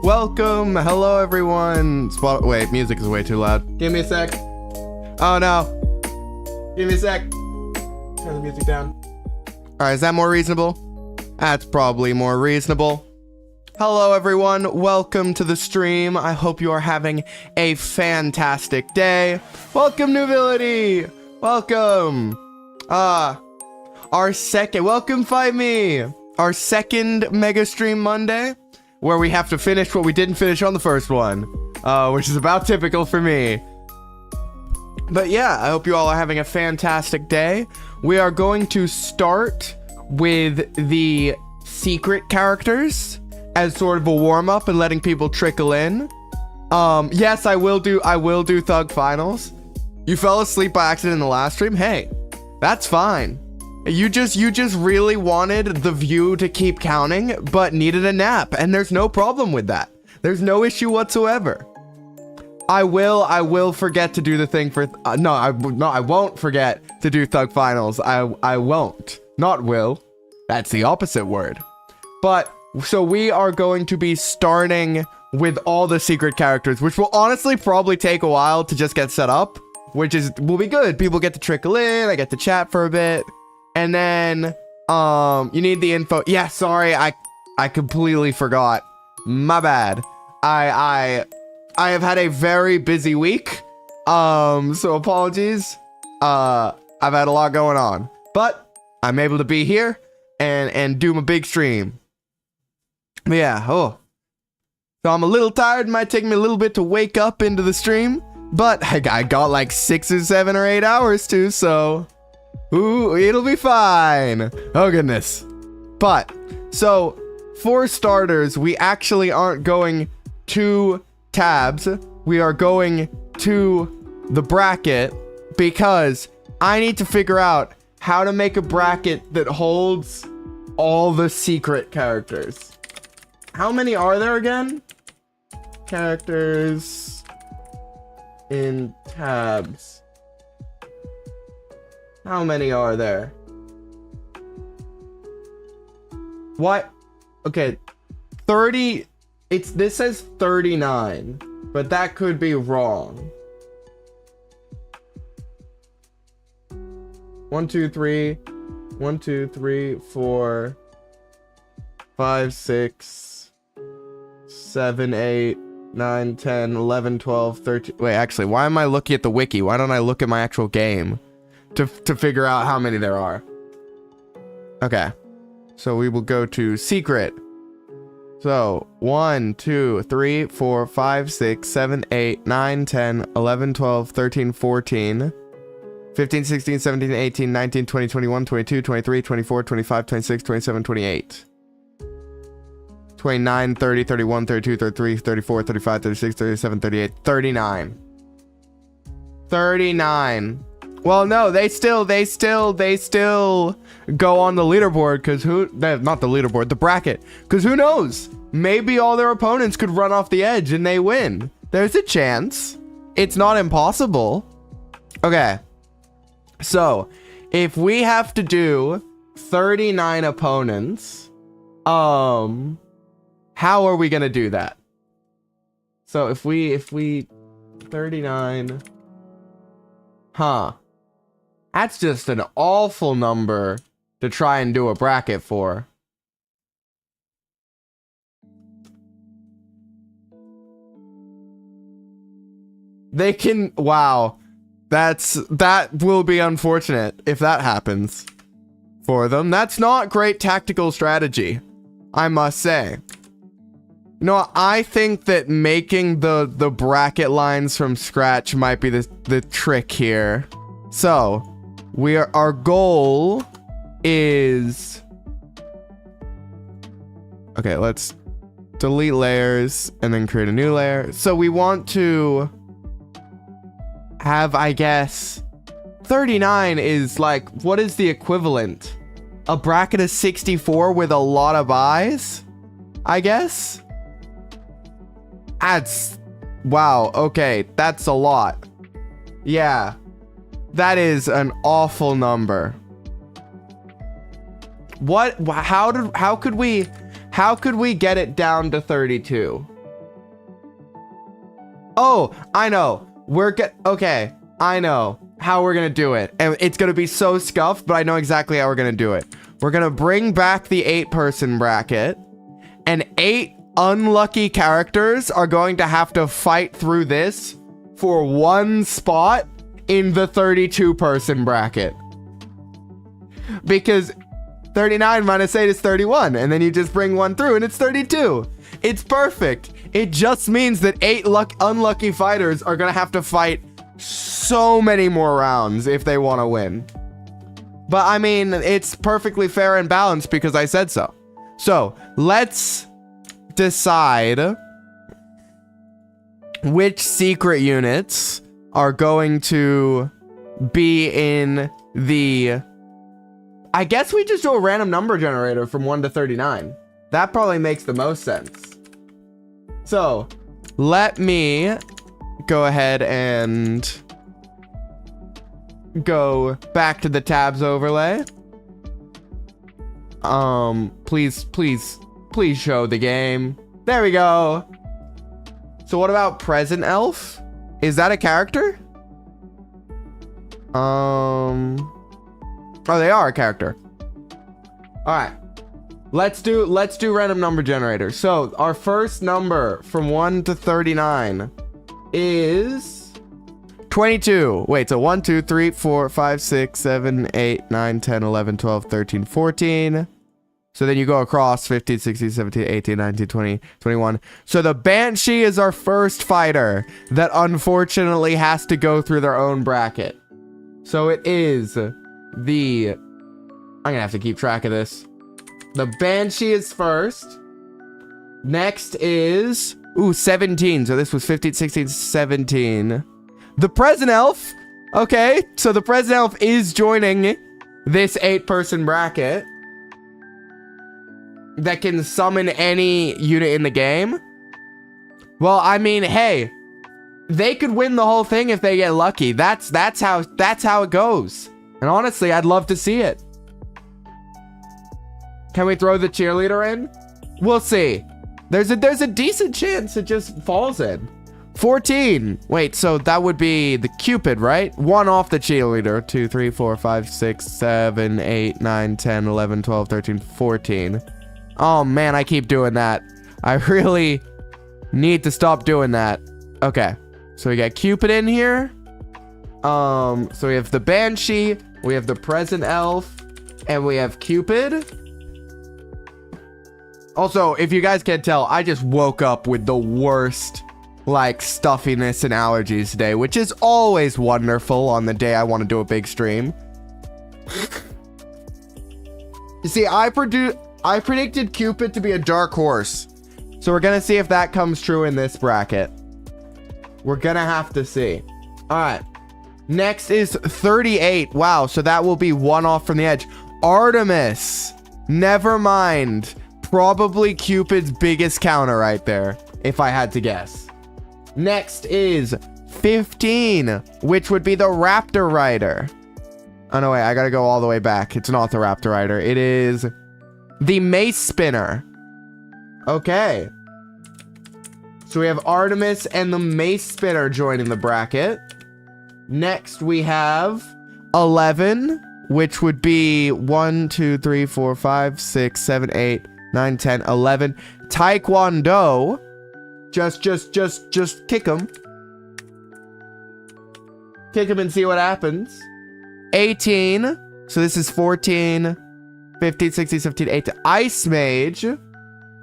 Welcome. Hello, everyone. Wait, music is way too loud. Give me a sec. Oh, no. Give me a sec. Turn the music down. All right, is that more reasonable? That's probably more reasonable. Hello, everyone. Welcome to the stream. I hope you are having a fantastic day. Welcome, Nobility. Welcome. Welcome, Fight Me. Our second Mega Stream Monday, where we have to finish what we didn't finish on the first one, which is about typical for me. But yeah, I hope you all are having a fantastic day. We are going to start with the secret characters as sort of a warm-up and letting people trickle in. Yes, I will do Thug Finals. You fell asleep by accident in the last stream? Hey, that's fine. You just really wanted the view to keep counting, but needed a nap, and there's no problem with that. There's no issue whatsoever. I will forget to do the thing for I won't forget to do Thug Finals. I won't. Not will. That's the opposite word. But so we are going to be starting with all the secret characters, which will honestly probably take a while to just get set up, which will be good. People get to trickle in, I get to chat for a bit. And then, you need the info. Yeah, sorry, I completely forgot. My bad. I have had a very busy week. So apologies. I've had a lot going on, but I'm able to be here and do my big stream. But yeah, so I'm a little tired. It might take me a little bit to wake up into the stream, but I got like 6 or 7 or 8 hours too, so... Ooh, it'll be fine. Oh, goodness. But, so, for starters, we actually aren't going to tabs. We are going to the bracket because I need to figure out how to make a bracket that holds all the secret characters. How many are there again? Characters in tabs. How many are there? What? Okay, 30. This says 39, but that could be wrong. 1, 2, 3. 1, 2, 3, 4, 5, 6, 7, 8, 9, 10, 11, 12, 13. Wait, actually, why am I looking at the wiki? Why don't I look at my actual game to figure out how many there are? Okay, so we will go to secret. So 1, 2, 3, 4, 5, 6, 7, 8, 9, 10, 11, 12, 13, 14, 15, 16, 17, 18, 19, 20, 21, 22, 23, 24, 25, 26, 27, 28, 29, 30, 31, 32, 33, 34, 35, 36, 37, 38, 39. 39. Well, no, they still go on the leaderboard, because not the leaderboard, the bracket, because who knows? Maybe all their opponents could run off the edge and they win. There's a chance. It's not impossible. Okay. So, if we have to do 39 opponents, how are we going to do that? So, if we 39, that's just an awful number to try and do a bracket for. They can, wow. That will be unfortunate if that happens for them. That's not great tactical strategy, I must say. You know, I think that making the bracket lines from scratch might be the trick here. So, our goal is... Okay, let's delete layers and then create a new layer. So we want to have, I guess, 39 is like, what is the equivalent? A bracket of 64 with a lot of eyes, I guess? That's, wow, okay, that's a lot. Yeah, that is an awful number. What, how could we get it down to 32? Oh, I know. Okay, I know how we're gonna do it. And it's gonna be so scuffed, but I know exactly how we're gonna do it. We're gonna bring back the 8-person bracket, and 8 unlucky characters are going to have to fight through this for 1 spot in the 32-person bracket. Because 39 minus 8 is 31, and then you just bring 1 through and it's 32. It's perfect. It just means that 8 unlucky fighters are gonna have to fight so many more rounds if they want to win. But I mean, it's perfectly fair and balanced because I said so. So let's decide which secret units are going to be in the... I guess we just do a random number generator from 1 to 39. That probably makes the most sense. So let me go ahead and go back to the tabs overlay. Please show the game. There we go. So what about Present Elf? Is that a character? Oh, they are a character. All right. Let's do random number generator. So our first number from 1 to 39 is 22. Wait, so 1, 2, 3, 4, 5, 6, 7, 8, 9, 10, 11, 12, 13, 14. So then you go across 15, 16, 17, 18, 19, 20, 21. So the Banshee is our first fighter that unfortunately has to go through their own bracket. So it is the... I'm gonna have to keep track of this. The Banshee is first. Next is... Ooh, 17. So this was 15, 16, 17. The Present Elf. Okay, so the Present Elf is joining this 8-person bracket that can summon any unit in the game. Well, I mean, hey, they could win the whole thing if they get lucky. That's how it goes. And honestly, I'd love to see it. Can we throw the cheerleader in? We'll see. There's a decent chance it just falls in. 14. Wait, so that would be the Cupid, right? 1 off the cheerleader. 2, 3, 4, 5, 6, 7, 8, 9, 10, 11, 12, 13, 14. Oh man, I keep doing that. I really need to stop doing that. Okay, so we got Cupid in here. So we have the Banshee, we have the Present Elf, and we have Cupid. Also, if you guys can't tell, I just woke up with the worst, like, stuffiness and allergies today, which is always wonderful on the day I want to do a big stream. You see, I predicted Cupid to be a dark horse. So we're gonna see if that comes true in this bracket. We're gonna have to see. All right. Next is 38. Wow, so that will be 1 off from the edge. Artemis. Never mind. Probably Cupid's biggest counter right there, if I had to guess. Next is 15, which would be the Raptor Rider. Oh, no, wait, I gotta go all the way back. It's not the Raptor Rider. It is the Mace Spinner. Okay. So we have Artemis and the Mace Spinner joining the bracket. Next, we have 11, which would be 1, 2, 3, 4, 5, 6, 7, 8, 9, 10, 11. Taekwondo. Just kick him. Kick him and see what happens. 18. So this is 14, 15, 16, 17, 18. Ice Mage.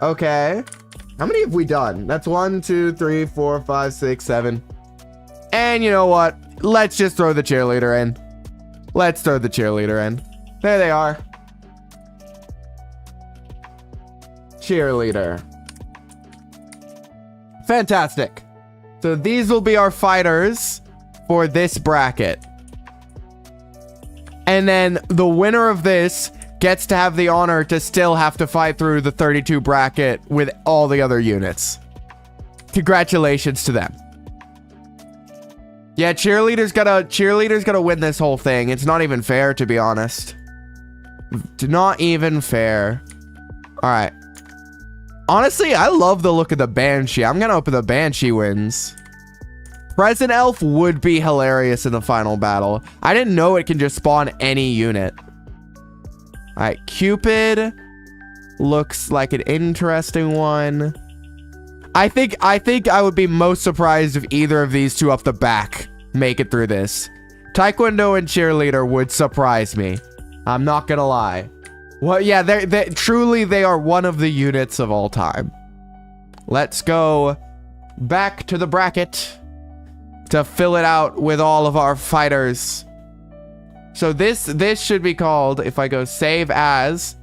Okay. How many have we done? That's 1, 2, 3, 4, 5, 6, 7. And you know what? Let's just throw the cheerleader in. Let's throw the cheerleader in. There they are. Cheerleader. Fantastic. So these will be our fighters for this bracket. And then the winner of this gets to have the honor to still have to fight through the 32 bracket with all the other units. Congratulations to them. Yeah, cheerleader's gotta win this whole thing. It's not even fair, to be honest. Not even fair. All right. Honestly, I love the look of the Banshee. I'm gonna hope the Banshee wins. Present Elf would be hilarious in the final battle. I didn't know it can just spawn any unit. All right, Cupid looks like an interesting one. I think I would be most surprised if either of these two off the back make it through this. Taekwondo and Cheerleader would surprise me. I'm not gonna lie. Well, yeah, truly they are one of the units of all time. Let's go back to the bracket to fill it out with all of our fighters. So this should be called, if I go save as,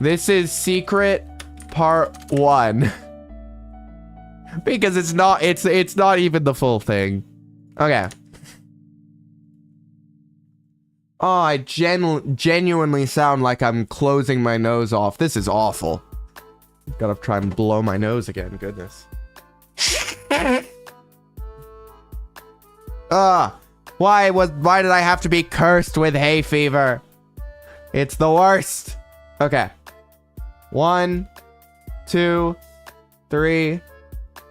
this is Secret Part 1. Because it's not even the full thing. Okay. Oh, I genuinely sound like I'm closing my nose off. This is awful. Gotta try and blow my nose again. Goodness. Why did I have to be cursed with hay fever? It's the worst. Okay. 1, 2, 3,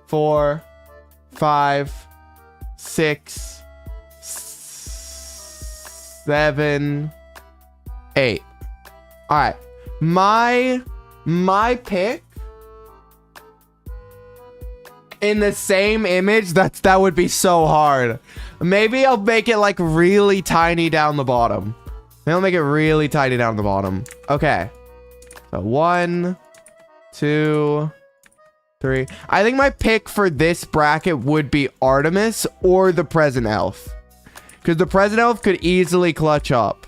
4, 5, 6, 7, 8. All right. My pick in the same image, that would be so hard. Maybe I'll make it like really tiny down the bottom. Maybe I'll make it really tiny down the bottom. Okay. So 1, 2, 3. I think my pick for this bracket would be Artemis or the Present Elf. Because the Present Elf could easily clutch up.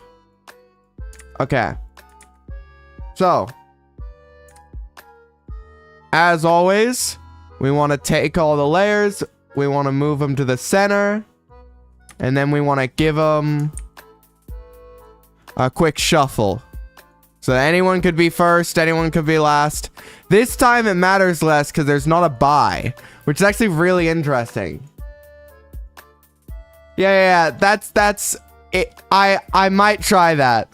Okay. So, as always, we want to take all the layers. We want to move them to the center. And then we want to give them a quick shuffle. So anyone could be first, anyone could be last. This time it matters less because there's not a bye, which is actually really interesting. Yeah, that's it. I might try that.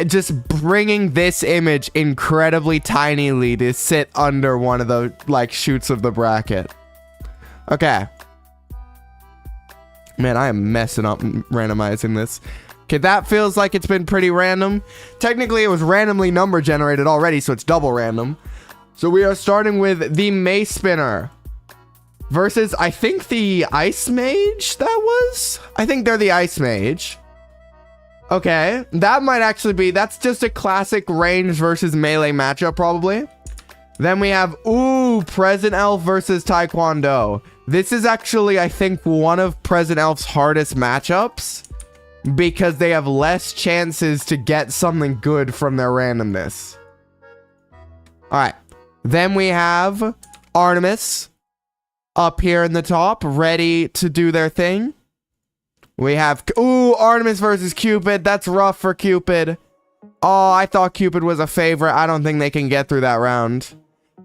Just bringing this image incredibly tinily to sit under one of the like shoots of the bracket. Okay. Man, I am messing up randomizing this. Okay, that feels like it's been pretty random. Technically, it was randomly number generated already, so it's double random. So we are starting with the Mace Spinner versus, I think, the Ice Mage that was? I think they're the Ice Mage. Okay, that might actually be, that's just a classic range versus melee matchup, probably. Then we have, Present Elf versus Taekwondo. This is actually, I think, one of Present Elf's hardest matchups because they have less chances to get something good from their randomness. All right. Then we have Artemis up here in the top, ready to do their thing. We have, Artemis versus Cupid. That's rough for Cupid. Oh, I thought Cupid was a favorite. I don't think they can get through that round.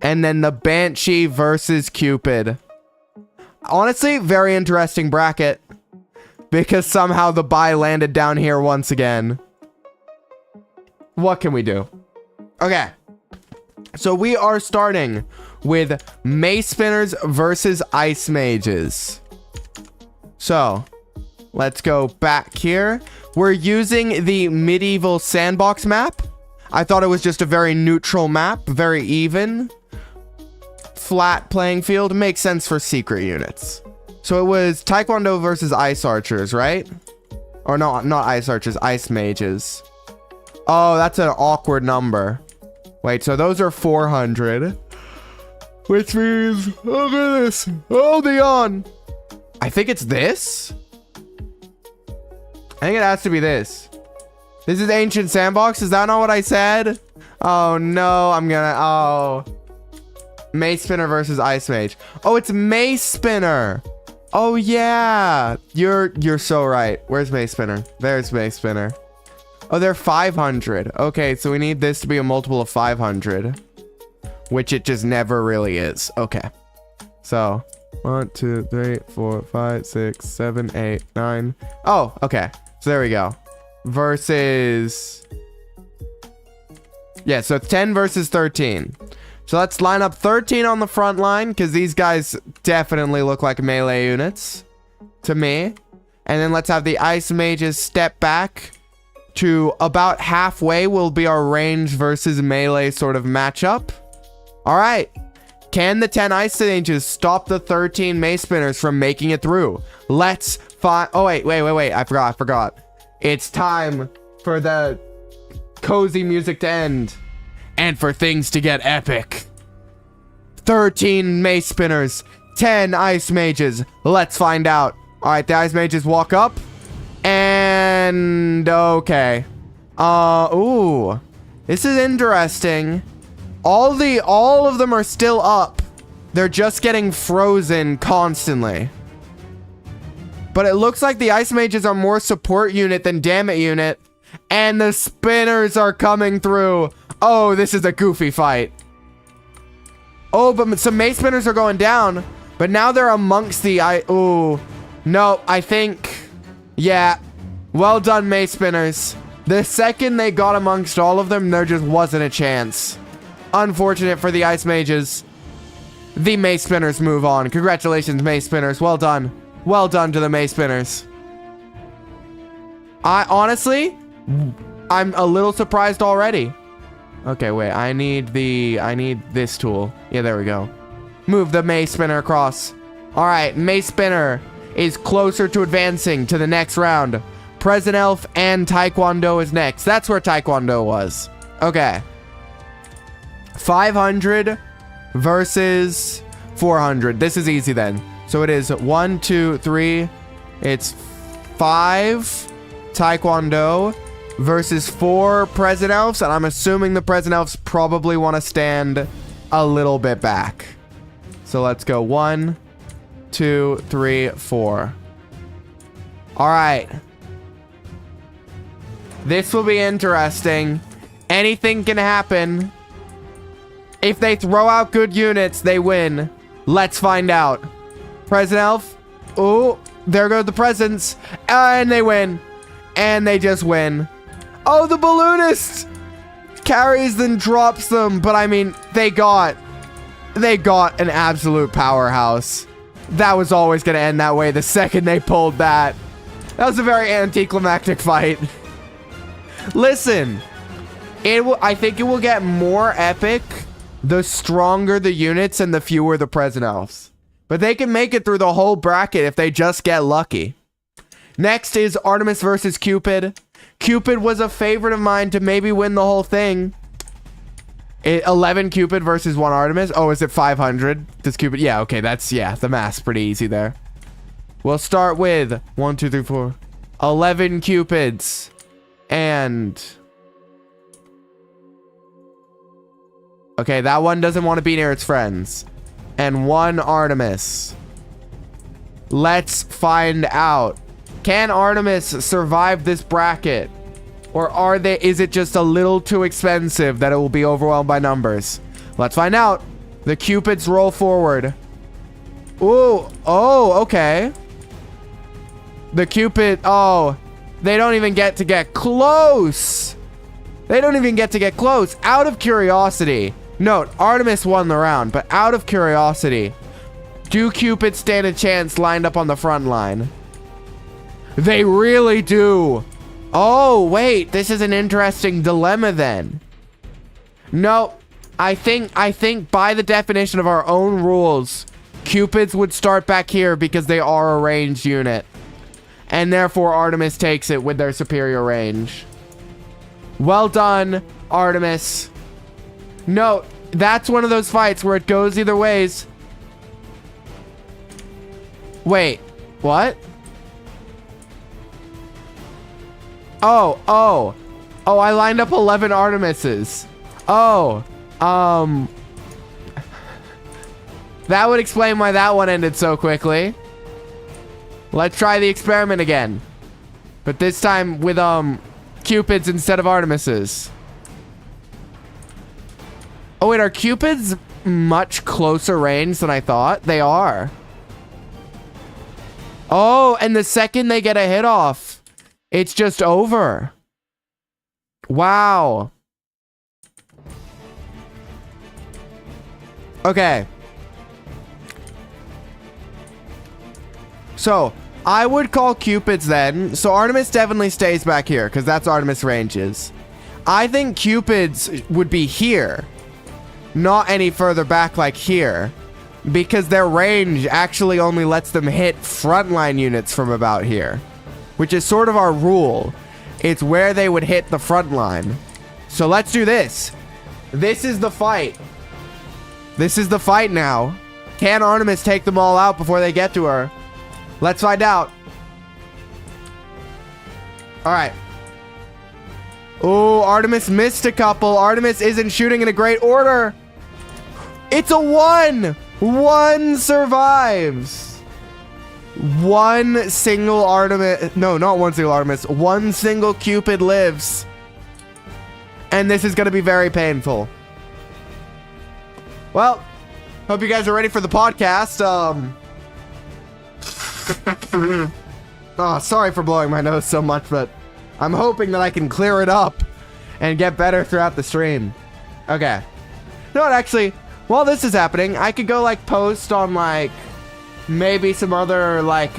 And then the Banshee versus Cupid. Honestly, very interesting bracket. Because somehow the bye landed down here once again. What can we do? Okay. So we are starting with Mace Spinners versus Ice Mages. So, let's go back here. We're using the medieval sandbox map. I thought it was just a very neutral map, very even. Flat playing field, makes sense for secret units. So it was Taekwondo versus Ice Archers, right? Or no, not Ice Archers, Ice Mages. Oh, that's an awkward number. Wait, so those are 400. Which means, look at this, holding on. I think it's this. I think it has to be this. This is Ancient Sandbox. Is that not what I said? Oh no, Mace Spinner versus Ice Mage. Oh, it's Mace Spinner. Oh yeah, you're so right. Where's Mace Spinner? There's Mace Spinner. Oh, they're 500. Okay, so we need this to be a multiple of 500, which it just never really is. Okay, so 1, 2, 3, 4, 5, 6, 7, 8, 9. Oh, okay. So there we go. Versus, yeah. So 10 versus 13. So let's line up 13 on the front line because these guys definitely look like melee units. to me. And then let's have the ice mages step back to about halfway will be our range versus melee sort of matchup. All right. Can the 10 ice mages stop the 13 mace spinners from making it through? Let's find... Oh, wait. I forgot. It's time for the cozy music to end and for things to get epic. 13 mace spinners, 10 ice mages. Let's find out. All right, the ice mages walk up and okay. Ooh, this is interesting. All of them are still up. They're just getting frozen constantly. But it looks like the ice mages are more support unit than damage unit. And the spinners are coming through. Oh, this is a goofy fight. Oh, but some mace spinners are going down. But now they're amongst the... Ooh. No, I think... Yeah. Well done, mace spinners. The second they got amongst all of them, there just wasn't a chance. Unfortunate for the ice mages. The mace spinners move on. Congratulations, mace spinners. Well done. Well done to the mace spinners. Honestly, I'm a little surprised already. Okay, wait. I need this tool. Yeah, there we go. Move the mace spinner across. All right, mace spinner is closer to advancing to the next round. Present Elf and Taekwondo is next. That's where Taekwondo was. Okay. 500 versus 400. This is easy then. So it is 1, 2, 3. It's 5 Taekwondo versus 4 Present Elves. And I'm assuming the Present Elves probably want to stand a little bit back. So let's go 1, 2, 3, 4. All right. This will be interesting. Anything can happen. If they throw out good units, they win. Let's find out. Present Elf. Oh, there go the presents. And they win. And they just win. Oh, the balloonist carries then drops them. But I mean, they got an absolute powerhouse. That was always going to end that way the second they pulled that. That was a very anticlimactic fight. Listen, I think it will get more epic the stronger the units and the fewer the Present Elves. But they can make it through the whole bracket if they just get lucky. Next is Artemis versus Cupid. Cupid was a favorite of mine to maybe win the whole thing. 11 Cupid versus 1 Artemis. Oh, is it 500? Does Cupid... Yeah, okay, the math's pretty easy there. We'll start with 1, 2, 3, 4. 11 Cupids. And... Okay, that one doesn't want to be near its friends. And 1 Artemis. Let's find out. Can Artemis survive this bracket? Or is it just a little too expensive that it will be overwhelmed by numbers? Let's find out. The Cupids roll forward. Ooh, oh, okay. The Cupid, oh, they don't even get to get close. They don't even get to get close. Out of curiosity. Note, Artemis won the round, but out of curiosity, do Cupids stand a chance lined up on the front line? They really do. Oh, wait, this is an interesting dilemma then. No, I think by the definition of our own rules, Cupids would start back here because they are a ranged unit. And therefore, Artemis takes it with their superior range. Well done, Artemis. No, that's one of those fights where it goes either ways. Wait, what? Oh, I lined up 11 Artemises. Oh, that would explain why that one ended so quickly. Let's try the experiment again. But this time with, Cupids instead of Artemises. Oh, wait, are Cupids much closer range than I thought? They are. Oh, and the second they get a hit off, it's just over. Wow. Okay. So, I would call Cupid's then. So Artemis definitely stays back here because that's Artemis ranges. I think Cupid's would be here. Not any further back like here. Because their range actually only lets them hit frontline units from about here. Which is sort of our rule. It's where they would hit the front line. So let's do this. This is the fight. This is the fight now. Can Artemis take them all out before they get to her? Let's find out. Alright. Oh, Artemis missed a couple. Artemis isn't shooting in a great order. It's a 1! 1 survives. One single Artemis. No, not one single Artemis. One single Cupid lives. And this is going to be very painful. Well, hope you guys are ready for the podcast. Oh, sorry for blowing my nose so much, but I'm hoping that I can clear it up and get better throughout the stream. Okay. No, actually, while this is happening, I could go like post on like maybe some other like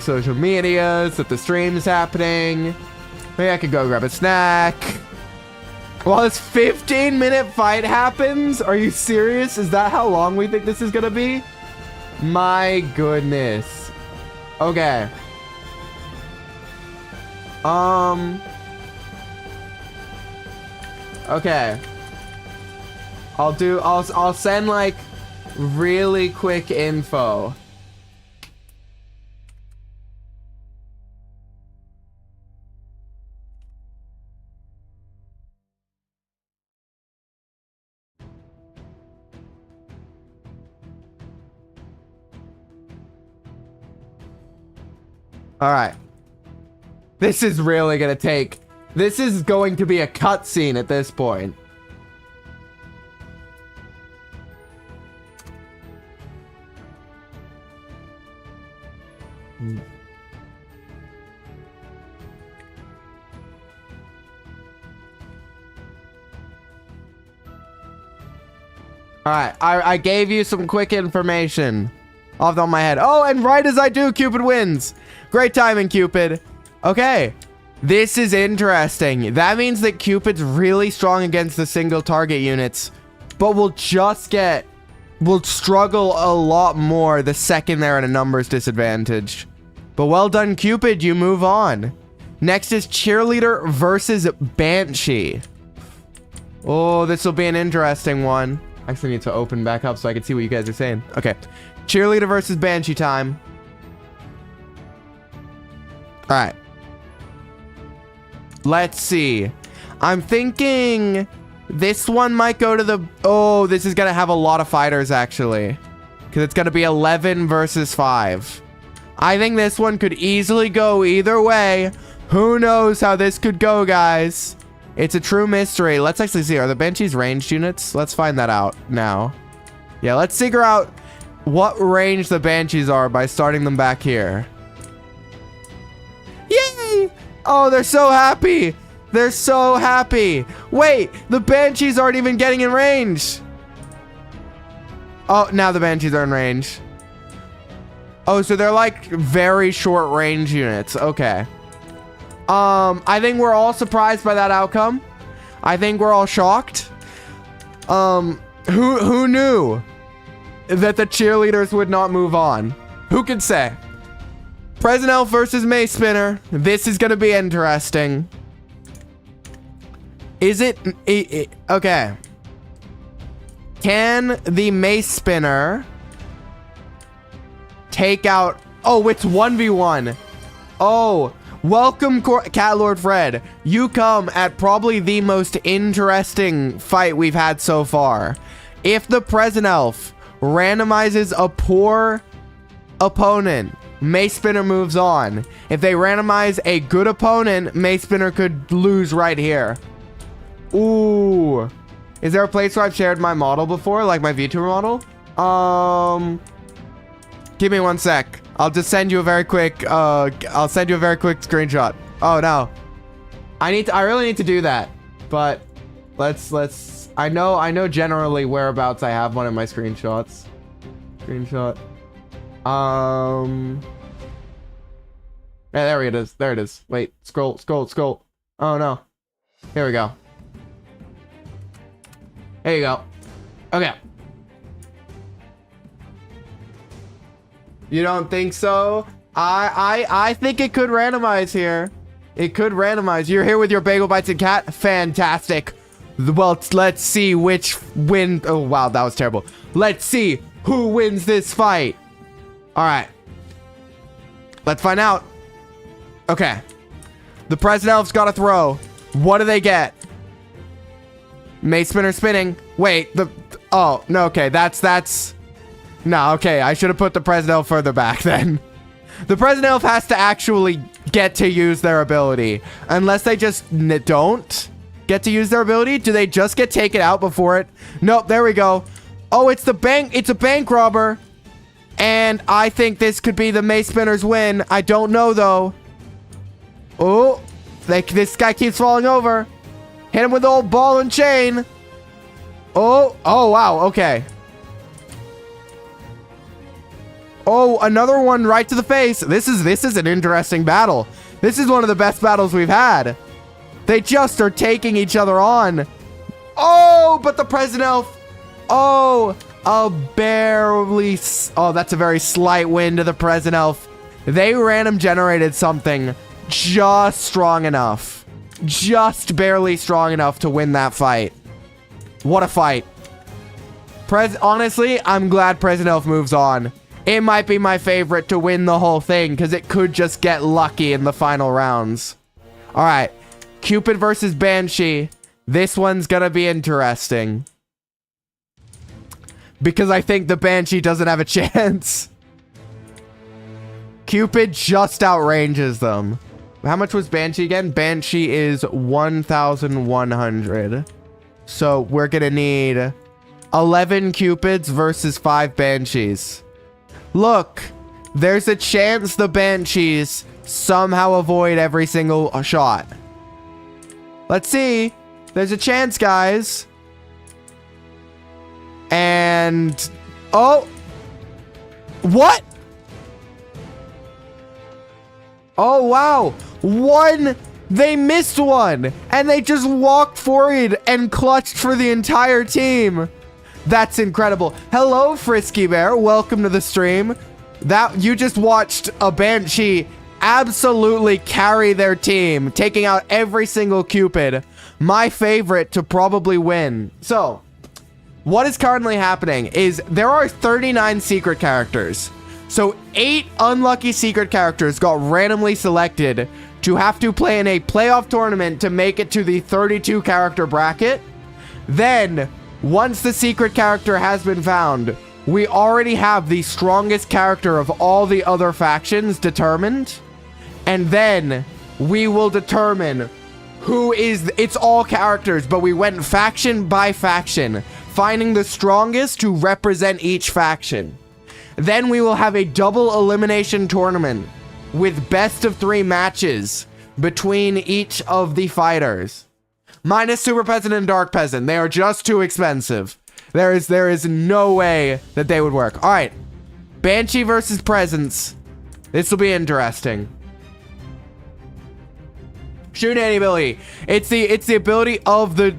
social medias that the stream is happening. Maybe I could go grab a snack. While this 15-minute fight happens? Are you serious? Is that how long we think this is gonna be? My goodness. Okay. Okay. I'll send like really quick info. All right. This is really gonna take. This is going to be a cutscene at this point. Alright, I gave you some quick information off the top of my head. Oh, and right as I do, Cupid wins. Great timing, Cupid. Okay, this is interesting. That means that Cupid's really strong against the single target units, but will struggle a lot more the second they're at a numbers disadvantage. But well done, Cupid, you move on. Next is Cheerleader versus Banshee. Oh, this will be an interesting one. I actually need to open back up so I can see what you guys are saying. Okay, Cheerleader versus Banshee time. All right. Let's see. I'm thinking this one might go to the... Oh, this is going to have a lot of fighters, actually. Because it's going to be 11 versus 5. I think this one could easily go either way. Who knows how this could go, guys? It's a true mystery. Let's actually see. Are the Banshees ranged units? Let's find that out now. Yeah, let's figure out what range the Banshees are by starting them back here. Yay! Oh, they're so happy. They're so happy. Wait, the Banshees aren't even getting in range. Oh, now the Banshees are in range. Oh, so they're like very short range units. Okay. I think we're all surprised by that outcome. I think we're all shocked. Who knew that the cheerleaders would not move on? Who could say? President Elf versus Mace Spinner. This is gonna be interesting. Is it okay? Can the Mace Spinner take out... Oh, it's 1v1. Oh, welcome, Cat Lord Fred. You come at probably the most interesting fight we've had so far. If the President Elf randomizes a poor opponent, Mace Spinner moves on. If they randomize a good opponent, Mace Spinner could lose right here. Ooh. Is there a place where I've shared my model before? Like my VTuber model? Give me 1 sec. I'll just send you a very quick, I'll send you a very quick screenshot. Oh, no. I really need to do that. But I know generally whereabouts I have one of my screenshots. Screenshot. There it is. There it is. Wait, scroll. Oh no. Here we go. There you go. Okay. You don't think so? I think it could randomize here. It could randomize. You're here with your bagel bites and cat. Fantastic. Well, let's see which win. Oh wow, that was terrible. Let's see who wins this fight. All right. Let's find out. Okay. The President Elf's got to throw. What do they get? Mace spinner spinning. Wait, oh, no, okay, that's, no, okay, I should have put the President Elf further back then. The President Elf has to actually get to use their ability. Unless they just don't get to use their ability. Do they just get taken out before it? Nope, there we go. Oh, it's a bank robber. And I think this could be the Mace Spinner's win. I don't know, though. Oh, this guy keeps falling over. Hit him with the old ball and chain. Oh, wow, okay. Oh, another one right to the face. This is an interesting battle. This is one of the best battles we've had. They just are taking each other on. Oh, but the President Elf. Oh, barely. Oh, that's a very slight win to the President Elf. They random generated something just strong enough. Just barely strong enough to win that fight. What a fight. Honestly, I'm glad President Elf moves on. It might be my favorite to win the whole thing because it could just get lucky in the final rounds. All right. Cupid versus Banshee. This one's gonna be interesting. Because I think the Banshee doesn't have a chance. Cupid just outranges them. How much was Banshee again? Banshee is 1,100. So we're gonna need 11 Cupids versus 5 Banshees. Look, there's a chance the Banshees somehow avoid every single shot. Let's see. There's a chance, guys. And... oh! What? Oh, wow. One! They missed one! And they just walked forward and clutched for the entire team. That's incredible. Hello, Frisky Bear. Welcome to the stream. You just watched a Banshee absolutely carry their team, taking out every single Cupid. My favorite to probably win. So, what is currently happening is there are 39 secret characters. So 8 unlucky secret characters got randomly selected to have to play in a playoff tournament to make it to the 32 character bracket. Then, once the secret character has been found, we already have the strongest character of all the other factions determined. And then we will determine who is... it's all characters, but we went faction by faction, finding the strongest to represent each faction. Then we will have a double elimination tournament with best of 3 matches between each of the fighters. Minus Super Peasant and Dark Peasant. They are just too expensive. There is no way that they would work. All right. Banshee versus Presence. This will be interesting. Shoot any ability. It's the ability of the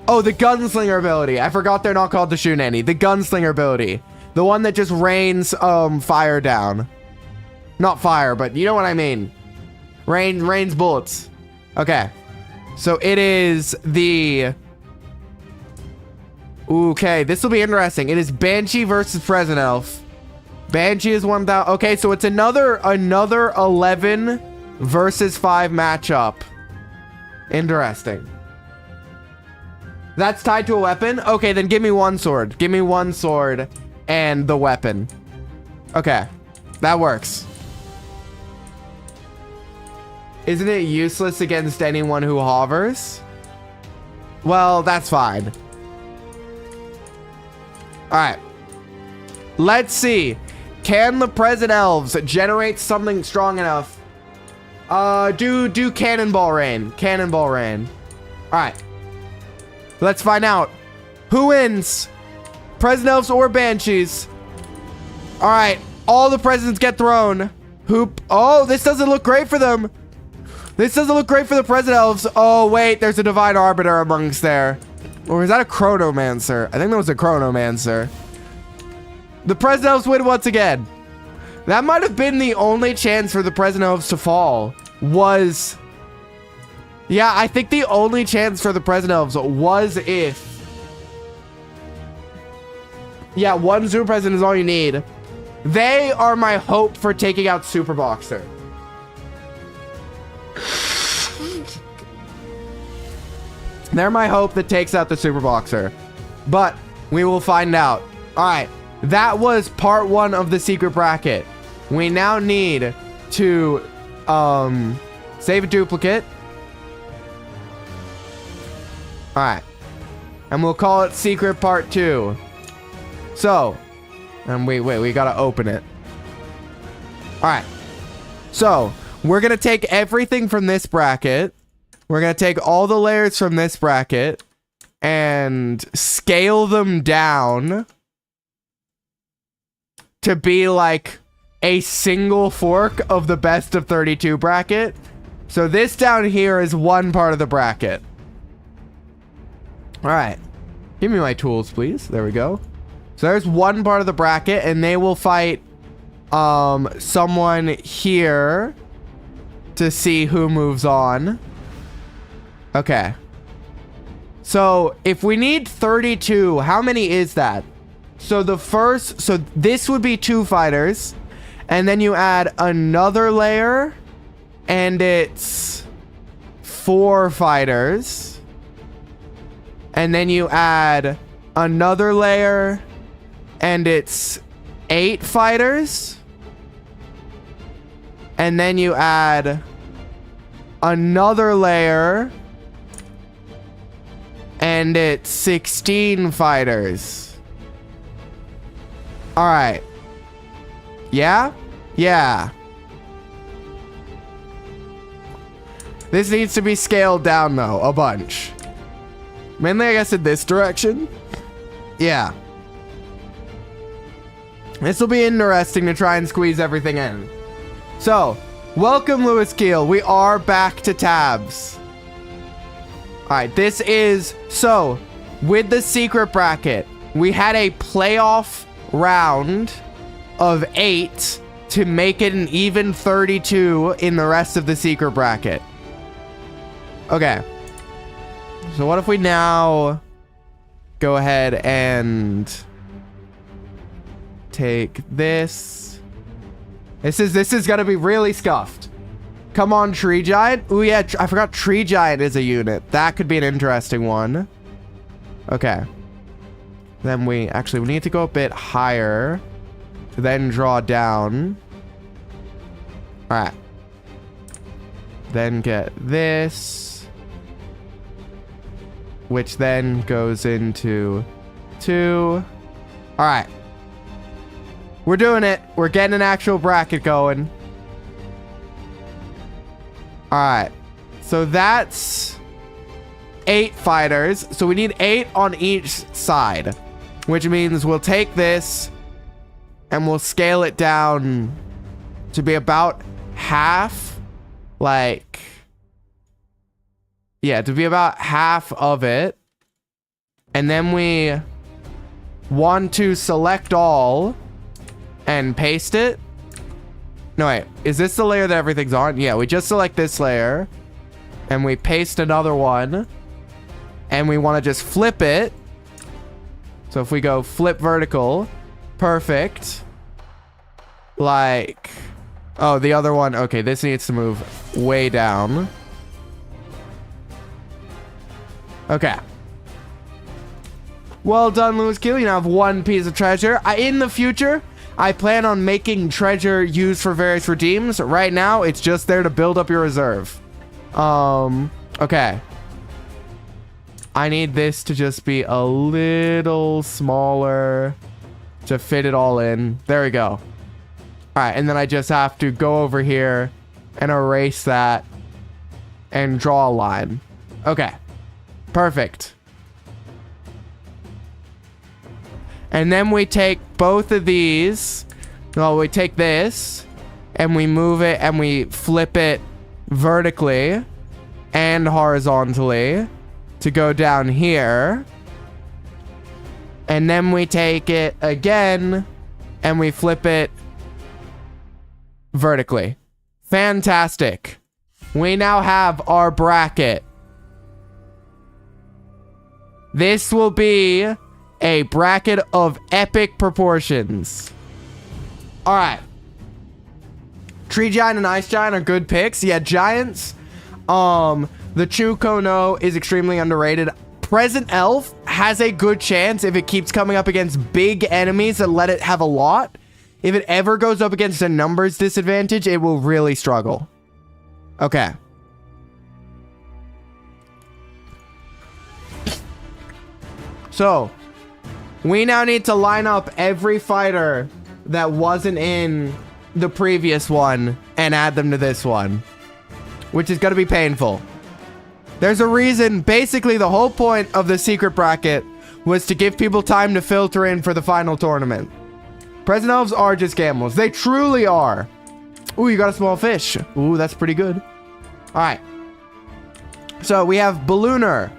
Gunslinger ability. I forgot they're not called the Shoot Nanny. The Gunslinger ability. The one that just rains fire down. Not fire, but you know what I mean. Rains bullets. Okay. So it is the... okay, this will be interesting. It is Banshee versus President Elf. Banshee is 1,000. Okay, so it's another 11 versus 5 matchup. Interesting. That's tied to a weapon? Okay, then give me one sword. Give me one sword and the weapon. Okay, that works. Isn't it useless against anyone who hovers? Well, that's fine. Alright. Let's see. Can the President Elves generate something strong enough? Do Cannonball Rain. Cannonball Rain. Alright. Let's find out. Who wins? President Elves or Banshees? Alright. All the presidents get thrown. Hoop. Oh, this doesn't look great for them. This doesn't look great for the President Elves. Oh, wait, there's a Divine Arbiter amongst there. Or is that a Chronomancer? I think that was a Chronomancer. The President Elves win once again. That might have been the only chance for the President Elves to fall. Was... Yeah, I think the only chance for the President Elves was if... Yeah, one Super President is all you need. They are my hope for taking out Super Boxer. They're my hope that takes out the Super Boxer. But we will find out. Alright, that was part 1 of the secret bracket. We now need to save a duplicate. Alright. And we'll call it secret part 2. So, and wait, we gotta open it. Alright. So, we're gonna take everything from this bracket. We're gonna take all the layers from this bracket and scale them down to be like a single fork of the best of 32 bracket. So this down here is one part of the bracket. Alright. Give me my tools, please. There we go. So there's one part of the bracket, and they will fight someone here to see who moves on. Okay. So if we need 32, how many is that? So the first, so this would be 2 fighters, and then you add another layer, and it's 4 fighters, and then you add another layer, and it's 8 fighters, and then you add another layer, and it's 16 fighters. All right. Yeah? Yeah. This needs to be scaled down, though, a bunch. Mainly, I guess, in this direction. Yeah. This will be interesting to try and squeeze everything in. So, welcome, Lewis Keel. We are back to tabs. Alright, this is... So, with the secret bracket, we had a playoff round of 8 to make it an even 32 in the rest of the secret bracket. Okay. So what if we now go ahead and take this. This is gonna be really scuffed. Come on, Tree Giant. Oh yeah, I forgot Tree Giant is a unit. That could be an interesting one. Okay. Then we need to go a bit higher to then draw down. All right. Then get this, which then goes into 2. All right. We're doing it. We're getting an actual bracket going. All right. So that's 8 fighters. So we need 8 on each side, which means we'll take this and we'll scale it down to be about half, like, yeah, to be about half of it. And then we want to select all and paste it. No, wait, is this the layer that everything's on? Yeah, we just select this layer and we paste another one and we want to just flip it. So if we go flip vertical, perfect. Like, oh, the other one. Okay, this needs to move way down. Okay. Well done, Lewis Keel. You now have 1 piece of treasure. In the future, I plan on making treasure used for various redeems. Right now, it's just there to build up your reserve. Okay. I need this to just be a little smaller to fit it all in. There we go. All right, and then I just have to go over here and erase that and draw a line. Okay. Perfect. And then we take both of these. Well, we take this and we move it and we flip it vertically and horizontally to go down here. And then we take it again and we flip it vertically. Fantastic. We now have our bracket. This will be a bracket of epic proportions. All right. Tree Giant and Ice Giant are good picks. Yeah, Giants. The Chukono is extremely underrated. Present Elf has a good chance if it keeps coming up against big enemies that let it have a lot. If it ever goes up against a numbers disadvantage, it will really struggle. Okay. So, we now need to line up every fighter that wasn't in the previous one and add them to this one, which is going to be painful. There's a reason. Basically, the whole point of the secret bracket was to give people time to filter in for the final tournament. Present Elves are just gambles. They truly are. Ooh, you got a small fish. Ooh, that's pretty good. All right. So we have Ballooner,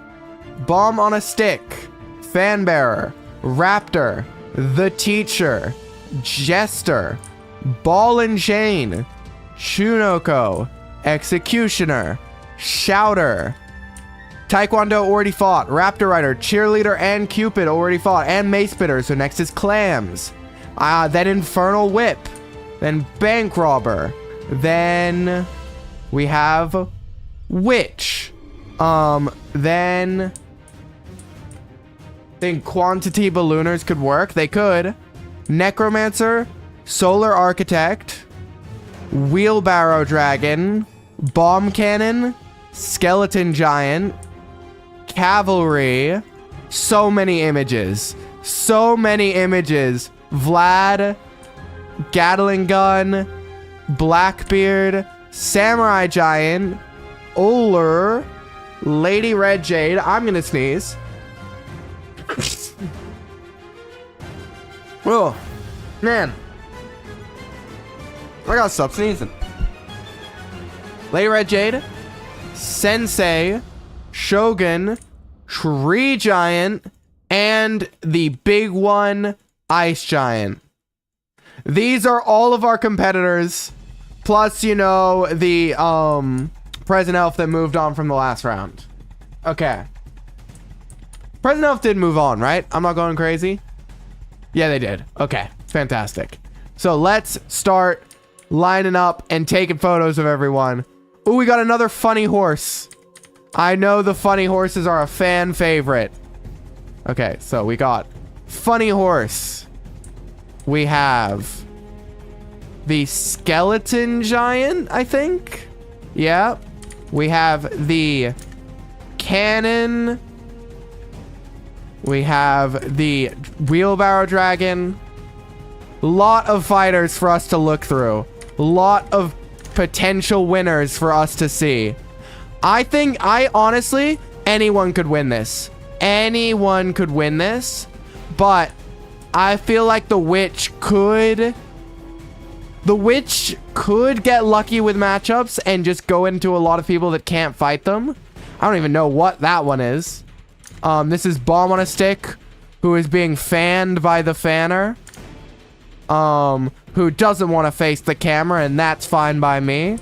Bomb on a Stick, Fan Bearer, Raptor, The Teacher, Jester, Ball and Chain, Shunoko, Executioner, Shouter, Taekwondo already fought, Raptor Rider, Cheerleader, and Cupid already fought, and Mace Spitter. So next is Clams. Then Infernal Whip, then Bank Robber, then we have Witch, then I think Quantity Ballooners could work. They could. Necromancer, Solar Architect, Wheelbarrow Dragon, Bomb Cannon, Skeleton Giant, Cavalry. So many images. So many images. Vlad, Gatling Gun, Blackbeard, Samurai Giant, Uller, Lady Red Jade. I'm gonna sneeze. Oh, man. I gotta stop sneezing. Lady Red Jade, Sensei, Shogun, Tree Giant, and the big one, Ice Giant. These are all of our competitors, plus, you know, the Present Elf that moved on from the last round. Okay. Present Elf did move on, right? I'm not going crazy? Yeah, they did. Okay, fantastic. So let's start lining up and taking photos of everyone. Ooh, we got another funny horse. I know the funny horses are a fan favorite. Okay, so we got funny horse. We have the Skeleton Giant, I think. Yeah. We have the Cannon. We have the Wheelbarrow Dragon. Lot of fighters for us to look through. Lot of potential winners for us to see. I honestly, anyone could win this. Anyone could win this. But I feel like the Witch could get lucky with matchups and just go into a lot of people that can't fight them. I don't even know what that one is. This is Bomb on a Stick, who is being fanned by the fanner. Who doesn't want to face the camera, and that's fine by me.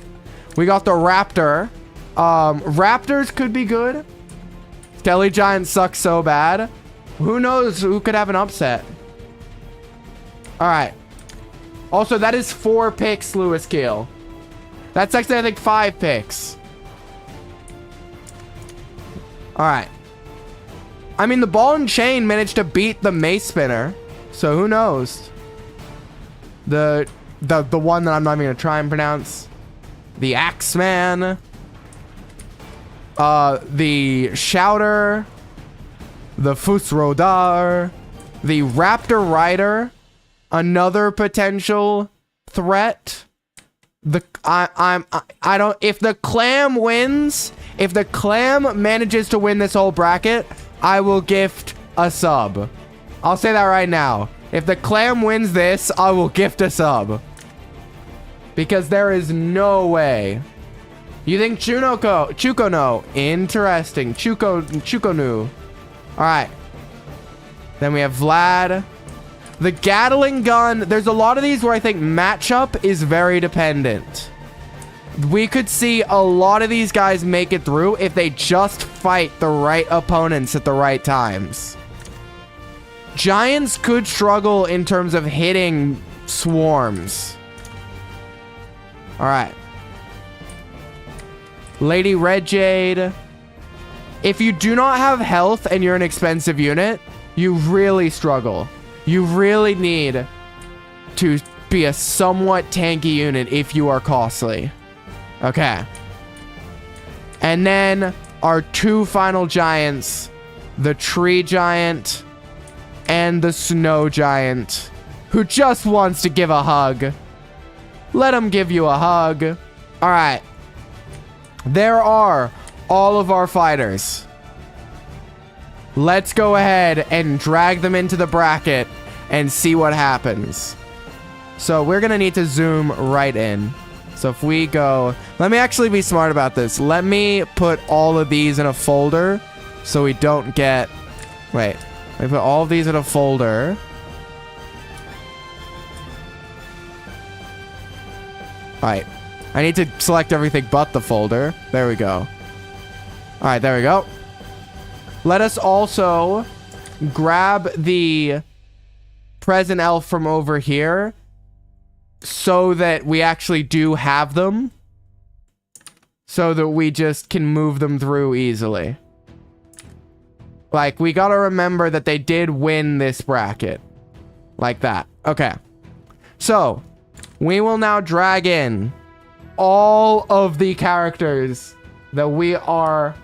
We got the Raptor. Raptors could be good. Skelly Giant sucks so bad. Who knows who could have an upset? Alright. Also, that is 4 picks, Lewis Keel. That's actually, I think, 5 picks. Alright. I mean, the Ball and Chain managed to beat the Mace Spinner. So, who knows? The one that I'm not even going to try and pronounce. The Axeman. The Shouter. The Fusrodar. The Raptor Rider. Another potential threat. If the Clam wins, if the Clam manages to win this whole bracket, I will gift a sub. I'll say that right now. If the Clam wins this, I will gift a sub. Because there is no way. You think Chuko no. Interesting. Chuko no. Alright. Then we have Vlad. The Gatling gun. There's a lot of these where I think matchup is very dependent. We could see a lot of these guys make it through if they just fight the right opponents at the right times. Giants could struggle in terms of hitting swarms. Alright. Lady Red Jade. If you do not have health and you're an expensive unit, you really struggle. You really need to be a somewhat tanky unit if you are costly. Okay. And then our two final giants, the Tree Giant and the Snow Giant, who just wants to give a hug. Let him give you a hug. All right. There are all of our fighters. Let's go ahead and drag them into the bracket and see what happens. So we're going to need to zoom right in. So if we go, let me actually be smart about this. Let me put all of these in a folder so we don't get, wait, let me put all of these in a folder. All right. I need to select everything but the folder. There we go. All right, there we go. Let us also grab the present elf from over here so that we actually do have them. So that we just can move them through easily. Like, we gotta remember that they did win this bracket. Like that. Okay. So, we will now drag in all of the characters that we are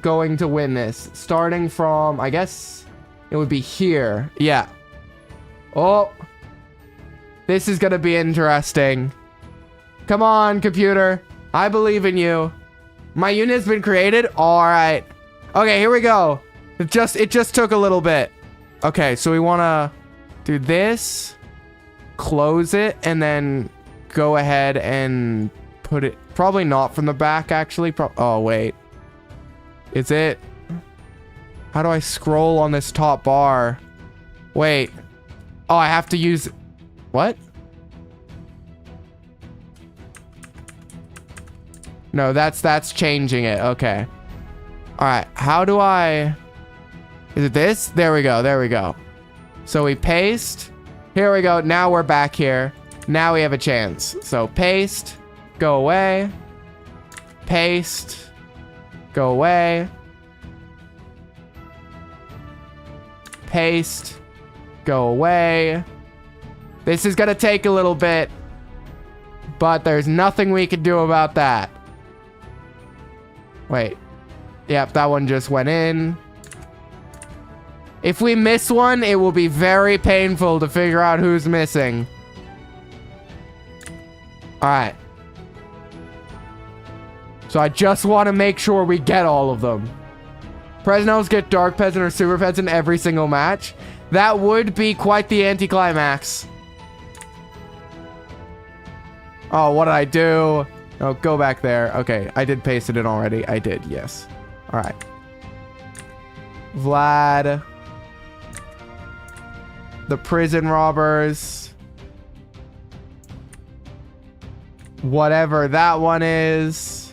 going to win this. Starting from, I guess, it would be here. Yeah. Oh. This is gonna be interesting. Come on, computer. I believe in you. My unit's been created. All right. Okay, here we go. It just took a little bit. Okay, so we want to do this. Close it, and then go ahead and put it... Probably not from the back, actually. Oh, wait. Is it... How do I scroll on this top bar? Wait. Oh, I have to use... What? No, that's changing it. Okay. All right. How do I... Is it this? There we go. There we go. So we paste. Here we go. Now we're back here. Now we have a chance. So paste. Go away. Paste. Go away. Paste. Go away. This is gonna take a little bit, but there's nothing we can do about that. Wait. Yep, that one just went in. If we miss one, it will be very painful to figure out who's missing. Alright. So I just want to make sure we get all of them. Presnos get Dark Peasant or Super Peasant in every single match. That would be quite the anticlimax. Oh, what did I do? Oh, go back there. Okay, I did paste it in already. I did, yes. All right. Vlad. The prison robbers. Whatever that one is.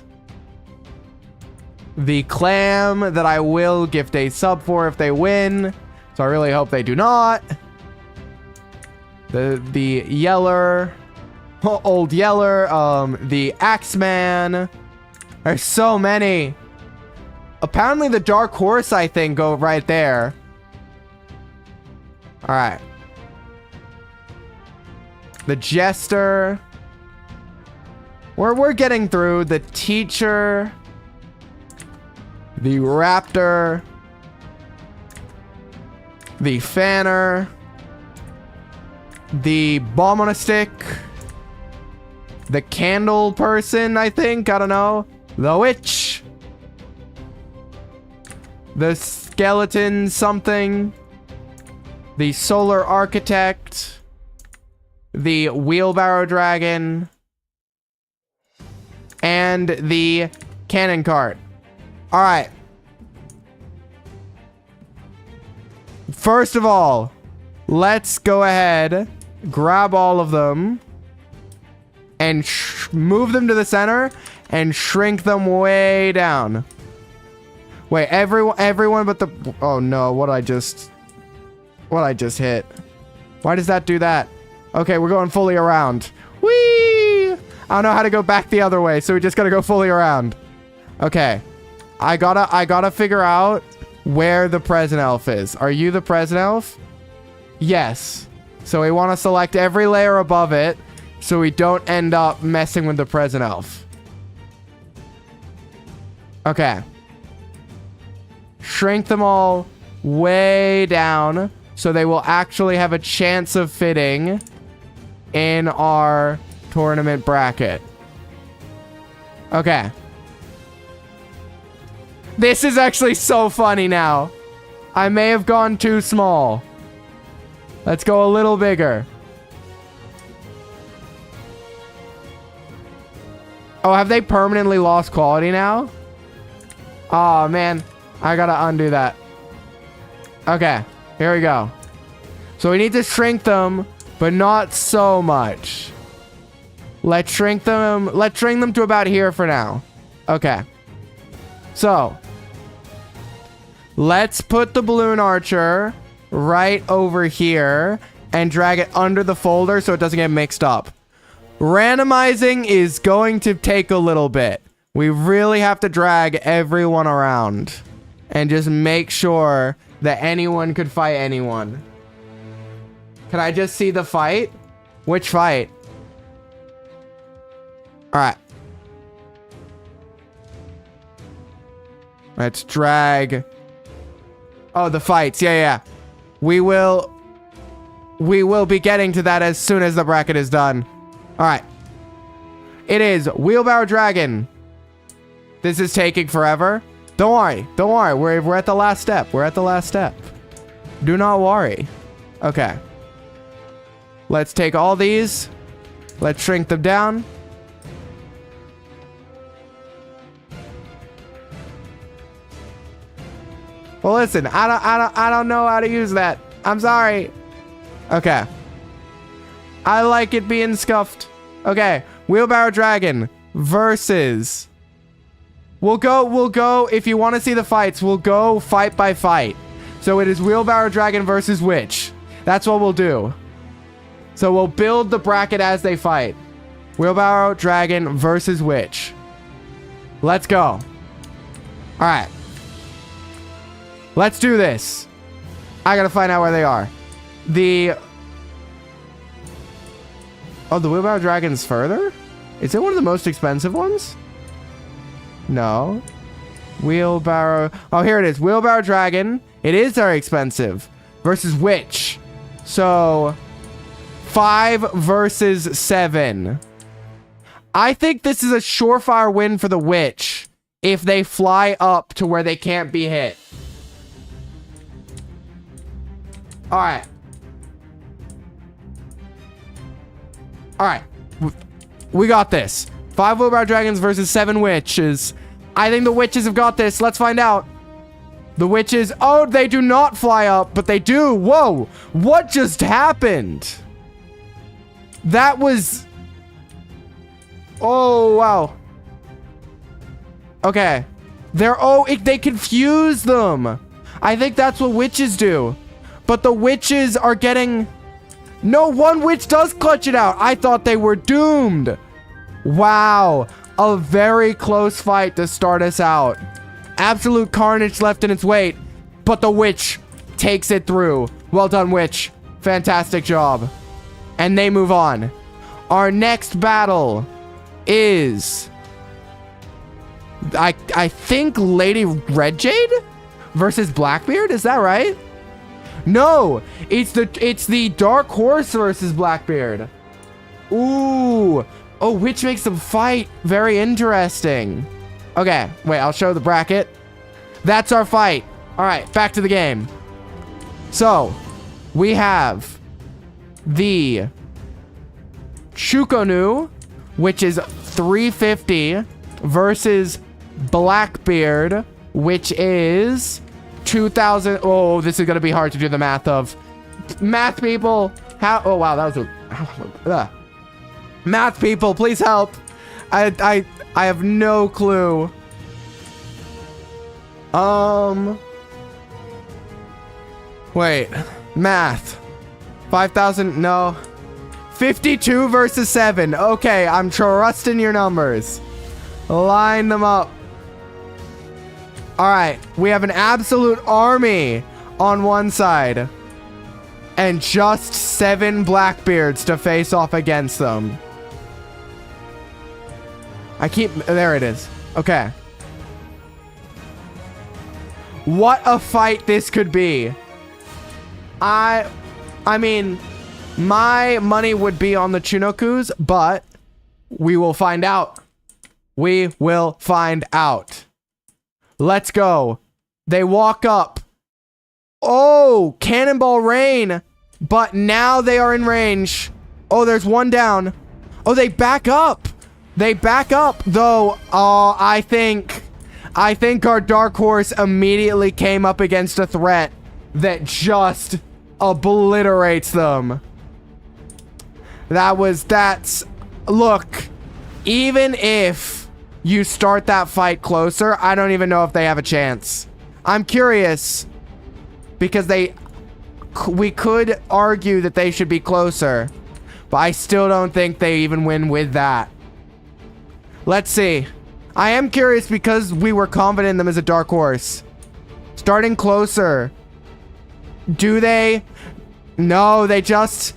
The clam that I will gift a sub for if they win. So I really hope they do not. The Yeller. Old Yeller, the Axeman. There's so many. Apparently the Dark Horse, I think, go right there. All right. The Jester. We're getting through. The Teacher. The Raptor. The Fanner. The Bomb on a Stick. The Candle Person, I think. I don't know. The Witch. The Skeleton something. The Solar Architect. The Wheelbarrow Dragon. and the cannon cart. All right. First of all, let's go ahead, grab all of them, and move them to the center and shrink them way down. Wait, everyone but the... Oh no, what I just hit? Why does that do that? Okay, we're going fully around. Whee! I don't know how to go back the other way, so we just gotta go fully around. Okay. I gotta figure out where the present elf is. Are you the present elf? Yes. So we want to select every layer above it so we don't end up messing with the present elf. Okay. Shrink them all way down so they will actually have a chance of fitting in our tournament bracket. Okay. This is actually so funny now. I may have gone too small. Let's go a little bigger. Oh, have they permanently lost quality now? Oh, man. I gotta undo that. Okay, here we go. So we need to shrink them, but not so much. Let's shrink them to about here for now. Okay. So, let's put the balloon archer right over here and drag it under the folder so it doesn't get mixed up. Randomizing is going to take a little bit. We really have to drag everyone around and just make sure that anyone could fight anyone. Can I just see the fight? Which fight? All right. Let's drag. Oh, the fights. Yeah. We will be getting to that as soon as the bracket is done. All right. It is Wheelbarrow Dragon. This is taking forever. Don't worry. We're at the last step. Do not worry. Okay. Let's take all these. Let's shrink them down. Well, listen, I don't know how to use that. I'm sorry. Okay. I like it being scuffed. Okay. Wheelbarrow Dragon versus... We'll go, if you want to see the fights, we'll go fight by fight. So it is Wheelbarrow Dragon versus Witch. That's what we'll do. So we'll build the bracket as they fight. Wheelbarrow Dragon versus Witch. Let's go. All right. Let's do this. I gotta find out where they are. Oh, the Wheelbarrow Dragon's further? Is it one of the most expensive ones? No. Wheelbarrow. Oh, here it is. Wheelbarrow Dragon. It is very expensive. Versus Witch. So, 5 versus 7. I think this is a surefire win for the Witch if they fly up to where they can't be hit. Alright. Alright. We got this. 5 Wheelbarrow Dragons versus 7 Witches. I think the Witches have got this. Let's find out. The Witches... Oh, they do not fly up, but they do. Whoa. What just happened? That was... Oh, wow. Okay. They confuse them. I think that's what Witches do. But the Witches are getting... No, one Witch does clutch it out. I thought they were doomed. Wow. A very close fight to start us out. Absolute carnage left in its wake. But the Witch takes it through. Well done, Witch. Fantastic job. And they move on. Our next battle is... I think Lady Red Jade versus Blackbeard? Is that right? No, it's the Dark Horse versus Blackbeard. Ooh. Oh, which makes them fight. Very interesting. Okay, wait, I'll show the bracket. That's our fight. All right, back to the game. So, we have the Chukonu which is 350, versus Blackbeard, which is 2,000. Oh, this is going to be hard to do the math of. Math people. How? Oh, wow. That was a... Math people, please help. I have no clue. Wait. Math. 5,000. No. 52 versus 7. Okay, I'm trusting your numbers. Line them up. All right, we have an absolute army on one side and just 7 Blackbeards to face off against them. There it is. Okay. What a fight this could be. I mean, my money would be on the Chinokus, but we will find out. We will find out. Let's go. They walk up. Oh, cannonball rain. But now they are in range. Oh, there's one down. Oh, they back up. They back up, though. I think our dark horse immediately came up against a threat that just obliterates them. Look, even if you start that fight closer, I don't even know if they have a chance. I'm curious because we could argue that they should be closer, but I still don't think they even win with that. Let's see. I am curious because we were confident in them as a dark horse. Starting closer. Do they? No, they just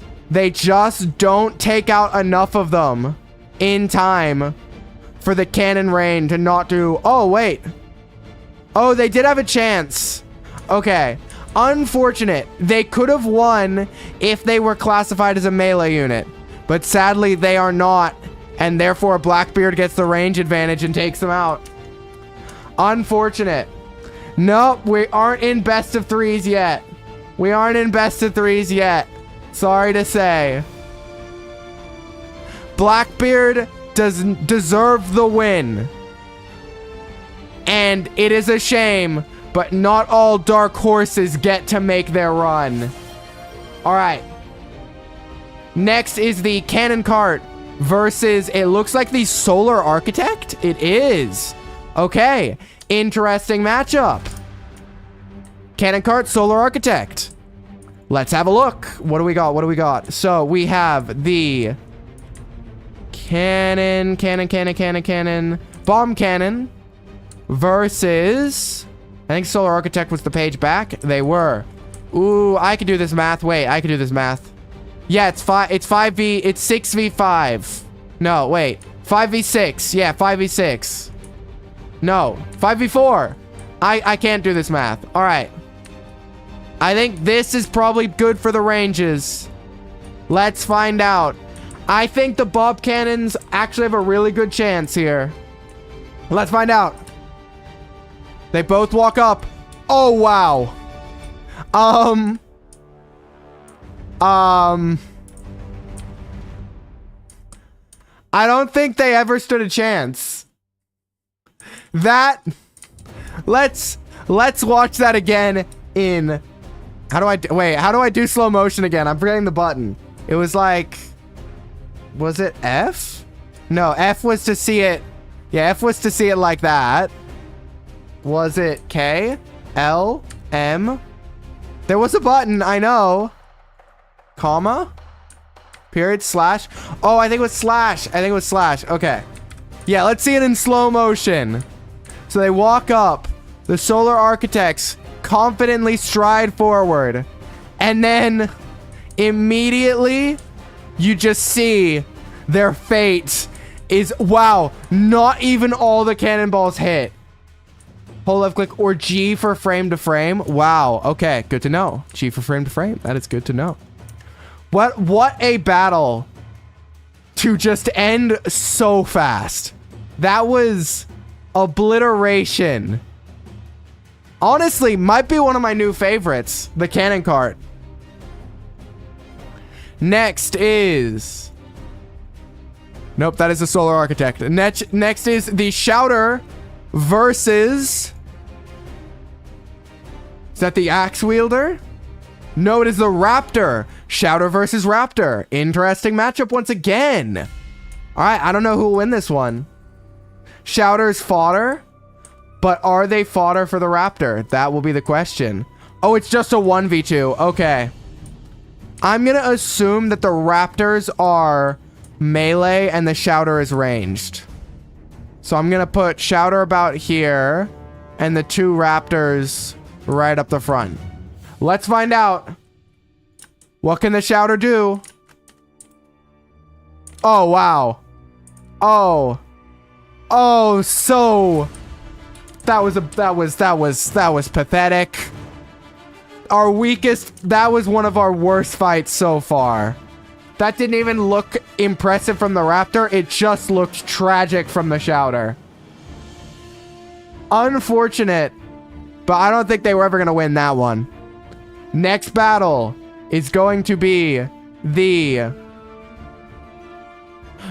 don't take out enough of them in time for the cannon rain to not do... Oh, wait. Oh, they did have a chance. Okay. Unfortunate. They could have won if they were classified as a melee unit. But sadly, they are not. And therefore, Blackbeard gets the range advantage and takes them out. Unfortunate. Nope, we aren't in best of threes yet. We aren't in best of threes yet. Sorry to say. Blackbeard doesn't deserve the win. And it is a shame, but not all dark horses get to make their run. Alright. Next is the cannon cart versus, it looks like the solar architect? It is. Okay. Interesting matchup. Cannon cart, solar architect. Let's have a look. What do we got? What do we got? So we have the cannon, bomb cannon versus, I think solar architect was the page back. They were. Ooh, I could do this math. Wait, I could do this math. Yeah, it's 6v5. No, wait. 5v6. Yeah, 5v6. No, 5v4. I can't do this math. All right. I think this is probably good for the ranges. Let's find out. I think the bob cannons actually have a really good chance here. Let's find out. They both walk up. Oh, wow. I don't think they ever stood a chance. Let's watch that again in... How do I do slow motion again? I'm forgetting the button. It was like... Was it F? No, F was to see it... Yeah, F was to see it like that. Was it K? L? M? There was a button, I know. Comma? Period? Slash? Oh, I think it was slash. Okay. Yeah, let's see it in slow motion. So they walk up. The solar architects confidently stride forward. And then immediately you just see their fate is... Wow, not even all the cannonballs hit. Hold left click or G for frame to frame. Wow. Okay, good to know. G for frame to frame. That is good to know. What a battle to just end so fast. That was obliteration. Honestly, might be one of my new favorites, the cannon cart. Next is Nope, that is the Solar Architect. Next is the Shouter versus... Is that the Axe Wielder? No, it is the Raptor. Shouter versus Raptor. Interesting matchup once again. All right, I don't know who will win this one. Shouter's fodder, but are they fodder for the Raptor? That will be the question. Oh, it's just a 1v2. Okay. I'm going to assume that the Raptors are melee and the Shouter is ranged. So I'm going to put Shouter about here and the two Raptors right up the front. Let's find out. What can the Shouter do? Oh, wow. Oh. Oh, so that was pathetic. Our weakest, that was one of our worst fights so far. That didn't even look impressive from the Raptor. It just looked tragic from the Shouter. Unfortunate, but I don't think they were ever going to win that one. Next battle is going to be the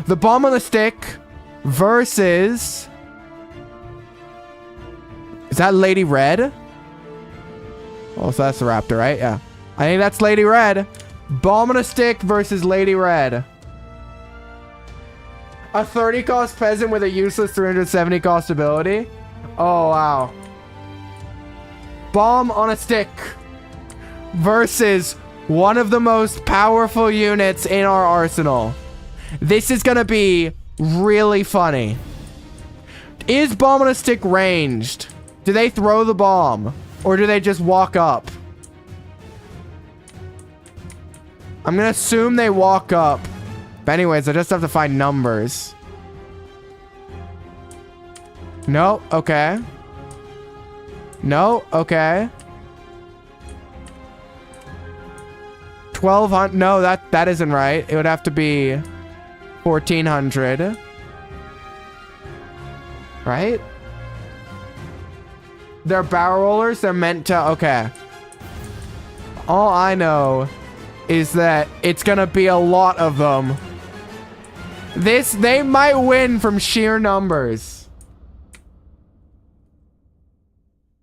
Bomb on the Stick versus... Is that Lady Red? Oh, so that's the Raptor, right? Yeah. I think that's Lady Red. Bomb on a Stick versus Lady Red. A 30 cost peasant with a useless 370 cost ability. Oh, wow. Bomb on a Stick versus one of the most powerful units in our arsenal. This is gonna be really funny. Is Bomb on a Stick ranged? Do they throw the bomb? Or do they just walk up? I'm gonna assume they walk up. But anyways, I just have to find numbers. No, okay. No, okay. 1200. No, that isn't right. It would have to be 1400. Right? They're barrel rollers. They're meant to... Okay. All I know is that it's gonna be a lot of them. They might win from sheer numbers.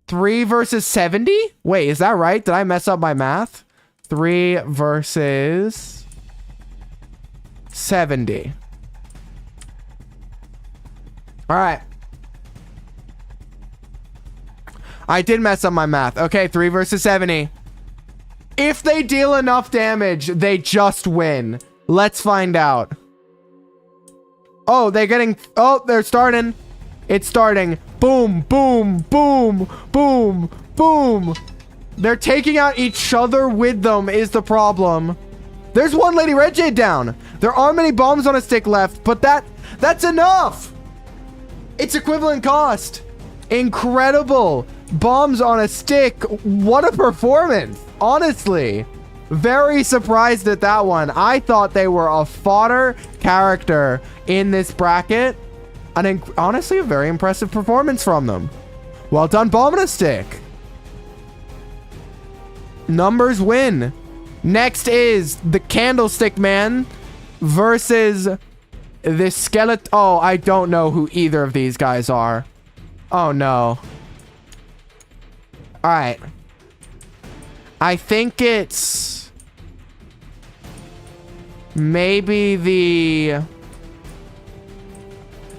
3 versus 70? Wait, is that right? Did I mess up my math? 3 versus 70. All right. I did mess up my math. Okay, 3 versus 70. If they deal enough damage, they just win. Let's find out. Oh, they're getting... Oh, they're starting. It's starting. Boom, boom, boom, boom, boom. They're taking out each other with them is the problem. There's one Lady Red Jade down. There aren't many bombs on a stick left, but that's enough. It's equivalent cost. Incredible. Bombs on a stick. What a performance. Honestly, very surprised at that one. I thought they were a fodder character in this bracket. Honestly, a very impressive performance from them. Well done, Bomb on a Stick. Numbers win. Next is the Candlestick Man versus the Skeleton. Oh, I don't know who either of these guys are. Oh, no. All right. I think it's maybe the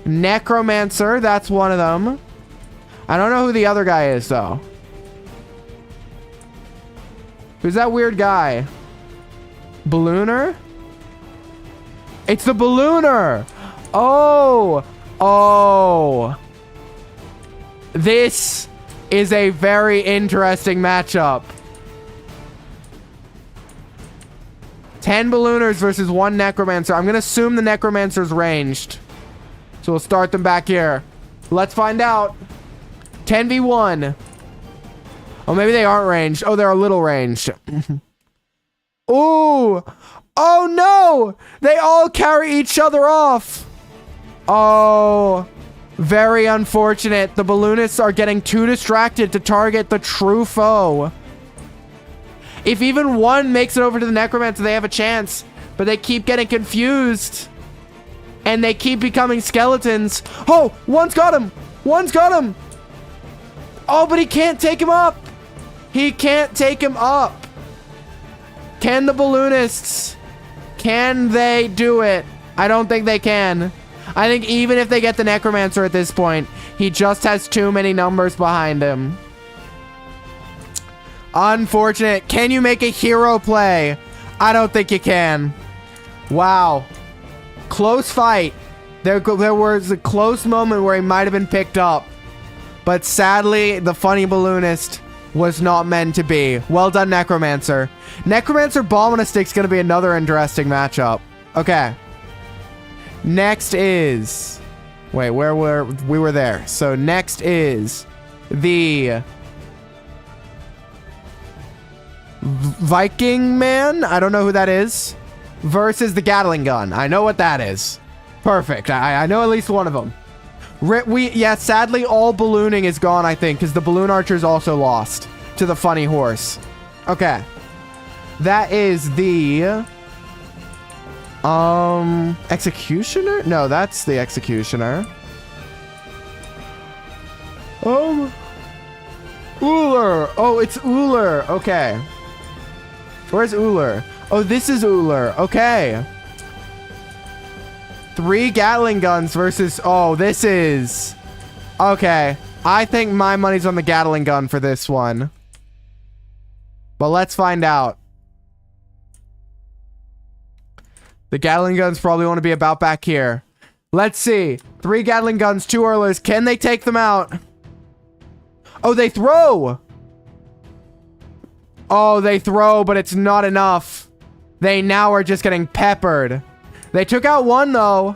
Necromancer. That's one of them. I don't know who the other guy is, though. Who's that weird guy? Ballooner? It's the Ballooner. Oh. Oh. This is a very interesting matchup. 10 Ballooners versus 1 Necromancer. I'm going to assume the Necromancer's ranged. So we'll start them back here. Let's find out. 10v1. Oh, maybe they aren't ranged. Oh, they're a little ranged. Ooh. Oh, no. They all carry each other off. Oh. Very unfortunate. The Balloonists are getting too distracted to target the true foe. If even one makes it over to the Necromancer, they have a chance. But they keep getting confused. and they keep becoming skeletons. Oh, one's got him. One's got him. Oh, but he can't take him up. He can't take him up. Can the balloonists? Can they do it? I don't think they can. I think even if they get the necromancer at this point, he just has too many numbers behind him. Unfortunate. Can you make a hero play? I don't think you can. Wow. Close fight. There was a close moment where he might have been picked up. But sadly, the funny balloonist was not meant to be. Well done, Necromancer. Necromancer Bomb on a Stick's going to be another interesting matchup. Okay. Next is... Wait, where were... We were there. So next is the... Viking Man? I don't know who that is. Versus the Gatling Gun. I know what that is. Perfect. I know at least one of them. Yeah, sadly, all ballooning is gone, I think, because the balloon archer's also lost to the funny horse. Okay. That is the... Executioner? No, that's the Executioner. Uller. Oh, it's Uller. Okay. Where's Uller? Oh, this is Uller. Okay. 3 Gatling guns versus... Oh, this is... Okay. I think my money's on the Gatling gun for this one. But let's find out. The Gatling guns probably want to be about back here. Let's see. 3 Gatling guns, 2 Ullers. Can they take them out? Oh, they throw! Oh, they throw, but it's not enough. They now are just getting peppered. They took out one, though.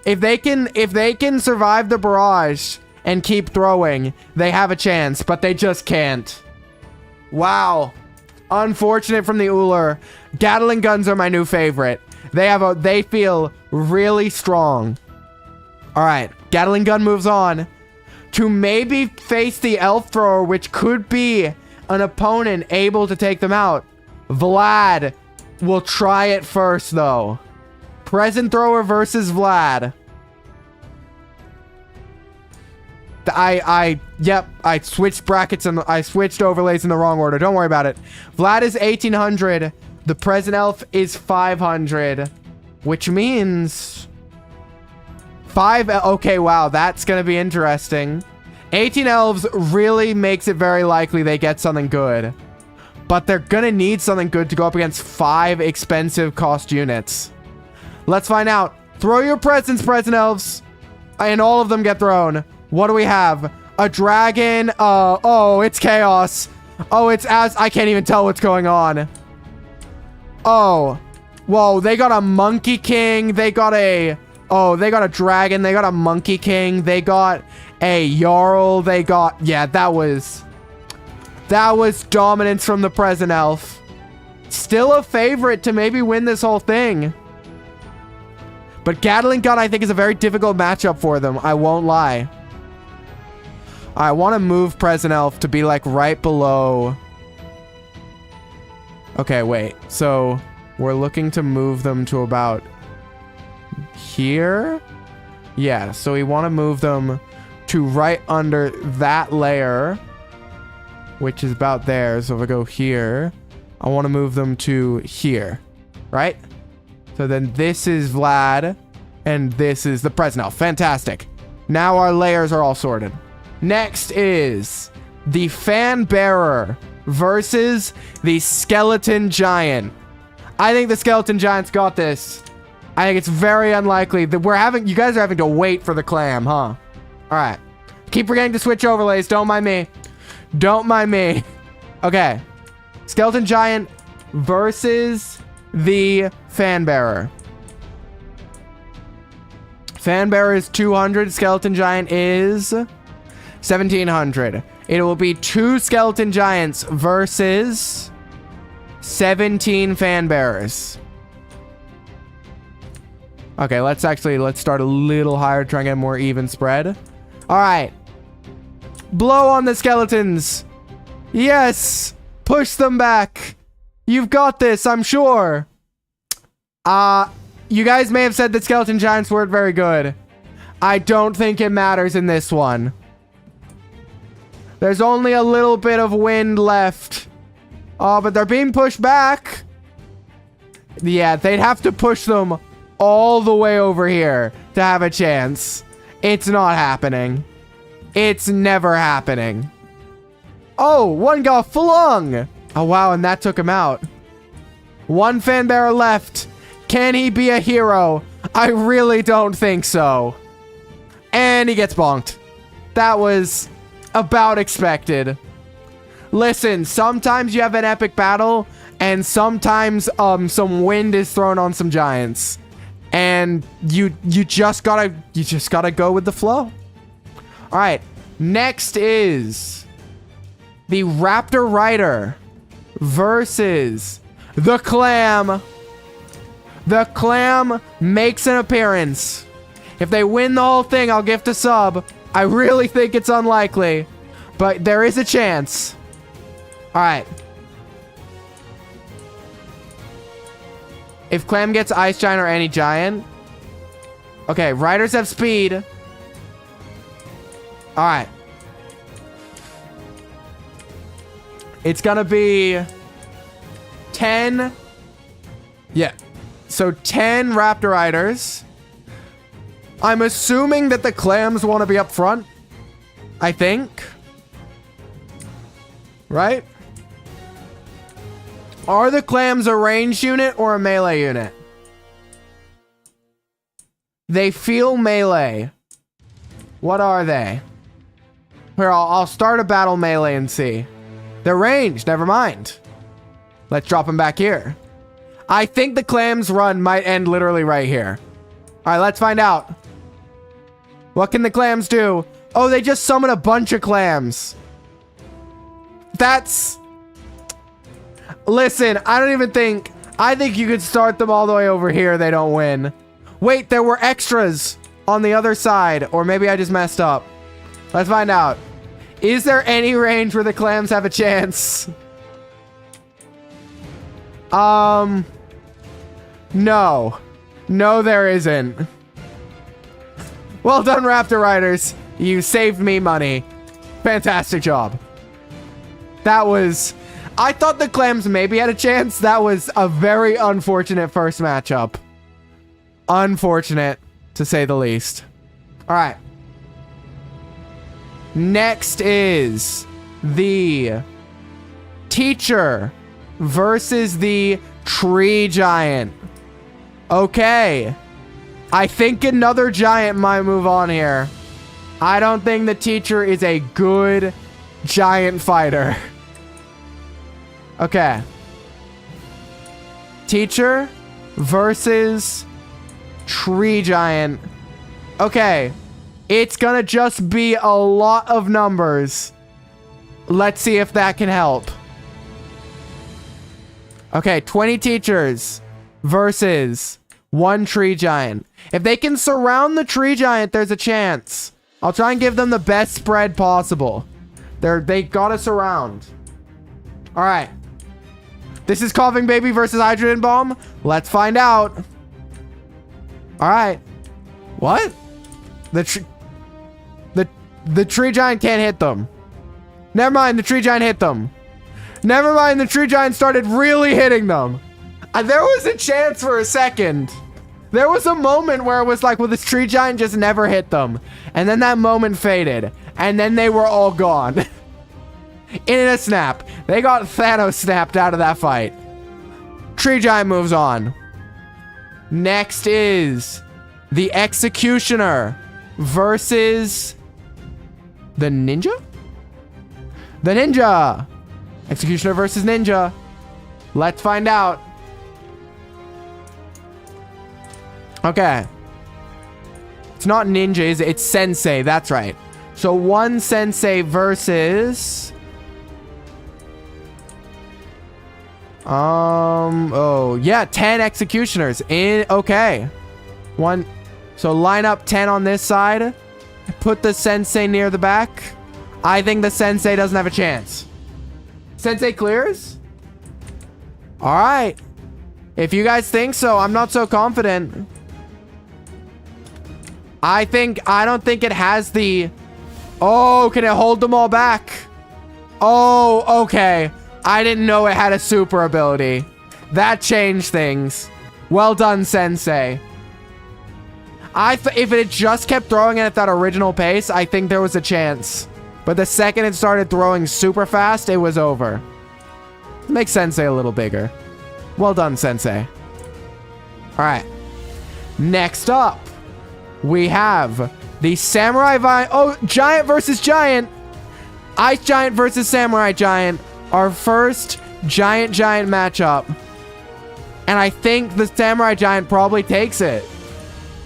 If they can survive the barrage and keep throwing, they have a chance, but they just can't. Wow. Unfortunate from the Uller. Gatling guns are my new favorite. They feel really strong. All right, Gatling gun moves on to maybe face the elf thrower, which could be an opponent able to take them out. Vlad will try it first, though. Present thrower versus Vlad. Yep, I switched brackets and I switched overlays in the wrong order. Don't worry about it. Vlad is 1800. The present elf is 500, which means 5. Okay, wow, that's gonna be interesting. 18 elves really makes it very likely they get something good, but they're gonna need something good to go up against 5 expensive cost units. Let's find out. Throw your presents, present elves, and all of them get thrown. What do we have? A dragon. Oh, it's chaos. Oh, it's as I can't even tell what's going on. Oh, whoa, they got a Monkey King. They got a, they got a dragon. They got a Monkey King. They got a Jarl. They got, yeah, that was dominance from the present elf. Still a favorite to maybe win this whole thing. But Gatling gun, I think, is a very difficult matchup for them. I won't lie. I want to move present elf to be like right below. Okay, wait. So we're looking to move them to about here. Yeah, so we want to move them to right under that layer, which is about there. So if I go here, I want to move them to here, right? So then this is Vlad, and this is the present elf. Fantastic. Now our layers are all sorted. Next is the Fan Bearer versus the Skeleton Giant. I think the Skeleton Giant's got this. I think it's very unlikely that you guys are having to wait for the clam, huh? All right. Keep forgetting to switch overlays. Don't mind me. Don't mind me. Okay. Skeleton Giant versus the Fan Bearer. Fan Bearer is 200. Skeleton Giant is 1700. It will be 2 Skeleton Giants versus 17 Fan Bearers. Okay, let's start a little higher, try and get a more even spread. All right. Blow on the skeletons. Yes. Push them back. You've got this, I'm sure. You guys may have said that skeleton giants weren't very good. I don't think it matters in this one. There's only a little bit of wind left. Oh, but they're being pushed back. Yeah, they'd have to push them all the way over here to have a chance. It's not happening. It's never happening. Oh, one got flung. Oh, wow, and that took him out. One fan bearer left. Can he be a hero? I really don't think so. And he gets bonked. That was about expected. Listen, sometimes you have an epic battle, and sometimes some wind is thrown on some giants. And you just gotta go with the flow. Alright, next is the Raptor Rider versus the Clam. The Clam makes an appearance. If they win the whole thing, I'll gift a sub. I really think it's unlikely, but there is a chance. All right. If Clam gets Ice Giant or any giant. Okay, Riders have speed. All right. It's gonna be 10. Yeah. So 10 Raptor Riders. I'm assuming that the Clams want to be up front. I think. Right? Are the Clams a ranged unit or a melee unit? They feel melee. What are they? Here, I'll start a battle melee and see. They're ranged. Never mind. Let's drop them back here. I think the Clams run might end literally right here. All right, let's find out. What can the Clams do? Oh, they just summon a bunch of Clams. That's... Listen, I don't even think... I think you could start them all the way over here. They don't win. Wait, there were extras on the other side. Or maybe I just messed up. Let's find out. Is there any range where the Clams have a chance? No. No, there isn't. Well done, Raptor Riders. You saved me money. Fantastic job. That was... I thought the Clams maybe had a chance. That was a very unfortunate first matchup. Unfortunate, to say the least. All right. Next is the Teacher versus the Tree Giant. Okay. I think another giant might move on here. I don't think the Teacher is a good giant fighter. Okay. Teacher versus Tree Giant. Okay. It's gonna just be a lot of numbers. Let's see if that can help. Okay, 20 teachers versus 1 Tree Giant. If they can surround the Tree Giant, there's a chance. I'll try and give them the best spread possible. They gotta surround. All right. This is Coughing Baby versus Hydrogen Bomb. Let's find out. All right. What? The Tree Giant can't hit them. Never mind, the Tree Giant hit them. Never mind, the Tree Giant started really hitting them. There was a chance for a second. There was a moment where it was like, well, this Tree Giant just never hit them. And then that moment faded. And then they were all gone. In a snap. They got Thanos snapped out of that fight. Tree Giant moves on. Next is the Executioner versus the Ninja? The Ninja. Executioner versus Ninja. Let's find out. Okay. It's not Ninja, is it? It's Sensei. That's right. So 1 Sensei versus... Oh, yeah, 10 Executioners. Okay. 1. So line up 10 on this side. Put the Sensei near the back. I think the Sensei doesn't have a chance. Sensei clears? All right. If you guys think so, I'm not so confident. I don't think it has the... Oh, can it hold them all back? Oh, okay. I didn't know it had a super ability. That changed things. Well done, Sensei. If it had just kept throwing it at that original pace, I think there was a chance. But the second it started throwing super fast, it was over. Makes Sensei a little bigger. Well done, Sensei. Alright. Next up, we have the Samurai Vine. Oh, Giant versus Giant. Ice Giant versus Samurai Giant. Our first Giant matchup. And I think the Samurai Giant probably takes it.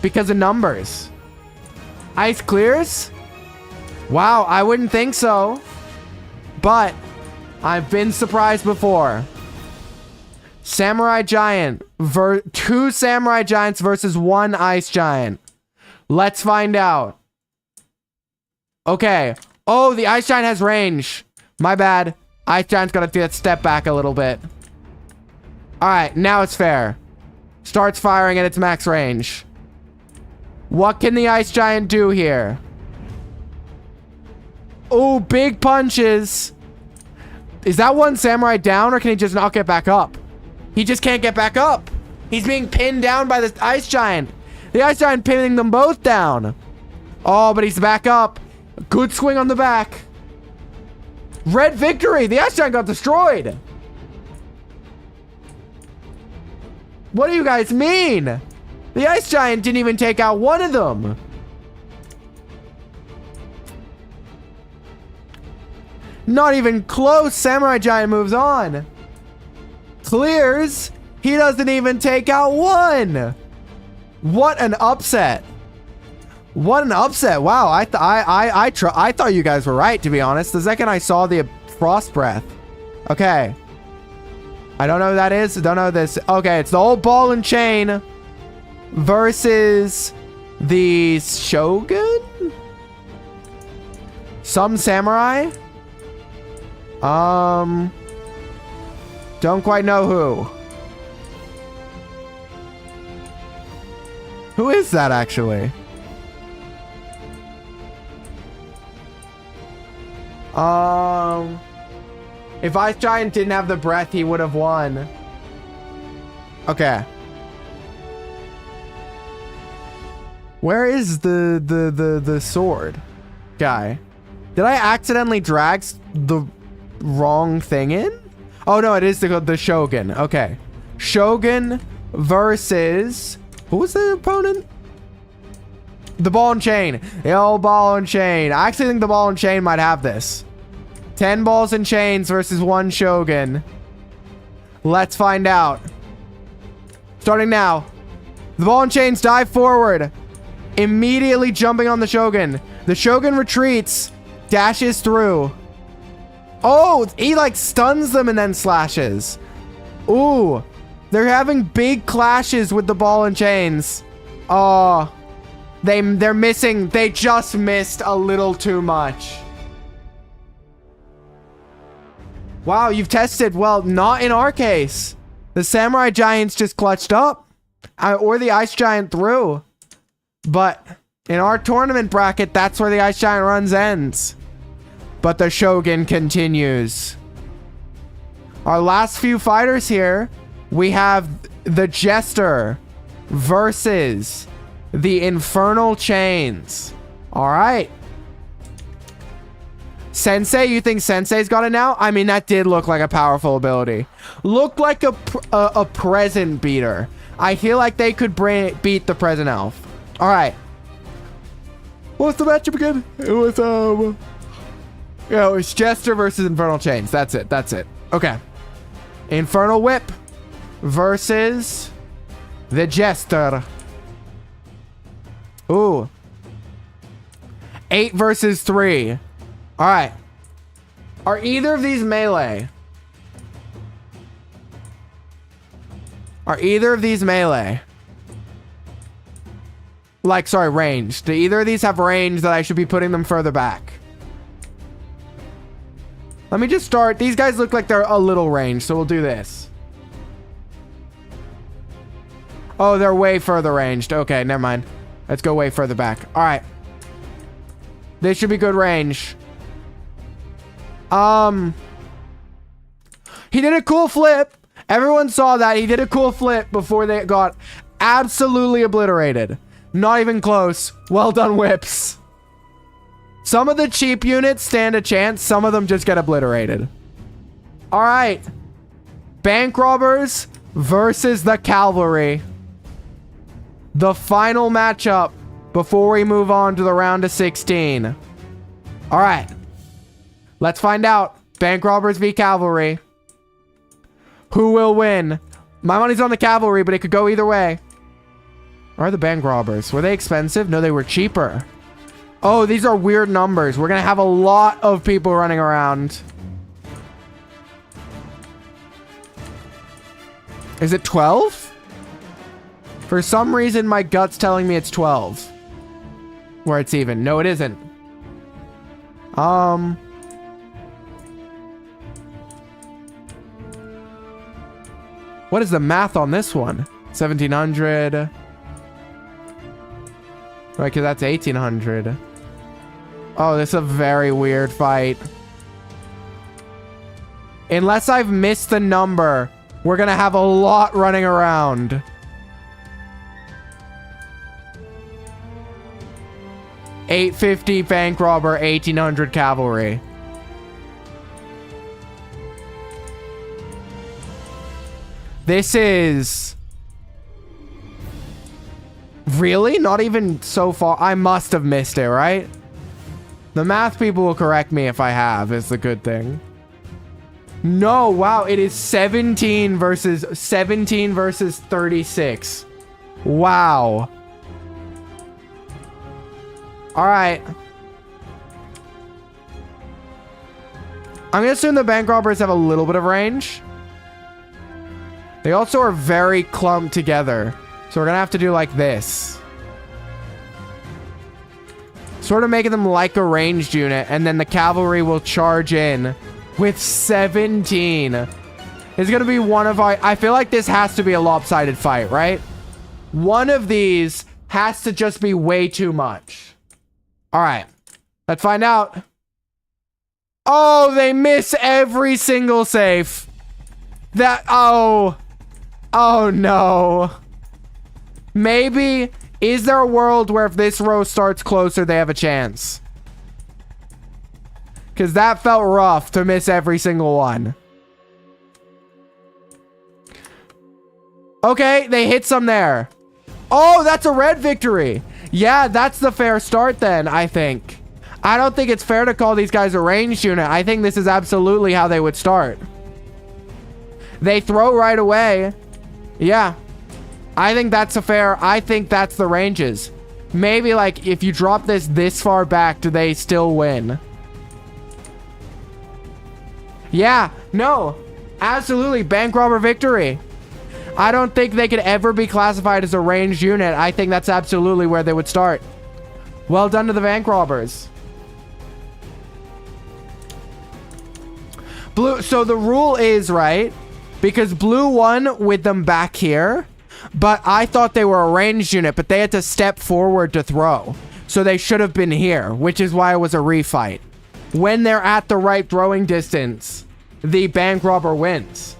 Because of numbers. Ice clears? Wow, I wouldn't think so. But I've been surprised before. Samurai Giant. Two Samurai Giants versus one Ice Giant. Let's find out. Okay. Oh, the Ice Giant has range. My bad. Ice Giant's got to step back a little bit. Alright, now it's fair. Starts firing at its max range. What can the Ice Giant do here? Oh, big punches. Is that one Samurai down, or can he just not get back up? He just can't get back up. He's being pinned down by the Ice Giant. The Ice Giant pinning them both down. Oh, but he's back up. Good swing on the back. Red victory. The Ice Giant got destroyed. What do you guys mean? The Ice Giant didn't even take out one of them. Not even close. Samurai Giant moves on. Clears. He doesn't even take out one. What an upset. What an upset. Wow, I thought you guys were right, to be honest. The second I saw the Frost Breath. Okay. I don't know who that is. I don't know this. Okay, it's the old ball and chain versus the Shogun? Some samurai? Don't quite know who. Who is that, actually? If Ice Giant didn't have the breath, he would have won. Okay. Where is the sword guy? Did I accidentally drag the wrong thing in? Oh no, it is the Shogun. Okay. Shogun versus... Who was the opponent? The ball and chain. The old ball and chain. I actually think the ball and chain might have this. 10 balls and chains versus one Shogun. Let's find out. Starting now. The ball and chains dive forward. Immediately jumping on the Shogun. The Shogun retreats. Dashes through. Oh, he like stuns them and then slashes. Ooh. They're having big clashes with the ball and chains. Oh. They're missing. They just missed a little too much. Wow, you've tested. Well, not in our case. The Samurai Giants just clutched up. Or the Ice Giant threw. But in our tournament bracket, that's where the Ice Giant runs ends. But the Shogun continues. Our last few fighters here, we have the Jester versus the Infernal Chains. All right. Sensei, you think Sensei's got it now? I mean, that did look like a powerful ability. Looked like a present beater. I feel like they could beat the present elf. All right. What's the matchup again? It was yeah, it was Jester versus Infernal Chains. That's it. That's it. Okay. Infernal Whip versus the Jester. Ooh. 8 versus 3. All right. Are either of these melee? Are either of these melee? Like, sorry, range. Do either of these have range that I should be putting them further back? Let me just start. These guys look like they're a little range, so we'll do this. Oh, they're way further ranged. Okay, never mind. Let's go way further back. All right. This should be good range. He did a cool flip. Everyone saw that. He did a cool flip before they got absolutely obliterated. Not even close. Well done, Whips. Some of the cheap units stand a chance. Some of them just get obliterated. All right. Bank robbers versus the cavalry. The final matchup before we move on to the round of 16. All right. Let's find out. Bank robbers v cavalry. Who will win? My money's on the cavalry, but it could go either way. Where are the bank robbers? Were they expensive? No, they were cheaper. Oh, these are weird numbers. We're going to have a lot of people running around. Is it 12? For some reason, my gut's telling me it's 12. Where it's even. No, it isn't. What is the math on this one? 1700. Right, because that's 1800. Oh, this is a very weird fight. Unless I've missed the number, we're going to have a lot running around. $850 bank robber, 1800 cavalry. This is... Really? Not even so far? I must have missed it, right? The math people will correct me if I have, is the good thing. No, wow, it is 17 versus 36. Wow. All right. I'm gonna assume the bank robbers have a little bit of range. They also are very clumped together. So we're gonna have to do like this. Sort of making them like a ranged unit, and then the cavalry will charge in with 17. It's gonna be one of our... I feel like this has to be a lopsided fight, right? One of these has to just be way too much. All right. Let's find out. Oh, they miss every single safe. That... Oh. Oh, no. Maybe... Is there a world where if this row starts closer, they have a chance? Because that felt rough to miss every single one. Okay, they hit some there. Oh, that's a red victory. Yeah, that's the fair start then, I think. I don't think it's fair to call these guys a ranged unit. I think this is absolutely how they would start. They throw right away. Yeah. I think that's a fair... I think that's the ranges. Maybe, like, if you drop this far back, do they still win? Yeah. No. Absolutely. Bank robber victory. I don't think they could ever be classified as a ranged unit. I think that's absolutely where they would start. Well done to the bank robbers. Blue... So the rule is, right? Because blue won with them back here... But I thought they were a ranged unit, but they had to step forward to throw. So they should have been here, which is why it was a refight. When they're at the right throwing distance, the bank robber wins.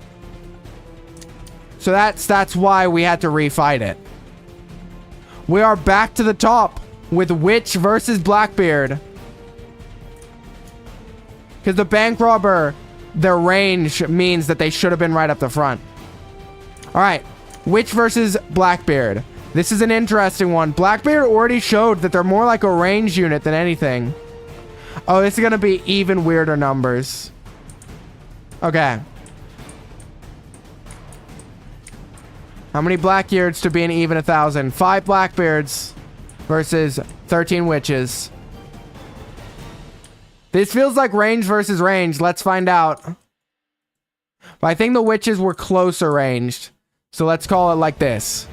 So that's why we had to refight it. We are back to the top with Witch versus Blackbeard. Because the bank robber, their range means that they should have been right up the front. All right. Witch versus Blackbeard. This is an interesting one. Blackbeard already showed that they're more like a ranged unit than anything. Oh, this is going to be even weirder numbers. Okay. How many Blackbeards to be an even 1,000? 5 Blackbeards versus 13 Witches. This feels like range versus range. Let's find out. But I think the Witches were closer ranged. So let's call it like this.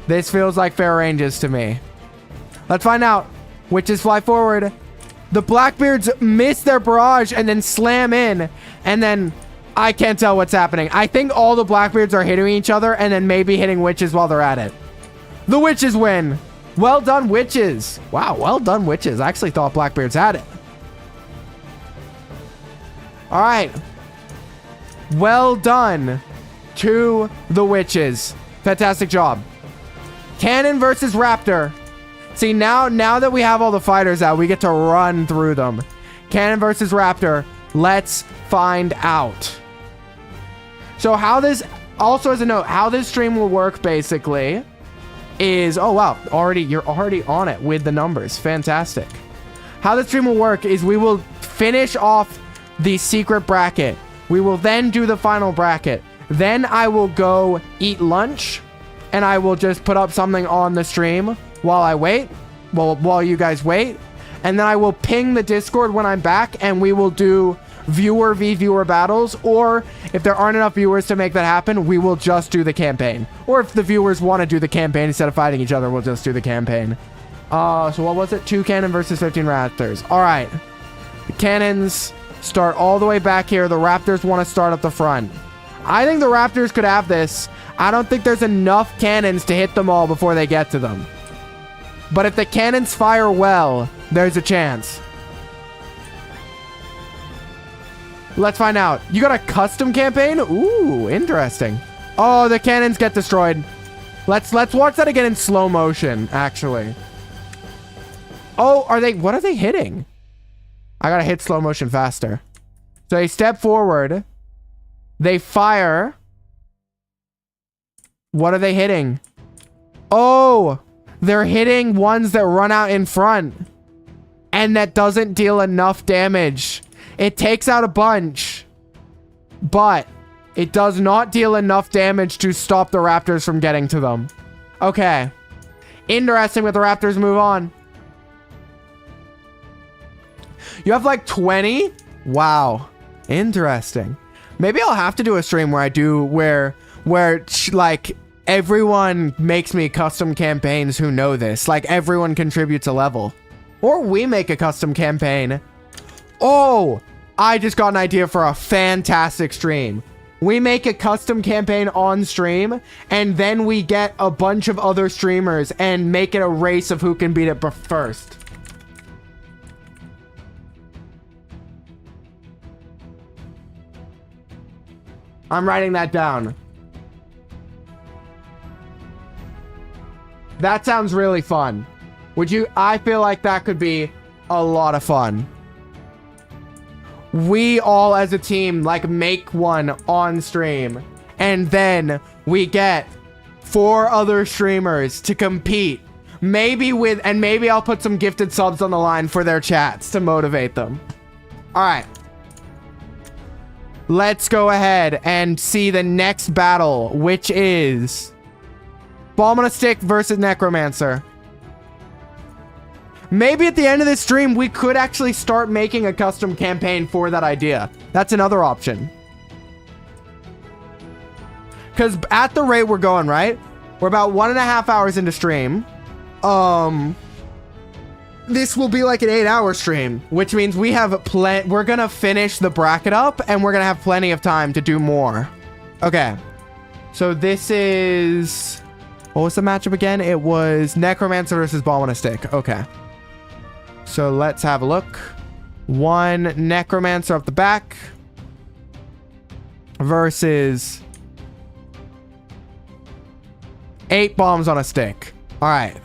This feels like fair ranges to me. Let's find out. Witches fly forward. The Blackbeards miss their barrage and then slam in. And then I can't tell what's happening. I think all the Blackbeards are hitting each other and then maybe hitting witches while they're at it. The witches win. Well done, witches. Wow, well done, witches. I actually thought Blackbeards had it. All right. Well done to the witches. Fantastic job. Cannon versus Raptor. See, now that we have all the fighters out, we get to run through them. Cannon versus Raptor. Let's find out. So how this, also as a note, how this stream will work basically is, oh wow, you're already on it with the numbers. Fantastic. How the stream will work is we will finish off the secret bracket. We will then do the final bracket. Then I will go eat lunch and I will just put up something on the stream while I wait, while you guys wait. And then I will ping the Discord when I'm back and we will do viewer v viewer battles, or if there aren't enough viewers to make that happen, we will just do the campaign. Or if the viewers want to do the campaign instead of fighting each other, we'll just do the campaign. So what was it? 2 cannon versus 15 raptors. All right. The cannons start all the way back here. The raptors want to start up the front. I think the raptors could have this. I don't think there's enough cannons to hit them all before they get to them. But if the cannons fire well, there's a chance. Let's find out. You got a custom campaign? Ooh, interesting. Oh, the cannons get destroyed. Let's watch that again in slow motion, actually. Oh, what are they hitting? I gotta hit slow motion faster. So they step forward. They fire. What are they hitting? Oh, they're hitting ones that run out in front. And that doesn't deal enough damage. It takes out a bunch, but it does not deal enough damage to stop the raptors from getting to them. Okay. Interesting, but the raptors move on. You have like 20? Wow. Interesting. Maybe I'll have to do a stream where I do where like everyone makes me custom campaigns who know this. Like everyone contributes a level. Or we make a custom campaign. Oh, I just got an idea for a fantastic stream. We make a custom campaign on stream, and then we get a bunch of other streamers and make it a race of who can beat it first. I'm writing that down. That sounds really fun. I feel like that could be a lot of fun. We all as a team like make one on stream, and then we get 4 other streamers to compete. Maybe I'll put some gifted subs on the line for their chats to motivate them. All right. Let's go ahead and see the next battle, which is Bomb on a Stick versus Necromancer. Maybe at the end of this stream, we could actually start making a custom campaign for that idea. That's another option. Because at the rate we're going, right? We're about 1.5 hours into stream. This will be like an 8-hour stream, which means we have we're gonna finish the bracket up and we're gonna have plenty of time to do more. Okay. So this is... What was the matchup again? It was Necromancer versus Bomb on a Stick. Okay. So let's have a look. 1 Necromancer up the back versus 8 bombs on a stick. All right.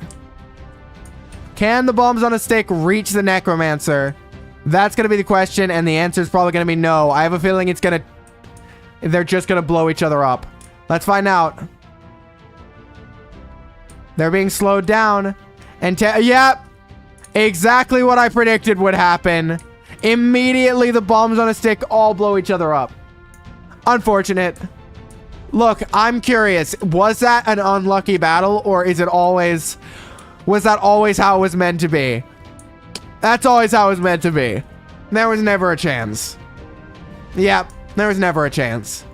Can the bombs on a stick reach the Necromancer? That's going to be the question, and the answer is probably going to be no. I have a feeling they're just going to blow each other up. Let's find out. They're being slowed down. And yep. Exactly what I predicted would happen. Immediately, the bombs on a stick all blow each other up. Unfortunate. Look, I'm curious. Was that an unlucky battle, or was that always how it was meant to be? That's always how it was meant to be. There was never a chance. Yep, there was never a chance.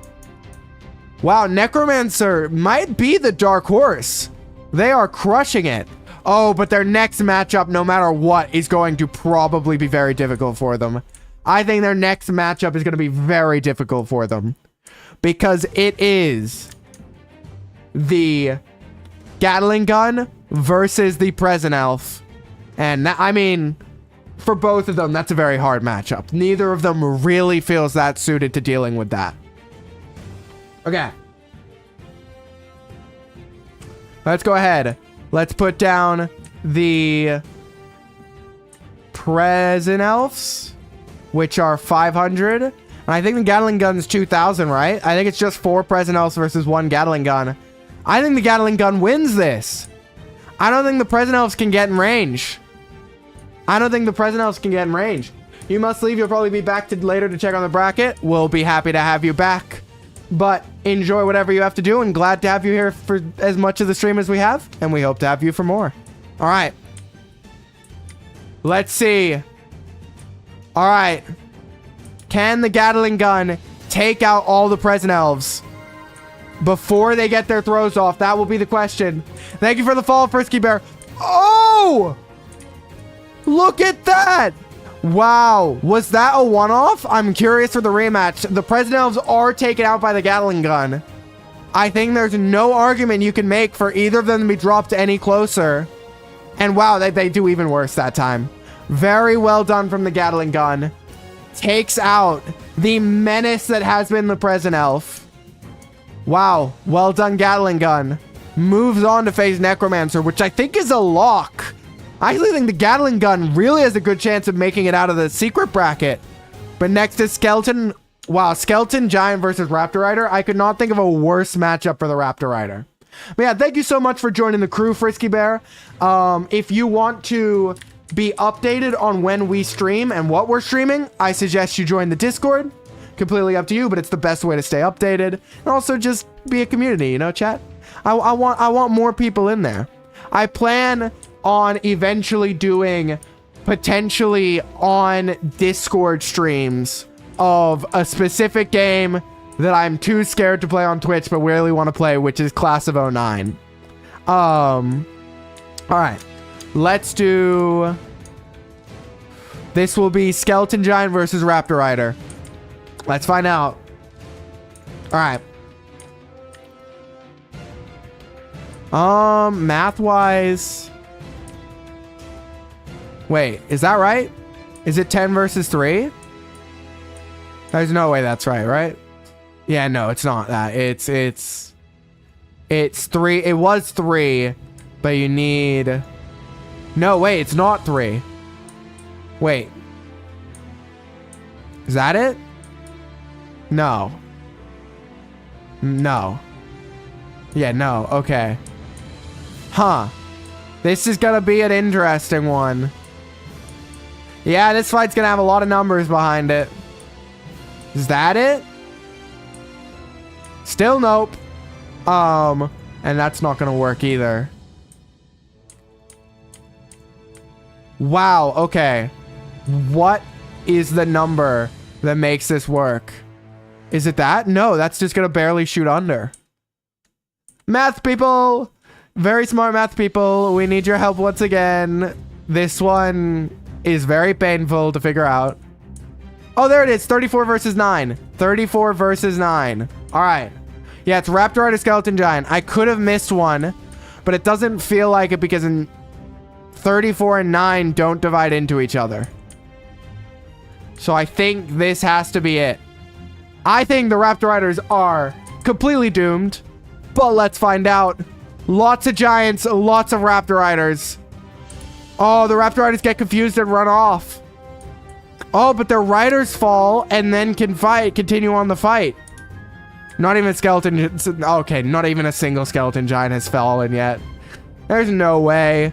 Wow, Necromancer might be the dark horse. They are crushing it. Oh, but their next matchup, no matter what, is going to probably be very difficult for them. I think their next matchup is going to be very difficult for them. Because it is the Gatling gun versus the Present Elf. And I mean, for both of them, that's a very hard matchup. Neither of them really feels that suited to dealing with that. Okay. Let's go ahead. Let's put down the Present Elves, which are 500. And I think the Gatling gun's 2,000, right? I think it's just 4 Present Elves versus 1 Gatling gun. I think the Gatling gun wins this. I don't think the Present Elves can get in range. You must leave. You'll probably be back later to check on the bracket. We'll be happy to have you back. But enjoy whatever you have to do, and glad to have you here for as much of the stream as we have. And we hope to have you for more. All right. Let's see. All right. Can the Gatling gun take out all the Present Elves before they get their throws off? That will be the question. Thank you for the follow, Frisky Bear. Oh! Look at that! Wow. Was that a one-off? I'm curious for the rematch. The Present Elves are taken out by the Gatling gun. I think there's no argument you can make for either of them to be dropped any closer. And wow, they do even worse that time. Very well done from the Gatling gun. Takes out the menace that has been the Present Elf. Wow. Well done, Gatling gun. Moves on to face Necromancer, which I think is a lock. I actually think the Gatling gun really has a good chance of making it out of the secret bracket. But next is Skeleton. Wow, Skeleton Giant versus Raptor Rider. I could not think of a worse matchup for the Raptor Rider. But yeah, thank you so much for joining the crew, Frisky Bear. If you want to be updated on when we stream and what we're streaming, I suggest you join the Discord. Completely up to you, but it's the best way to stay updated. And also just be a community, you know, chat? I want more people in there. I plan on eventually doing potentially on Discord streams of a specific game that I'm too scared to play on Twitch but really want to play, which is Class of 09. All right. Let's do... This will be Skeleton Giant versus Raptor Rider. Let's find out. All right. Math-wise... Wait, is that right? Is it 10 versus 3? There's no way that's right? Yeah, no, it's not that. It's 3. It was 3, but you need... No, wait, it's not 3. Wait. Is that it? No. No. Yeah, no. Okay. Huh. This is gonna be an interesting one. Yeah, this fight's gonna have a lot of numbers behind it. Is that it? Still nope. And that's not gonna work either. Wow, okay. What is the number that makes this work? Is it that? No, that's just gonna barely shoot under. Math people! Very smart math people. We need your help once again. This one is very painful to figure out. Oh, there it is. 34 versus 9. 34 versus 9. All right. Yeah, it's Raptor Rider Skeleton Giant. I could have missed one, but it doesn't feel like it because in 34 and 9 don't divide into each other. So I think this has to be it. I think the Raptor Riders are completely doomed, but let's find out. Lots of giants, lots of Raptor Riders. Oh, the Raptor Riders get confused and run off. Oh, but their riders fall and then can continue on the fight. Not even a skeleton. Okay, not even a single skeleton giant has fallen yet. There's no way.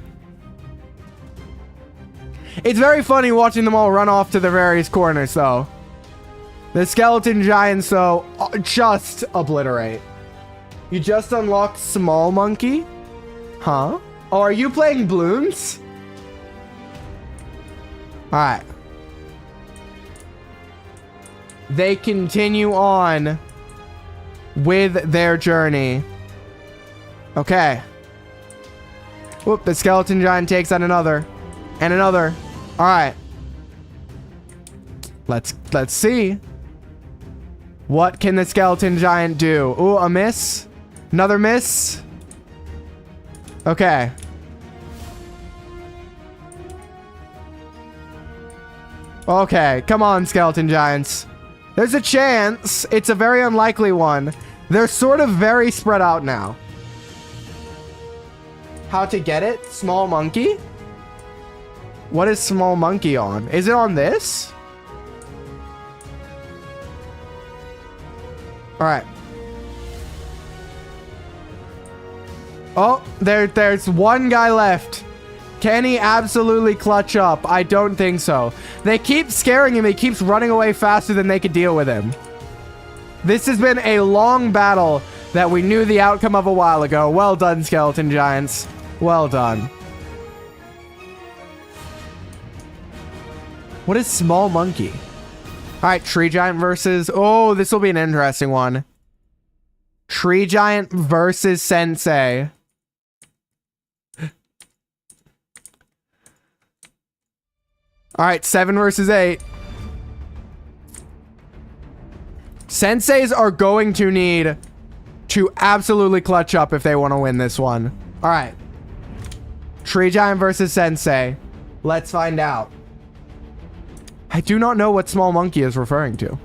It's very funny watching them all run off to the various corners, though. The skeleton giants, though, just obliterate. You just unlocked Small Monkey? Huh? Oh, are you playing Bloons? Alright. They continue on with their journey. Okay. Whoop, the skeleton giant takes out another. And another. Alright. Let's see. What can the skeleton giant do? Ooh, a miss. Another miss. Okay. Okay, come on, skeleton giants. There's a chance. It's a very unlikely one. They're sort of very spread out now. How to get it? Small monkey? What is small monkey on? Is it on this? All right. Oh, there's one guy left. Can he absolutely clutch up? I don't think so. They keep scaring him. He keeps running away faster than they could deal with him. This has been a long battle that we knew the outcome of a while ago. Well done, skeleton giants. Well done. What is small monkey? All right, tree giant versus... Oh, this will be an interesting one. Tree giant versus sensei. All right, 7 versus 8. Senseis are going to need to absolutely clutch up if they want to win this one. All right. Tree giant versus sensei. Let's find out. I do not know what small monkey is referring to. All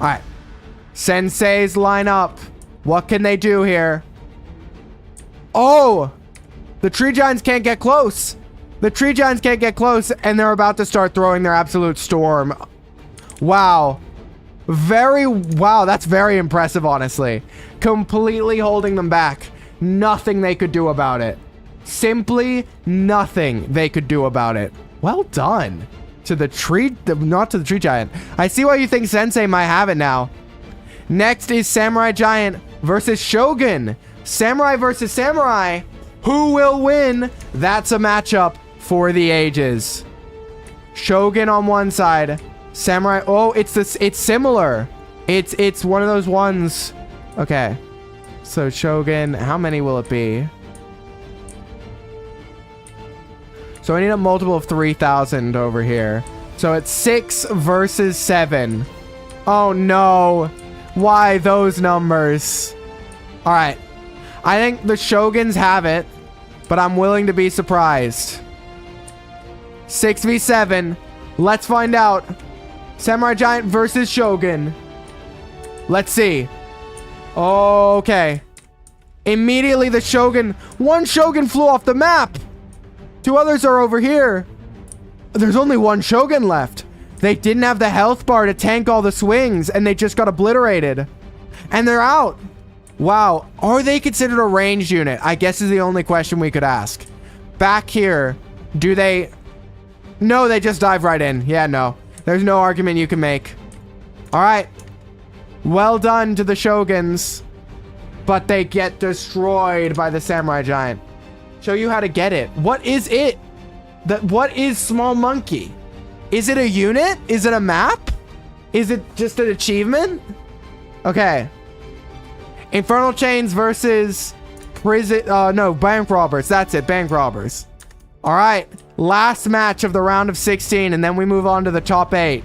right. Senseis line up. What can they do here? Oh! The tree giants can't get close. The tree giants can't get close, and they're about to start throwing their absolute storm. Wow. Wow, that's very impressive, honestly. Completely holding them back. Nothing they could do about it. Simply nothing they could do about it. Well done. To the tree, not to the tree giant. I see why you think Sensei might have it now. Next is Samurai Giant versus Shogun. Samurai versus Samurai. Who will win? That's a matchup for the ages. Shogun on one side. Samurai. Oh, it's similar. It's one of those ones. Okay. So Shogun, how many will it be? So I need a multiple of 3,000 over here. So it's 6 versus 7. Oh no. Why those numbers? All right. I think the Shoguns have it, but I'm willing to be surprised. 6v7. Let's find out. Samurai Giant versus Shogun. Let's see. Okay. Immediately the Shogun... One Shogun flew off the map. 2 others are over here. There's only 1 Shogun left. They didn't have the health bar to tank all the swings, and they just got obliterated. And they're out. Wow. Are they considered a ranged unit? I guess is the only question we could ask. Back here, do they... No, they just dive right in. Yeah, no. There's no argument you can make. All right. Well done to the Shoguns. But they get destroyed by the Samurai Giant. Show you how to get it. What is it? What is small monkey? Is it a unit? Is it a map? Is it just an achievement? Okay. Infernal Chains versus prison. No, bank robbers. That's it. Bank robbers. All right. Last match of the round of 16, and then we move on to the top 8.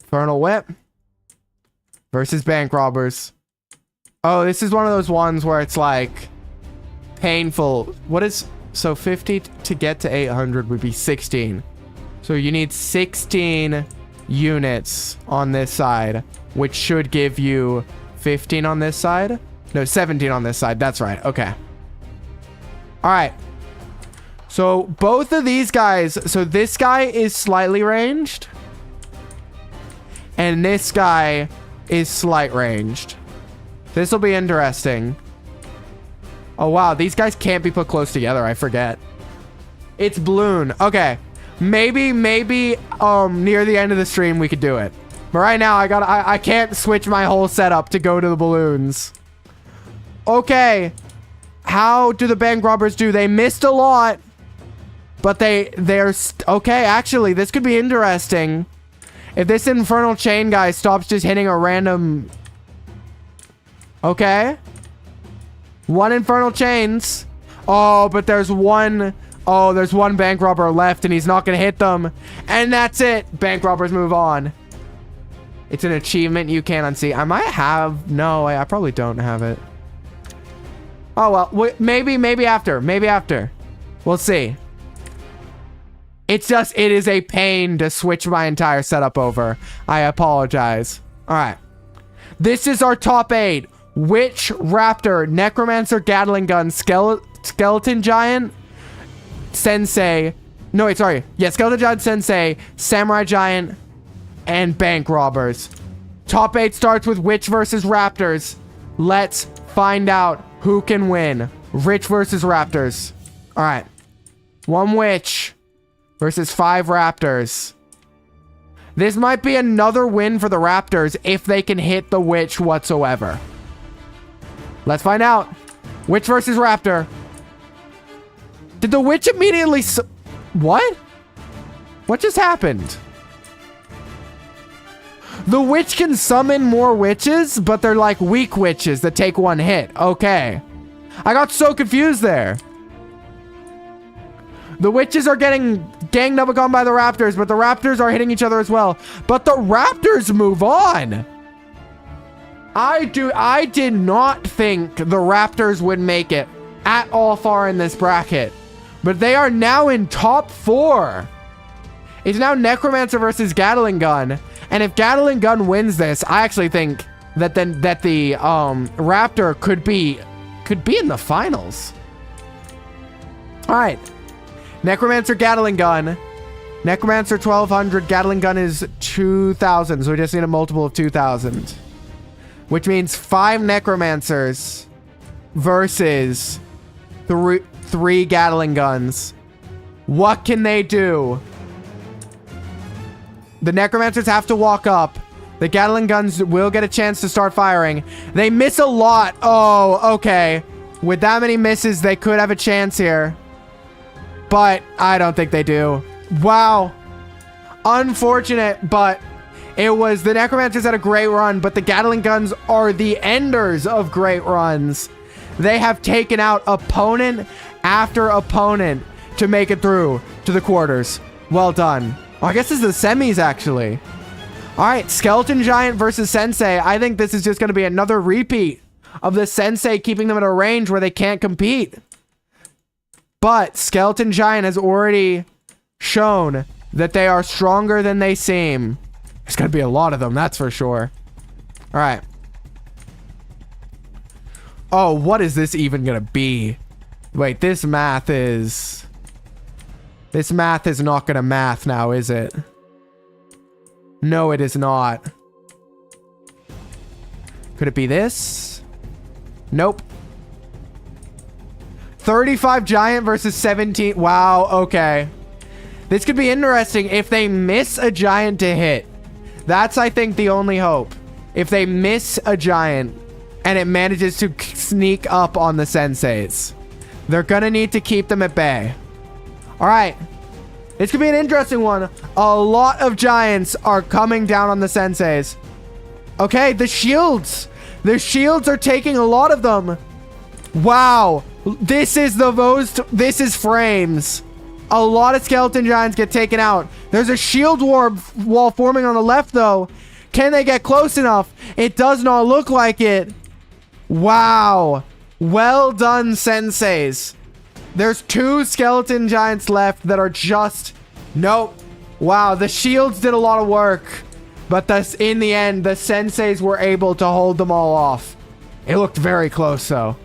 Infernal Whip versus bank robbers. Oh, this is one of those ones where it's like painful. What is... So 50 to get to 800 would be 16. So you need 16 units on this side, which should give you 15 on this side. No, 17 on this side. That's right. Okay. All right. So both of these guys... So this guy is slightly ranged. And this guy is slight ranged. This will be interesting. Oh, wow. These guys can't be put close together. I forget. It's Bloon. Okay. Maybe, near the end of the stream, we could do it. But right now, I can't switch my whole setup to go to the balloons. Okay. How do the bank robbers do? They missed a lot. But they're... Okay, actually, this could be interesting. If this Infernal Chain guy stops just hitting a random... Okay. 1 Infernal Chains. Oh, but there's 1 Oh, there's one bank robber left and he's not going to hit them. And that's it. Bank robbers move on. It's an achievement you can't unsee. I might have... No, I probably don't have it. Oh, well, maybe after. Maybe after. We'll see. It's just, it is a pain to switch my entire setup over. I apologize. All right. This is our top 8. Witch, Raptor, Necromancer, Gatling Gun, Skeleton Giant, Sensei. No, wait, sorry. Yeah, Skeleton Giant, Sensei, Samurai Giant, and Bank Robbers. Top 8 starts with Witch versus Raptors. Let's find out who can win. Rich versus Raptors. All right. 1 Witch versus 5 Raptors. This might be another win for the Raptors if they can hit the Witch whatsoever. Let's find out. Witch versus Raptor. Did the Witch immediately... What? What just happened? The Witch can summon more witches, but they're like weak witches that take 1 hit. Okay. I got so confused there. The witches are getting ganged up on by the Raptors, but the Raptors are hitting each other as well. But the Raptors move on. I did not think the Raptors would make it at all far in this bracket. But they are now in top 4. It's now Necromancer versus Gatling Gun. And if Gatling Gun wins this, I actually think that the Raptor could be in the finals. All right. Necromancer, Gatling Gun. Necromancer 1200, Gatling Gun is 2000. So we just need a multiple of 2000. Which means 5 Necromancers versus 3 Gatling Guns. What can they do? The Necromancers have to walk up. The Gatling Guns will get a chance to start firing. They miss a lot. Oh, okay. With that many misses, they could have a chance here. But I don't think they do. Wow. Unfortunate, but it was the Necromancers had a great run, but the Gatling Guns are the enders of great runs. They have taken out opponent after opponent to make it through to the quarters. Well done. Oh, I guess this is the semis, actually. All right, Skeleton Giant versus Sensei. I think this is just going to be another repeat of the Sensei keeping them at a range where they can't compete. But Skeleton Giant has already shown that they are stronger than they seem. There's going to be a lot of them, that's for sure. All right. Oh, what is this even going to be? Wait, this math is not going to math now, is it? No, it is not. Could it be this? Nope. 35 Giant versus 17. Wow, okay. This could be interesting if they miss a Giant to hit. That's, I think, the only hope. If they miss a Giant and it manages to sneak up on the Senseis, they're gonna need to keep them at bay. All right. This could be an interesting one. A lot of Giants are coming down on the Senseis. Okay, the shields. The shields are taking a lot of them. Wow. This is the most... This is frames. A lot of Skeleton Giants get taken out. There's a shield wall forming on the left, though. Can they get close enough? It does not look like it. Wow. Well done, Senseis. There's 2 Skeleton Giants left that are just... Nope. Wow, the shields did a lot of work. But in the end, the Senseis were able to hold them all off. It looked very close, though.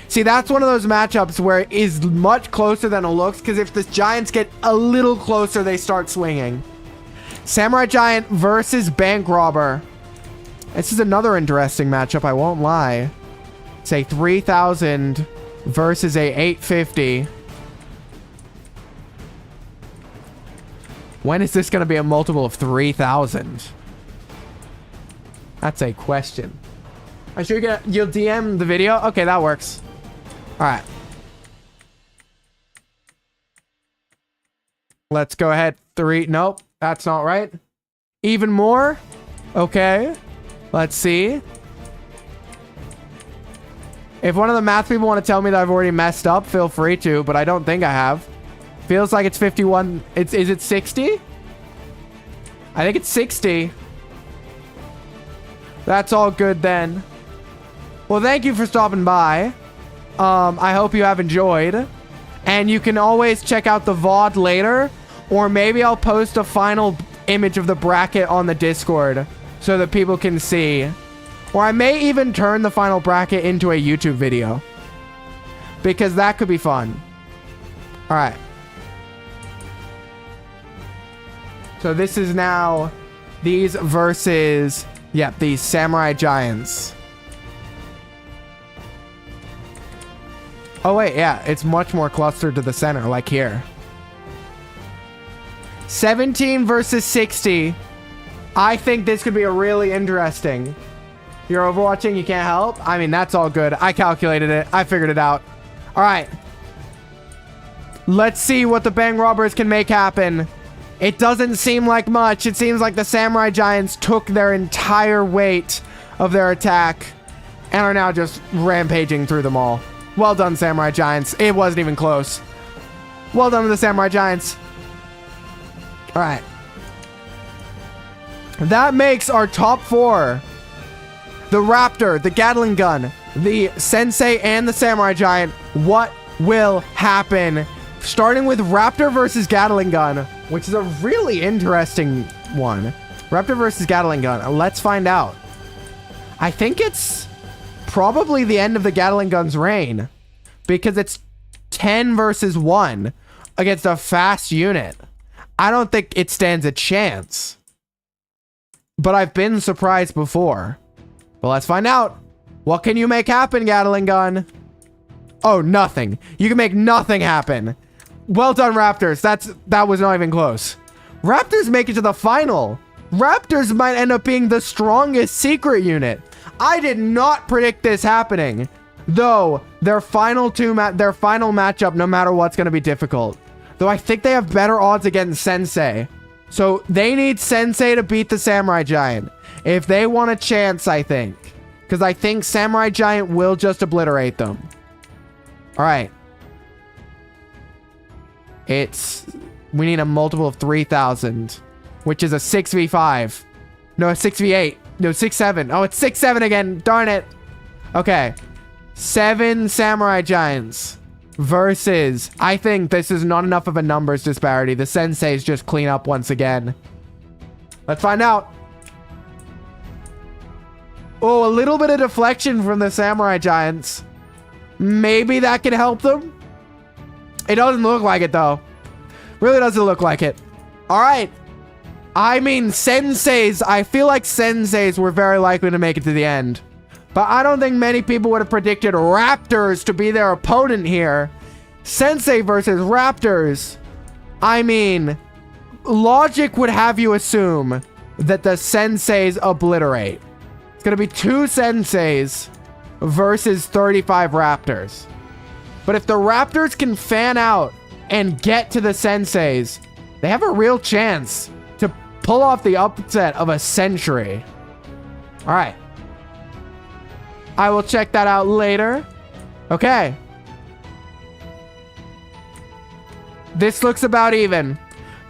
See, that's one of those matchups where it is much closer than it looks, because if the Giants get a little closer, they start swinging. Samurai Giant versus Bank Robber. This is another interesting matchup, I won't lie. It's a 3,000 versus a 850. When is this going to be a multiple of 3,000? That's a question. Are you sure you'll DM the video? Okay, that works. All right. Let's go ahead. 3. Nope, that's not right. Even more? Okay. Let's see. If one of the math people want to tell me that I've already messed up, feel free to, but I don't think I have. Feels like it's 51. Is it 60? I think it's 60. That's all good then. Well, thank you for stopping by. I hope you have enjoyed. And you can always check out the VOD later. Or maybe I'll post a final image of the bracket on the Discord so that people can see. Or I may even turn the final bracket into a YouTube video. Because that could be fun. Alright. So this is now these versus, yep, these samurai giants. Oh wait, yeah, it's much more clustered to the center, like here. 17 versus 60. I think this could be a really interesting. You're overwatching, you can't help? I mean, that's all good. I calculated it. I figured it out. All right. Let's see what the Bang Robbers can make happen. It doesn't seem like much. It seems like the Samurai Giants took their entire weight of their attack and are now just rampaging through them all. Well done, Samurai Giants. It wasn't even close. Well done to the Samurai Giants. All right. That makes our top 4. The Raptor, the Gatling Gun, the Sensei, and the Samurai Giant. What will happen? Starting with Raptor versus Gatling Gun, which is a really interesting one. Raptor versus Gatling Gun. Let's find out. I think it's probably the end of the Gatling Gun's reign because it's 10 versus 1 against a fast unit. I don't think it stands a chance. But I've been surprised before. Well, let's find out. What can you make happen, Gatling Gun? Oh, nothing. You can make nothing happen. Well done, Raptors. That was not even close. Raptors make it to the final. Raptors might end up being the strongest secret unit. I did not predict this happening. Though, their final matchup, no matter what's going to be difficult. Though I think they have better odds against Sensei. So, they need Sensei to beat the Samurai Giant. If they want a chance, I think. Because I think Samurai Giant will just obliterate them. Alright. We need a multiple of 3,000. Which is a 6v5. No, a 6v8. No, 6-7. Oh, it's 6-7 again. Darn it. Okay. 7 Samurai Giants. Versus, I think this is not enough of a numbers disparity. The Senseis just clean up once again. Let's find out. Oh, a little bit of deflection from the Samurai Giants. Maybe that can help them. It doesn't look like it, though. Really doesn't look like it. All right. I mean, Senseis. I feel like Senseis were very likely to make it to the end. But I don't think many people would have predicted Raptors to be their opponent here. Sensei versus Raptors. I mean, logic would have you assume that the Senseis obliterate. It's going to be 2 Senseis versus 35 Raptors. But if the Raptors can fan out and get to the Senseis, they have a real chance to pull off the upset of a century. All right. I will check that out later. Okay. This looks about even.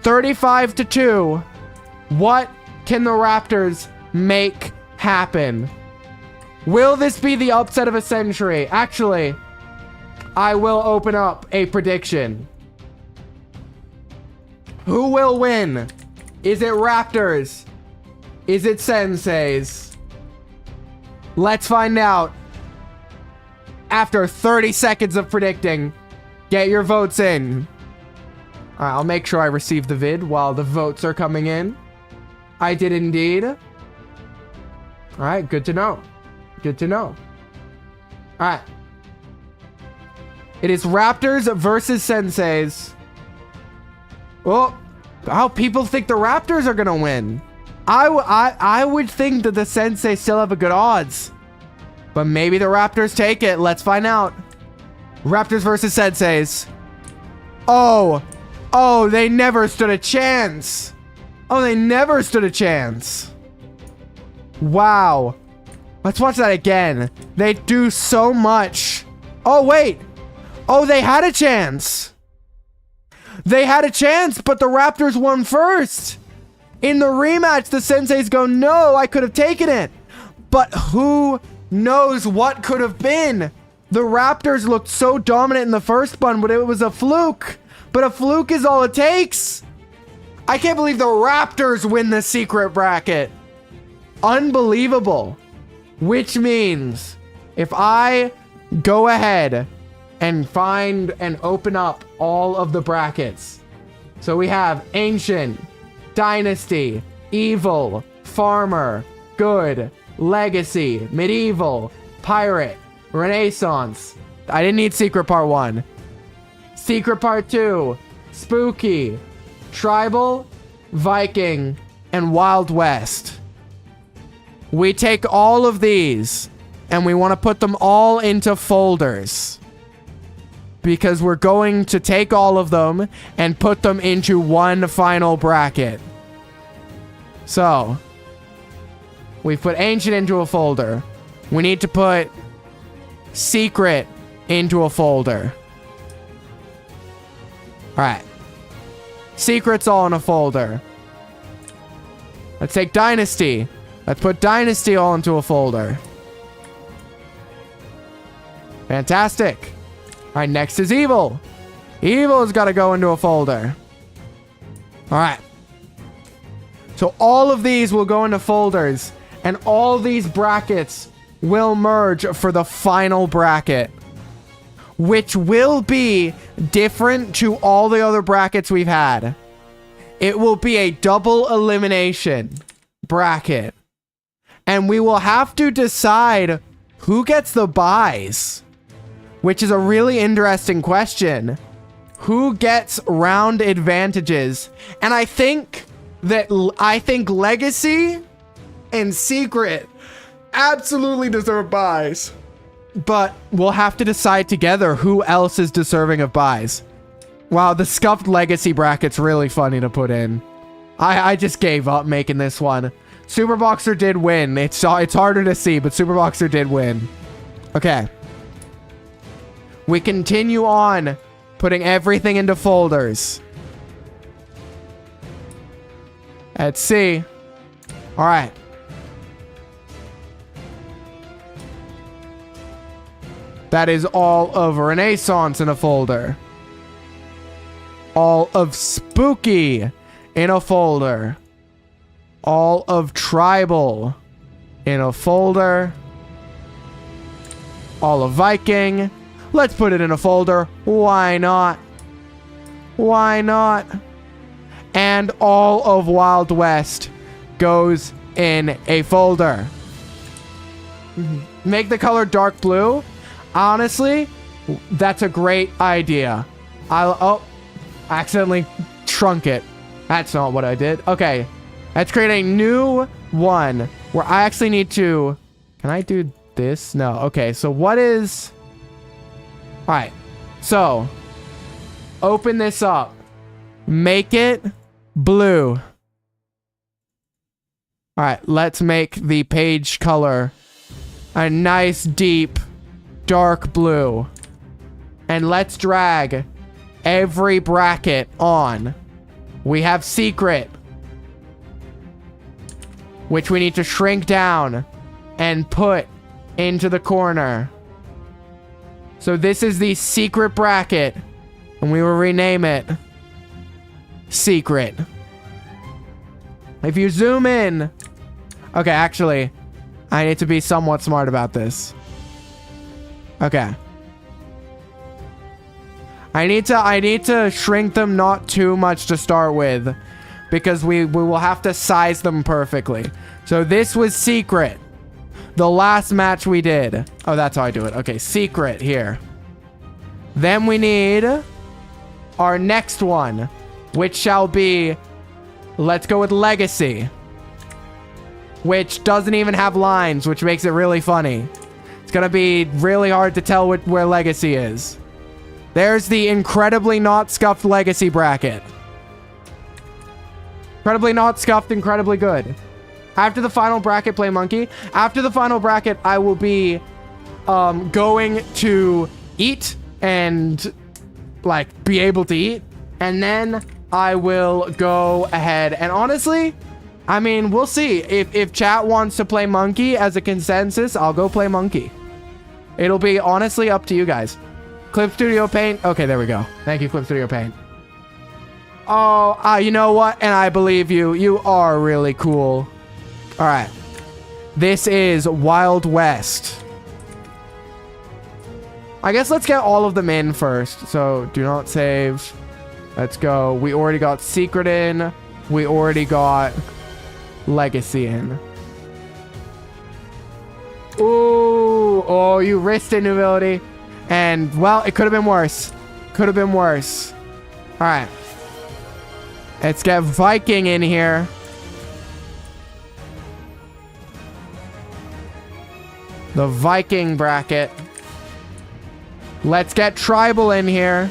35-2. What can the Raptors make happen? Will this be the upset of a century? Actually, I will open up a prediction. Who will win? Is it Raptors? Is it Senseis? Let's find out. After 30 seconds of predicting. Get your votes in. Alright, I'll make sure I receive the vid while the votes are coming in. I did indeed. Alright, good to know. Good to know. Alright. It is Raptors versus Senseis. Oh, people think the Raptors are gonna win. I would think that the Sensei still have a good odds. But maybe the Raptors take it. Let's find out. Raptors versus Senseis. Oh, they never stood a chance. Oh, they never stood a chance. Wow. Let's watch that again. They do so much. Oh, wait. Oh, they had a chance. They had a chance, but the Raptors won first. In the rematch, the Senseis go, no, I could have taken it. But who knows what could have been? The Raptors looked so dominant in the first one, but it was a fluke. But a fluke is all it takes. I can't believe the Raptors win the secret bracket. Unbelievable. Which means if I go ahead and find and open up all of the brackets. So we have Ancient, Dynasty, Evil, Farmer, Good, Legacy, Medieval, Pirate, Renaissance. I didn't need Secret Part 1. Secret Part 2, Spooky, Tribal, Viking, and Wild West. We take all of these and we want to put them all into folders. Because we're going to take all of them and put them into one final bracket. So, we put Ancient into a folder. We need to put Secret into a folder. Alright. Secret's all in a folder. Let's take Dynasty. Let's put Dynasty all into a folder. Fantastic. Alright, next is Evil. Evil's got to go into a folder. Alright. So all of these will go into folders. And all these brackets will merge for the final bracket. Which will be different to all the other brackets we've had. It will be a double elimination bracket. And we will have to decide who gets the buys. Which is a really interesting question. Who gets round advantages? And I think Legacy and Secret absolutely deserve buys. But we'll have to decide together who else is deserving of buys. Wow, the scuffed Legacy bracket's really funny to put in. I just gave up making this one. Superboxer did win. It's harder to see, but Superboxer did win. Okay. We continue on putting everything into folders. Let's see. All right. That is all of Renaissance in a folder. All of Spooky in a folder. All of Tribal in a folder. All of Viking. Let's put it in a folder. Why not? Why not? And all of Wild West goes in a folder. Make the color dark blue. Honestly, that's a great idea. I accidentally shrunk it. That's not what I did. Okay. Let's create a new one where I actually need to... Can I do this? No. Okay, so what is... Alright, so open this up. Make it blue. Alright, let's make the page color a nice deep dark blue. And let's drag every bracket on. We have Secret, which we need to shrink down and put into the corner. So this is the secret bracket, and we will rename it Secret. If you zoom in... Okay, actually, I need to be somewhat smart about this. Okay. I need to shrink them not too much to start with, because we will have to size them perfectly. So this was Secret. The last match we did. Oh, that's how I do it. Okay, Secret here. Then we need our next one, which shall be, let's go with Legacy, which doesn't even have lines, which makes it really funny. It's gonna be really hard to tell where Legacy is. There's the incredibly not scuffed Legacy bracket. Incredibly not scuffed, incredibly good. After the final bracket, play monkey. After the final bracket, I will be going to eat and like be able to eat. And then I will go ahead. And honestly, I mean, we'll see. If chat wants to play monkey as a consensus, I'll go play monkey. It'll be honestly up to you guys. Clip Studio Paint. Okay, there we go. Thank you, Clip Studio Paint. Oh, you know what? And I believe you. You are really cool. All right. This is Wild West. I guess let's get all of them in first. So do not save. Let's go. We already got Secret in. We already got Legacy in. Ooh. Oh, you risked it, Nobility. And, well, it could have been worse. Could have been worse. All right. Let's get Viking in here. The Viking bracket. Let's get Tribal in here.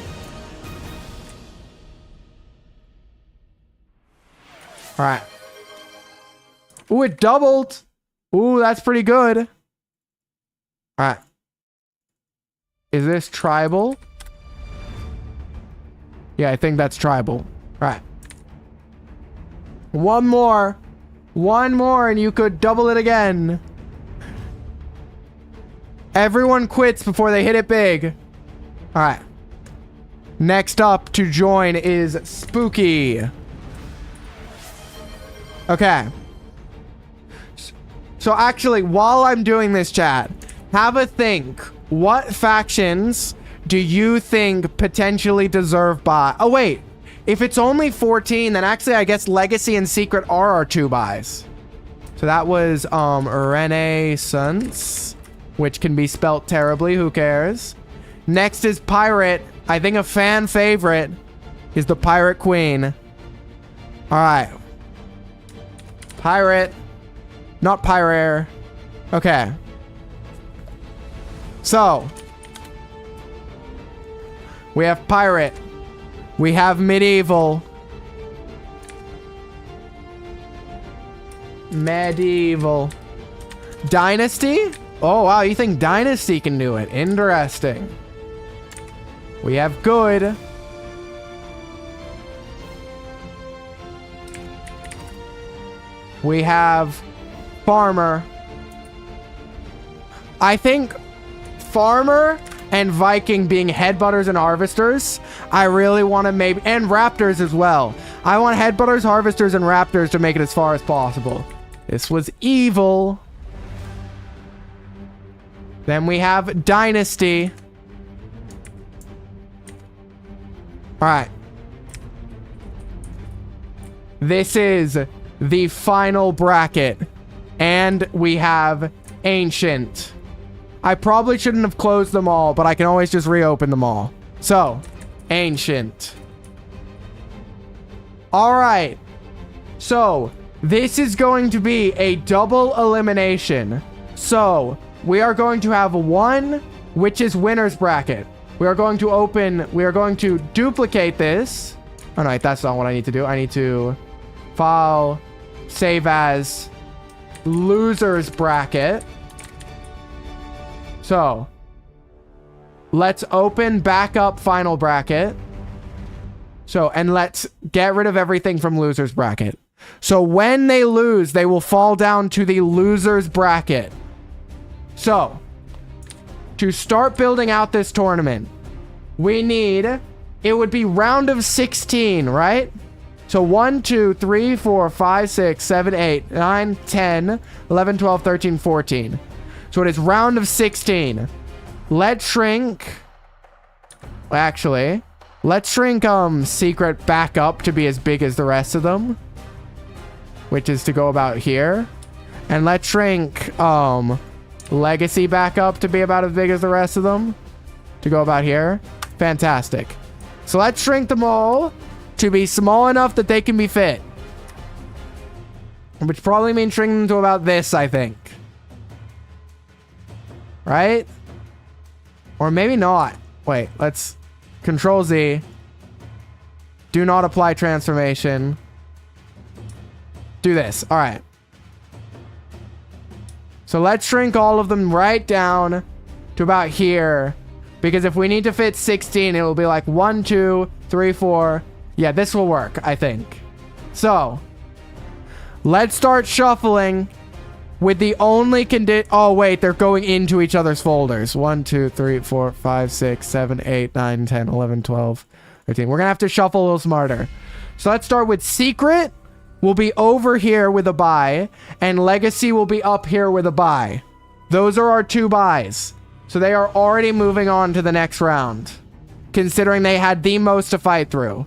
All right. Ooh, it doubled. Ooh, that's pretty good. All right. Is this Tribal? Yeah, I think that's Tribal. All right. One more. One more and you could double it again. Everyone quits before they hit it big. All right. Next up to join is Spooky. Okay. So actually, while I'm doing this, chat, have a think. What factions do you think potentially deserve buy? Oh, wait. If it's only 14, then actually I guess Legacy and Secret are our 2 buys. So that was Renaissance, which can be spelt terribly. Who cares? Next is Pirate. I think a fan favorite is the Pirate Queen. All right. Pirate. Not Pyre. Okay. So. We have Pirate. We have Medieval. Medieval. Dynasty? Oh, wow. You think Dynasty can do it? Interesting. We have Good. We have Farmer. I think Farmer and Viking being Headbutters and Harvesters, I really want to maybe... And Raptors as well. I want Headbutters, Harvesters, and Raptors to make it as far as possible. This was Evil. Then we have Dynasty. Alright. This is the final bracket. And we have Ancient. I probably shouldn't have closed them all, but I can always just reopen them all. So, Ancient. Alright. So, this is going to be a double elimination. So, we are going to have one, which is winner's bracket. We are going to duplicate this. Oh, no, that's not what I need to do. I need to file, save as loser's bracket. So, let's open back up final bracket. So, and let's get rid of everything from loser's bracket. So, when they lose, they will fall down to the loser's bracket. So, to start building out this tournament, we need, it would be round of 16, right? So 1, 2, 3, 4, 5, 6, 7, 8, 9, 10, 11, 12, 13, 14. So it is round of 16. Let's shrink. Actually, let's shrink Secret back up to be as big as the rest of them, which is to go about here. And let's shrink Legacy back up to be about as big as the rest of them, to go about here. Fantastic. So let's shrink them all to be small enough that they can be fit. Which probably means shrinking them to about this, I think. Right? Or maybe not. Wait, let's Control Z. Do not apply transformation. Do this. All right. So let's shrink all of them right down to about here. Because if we need to fit 16, it will be like 1, 2, 3, 4, Yeah, this will work, I think. So, let's start shuffling with the only oh, wait, they're going into each other's folders. 1, 2, 3, 4, 5, 6, 7, 8, 9, 10, 11, 12, 13. We're going to have to shuffle a little smarter. So let's start with Secret will be over here with a buy, and Legacy will be up here with a buy. Those are our 2 buys. So they are already moving on to the next round, considering they had the most to fight through.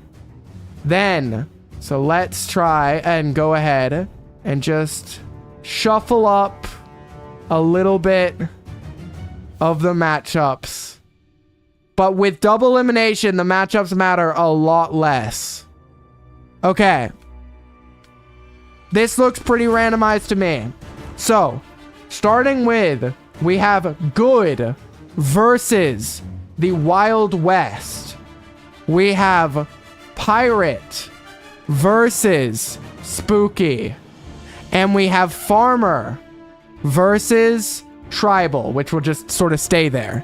Then, so let's try and go ahead and just shuffle up a little bit of the matchups. But with double elimination, the matchups matter a lot less. Okay. This looks pretty randomized to me. So, starting with, we have Good versus the Wild West. We have Pirate versus Spooky. And we have Farmer versus Tribal, which will just sort of stay there.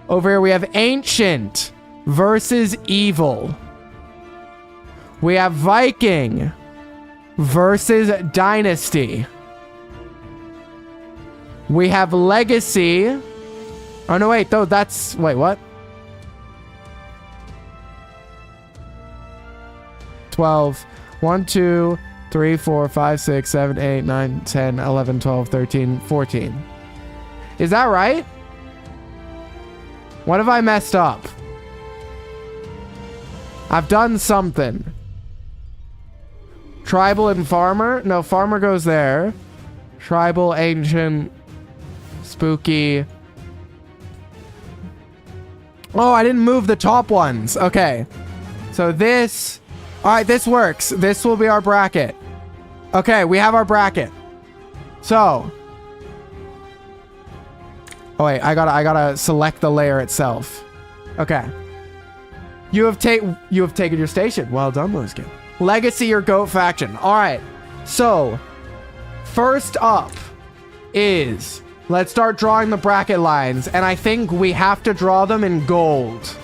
Over here we have Ancient versus Evil. We have Viking versus Dynasty. We have Legacy. Oh, no, wait, though, that's... Wait, what? 12. 1, 2... 3, 4, 5, 6, 7, 8, 9, 10, 11, 12, 13, 14. Is that right? What have I messed up? I've done something. Tribal and Farmer? No, Farmer goes there. Tribal, Ancient, Spooky. Oh, I didn't move the top ones. Okay. So this... All right, this works. This will be our bracket. Okay, we have our bracket. So. Oh, wait, I gotta select the layer itself. Okay. You have taken your station. Well done, Blueskin. Legacy or Goat faction. All right. So, first up is... Let's start drawing the bracket lines. And I think we have to draw them in gold.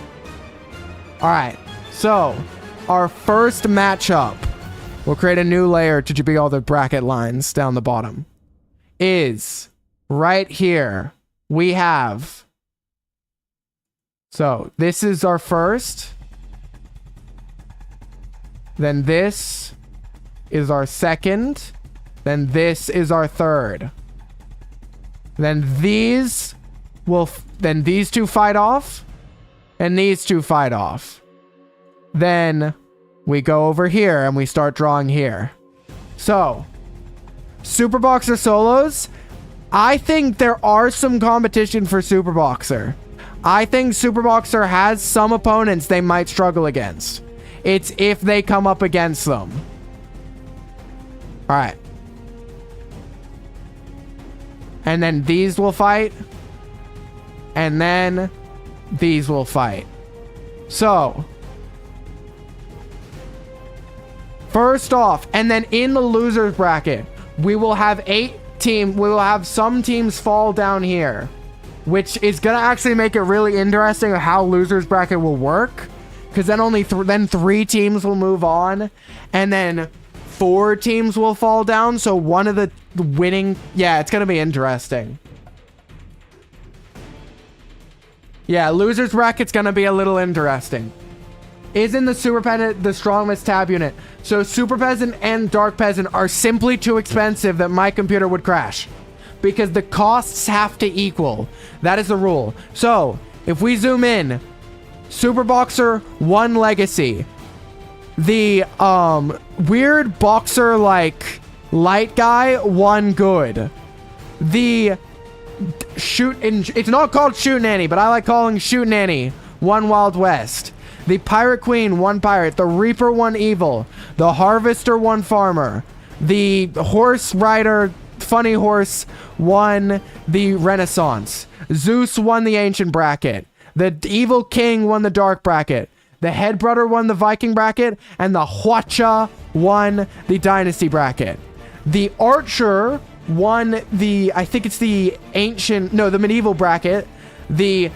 All right. So... Our first matchup, we'll create a new layer to be all the bracket lines down the bottom, is right here. We have, so this is our first, then this is our second, then this is our third. Then these two fight off, and these two fight off. Then we go over here and we start drawing here. So, Super Boxer solos. I think there are some competition for Super Boxer. I think Super Boxer has some opponents they might struggle against. It's if they come up against them. All right. And then these will fight. And then these will fight. So... First off, and then in the losers bracket, we will have some teams fall down here, which is gonna actually make it really interesting of how losers bracket will work, because then then 3 teams will move on, and then 4 teams will fall down. So one of the winning, yeah, it's gonna be interesting. Yeah, losers bracket's gonna be a little interesting. Isn't the Super Peasant the strongest tab unit? So Super Peasant and Dark Peasant are simply too expensive that my computer would crash. Because the costs have to equal. That is the rule. So, if we zoom in, Super Boxer 1 Legacy. The weird boxer like light guy 1 good. The it's not called Shoot Nanny, but I like calling Shoot Nanny 1 Wild West. The Pirate Queen, 1 pirate. The Reaper, 1 evil. The Harvester, 1 farmer. The Horse Rider, Funny Horse, 1 the Renaissance. Zeus won the Ancient bracket. The Evil King won the Dark bracket. The Head Brother won the Viking bracket. And the Hwacha won the Dynasty bracket. The Archer won the, I think it's the Ancient, no, the Medieval bracket. The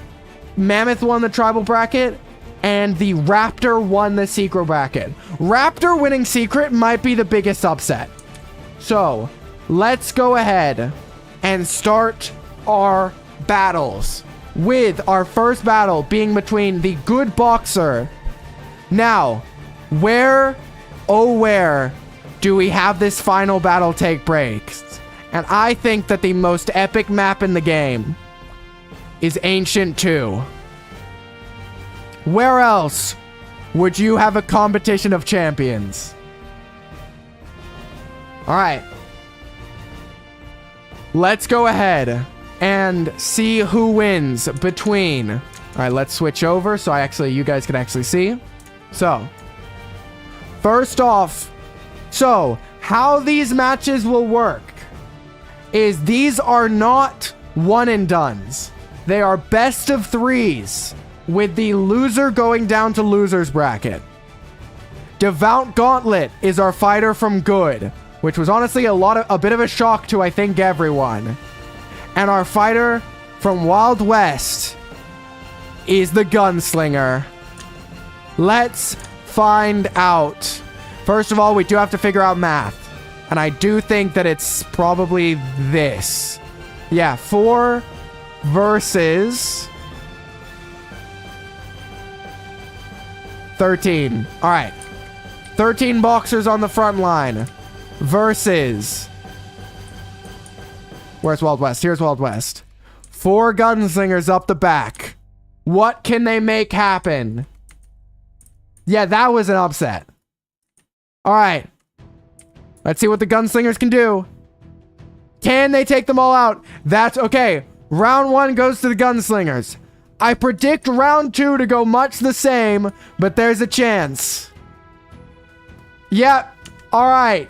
Mammoth won the Tribal bracket. and the Raptor won the secret bracket. Raptor winning secret might be the biggest upset. So, let's go ahead and start our battles, with our first battle being between the good boxer. Now, where, oh where, do we have this final battle take place? And I think that the most epic map in the game is Ancient 2. Where else would you have a competition of champions? Alright. Let's go ahead and see who wins between... Alright, let's switch over so you guys can actually see. So, first off, how these matches will work is these are not one and dones. They are best of threes, with the loser going down to loser's bracket. Devout Gauntlet is our fighter from Good, which was honestly a bit of a shock to, I think, everyone. And our fighter from Wild West is the Gunslinger. Let's find out. First of all, we do have to figure out math. And I do think that it's probably this. Yeah, 4 versus 13. All right. 13 boxers on the front line versus... Where's Wild West? Here's Wild West. 4 gunslingers up the back. What can they make happen? Yeah, that was an upset. All right. Let's see what the gunslingers can do. Can they take them all out? That's okay. Round 1 goes to the gunslingers. I predict round 2 to go much the same, but there's a chance. Yep. All right.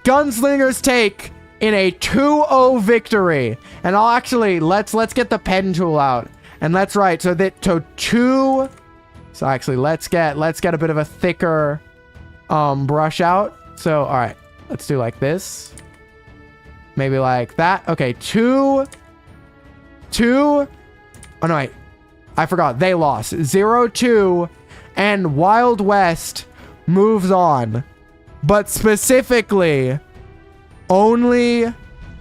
Gunslingers take in a 2-0 victory. And I'll actually, let's get the pen tool out. And let's write, so actually, let's get a bit of a thicker brush out. So, all right. Let's do like this. Maybe like that. Okay, 2. Oh, no, wait. I forgot. They lost. 0-2. And Wild West moves on. But specifically, only... And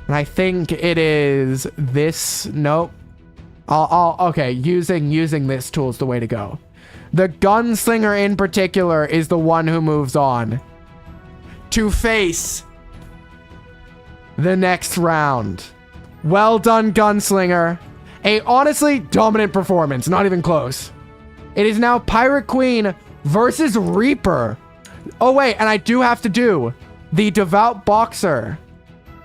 I think it is this... Nope. Okay, using this tool is the way to go. The Gunslinger in particular is the one who moves on to face the next round. Well done, Gunslinger. A honestly dominant performance, not even close. It is now Pirate Queen versus Reaper. Oh wait, and I do have to do the Devout Boxer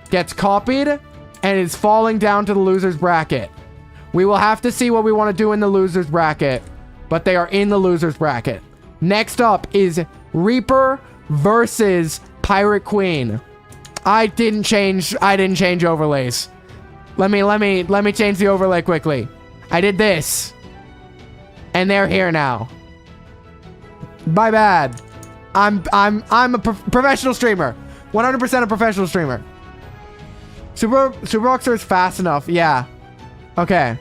gets copied and is falling down to the loser's bracket. We will have to see what we want to do in the loser's bracket, but they are in the loser's bracket. Next up is Reaper versus Pirate Queen. I didn't change overlays. Let me change the overlay quickly. I did this. And they're here now. My bad. I'm a professional streamer. 100% a professional streamer. Super Boxer is fast enough. Yeah. Okay.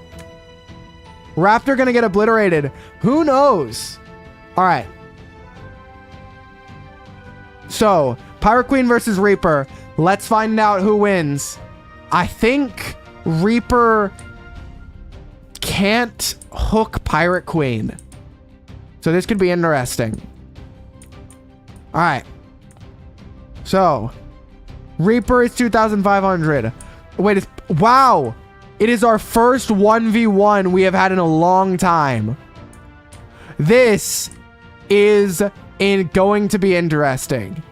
Raptor gonna get obliterated. Who knows? All right. So, Pirate Queen versus Reaper. Let's find out who wins. I think Reaper can't hook Pirate Queen. So this could be interesting. All right. So, Reaper is 2,500. Wait, wow. It is our first 1v1 we have had in a long time. This is going to be interesting.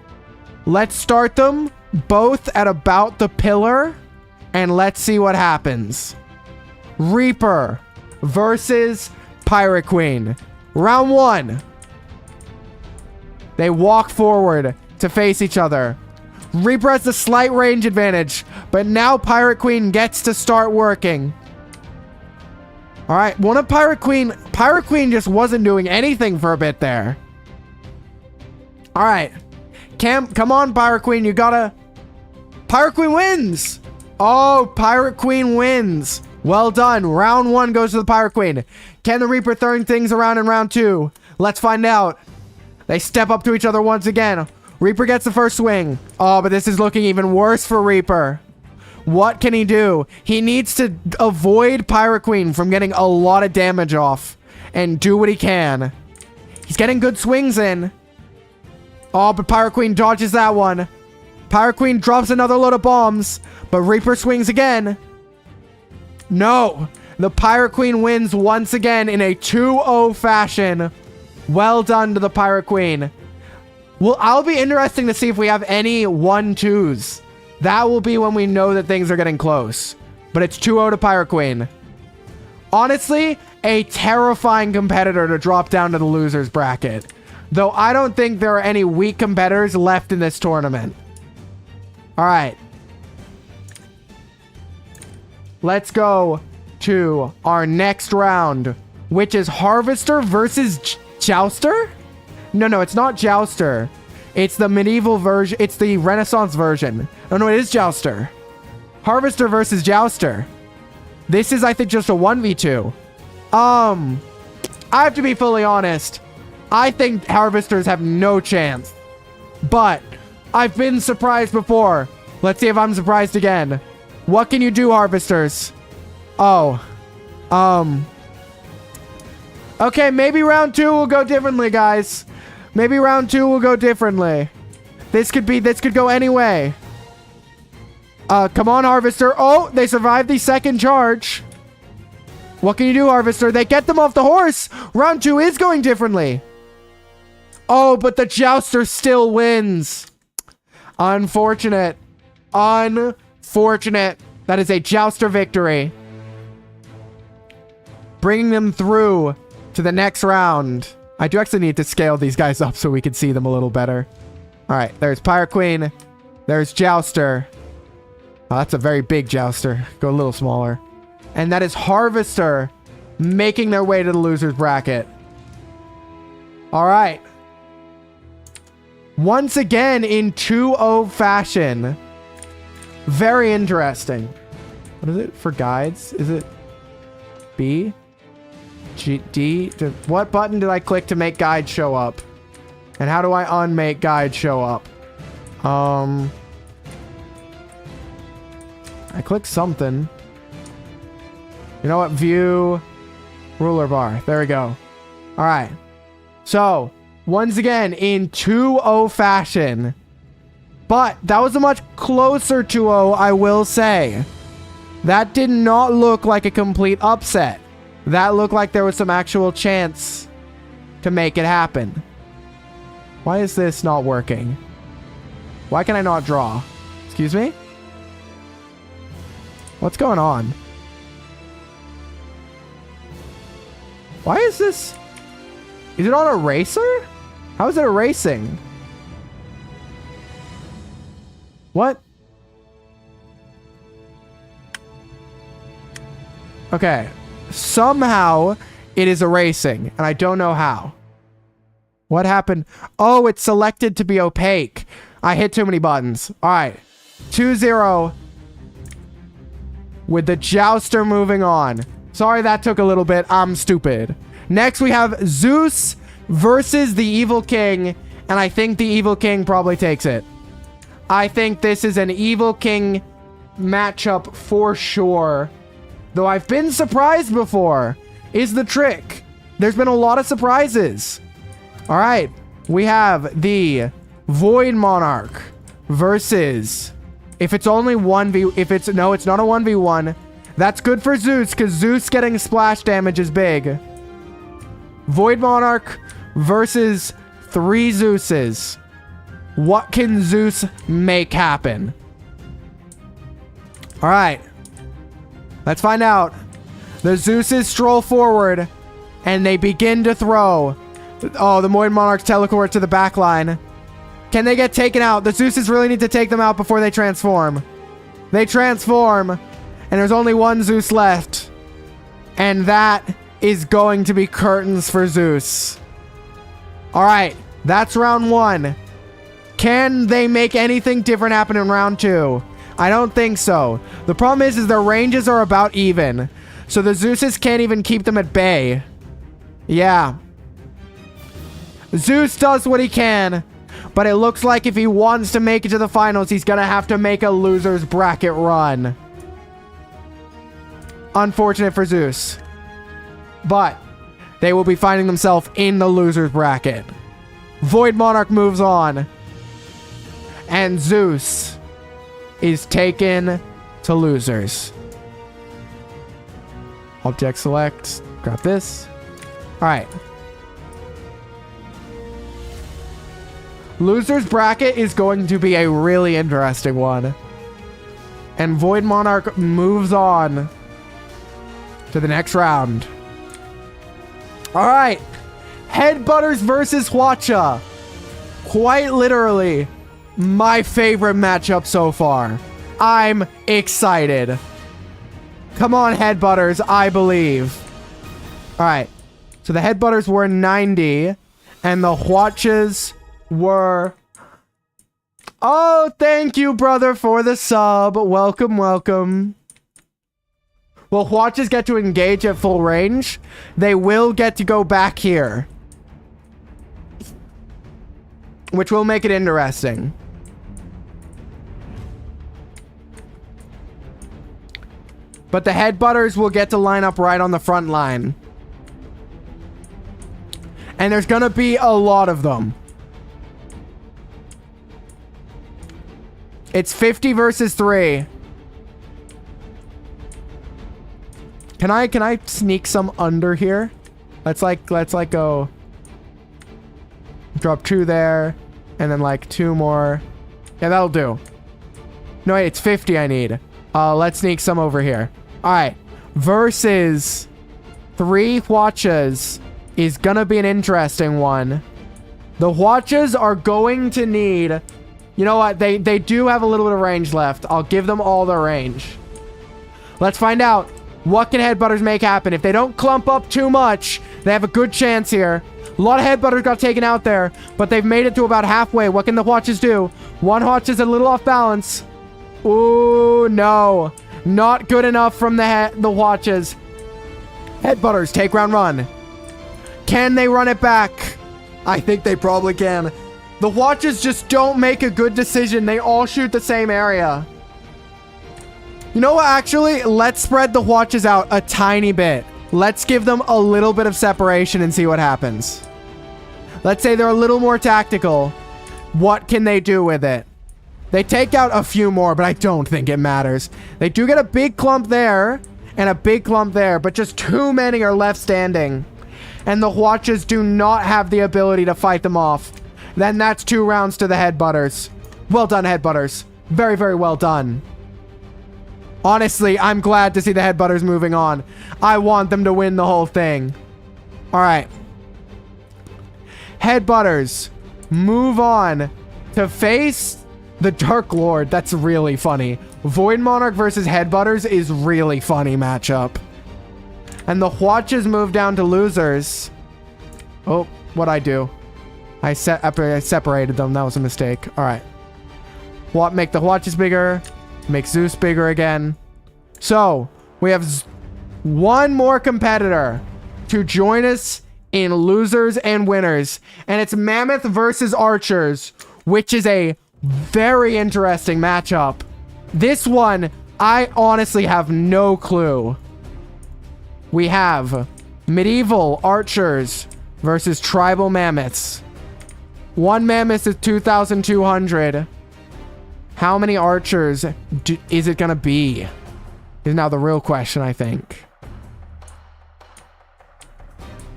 Let's start them both at about the pillar, and let's see what happens. Reaper versus Pirate Queen. Round 1. They walk forward to face each other. Reaper has the slight range advantage, but now Pirate Queen gets to start working. All right, Pirate Queen just wasn't doing anything for a bit there. All right, come on, Pirate Queen, you gotta... Pirate Queen wins! Oh, Pirate Queen wins. Well done. Round 1 goes to the Pirate Queen. Can the Reaper turn things around in round 2? Let's find out. They step up to each other once again. Reaper gets the first swing. Oh, but this is looking even worse for Reaper. What can he do? He needs to avoid Pyroqueen from getting a lot of damage off and do what he can. He's getting good swings in. Oh, but Pyroqueen dodges that one. Pyroqueen drops another load of bombs, but Reaper swings again. No, the Pyroqueen wins once again in a 2-0 fashion. Well done to the Pyroqueen. Well, I'll be interesting to see if we have any 1-2s. That will be when we know that things are getting close. But it's 2-0 to Pyroqueen. Honestly, a terrifying competitor to drop down to the losers bracket. Though I don't think there are any weak competitors left in this tournament. Alright. Let's go to our next round, which is Harvester versus Jouster? No, it's not Jouster. It's the medieval version. It's the Renaissance version. Oh, no, it is Jouster. Harvester versus Jouster. This is, I think, just a 1v2. I have to be fully honest. I think Harvesters have no chance. But I've been surprised before. Let's see if I'm surprised again. What can you do, Harvesters? Oh. Okay, maybe round 2 will go differently, guys. Maybe round 2 will go differently. This could go any way. Come on, Harvester. Oh, they survived the second charge. What can you do, Harvester? They get them off the horse. Round 2 is going differently. Oh, but the Jouster still wins. Unfortunate. Unfortunate. That is a Jouster victory. Bringing them through to the next round. I do actually need to scale these guys up so we can see them a little better. All right, there's Pyroqueen. There's Jouster. Oh, that's a very big Jouster. Go a little smaller. And that is Harvester making their way to the losers bracket. All right. Once again in 2-0 fashion. Very interesting. What is it for guides? Is it B? G, D? What button did I click to make guide show up? And how do I unmake guide show up? I clicked something. You know what? View ruler bar. There we go. All right. So, once again, in 2-0 fashion. But that was a much closer 2-0, I will say. That did not look like a complete upset. That looked like there was some actual chance to make it happen. Why is this not working? Why can I not draw? Excuse me? What's going on? Why is this? Is it on a racer? How is it erasing? What? Okay. Somehow it is erasing, and I don't know how. What happened? Oh, it's selected to be opaque. I hit too many buttons. All right. 2-0 with the Jouster moving on. Sorry that took a little bit. I'm stupid. Next, we have Zeus versus the Evil King, and I think the Evil King probably takes it. I think this is an Evil King matchup for sure. Though I've been surprised before, is the trick. There's been a lot of surprises. All right, we have the Void Monarch versus, if it's only 1v, if it's, no, it's not a 1v1. That's good for Zeus, because Zeus getting splash damage is big. Void Monarch versus 3 Zeuses. What can Zeus make happen? All right. Let's find out. The Zeuses stroll forward, and they begin to throw. Oh, the Void Monarchs teleport to the back line. Can they get taken out? The Zeuses really need to take them out before they transform. They transform, and there's only 1 Zeus left. And that is going to be curtains for Zeus. All right, that's round 1. Can they make anything different happen in round 2? I don't think so. The problem is their ranges are about even. So the Zeuses can't even keep them at bay. Yeah. Zeus does what he can, but it looks like if he wants to make it to the finals, he's gonna have to make a loser's bracket run. Unfortunate for Zeus. But they will be finding themselves in the loser's bracket. Void Monarch moves on. And Zeus is taken to losers. Object select. Grab this. Alright. Loser's bracket is going to be a really interesting one. And Void Monarch moves on to the next round. Alright. Headbutters versus Hwacha. Quite literally, my favorite matchup so far. I'm excited. Come on, Headbutters, I believe. Alright. So the Headbutters were 90, and the Hwachas were... Oh, thank you, brother, for the sub. Welcome, welcome. Well, Hwachas get to engage at full range. They will get to go back here, which will make it interesting. But the Headbutters will get to line up right on the front line. And there's gonna be a lot of them. It's 50 versus 3. Can I sneak some under here? Let's go. Drop 2 there. And then like 2 more. Yeah, that'll do. No, wait, it's 50 I need. Let's sneak some over here. Alright. Versus 3 Hwachas is gonna be an interesting one. The Hwachas are going to need... You know what? They do have a little bit of range left. I'll give them all their range. Let's find out. What can Headbutters make happen? If they don't clump up too much, they have a good chance here. A lot of Headbutters got taken out there, but they've made it to about halfway. What can the Hwachas do? One Hwacha's a little off balance. Ooh, no. Not good enough from the Hwachas. Headbutters, take round run. Can they run it back? I think they probably can. The Hwachas just don't make a good decision. They all shoot the same area. You know what, actually? Let's spread the Hwachas out a tiny bit. Let's give them a little bit of separation and see what happens. Let's say they're a little more tactical. What can they do with it? They take out a few more, but I don't think it matters. They do get a big clump there and a big clump there, but just too many are left standing. And the Hwachas do not have the ability to fight them off. Then that's 2 rounds to the Headbutters. Well done, Headbutters. Very, very well done. Honestly, I'm glad to see the Headbutters moving on. I want them to win the whole thing. Alright. Headbutters move on to face the Dark Lord. That's really funny. Void Monarch versus Headbutters is really funny matchup. And the Hwachas move down to losers. Oh, what'd I do? I separated them. That was a mistake. Alright. Make the Hwachas bigger. Make Zeus bigger again. So, we have one more competitor to join us in losers and winners. And it's Mammoth versus Archers, which is a very interesting matchup. This one, I honestly have no clue. We have Medieval Archers versus Tribal Mammoths. One Mammoth is 2,200. How many Archers is it gonna be? Is now the real question, I think.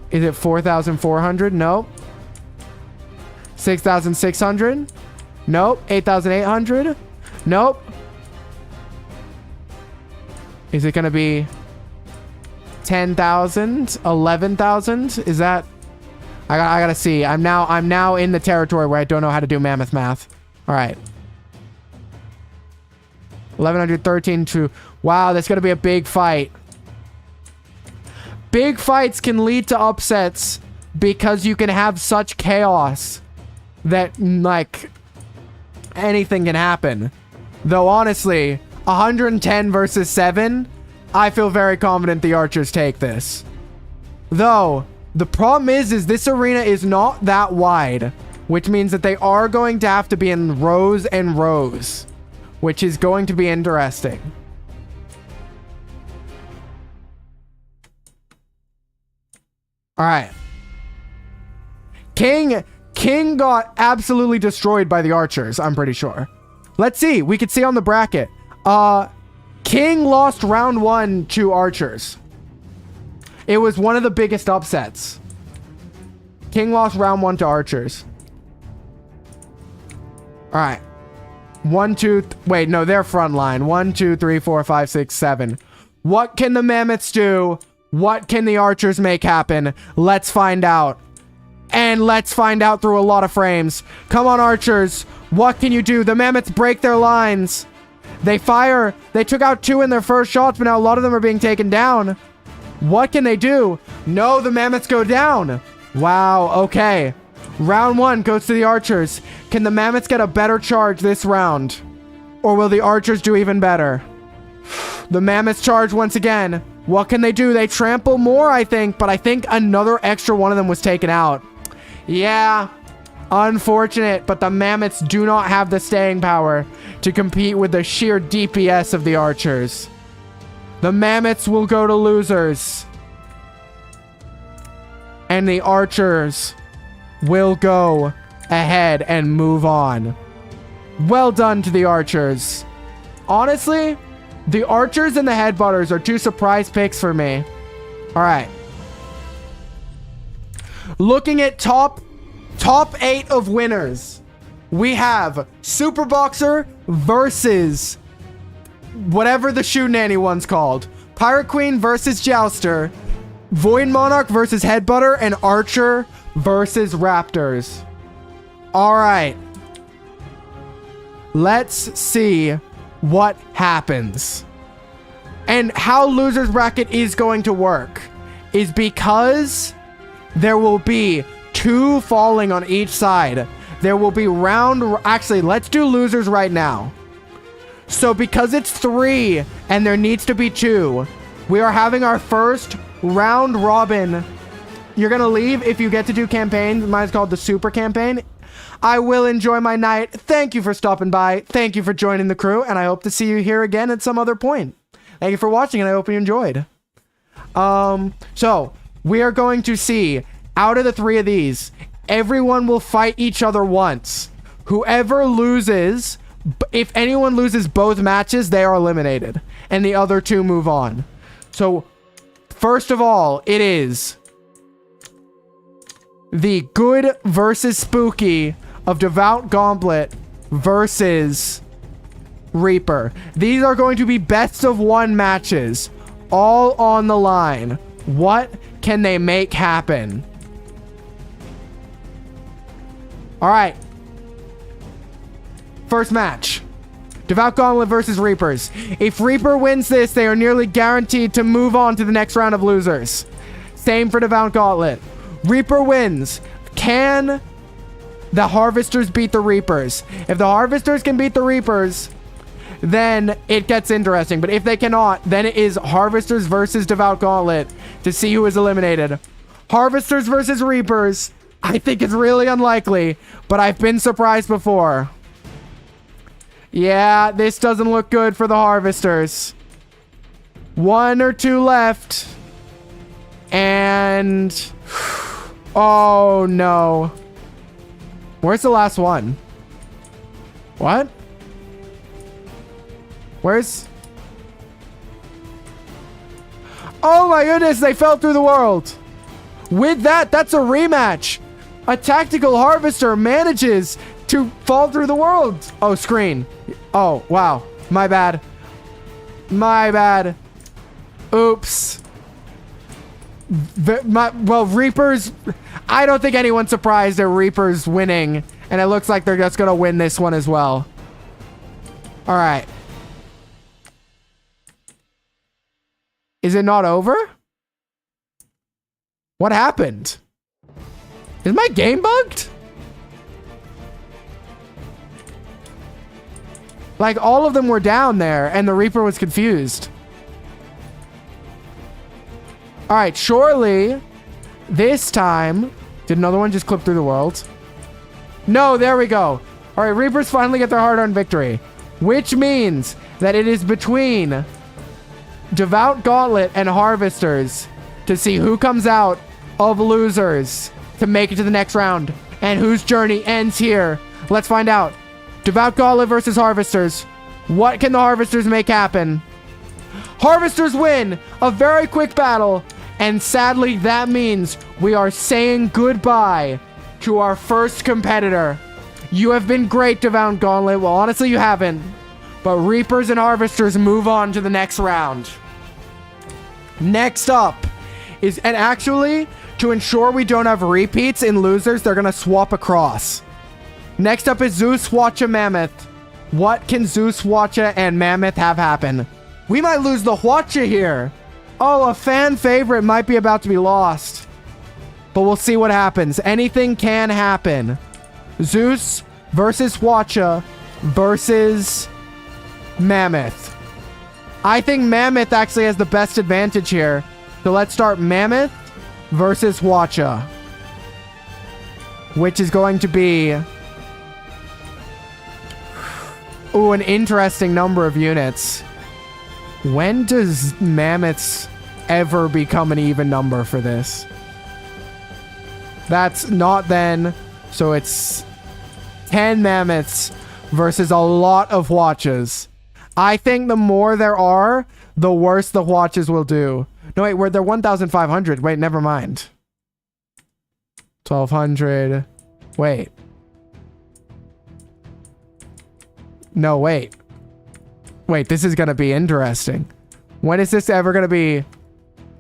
Is it 4,400? Nope. 6,600? Nope. 8,800? Nope. Is it gonna be 10,000? 11,000? Is that... I gotta see. I'm now in the territory where I don't know how to do mammoth math. Alright. 1,113 to... Wow, that's gonna be a big fight. Big fights can lead to upsets because you can have such chaos that, like, anything can happen. Though, honestly, 110 versus 7, I feel very confident the Archers take this. Though, The problem is this arena is not that wide, which means that they are going to have to be in rows and rows, which is going to be interesting. All right. King got absolutely destroyed by the archers, I'm pretty sure. Let's see. We could see on the bracket. King lost round 1 to archers. It was one of the biggest upsets. King lost round 1 to archers. All right. 1, 2, wait, no, they're front line. 1, 2, 3, 4, 5, 6, 7. What can the mammoths do? What can the archers make happen? Let's find out. And let's find out through a lot of frames. Come on, archers. What can you do? The mammoths break their lines. They fire. They took out 2 in their first shots, but now a lot of them are being taken down. What can they do? No, the mammoths go down. Wow, okay. Round 1 goes to the archers. Can the mammoths get a better charge this round? Or will the archers do even better? The mammoths charge once again. What can they do? They trample more, I think, but I think another extra one of them was taken out. Yeah, unfortunate, but the mammoths do not have the staying power to compete with the sheer DPS of the archers. The mammoths will go to losers. And the archers will go ahead and move on. Well done to the archers. Honestly, the archers and the headbutters are 2 surprise picks for me. All right. Looking at top 8 of winners, we have Super Boxer versus whatever the Shoe Nanny one's called. Pirate Queen versus Jouster. Void Monarch versus Headbutter. And Archer versus Raptors. All right. Let's see what happens. And how losers bracket is going to work is because there will be 2 falling on each side. There will be actually, let's do losers right now. So because it's 3 and there needs to be 2, we are having our first round robin. You're going to leave if you get to do campaigns. Mine's called the Super Campaign. I will enjoy my night. Thank you for stopping by. Thank you for joining the crew. And I hope to see you here again at some other point. Thank you for watching, and I hope you enjoyed. So we are going to see, out of the 3 of these, everyone will fight each other once. Whoever loses, if anyone loses both matches, they are eliminated. And the other 2 move on. So, first of all, it is the Good versus Spooky of Devout Gauntlet versus Reaper. These are going to be best of 1 matches, all on the line. What can they make happen? All right. First match. Devout Gauntlet versus Reapers. If Reaper wins this, they are nearly guaranteed to move on to the next round of losers. Same for Devout Gauntlet. Reaper wins. Can the Harvesters beat the Reapers? If the Harvesters can beat the Reapers, then it gets interesting. But if they cannot, then it is Harvesters versus Devout Gauntlet to see who is eliminated. Harvesters versus Reapers. I think it's really unlikely, but I've been surprised before. Yeah, this doesn't look good for the Harvesters. 1 or 2 left. And... oh, no. Where's the last one? What? Where's... oh my goodness, they fell through the world. With that, that's a rematch. A tactical harvester manages to fall through the world. Oh, screen. Oh, wow. My bad. My bad. Oops. Well, Reapers... I don't think anyone's surprised at Reapers winning. And it looks like they're just going to win this one as well. All right. Is it not over? What happened? Is my game bugged? Like, all of them were down there, and the Reaper was confused. All right, surely This time, did another one just clip through the world? No, there we go. All right, Reapers finally get their hard-earned victory, which means that it is between Devout Gauntlet and Harvesters to see who comes out of losers to make it to the next round and whose journey ends here. Let's find out. Devout Gauntlet versus Harvesters. What can the Harvesters make happen? Harvesters win a very quick battle, and sadly that means we are saying goodbye to our first competitor. You have been great, Devout Gauntlet. Well, honestly, you haven't. But Reapers and Harvesters move on to the next round. Next up is, and actually, to ensure we don't have repeats in losers, they're going to swap across. Next up is Zeus, Hwacha, Mammoth. What can Zeus, Hwacha, and Mammoth have happen? We might lose the Hwacha here. Oh, a fan favorite might be about to be lost. But we'll see what happens. Anything can happen. Zeus versus Hwacha versus Mammoth. I think Mammoth actually has the best advantage here. So let's start Mammoth versus Hwacha, which is going to be an interesting number of units. When does Mammoths ever become an even number for this? That's not then. So it's 10 Mammoths versus a lot of Hwachas. I think the more there are, the worse the Hwachas will do. No, wait, they're 1,500. Wait, never mind. 1,200. Wait. No, wait. Wait, this is going to be interesting. When is this ever going to be?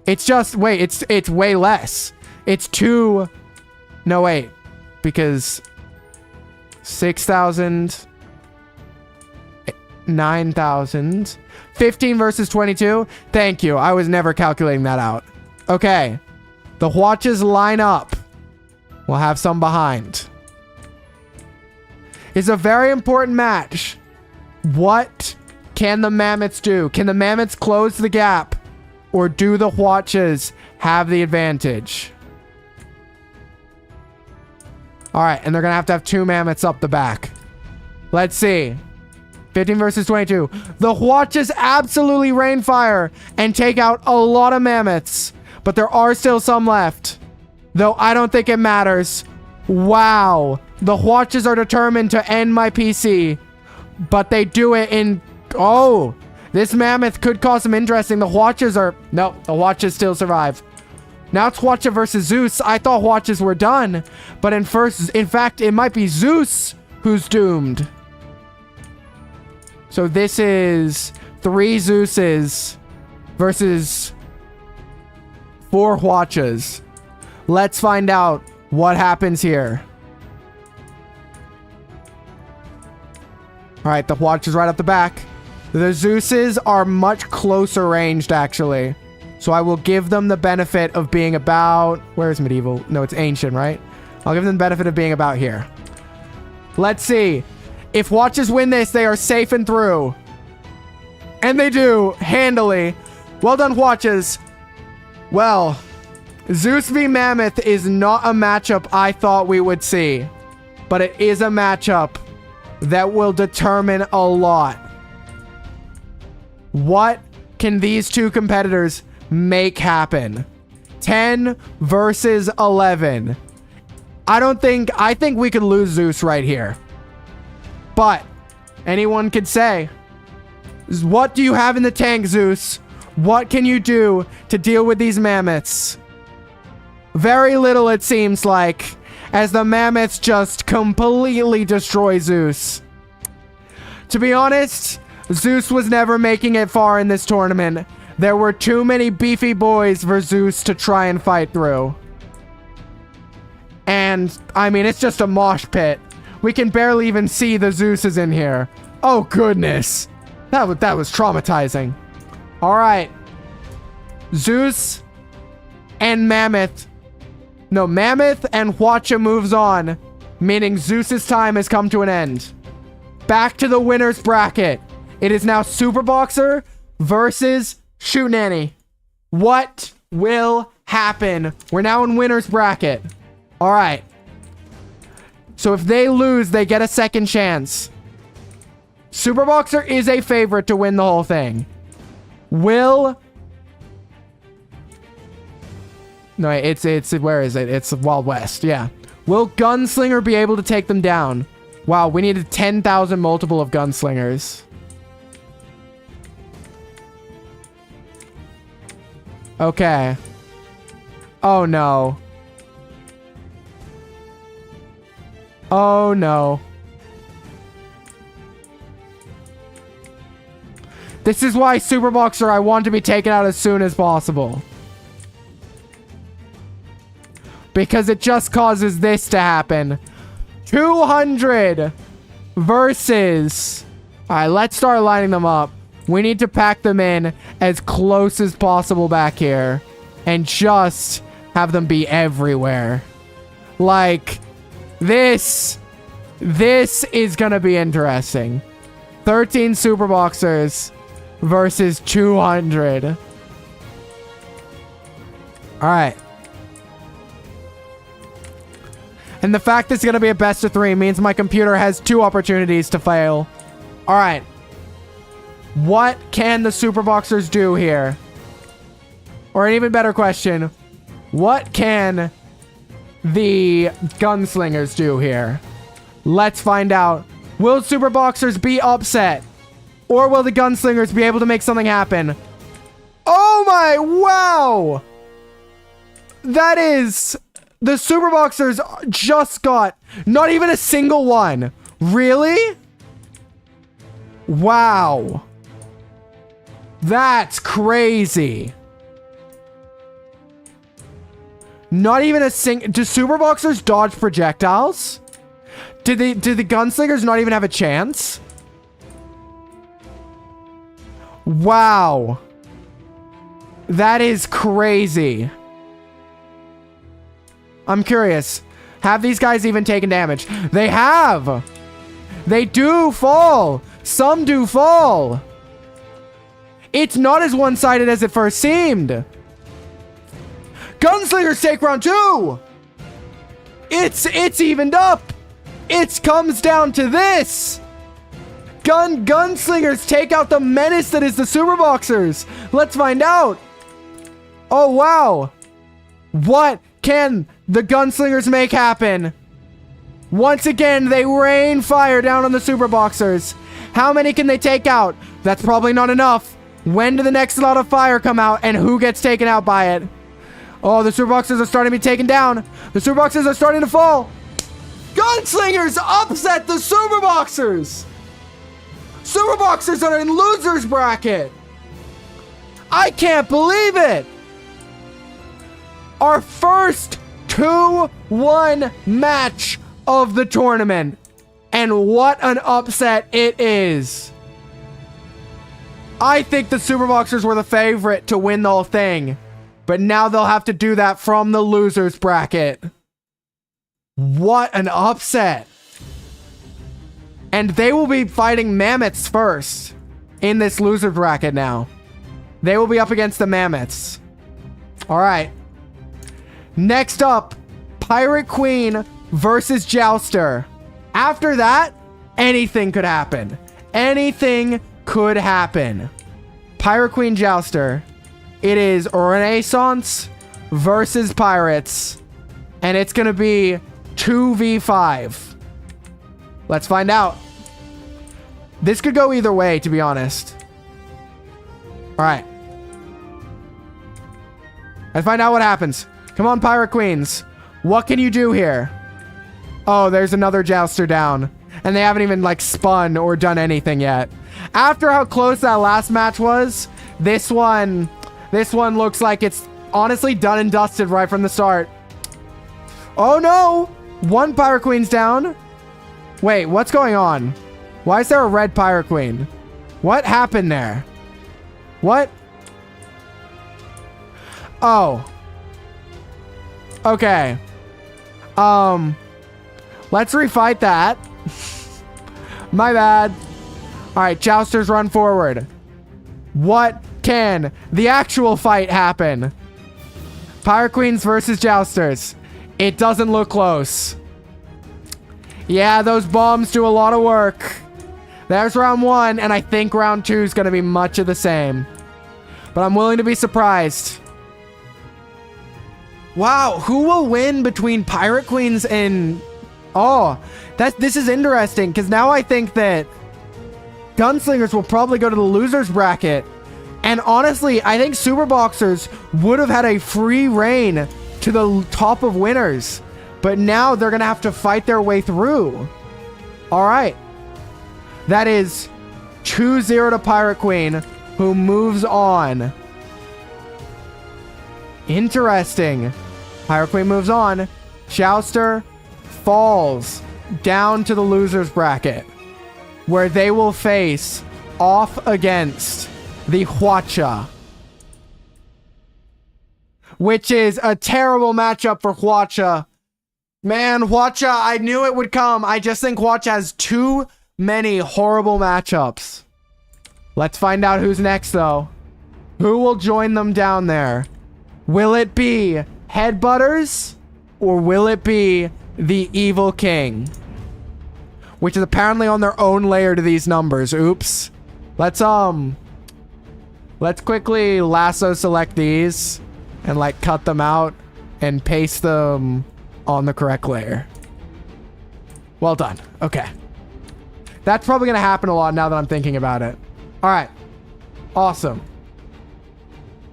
It's just, wait, it's way less. It's 2. No, wait. Because 6,000, 9,000, 15 versus 22. Thank you. I was never calculating that out. Okay. The Hwachas line up. We'll have some behind. It's a very important match. What can the Mammoths do? Can the Mammoths close the gap? Or do the Hwachas have the advantage? Alright, and they're going to have 2 Mammoths up the back. Let's see. 15 versus 22. The Hwachas absolutely rain fire and take out a lot of Mammoths. But there are still some left. Though I don't think it matters. Wow. The Hwachas are determined to end my PC. But they do it in... Oh, this Mammoth could cause some interesting. The Hwachas are... No, the Hwachas still survive. Now it's Hwacha versus Zeus. I thought Hwachas were done. But in fact, it might be Zeus who's doomed. So this is 3 Zeuses versus 4 Hwachas. Let's find out what happens here. All right, the Hwachas right up the back. The Zeuses are much closer ranged, actually. So I will give them the benefit of being about... Where's medieval? No, it's ancient, right? I'll give them the benefit of being about here. Let's see. If Hwachas win this, they are safe and through. And they do, handily. Well done, Hwachas. Well, Zeus v Mammoth is not a matchup I thought we would see. But it is a matchup that will determine a lot. What can these 2 competitors make happen? 10 versus 11. I think we could lose Zeus right here. But anyone could say, what do you have in the tank, Zeus? What can you do to deal with these Mammoths? Very little, it seems like, as the Mammoths just completely destroy Zeus. To be honest, Zeus was never making it far in this tournament. There were too many beefy boys for Zeus to try and fight through. And, I mean, it's just a mosh pit. We can barely even see the Zeuses in here. Oh, goodness. That was traumatizing. All right. Zeus and Mammoth. No, Mammoth and Hwacha moves on, meaning Zeus's time has come to an end. Back to the winner's bracket. It is now Super Boxer versus Shoot Nanny. What will happen? We're now in winner's bracket. All right. So if they lose, they get a second chance. Superboxer is a favorite to win the whole thing. No, it's where is it? It's Wild West. Yeah. Will Gunslinger be able to take them down? Wow, we need a 10,000 multiple of Gunslingers. Okay. Oh no. Oh no. This is why Superboxer I want to be taken out as soon as possible. Because it just causes this to happen. 200 versus... Alright, let's start lining them up. We need to pack them in as close as possible back here. And just have them be everywhere. Like, this is gonna be interesting. 13 Superboxers versus 200. Alright. And the fact it's going to be a best of 3 means my computer has 2 opportunities to fail. Alright. What can the Superboxers do here? Or an even better question. What can the Gunslingers do here? Let's find out. Will Superboxers be upset? Or will the Gunslingers be able to make something happen? Oh my, wow! That is... The Superboxers just got not even a single one. Really? Wow. That's crazy. Not even a single... Do Superboxers dodge projectiles? Did the Gunslingers not even have a chance? Wow. That is crazy. I'm curious. Have these guys even taken damage? They have! They do fall! Some do fall! It's not as one-sided as it first seemed! Gunslingers take round 2! It's evened up! It comes down to this! Gunslingers take out the menace that is the Superboxers! Let's find out! Oh, wow! What can the Gunslingers make happen? Once again, they rain fire down on the Superboxers. How many can they take out? That's probably not enough. When do the next lot of fire come out, and who gets taken out by it? Oh, the Superboxers are starting to be taken down. The Superboxers are starting to fall. Gunslingers upset the Superboxers. Superboxers are in loser's bracket. I can't believe it. Our first 2-1 match of the tournament. And what an upset it is. I think the Superboxers were the favorite to win the whole thing. But now they'll have to do that from the loser's bracket. What an upset. And they will be fighting Mammoths first in this loser bracket now. They will be up against the Mammoths. All right. Next up, Pirate Queen versus Jouster. After that, anything could happen. Anything could happen. Pirate Queen Jouster. It is Renaissance versus Pirates. And it's going to be 2v5. Let's find out. This could go either way, to be honest. All right. Let's find out what happens. Come on, Pirate Queens. What can you do here? Oh, there's another Jouster down. And they haven't even, like, spun or done anything yet. After how close that last match was, this one looks like it's honestly done and dusted right from the start. Oh, no. One Pirate Queen's down. Wait, what's going on? Why is there a red Pirate Queen? What happened there? What? Oh. Okay. Let's refight that. My bad. Alright, Jousters run forward. What can the actual fight happen? Pirate Queens versus Jousters. It doesn't look close. Yeah, those bombs do a lot of work. There's round 1, and I think round 2 is going to be much of the same. But I'm willing to be surprised. Wow, who will win between Pirate Queens and... Oh, this is interesting, because now I think that Gunslingers will probably go to the losers bracket. And honestly, I think Super Boxers would have had a free reign to the top of winners. But now they're going to have to fight their way through. All right. That is 2-0 to Pirate Queen, who moves on. Interesting. Pirate Queen moves on. Jouster falls down to the losers bracket, where they will face off against the Hwacha, which is a terrible matchup for Hwacha. Man, Hwacha, I knew it would come. I just think Hwacha has too many horrible matchups. Let's find out who's next, though. Who will join them down there? Will it be Headbutters, or will it be the Evil King, which is apparently on their own layer to these numbers? Oops. Let's quickly lasso select these and like cut them out and paste them on the correct layer. Well done. Okay. That's probably going to happen a lot now that I'm thinking about it. All right. Awesome.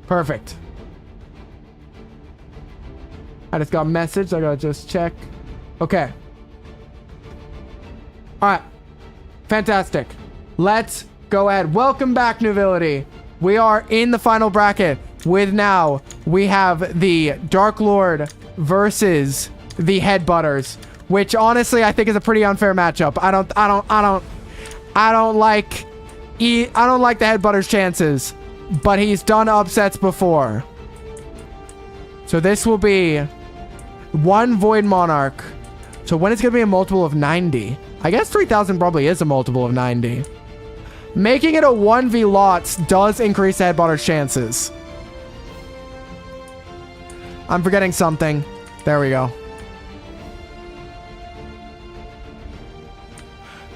Perfect. I just got a message. I gotta just check. Okay. All right. Fantastic. Let's go ahead. Welcome back, Nobility. We are in the final bracket with now we have the Dark Lord versus the Headbutters, which honestly I think is a pretty unfair matchup. I don't like the Headbutters' chances, but he's done upsets before. So this will be 1 Void Monarch. So when it's going to be a multiple of 90? I guess 3,000 probably is a multiple of 90. Making it a 1v lots does increase the Headbutter's chances. I'm forgetting something. There we go.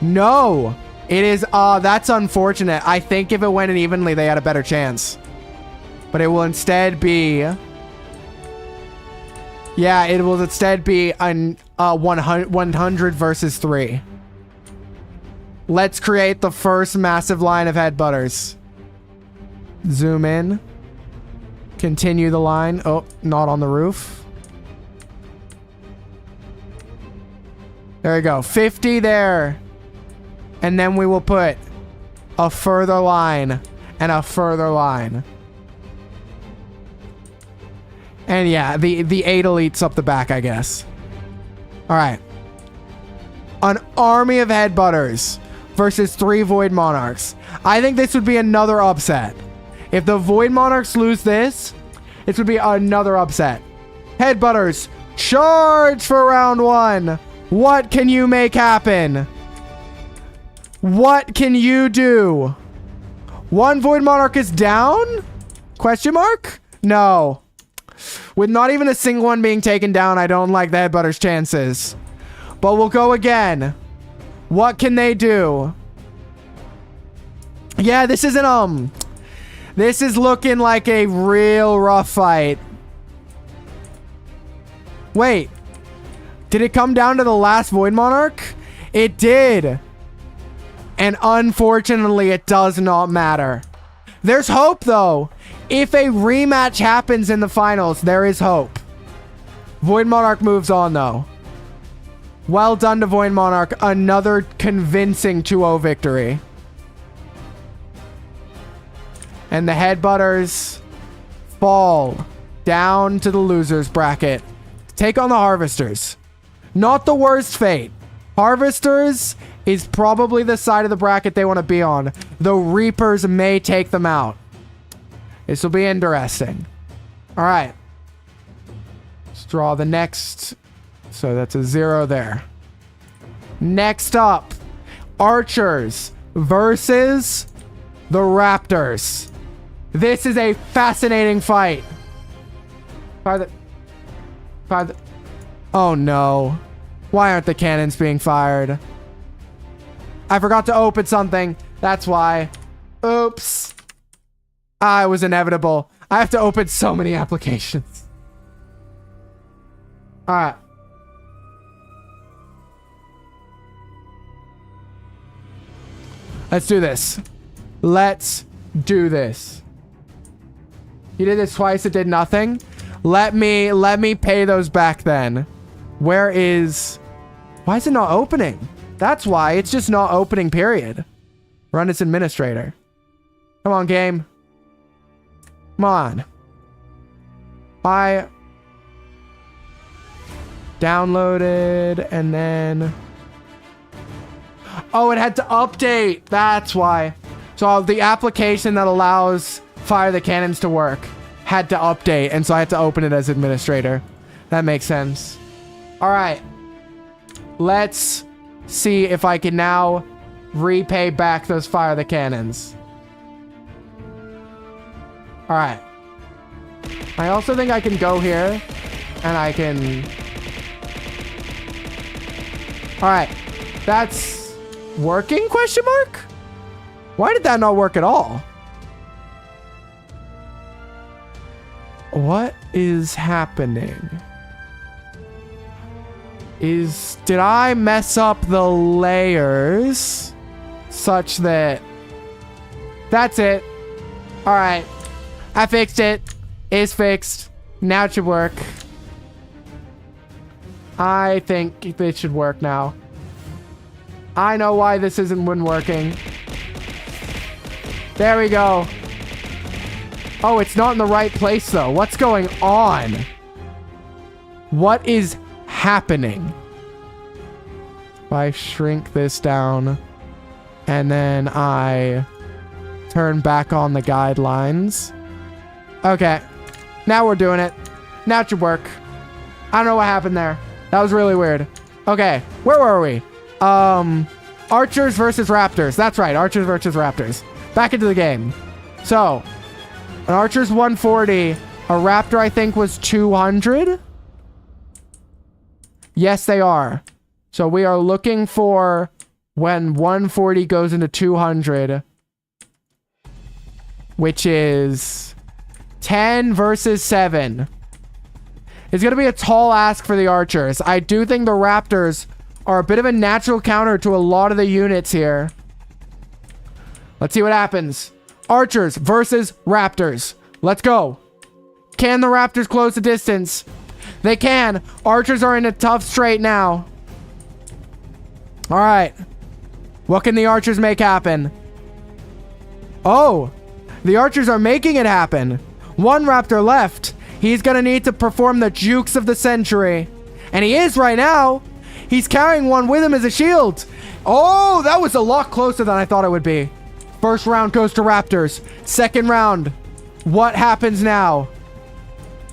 No! It is, that's unfortunate. I think if it went in evenly, they had a better chance. But it will instead be... Yeah, it will instead be 100 versus 3. Let's create the first massive line of Headbutters. Zoom in. Continue the line. Oh, not on the roof. There we go. 50 there. And then we will put a further line and a further line. And yeah, the 8 elites up the back, I guess. All right. An army of Headbutters versus 3 Void Monarchs. I think this would be another upset. If the Void Monarchs lose this, this would be another upset. Headbutters, charge for round 1. What can you make happen? What can you do? 1 Void Monarch is down? Question mark? No. With not even a single one being taken down, I don't like the Headbutter's chances. But we'll go again. What can they do? Yeah, this isn't, this is looking like a real rough fight. Wait. Did it come down to the last Void Monarch? It did. And unfortunately, it does not matter. There's hope, though. If a rematch happens in the finals, there is hope. Void Monarch moves on, though. Well done to Void Monarch. Another convincing 2-0 victory. And the Headbutters fall down to the losers bracket. Take on the Harvesters. Not the worst fate. Harvesters is probably the side of the bracket they want to be on. The Reapers may take them out. This will be interesting. All right. Let's draw the next. So that's a 0 there. Next up, Archers versus the Raptors. This is a fascinating fight. Fire the... Oh no. Why aren't the cannons being fired? I forgot to open something. That's why. Oops. Ah, it was inevitable. I have to open so many applications. Alright. Let's do this. Let's do this. You did this twice, it did nothing. Let me pay those back then. Where is... Why is it not opening? That's why. It's just not opening, period. Run as administrator. Come on, game. Come on. I downloaded and then... Oh, it had to update. That's why. So the application that allows Fire the Cannons to work had to update, and so I had to open it as administrator. That makes sense. All right. Let's see if I can now repay back those Fire the Cannons. All right. I also think I can go here and I can... All right. That's working, question mark? Why did that not work at all? What is happening? Did I mess up the layers such that... That's it. All right. I fixed it. It's fixed. Now it should work. I think it should work now. I know why this isn't working. There we go. Oh, it's not in the right place, though. What's going on? What is happening? If I shrink this down and then I turn back on the guidelines. Okay. Now we're doing it. Now it should work. I don't know what happened there. That was really weird. Okay. Where were we? Archers versus Raptors. That's right. Archers versus Raptors. Back into the game. So, an Archer's 140. A Raptor, I think, was 200. Yes, they are. So we are looking for when 140 goes into 200, which is 10 versus 7. It's going to be a tall ask for the Archers. I do think the Raptors are a bit of a natural counter to a lot of the units here. Let's see what happens. Archers versus Raptors. Let's go. Can the Raptors close the distance? They can. Archers are in a tough strait now. All right. What can the Archers make happen? Oh, the Archers are making it happen. One Raptor left. He's going to need to perform the jukes of the century. And he is right now. He's carrying one with him as a shield. Oh, that was a lot closer than I thought it would be. First round goes to Raptors. Second round. What happens now?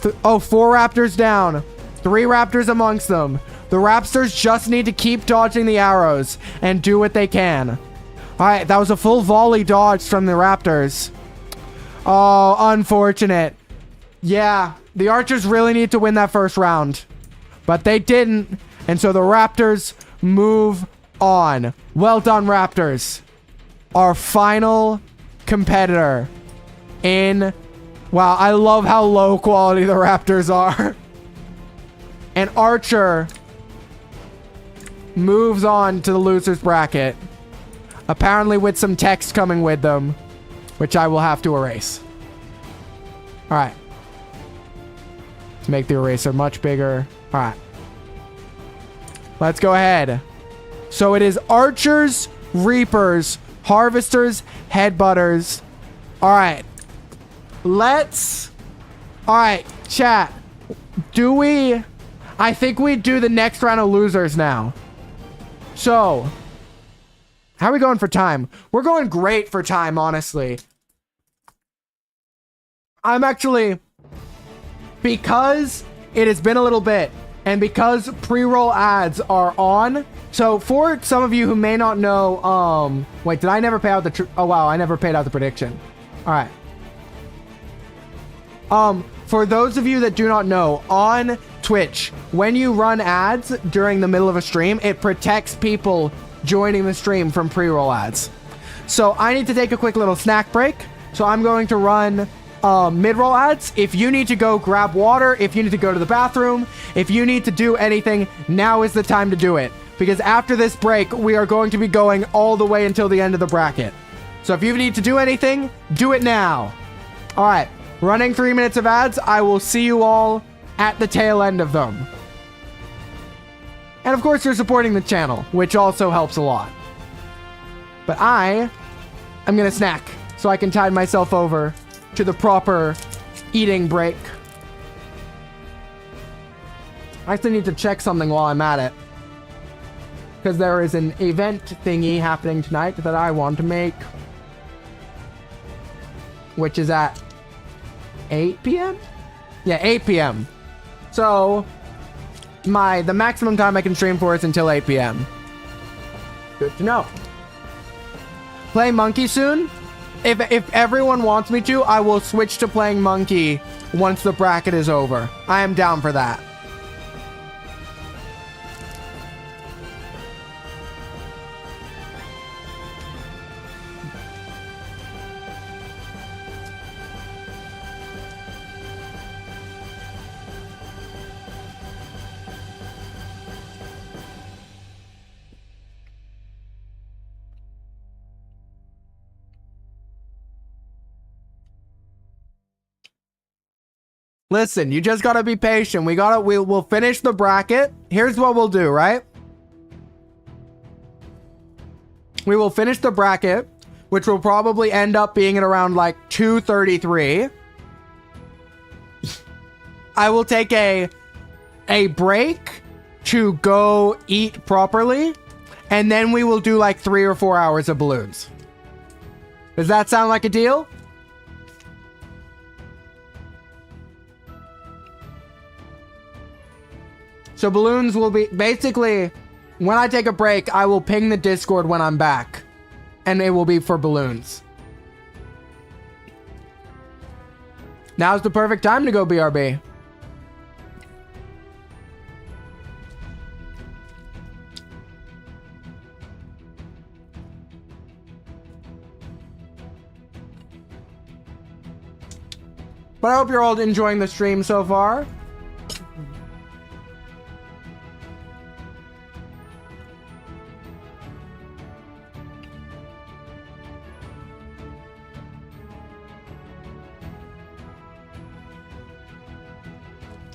4 Raptors down. 3 Raptors amongst them. The Raptors just need to keep dodging the arrows and do what they can. All right, that was a full volley dodge from the Raptors. Oh, unfortunate. Yeah, the Archers really need to win that first round. But they didn't. And so the Raptors move on. Well done, Raptors. Our final competitor in... Wow, I love how low quality the Raptors are. And Archer moves on to the loser's bracket. Apparently with some text coming with them, which I will have to erase. All right. Let's make the eraser much bigger. All right. Let's go ahead. So it is Archers, Reapers, Harvesters, Headbutters. All right. All right, chat. I think we do the next round of losers now. So, how are we going for time? We're going great for time, honestly. I'm actually, because it has been a little bit, and because pre-roll ads are on, so for some of you who may not know, wait, did I never pay out the, oh wow, I never paid out the prediction. All right. for those of you that do not know, on Twitch, when you run ads during the middle of a stream, it protects people joining the stream from pre-roll ads. So I need to take a quick little snack break. So I'm going to run mid-roll ads. If you need to go grab water, if you need to go to the bathroom, if you need to do anything, now is the time to do it. Because after this break, we are going to be going all the way until the end of the bracket. So if you need to do anything, do it now. All right, running 3 minutes of ads. I will see you all at the tail end of them. And of course, you're supporting the channel, which also helps a lot. But I'm gonna snack so I can tide myself over to the proper eating break. I actually need to check something while I'm at it, because there is an event thingy happening tonight that I want to make, which is at 8 p.m. Yeah, 8 p.m. So the maximum time I can stream for is until 8 p.m. Good to know. Play Monkey soon. If everyone wants me to, I will switch to playing Monkey once the bracket is over. I am down for that. Listen, you just gotta be patient. We'll finish the bracket. Here's what we'll do, right? We will finish the bracket, which will probably end up being at around like 2:33. I will take a break to go eat properly, and then we will do like 3 or 4 hours of Bloons. Does that sound like a deal? So Bloons will be basically, when I take a break, I will ping the Discord when I'm back, and it will be for Bloons. Now's the perfect time to go BRB. But I hope you're all enjoying the stream so far.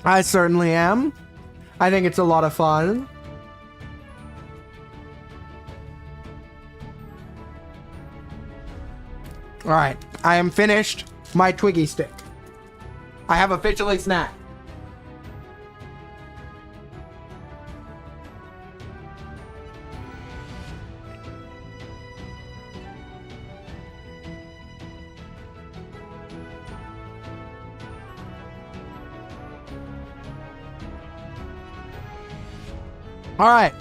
I certainly am. I think it's a lot of fun. All right, I am finished my Twiggy stick. I have officially snacked. All right,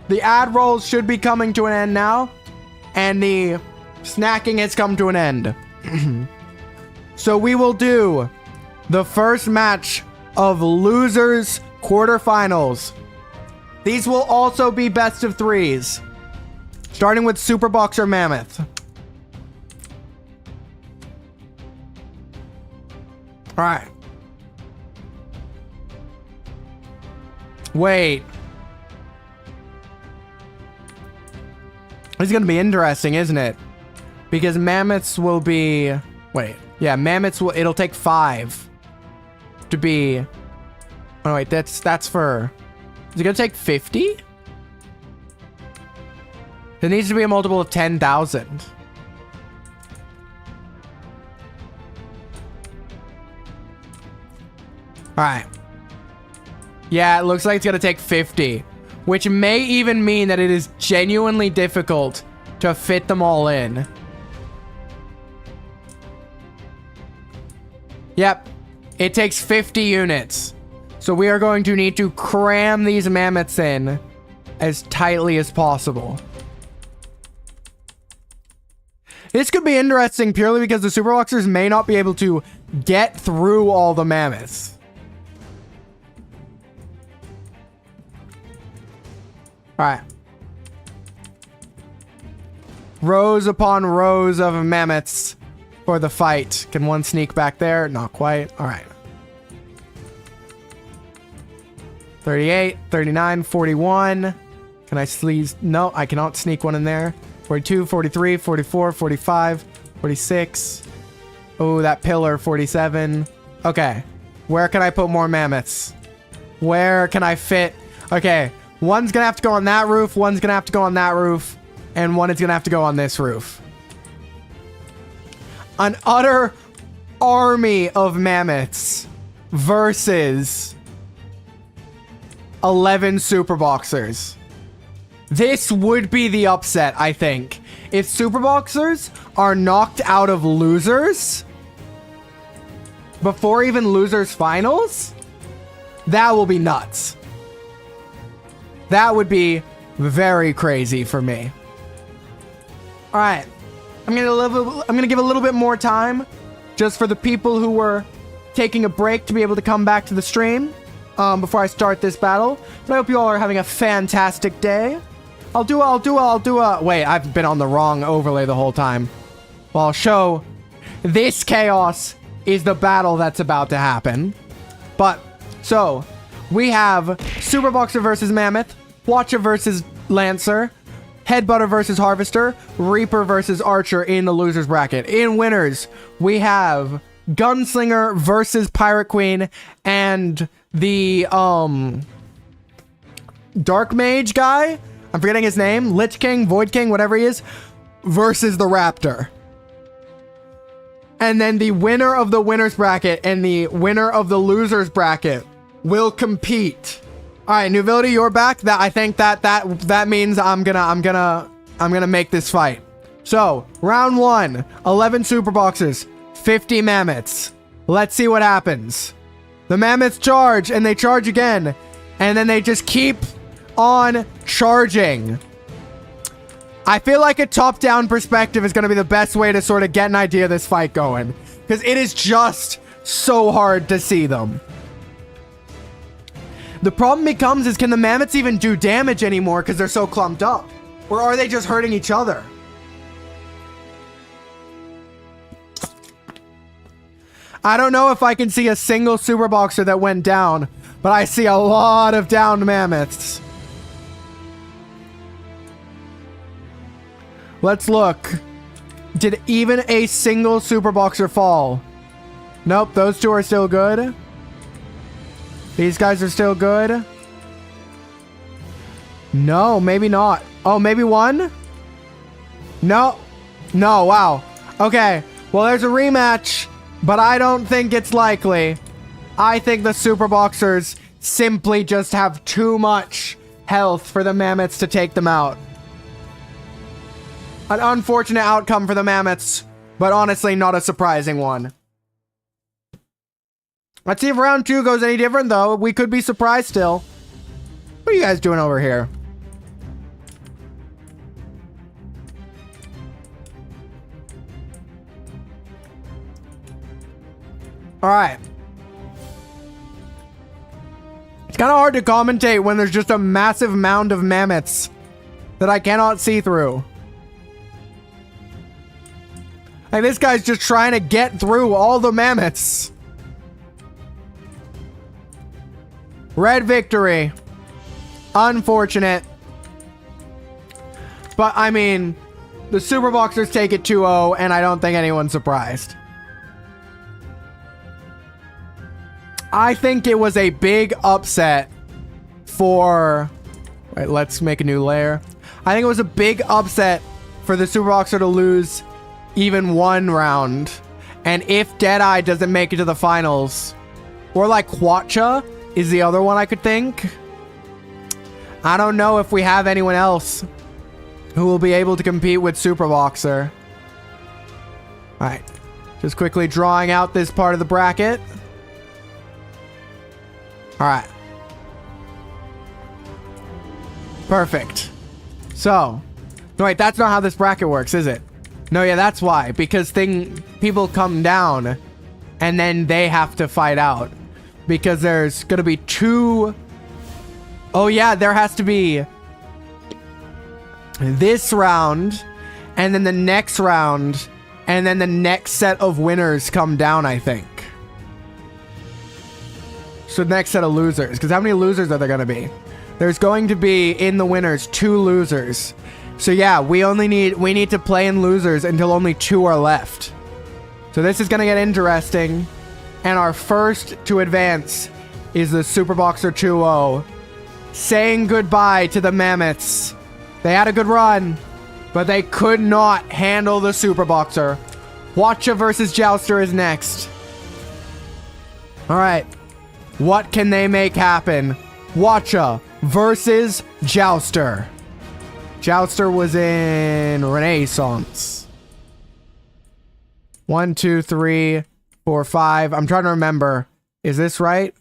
the ad rolls should be coming to an end now, and the snacking has come to an end. So we will do the first match of losers quarterfinals. These will also be best of threes, starting with Super Boxer Mammoth. All right. Wait. This is going to be interesting, isn't it? Because mammoths will be... Wait. Yeah, mammoths will... It'll take 5 to be... Oh, wait. That's for... Is it going to take 50? It needs to be a multiple of 10,000. Alright. Yeah, it looks like it's going to take 50. Which may even mean that it is genuinely difficult to fit them all in. Yep. It takes 50 units. So we are going to need to cram these mammoths in as tightly as possible. This could be interesting purely because the Super Boxers may not be able to get through all the mammoths. All right. Rows upon rows of mammoths for the fight. Can one sneak back there? Not quite. All right. 38, 39, 41. Can I sneeze? No, I cannot sneak one in there. 42, 43, 44, 45, 46. Oh, that pillar, 47. Okay. Where can I put more mammoths? Where can I fit? Okay. One's gonna have to go on that roof. One's gonna have to go on that roof. And one is gonna have to go on this roof. An utter army of mammoths versus 11 super boxers. This would be the upset, I think. If super boxers are knocked out of losers before even losers finals, that will be nuts. That would be very crazy for me. All right, I'm gonna give a little bit more time just for the people who were taking a break to be able to come back to the stream before I start this battle. But I hope you all are having a fantastic day. I'll do a wait, I've been on the wrong overlay the whole time. Well, I'll show this chaos is the battle that's about to happen. But so we have Super Boxer versus Mammoth, Watcher versus Lancer, Headbutter versus Harvester, Reaper versus Archer in the losers bracket. In winners, we have Gunslinger versus Pirate Queen and the Dark Mage guy. I'm forgetting his name. Lich King, Void King, whatever he is, versus the Raptor. And then the winner of the winners bracket and the winner of the losers bracket will compete. All right, Nuvility, you're back. I think that means I'm gonna make this fight. So, round 1, 11 super boxers, 50 mammoths. Let's see what happens. The mammoths charge, and they charge again, and then they just keep on charging. I feel like a top-down perspective is gonna be the best way to sort of get an idea of this fight going, because it is just so hard to see them. The problem becomes is, can the mammoths even do damage anymore because they're so clumped up? Or are they just hurting each other? I don't know if I can see a single super boxer that went down, but I see a lot of downed mammoths. Let's look. Did even a single super boxer fall? Nope, those two are still good. These guys are still good. No, maybe not. Oh, maybe one? No. No, wow. Okay. Well, there's a rematch, but I don't think it's likely. I think the super boxers simply just have too much health for the mammoths to take them out. An unfortunate outcome for the mammoths, but honestly not a surprising one. Let's see if round 2 goes any different, though. We could be surprised still. What are you guys doing over here? All right. It's kind of hard to commentate when there's just a massive mound of mammoths that I cannot see through. And this guy's just trying to get through all the mammoths. Red victory. Unfortunate. But, I mean, the Super Boxers take it 2-0, and I don't think anyone's surprised. I think it was a big upset for... Wait, let's make a new layer. I think it was a big upset for the Super Boxer to lose even one round. And if Deadeye doesn't make it to the finals, or like Quacha is the other one I could think. I don't know if we have anyone else who will be able to compete with Super Boxer. Alright. Just quickly drawing out this part of the bracket. Alright. Perfect. So. No, wait, that's not how this bracket works, is it? No, yeah, that's why. Because people come down and then they have to fight out. Because there's gonna be 2... Oh yeah, there has to be this round, and then the next round, and then the next set of winners come down, I think. So next set of losers, because how many losers are there gonna be? There's going to be, in the winners, 2 losers. So yeah, we need to play in losers until only 2 are left. So this is gonna get interesting. And our first to advance is the Super Boxer 2-0. Saying goodbye to the Mammoths. They had a good run, but they could not handle the Super Boxer. Hwacha versus Jouster is next. Alright. What can they make happen? Hwacha versus Jouster. Jouster was in Renaissance. 1, 2, 3, 4, 5. I'm trying to remember. Is this right?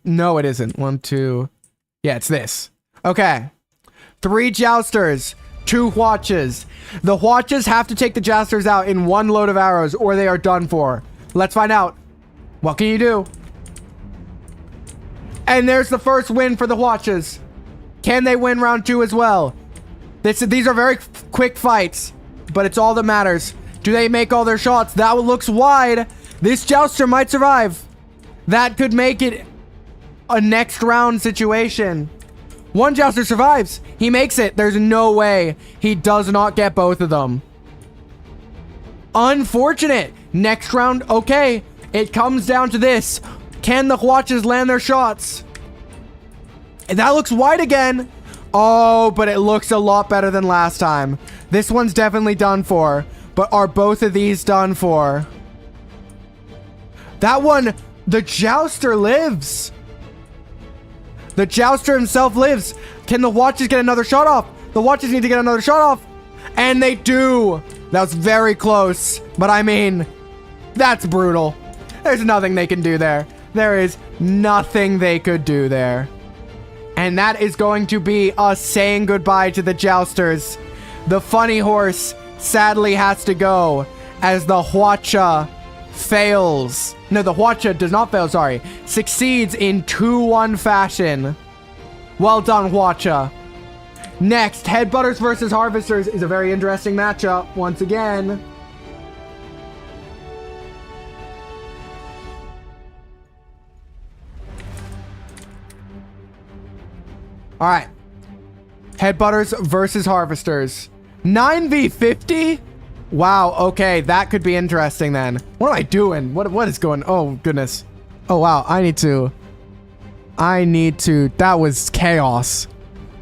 No, it isn't. 1, 2. Yeah, it's this. Okay. 3 Jousters, 2 Hwachas. The Hwachas have to take the Jousters out in 1 load of arrows or they are done for. Let's find out. What can you do? And there's the first win for the Hwachas. Can they win round 2 as well? These are very quick fights, but it's all that matters. Do they make all their shots? That looks wide. This Jouster might survive. That could make it a next round situation. 1 Jouster survives. He makes it. There's no way he does not get both of them. Unfortunate. Next round, okay. It comes down to this. Can the Hwachas land their shots? And that looks wide again. Oh, but it looks a lot better than last time. This one's definitely done for. But are both of these done for? That one, the Jouster lives. The Jouster himself lives. Can the Hwachas get another shot off? The Hwachas need to get another shot off. And they do. That was very close. But I mean, that's brutal. There's nothing they can do there. There is nothing they could do there. And that is going to be us saying goodbye to the Jousters. The funny horse sadly has to go as the Hwacha fails. No, the Hwacha does not fail, sorry. Succeeds in 2-1 fashion. Well done, Hwacha. Next, Headbutters versus Harvesters is a very interesting matchup once again. Alright. Headbutters versus Harvesters. 9v50? Wow, okay, that could be interesting then. What am I doing? What is going... Oh, goodness. Oh, wow, I need to... That was chaos.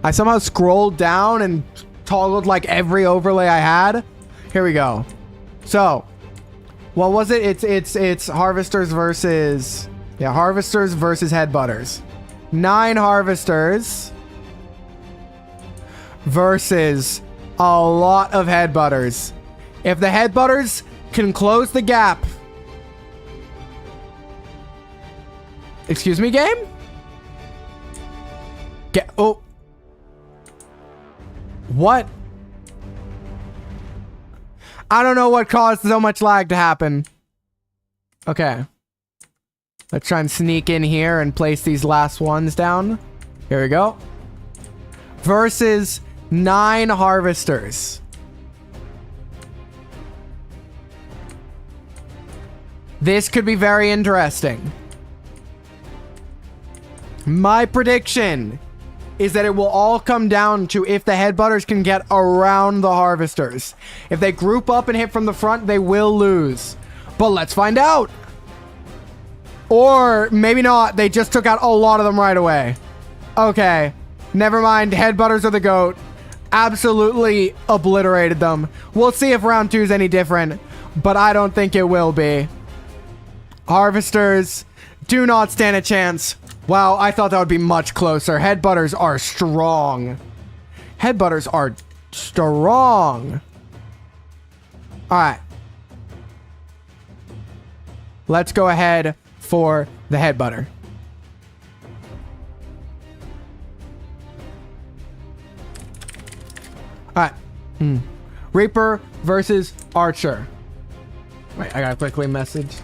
I somehow scrolled down and toggled like every overlay I had. Here we go. So, what was it? It's Harvesters versus... Yeah, Harvesters versus Headbutters. 9 Harvesters versus a lot of Headbutters. If the Headbutters can close the gap... Excuse me, game? Oh. What? I don't know what caused so much lag to happen. Okay. Let's try and sneak in here and place these last ones down. Here we go. Versus 9 Harvesters. This could be very interesting. My prediction is that it will all come down to if the Headbutters can get around the Harvesters. If they group up and hit from the front, they will lose. But let's find out. Or maybe not. They just took out a lot of them right away. Okay. Never mind. Headbutters are the GOAT. Absolutely obliterated them. We'll see if round 2 is any different. But I don't think it will be. Harvesters do not stand a chance. Wow, I thought that would be much closer. Headbutters are strong. Headbutters are strong. Alright. Let's go ahead for the Headbutter. Alright. Reaper versus Archer. Wait, I gotta quickly message.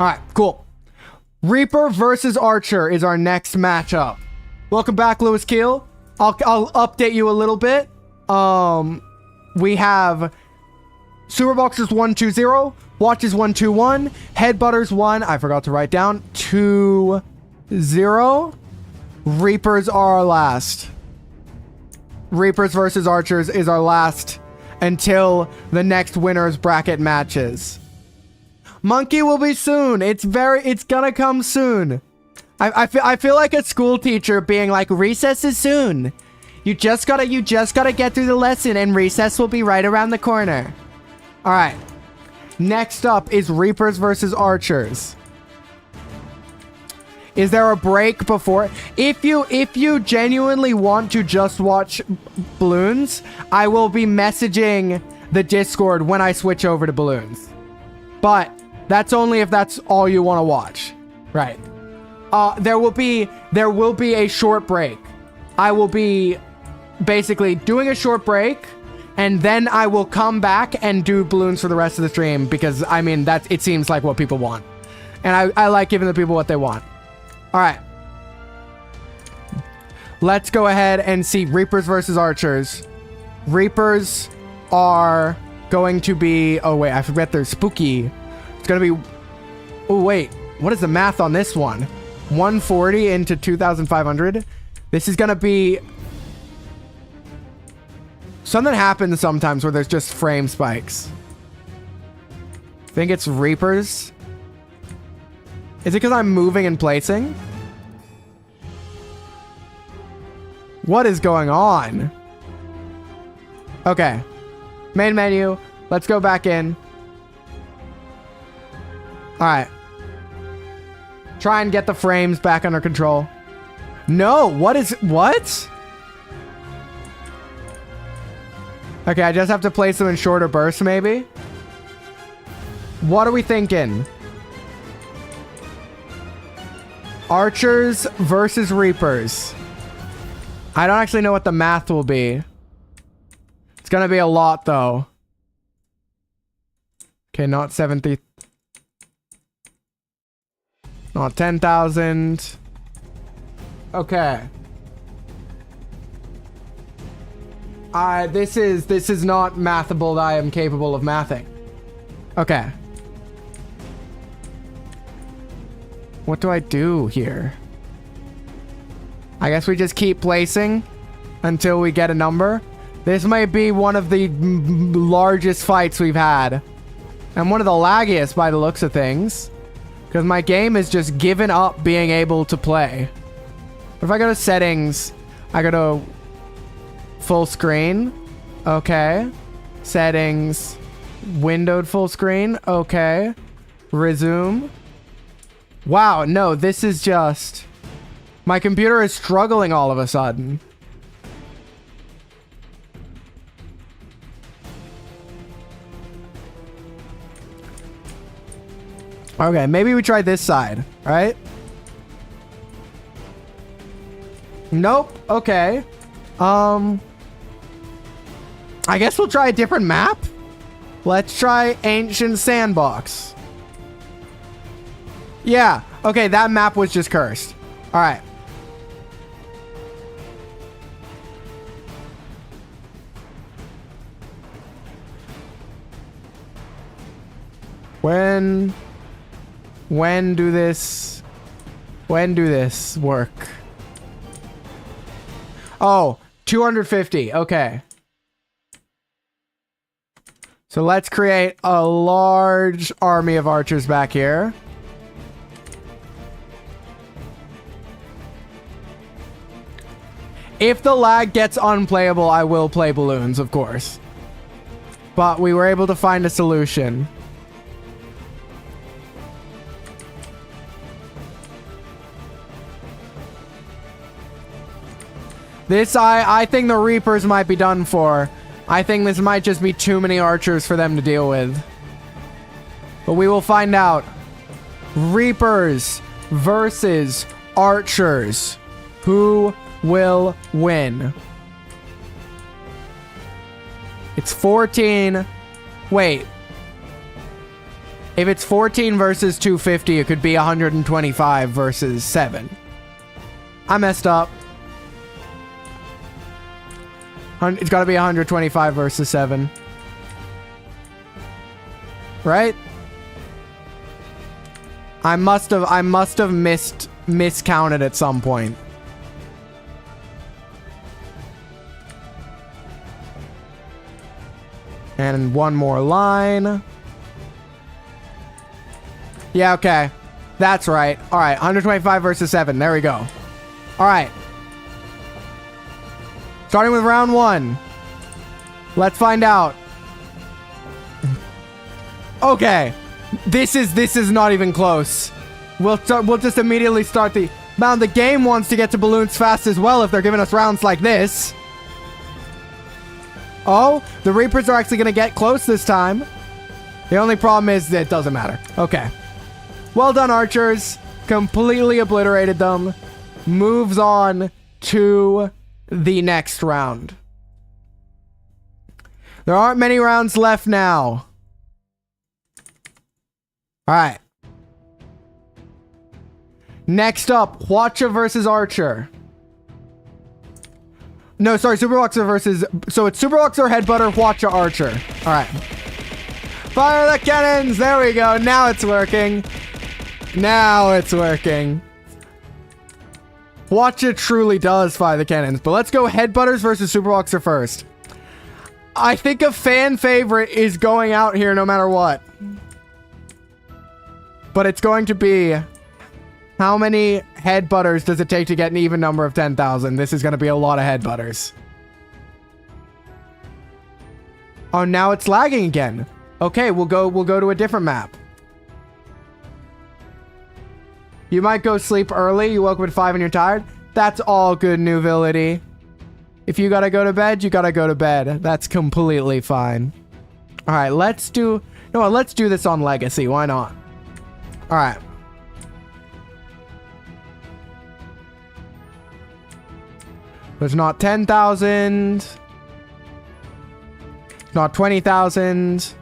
All right, cool. Reaper versus Archer is our next matchup. Welcome back, Lewis Keel. I'll update you a little bit. We have Superboxers 120, Watches 121, Headbutters 1. I forgot to write down 20. Reapers are our last. Reapers versus Archers is our last until the next winner's bracket matches. Monkey will be soon. It's gonna come soon. I feel like a school teacher being like, recess is soon. You just gotta get through the lesson and recess will be right around the corner. All right. Next up is Reapers versus Archers. Is there a break before? If you genuinely want to just watch Bloons, I will be messaging the Discord when I switch over to Bloons. But that's only if that's all you want to watch. Right. There will be a short break. I will be basically doing a short break, and then I will come back and do Bloons for the rest of the stream, because I mean it seems like what people want. And I like giving the people what they want. Alright. Let's go ahead and see Reapers versus Archers. Reapers are going to be... Oh, wait. I forget they're spooky. It's going to be... Oh, wait. What is the math on this one? 140 into 2,500. This is going to be... Something happens sometimes where there's just frame spikes. I think it's Reapers. Is it because I'm moving and placing? What is going on? Okay. Main menu. Let's go back in. Alright. Try and get the frames back under control. No, what? Okay, I just have to place them in shorter bursts, maybe? What are we thinking? Archers versus Reapers. I don't actually know what the math will be. It's gonna be a lot, though. Okay, not 70. Not 10,000. Okay. This is not mathable that I am capable of mathing. Okay. What do I do here? I guess we just keep placing until we get a number. This might be one of the largest fights we've had. And one of the laggiest by the looks of things. Because my game has just given up being able to play. If I go to settings, I go to full screen. Okay. Settings. Windowed full screen. Okay. Resume. Wow, no, this is just... My computer is struggling all of a sudden. Okay, maybe we try this side, right? Nope, okay. I guess we'll try a different map. Let's try Ancient Sandbox. Yeah, okay, that map was just cursed. All right. When do this work? Oh, 250. Okay. So let's create a large army of archers back here. If the lag gets unplayable, I will play Bloons, of course. But we were able to find a solution. This, I think the Reapers might be done for. I think this might just be too many archers for them to deal with. But we will find out. Reapers versus Archers. Who will win? It's 14. Wait. If it's 14 versus 250, it could be 125 versus 7. I messed up. It's got to be 125 versus 7. Right? I must have miscounted at some point. And one more line. Yeah, okay. That's right. All right, 125 versus 7. There we go. All right. Starting with round 1. Let's find out. Okay. This is not even close. We'll just immediately start the... Now, the game wants to get to balloons fast as well if they're giving us rounds like this. Oh, the Reapers are actually going to get close this time. The only problem is that it doesn't matter. Okay. Well done, archers. Completely obliterated them. Moves on to the next round. There aren't many rounds left now. All right. Next up, Hwacha versus Archer. No, sorry, Superboxer versus... So it's Superboxer, Headbutter, Hwacha, Archer. All right. Fire the cannons! There we go. Now it's working. Now it's working. Hwacha truly does fire the cannons. But let's go Headbutters versus Superboxer first. I think a fan favorite is going out here no matter what. But it's going to be... How many Headbutters does it take to get an even number of 10,000? This is going to be a lot of Headbutters. Oh, now it's lagging again. Okay, we'll go to a different map. You might go sleep early. You woke up at 5 and you're tired. That's all good, Nuvility. If you gotta go to bed, you gotta go to bed. That's completely fine. All right, let's do... No, let's do this on Legacy. Why not? All right. There's not 10,000. Not 20,000.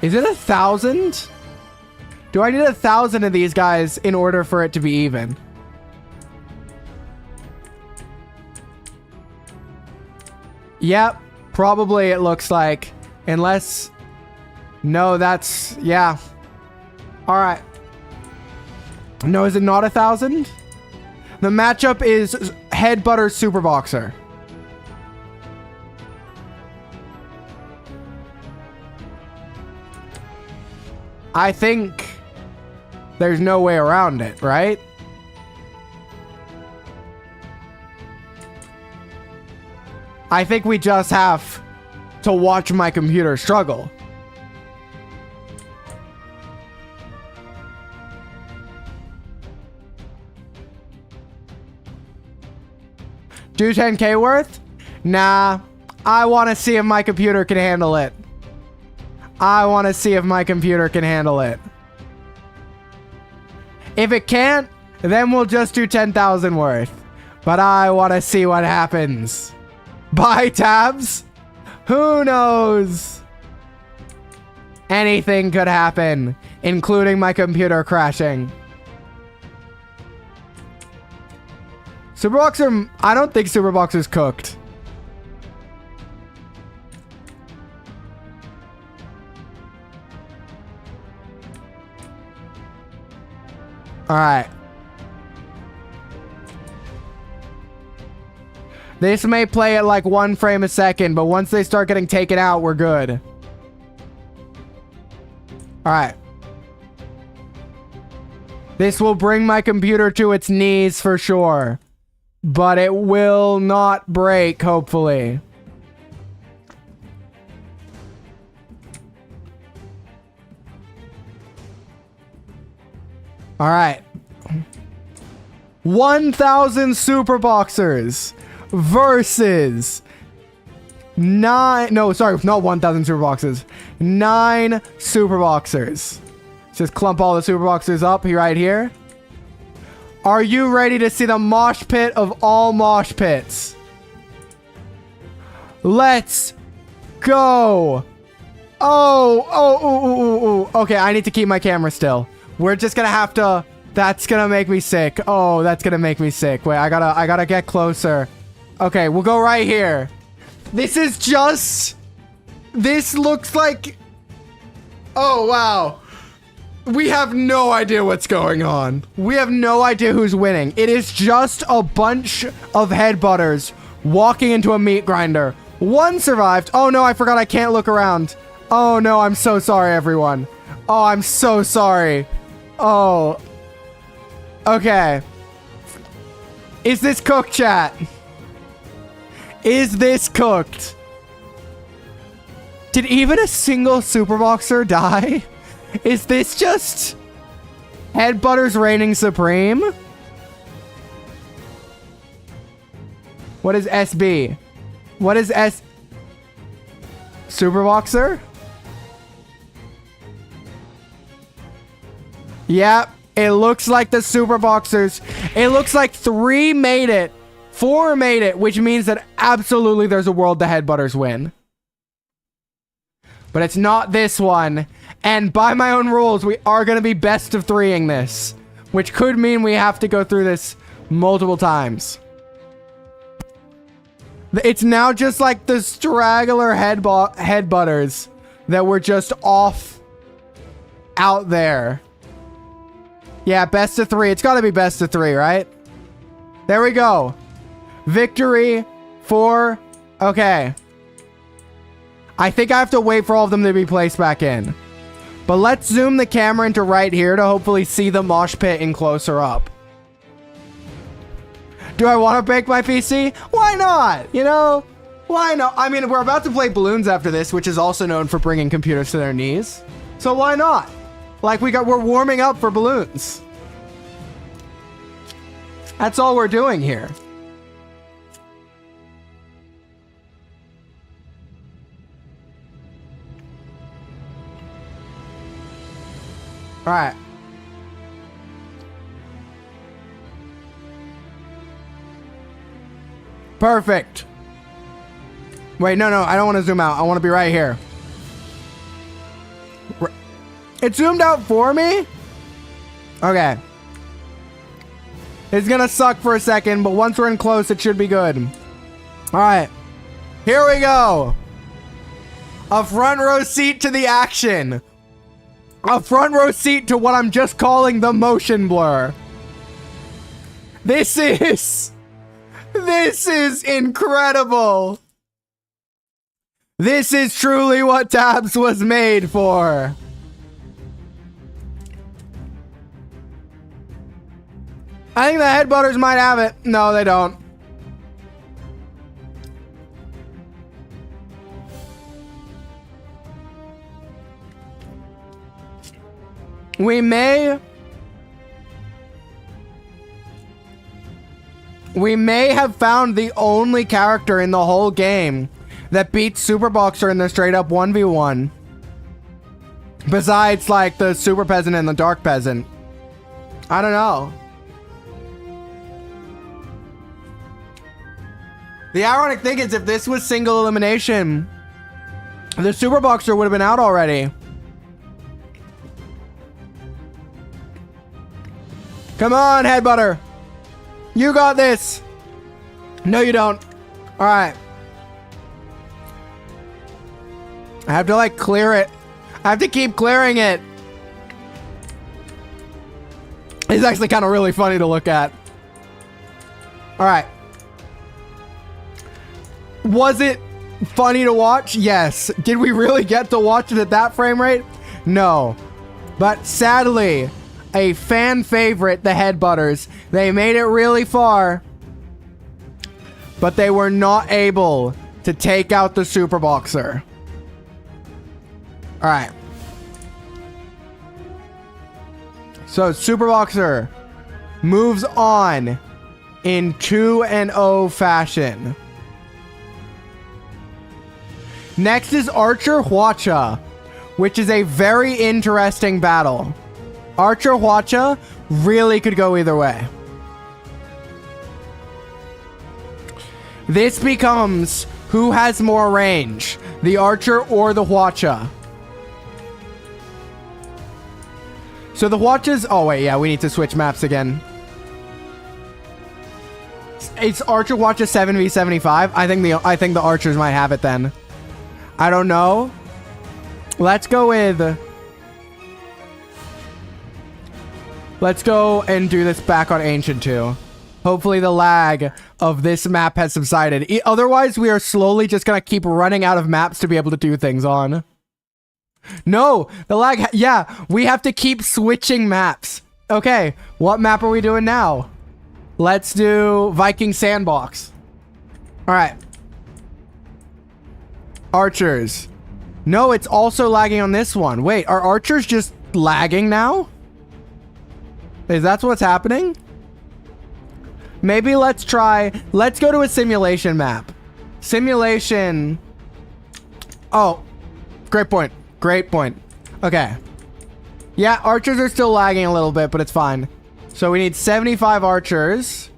Is it 1,000? Do I need 1,000 of these guys in order for it to be even? Yep, probably it looks like. Unless... No, that's... Yeah. Alright. No, is it not 1,000? The matchup is Headbutter Superboxer. I think there's no way around it, right? I think we just have to watch my computer struggle. Do 10K worth? Nah. I want to see if my computer can handle it. I want to see if my computer can handle it. If it can't, then we'll just do 10,000 worth. But I want to see what happens. Buy tabs? Who knows? Anything could happen, including my computer crashing. Superboxer, I don't think Superboxer's cooked. Alright. This may play at like 1 frame a second, but once they start getting taken out, we're good. Alright. This will bring my computer to its knees for sure. But it will not break, hopefully. Alright. 1,000 Superboxers versus 9... No, sorry, not 1,000 Superboxers. 9 Superboxers. Just clump all the Superboxers up right here. Are you ready to see the mosh pit of all mosh pits? Let's Go. Oh. Okay, I need to keep my camera still. We're just gonna have to... That's gonna make me sick. Oh, that's gonna make me sick. Wait, I gotta get closer. Okay, we'll go right here. This is just... This looks like... Oh, wow. We have no idea what's going on. We have no idea who's winning. It is just a bunch of headbutters walking into a meat grinder. One survived. Oh, no, I forgot I can't look around. Oh, no, I'm so sorry, everyone. Oh, I'm so sorry. Oh. Okay. Is this cooked, chat? Is this cooked? Did even a single super boxer die? Is this just headbutters reigning supreme? What is SB? What is S? Super boxer? Yep, it looks like the super boxers. It looks like 3 made it. 4 made it, which means that absolutely there's a world the headbutters win. But it's not this one. And by my own rules, we are going to be best of 3ing this. Which could mean we have to go through this multiple times. It's now just like the straggler headbutters that were just off out there. Yeah, best of 3. It's got to be best of 3, right? There we go. Victory for... Okay. I think I have to wait for all of them to be placed back in. But let's zoom the camera into right here to hopefully see the mosh pit in closer up. Do I want to break my PC? Why not? You know? Why not? I mean, we're about to play Bloons after this, which is also known for bringing computers to their knees. So why not? Like, we're warming up for Bloons. That's all we're doing here. All right. Perfect. Wait, no, I don't want to zoom out. I want to be right here. It zoomed out for me? Okay. It's gonna suck for a second, but once we're in close, it should be good. All right. Here we go. A front row seat to the action. A front row seat to what I'm just calling the motion blur. This is incredible. This is truly what Tabs was made for. I think the headbutters might have it. No, they don't. We may have found the only character in the whole game that beats Super Boxer in the straight up 1v1. Besides, like, the Super Peasant and the Dark Peasant. I don't know. The ironic thing is, if this was single elimination, the Super Boxer would have been out already. Come on, headbutter. You got this. No, you don't. All right. I have to, like, clear it. I have to keep clearing it. It's actually kind of really funny to look at. All right. Was it funny to watch? Yes. Did we really get to watch it at that frame rate? No. But sadly, a fan favorite, the headbutters, they made it really far, but they were not able to take out the Super Boxer. All right. So Super Boxer moves on in 2-0 fashion. Next is Archer Hwacha, which is a very interesting battle. Archer Hwacha really could go either way. This becomes who has more range, The Archer or the Hwacha. So the Hwacha's... Oh, wait, yeah, we need to switch maps again. It's Archer Hwacha 7v75. I think the Archers might have it then. I don't know. Let's go with... Let's go and do this back on Ancient 2. Hopefully the lag of this map has subsided. Otherwise, we are slowly just going to keep running out of maps to be able to do things on. No, the lag... Yeah, we have to keep switching maps. Okay, what map are we doing now? Let's do Viking Sandbox. All right. Archers. No, it's also lagging on this one. Wait, are Archers just lagging now? Is that what's happening? Maybe let's go to a simulation map. Simulation. Oh, great point. Great point. Okay. Yeah, Archers are still lagging a little bit, but it's fine. So we need 75 Archers.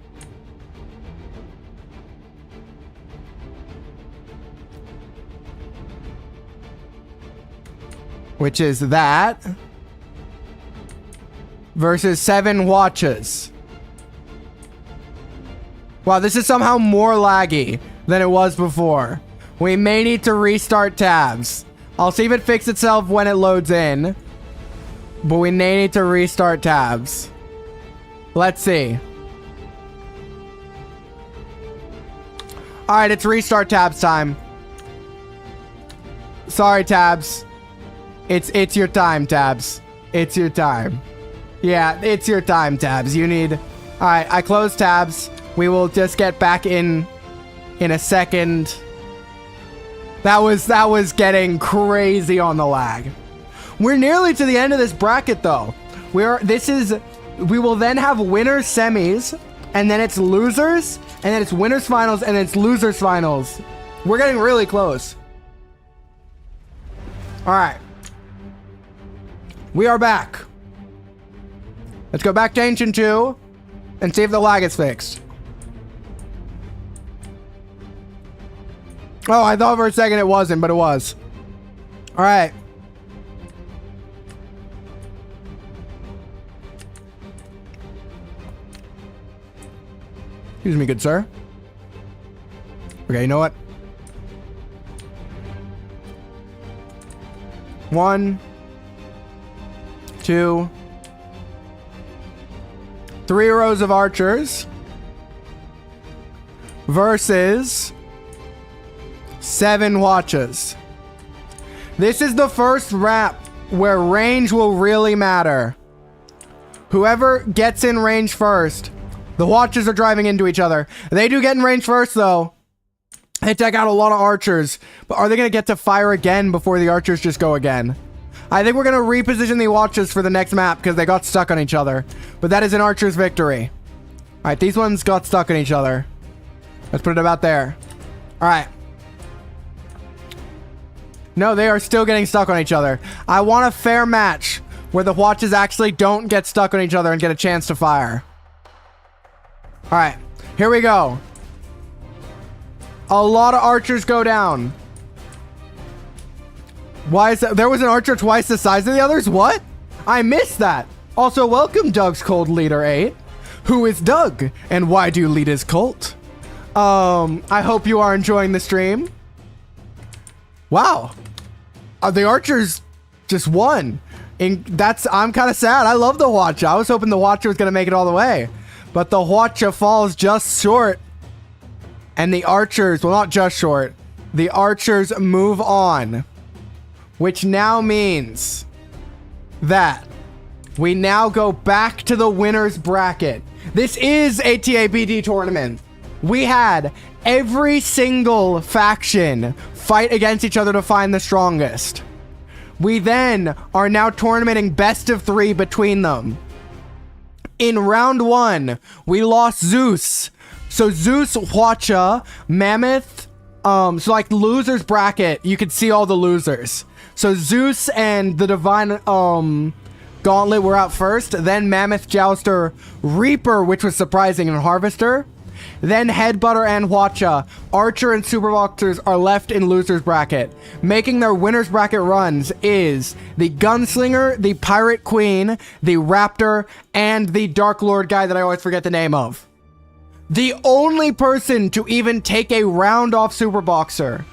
Which is that. Versus 7 Hwachas. Wow, this is somehow more laggy than it was before. We may need to restart tabs. I'll see if it fixes itself when it loads in. But we may need to restart tabs. Let's see. Alright, it's restart tabs time. Sorry, tabs. It's your time, tabs. It's your time. Yeah, it's your time, tabs. You need... Alright, I closed tabs. We will just get back in a second. That was getting crazy on the lag. We're nearly to the end of this bracket, though. We will then have winners semis, and then it's losers, and then it's winners finals, and then it's losers finals. We're getting really close. All right. We are back. Let's go back to Ancient 2 and see if the lag is fixed. Oh, I thought for a second it wasn't, but it was. All right. Excuse me, good sir. Okay, you know what? 1, 2, 3 rows of archers versus 7 Hwachas. This is the first map where range will really matter. Whoever gets in range first. The Hwachas are driving into each other. They do get in range first, though. They take out a lot of archers. But are they going to get to fire again before the archers just go again? I think we're going to reposition the Hwachas for the next map because they got stuck on each other. But that is an archer's victory. All right, these ones got stuck on each other. Let's put it about there. All right. No, they are still getting stuck on each other. I want a fair match where the Hwachas actually don't get stuck on each other and get a chance to fire. All right, here we go. A lot of archers go down. Why is that? There was an archer twice the size of the others? What? I missed that. Also, welcome Doug's Cold Leader 8. Who is Doug? And why do you lead his cult? I hope you are enjoying the stream. Wow. The archers just won. I'm kind of sad. I love the Hwacha. I was hoping the Hwacha was going to make it all the way. But the Hwacha falls just short. And the archers, well, not just short. The archers move on. Which now means that we now go back to the winner's bracket. This is a TABD tournament. We had every single faction fight against each other to find the strongest. We then are now tournamenting best of 3 between them. In round 1, we lost Zeus. So Zeus, Hwacha, Mammoth, so like losers bracket, you could see all the losers. So Zeus and the Divine Gauntlet were out first, then Mammoth, Jouster, Reaper, which was surprising, and Harvester. then Headbutter and Hwacha. Archer and Superboxers are left in loser's bracket. Making their winner's bracket runs is the Gunslinger, the Pirate Queen, the Raptor, and the Dark Lord guy that I always forget the name of. The only person to even take a round off Superboxer.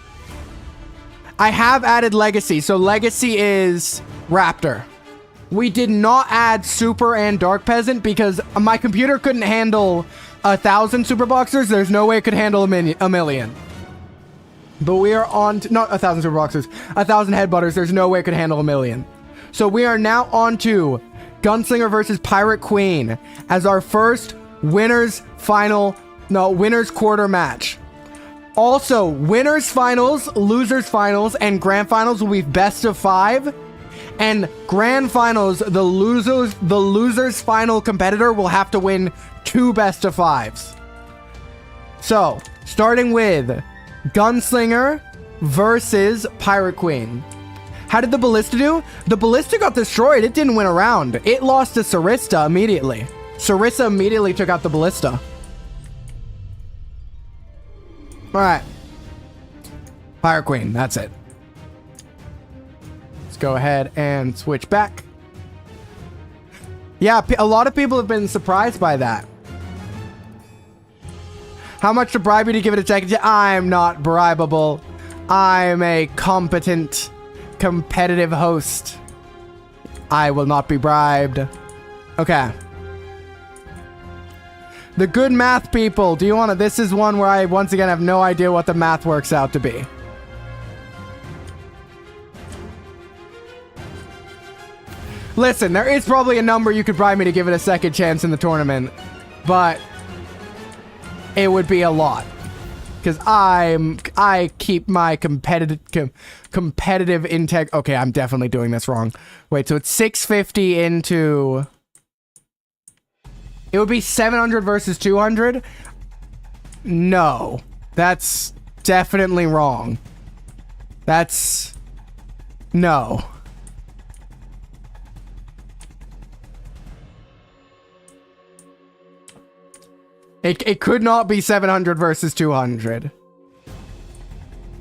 I have added Legacy, so Legacy is Raptor. We did not add Super and Dark Peasant because my computer couldn't handle 1,000 Superboxers. There's no way it could handle a million. But we are on to, not 1,000 Superboxers, 1,000 Headbutters. There's no way it could handle a million. So we are now on to Gunslinger versus Pirate Queen as our first winners quarter match. Also, winners finals, losers finals, and grand finals will be best of 5. And grand finals, the losers final competitor will have to win 2 best of 5s. So, starting with Gunslinger versus Pirate Queen. How did the Ballista do? The Ballista got destroyed. It didn't win a round. It lost to Sarista immediately. Sarissa immediately took out the Ballista. Alright. Pirate Queen, that's it. Let's go ahead and switch back. Yeah, a lot of people have been surprised by that. How much to bribe you to give it a second? I'm not bribable. I'm a competent, competitive host. I will not be bribed. Okay. The good math people, do you want to... This is one where I, once again, have no idea what the math works out to be. Listen, there is probably a number you could bribe me to give it a second chance in the tournament, but it would be a lot. Because I keep my competitive integ... Okay, I'm definitely doing this wrong. Wait, so it's 650 into... It would be 700 versus 200? No. That's definitely wrong. That's... No. It could not be 700 versus 200.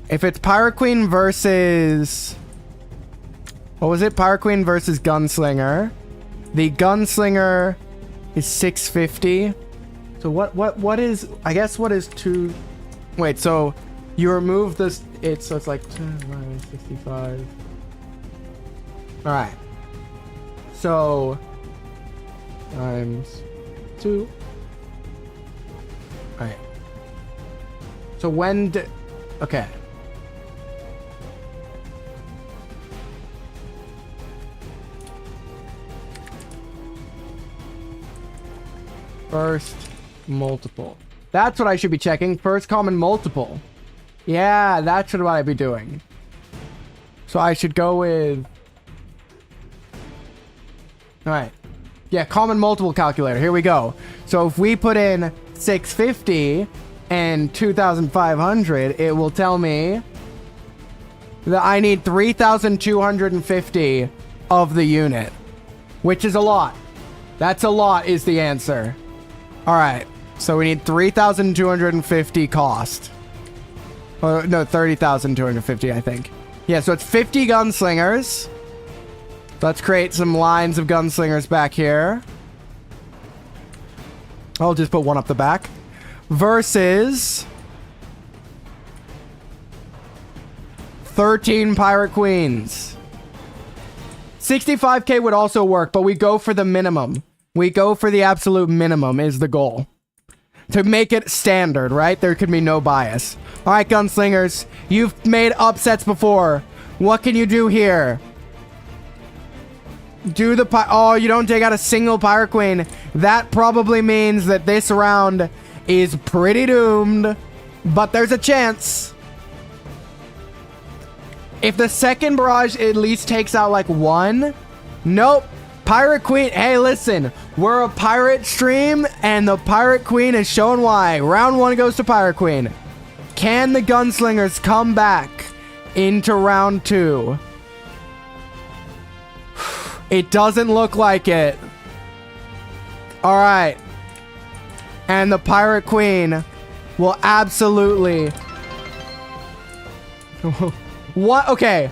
If it's Pirate Queen versus... What was it? Pirate Queen versus Gunslinger. The Gunslinger is 650. So what is... I guess what is 2... Wait, so you remove this... So it's like 10 minus 65. Alright. So... times 2... Alright. So when okay. First multiple. That's what I should be checking. First common multiple. Yeah, that's what I'd be doing. So I should go with... Alright. Yeah, common multiple calculator. Here we go. So if we put in 650 and 2,500, it will tell me that I need 3,250 of the unit, which is a lot. That's a lot is the answer. All right, so we need 3,250 cost. Oh, no, 30,250, I think. Yeah, so it's 50 gunslingers. Let's create some lines of gunslingers back here. I'll just put one up the back. Versus 13 Pirate Queens. 65k would also work, but we go for the minimum. We go for the absolute minimum is the goal. To make it standard, right? There could be no bias. Alright, gunslingers. You've made upsets before. What can you do here? Do the oh, you don't take out a single Pirate Queen. That probably means that this round is pretty doomed. But there's a chance. If the second barrage at least takes out like one. Nope. Pirate Queen. Hey, listen. We're a pirate stream and the Pirate Queen is showing why. Round 1 goes to Pirate Queen. Can the gunslingers come back into round 2? It doesn't look like it. Alright. And the Pirate Queen will absolutely... What? Okay.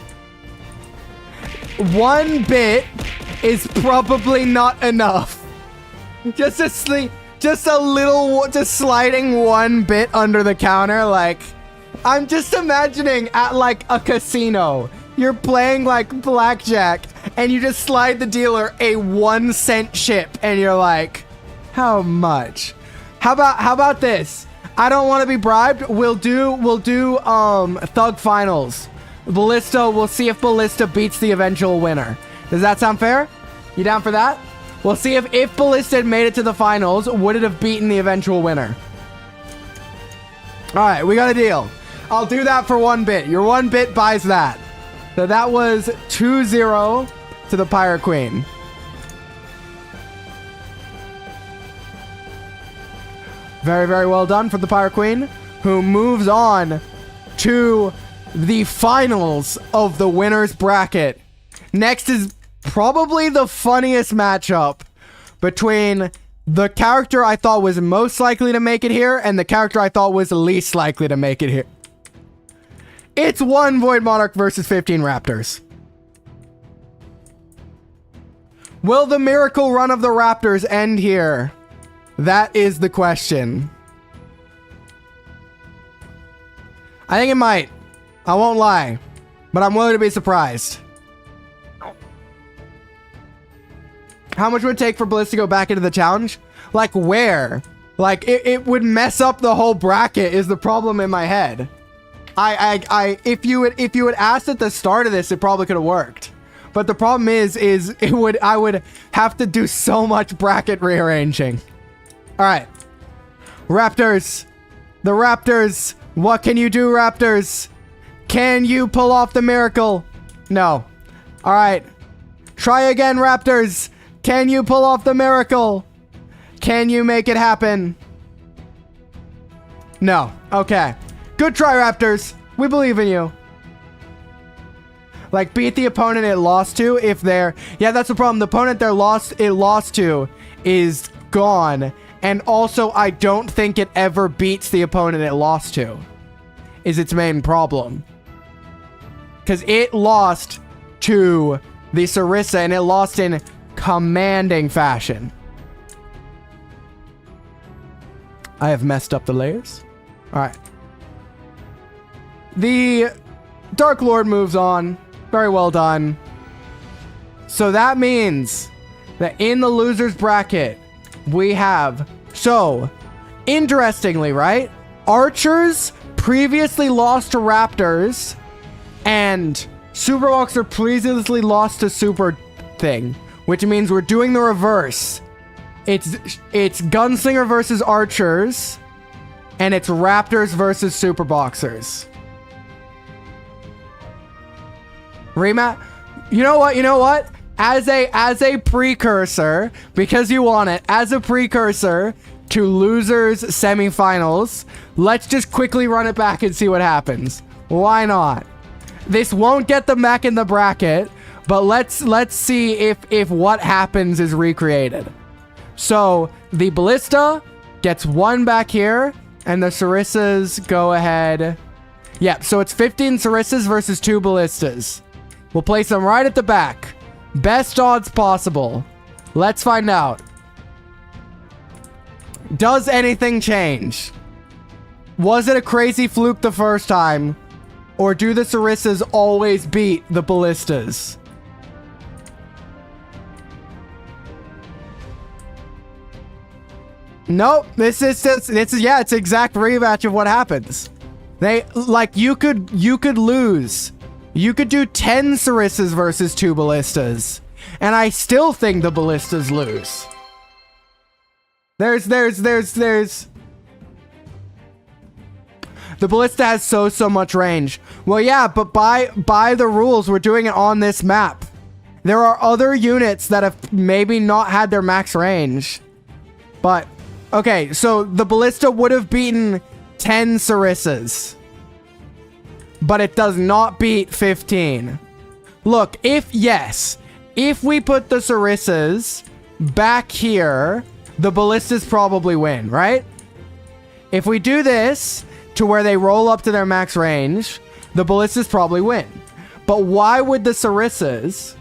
1 bit is probably not enough. Just sliding 1 bit under the counter, like... I'm just imagining at, like, a casino. You're playing, like, blackjack, and you just slide the dealer a 1-cent chip, and you're like, how much? How about this? I don't want to be bribed. We'll do Thug Finals. Ballista, we'll see if Ballista beats the eventual winner. Does that sound fair? You down for that? We'll see if Ballista had made it to the finals, would it have beaten the eventual winner? All right, we got a deal. I'll do that for 1 bit. Your 1 bit buys that. So that was 2-0 to the Pirate Queen. Very, very well done for the Pirate Queen, who moves on to the finals of the winner's bracket. Next is probably the funniest matchup between the character I thought was most likely to make it here and the character I thought was least likely to make it here. It's 1 Void Monarch versus 15 Raptors. Will the miracle run of the Raptors end here? That is the question. I think it might. I won't lie. But I'm willing to be surprised. How much would it take for Bliss to go back into the challenge? Like where? Like it would mess up the whole bracket is the problem in my head. If you had asked at the start of this, it probably could have worked. But the problem is I would have to do so much bracket rearranging. All right. Raptors. The Raptors. What can you do, Raptors? Can you pull off the miracle? No. All right. Try again, Raptors. Can you pull off the miracle? Can you make it happen? No. Okay. Good try, Raptors. We believe in you. Like, beat the opponent it lost to if they're... Yeah, that's the problem. The opponent it lost to is gone. And also, I don't think it ever beats the opponent it lost to. Is its main problem. Because it lost to the Sarissa, and it lost in commanding fashion. I have messed up the layers. Alright. The Dark Lord moves on. Very well done. So that means that in the loser's bracket, we have... So, interestingly, right? Archers previously lost to Raptors, and Super Boxer previously lost to Super Thing, which means we're doing the reverse. It's Gunslinger versus Archers, and it's Raptors versus Super Boxers. Rematch. You know what? As a precursor, because you want it, as a precursor to losers semifinals, let's just quickly run it back and see what happens. Why not? This won't get them back in the bracket, but let's see if what happens is recreated. So the Ballista gets 1 back here, and the Sarissas go ahead. Yeah, so it's 15 Sarissas versus 2 Ballistas. We'll place them right at the back. Best odds possible. Let's find out. Does anything change? Was it a crazy fluke the first time? Or do the Sarissas always beat the Ballistas? Nope. This is it's exact rematch of what happens. You could lose. You could do 10 Sarissas versus 2 Ballistas, and I still think the Ballistas lose. There's the Ballista has so much range. Well, yeah, but by the rules, we're doing it on this map. There are other units that have maybe not had their max range. But, okay, so the Ballista would have beaten 10 Sarissas. But it does not beat 15. Look, if we put the Sarissas back here, the ballistas probably win, right? If we do this to where they roll up to their max range, the ballistas probably win. But why would the Sarissas...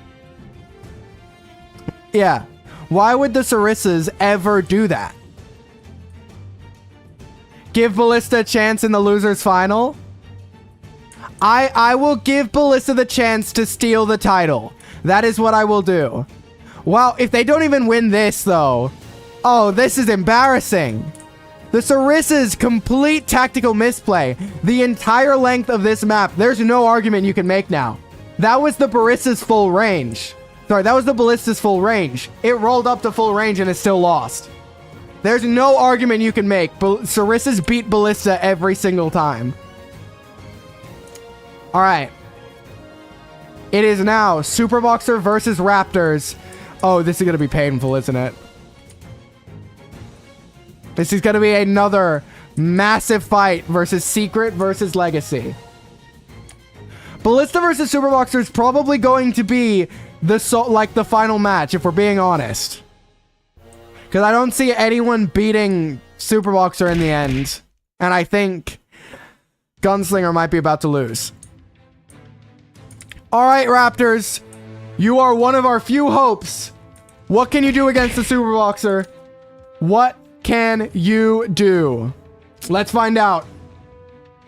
Yeah. Why would the Sarissas ever do that? Give Ballista a chance in the loser's final? I will give Ballista the chance to steal the title. That is what I will do. Wow, if they don't even win this, though... Oh, this is embarrassing. The Sarissas' complete tactical misplay. The entire length of this map. There's no argument you can make now. That was the Barissa's full range. Sorry, that was the Ballista's full range. It rolled up to full range and it still lost. There's no argument you can make. Sarissas beat Ballista every single time. Alright. It is now Superboxer versus Raptors. Oh, this is going to be painful, isn't it? This is going to be another massive fight versus Secret versus Legacy. Ballista versus Superboxer is probably going to be the final match, if we're being honest. Because I don't see anyone beating Superboxer in the end. And I think Gunslinger might be about to lose. Alright, Raptors. You are one of our few hopes. What can you do against the Superboxer? What can you do? Let's find out.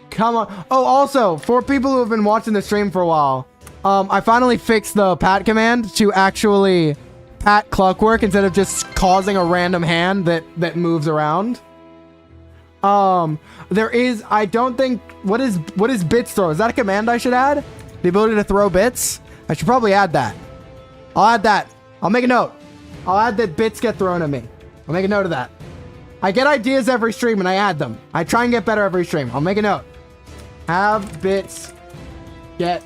Come on. Oh, also, for people who have been watching the stream for a while, I finally fixed the pat command to actually pat Clockwork instead of just causing a random hand that moves around. There is, I don't think, what is bits throw? Is that a command I should add? The ability to throw bits? I should probably add that. I'll add that. I'll make a note. I'll add that bits get thrown at me. I'll make a note of that. I get ideas every stream and I add them. I try and get better every stream. I'll make a note. Have bits get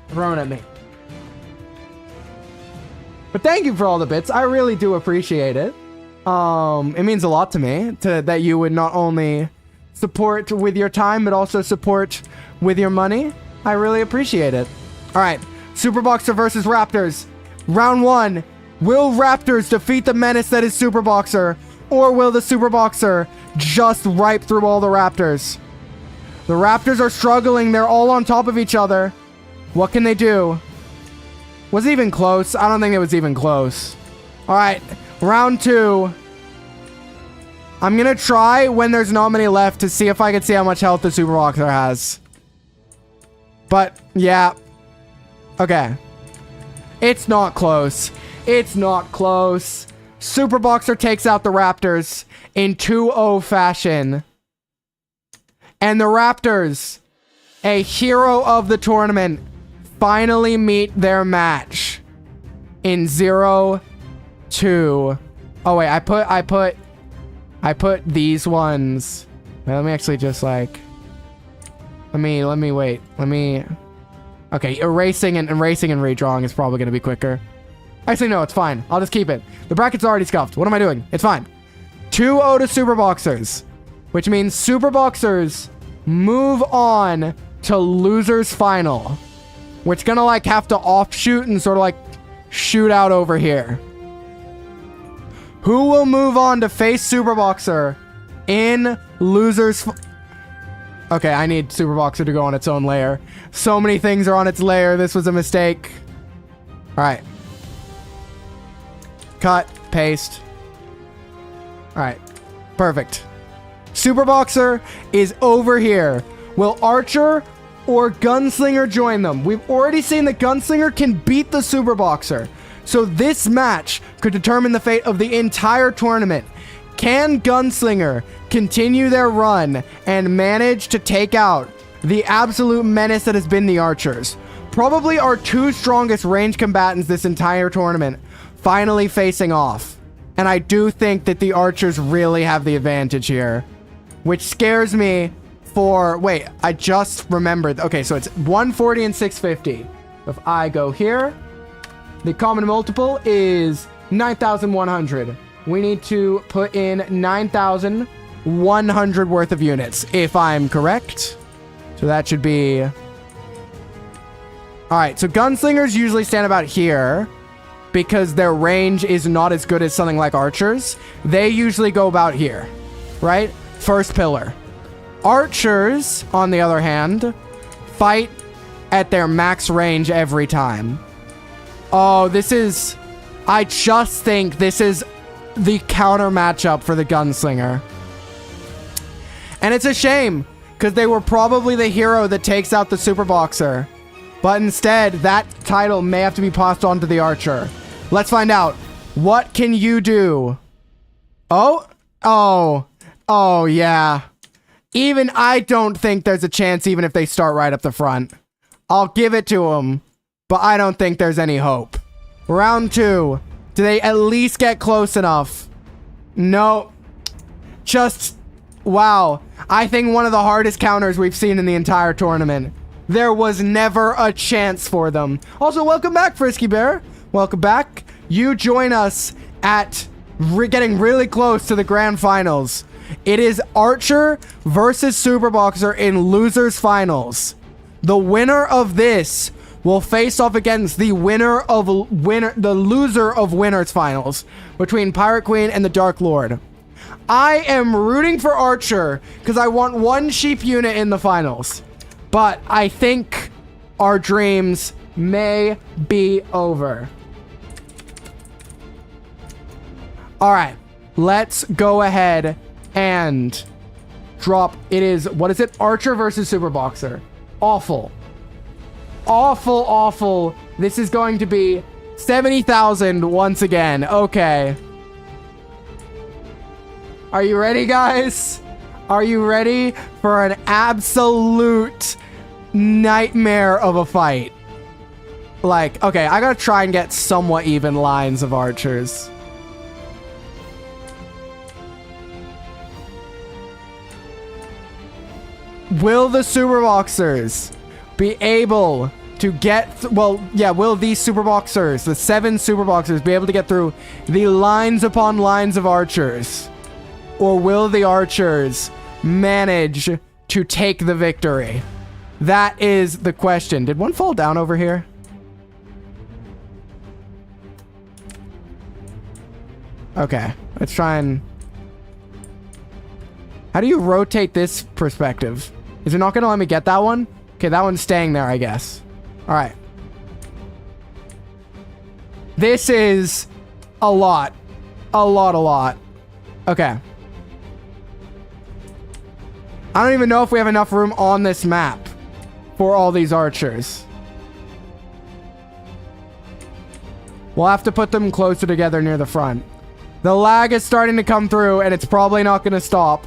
thrown at me. But thank you for all the bits. I really do appreciate it. It means a lot to me that you would not only support with your time, but also support with your money. I really appreciate it. All right. Superboxer versus Raptors. Round 1. Will Raptors defeat the menace that is Superboxer? Or will the Superboxer just ripe through all the Raptors? The Raptors are struggling. They're all on top of each other. What can they do? Was it even close? I don't think it was even close. All right. Round 2. I'm going to try when there's not many left to see if I can see how much health the Superboxer has. But, yeah. Okay. It's not close. It's not close. Superboxer takes out the Raptors in 2-0 fashion. And the Raptors, a hero of the tournament, finally meet their match in 0-2. Oh wait, I put these ones. Wait, let me actually just like let me wait. Okay, erasing and redrawing is probably going to be quicker. Actually, no, it's fine. I'll just keep it. The bracket's already scuffed. What am I doing? It's fine. 2-0 to Superboxers, which means Superboxers move on to losers final, which gonna like have to offshoot and sort of like shoot out over here. Who will move on to face Superboxer in losers? Okay, I need Superboxer to go on its own layer. So many things are on its layer. This was a mistake. All right. Cut, paste. All right, perfect. Superboxer is over here. Will Archer or Gunslinger join them? We've already seen that Gunslinger can beat the Superboxer. So this match could determine the fate of the entire tournament. Can Gunslinger continue their run and manage to take out the absolute menace that has been the Archers? Probably our two strongest range combatants this entire tournament finally facing off. And I do think that the Archers really have the advantage here, which scares me for... Wait, I just remembered. Okay, so it's 140 and 650. If I go here, the common multiple is 9,100. We need to put in 9,100 worth of units, if I'm correct. So that should be... All right, so Gunslingers usually stand about here. because their range is not as good as something like archers. They usually go about here, right? First pillar. Archers, on the other hand, fight at their max range every time. Oh, this is... I just think this is the counter matchup for the gunslinger. And it's a shame, because they were probably the hero that takes out the super boxer. But instead, that title may have to be passed on to the archer. Let's find out. What can you do? Oh, yeah. Even I don't think there's a chance even if they start right up the front. I'll give it to them, but I don't think there's any hope. Round 2. Do they at least get close enough? No. Just, wow. I think one of the hardest counters we've seen in the entire tournament. There was never a chance for them. Also, welcome back, Frisky Bear. Welcome back. You join us at getting really close to the grand finals. It is Archer versus Super Boxer in losers finals. The winner of this will face off against the loser of winners finals between Pirate Queen and the Dark Lord. I am rooting for Archer because I want one sheep unit in the finals. But I think our dreams may be over. All right, let's go ahead and drop. It is, what is it? Archer versus Super Boxer. Awful. Awful, awful. This is going to be 70,000 once again. Okay. Are you ready, guys? Are you ready for an absolute nightmare of a fight? Like, okay, I gotta try and get somewhat even lines of archers. Will the Super Boxers be able to get... will these Super Boxers, the 7 Super Boxers, be able to get through the lines upon lines of archers? Or will the archers manage to take the victory? That is the question. Did one fall down over here? Okay, let's try and... How do you rotate this perspective? Is it not going to let me get that one? Okay, that one's staying there, I guess. All right. This is a lot. A lot. Okay. I don't even know if we have enough room on this map for all these archers. We'll have to put them closer together near the front. The lag is starting to come through, and it's probably not going to stop.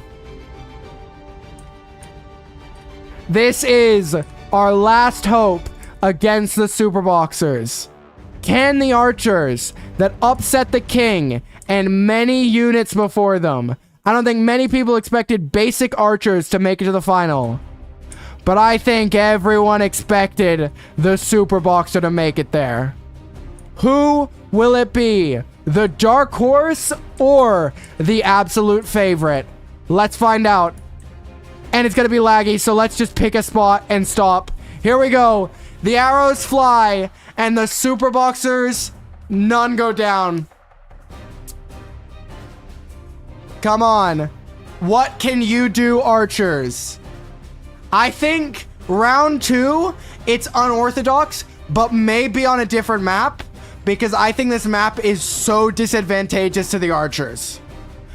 This is our last hope against the Super Boxers. Can the archers that upset the king and many units before them... I don't think many people expected basic archers to make it to the final. But I think everyone expected the Super Boxer to make it there. Who will it be? The dark horse or the absolute favorite? Let's find out. And it's going to be laggy, so let's just pick a spot and stop. Here we go. The arrows fly, and the Super Boxers, none go down. Come on. What can you do, archers? I think round 2, it's unorthodox, but maybe on a different map, because I think this map is so disadvantageous to the archers.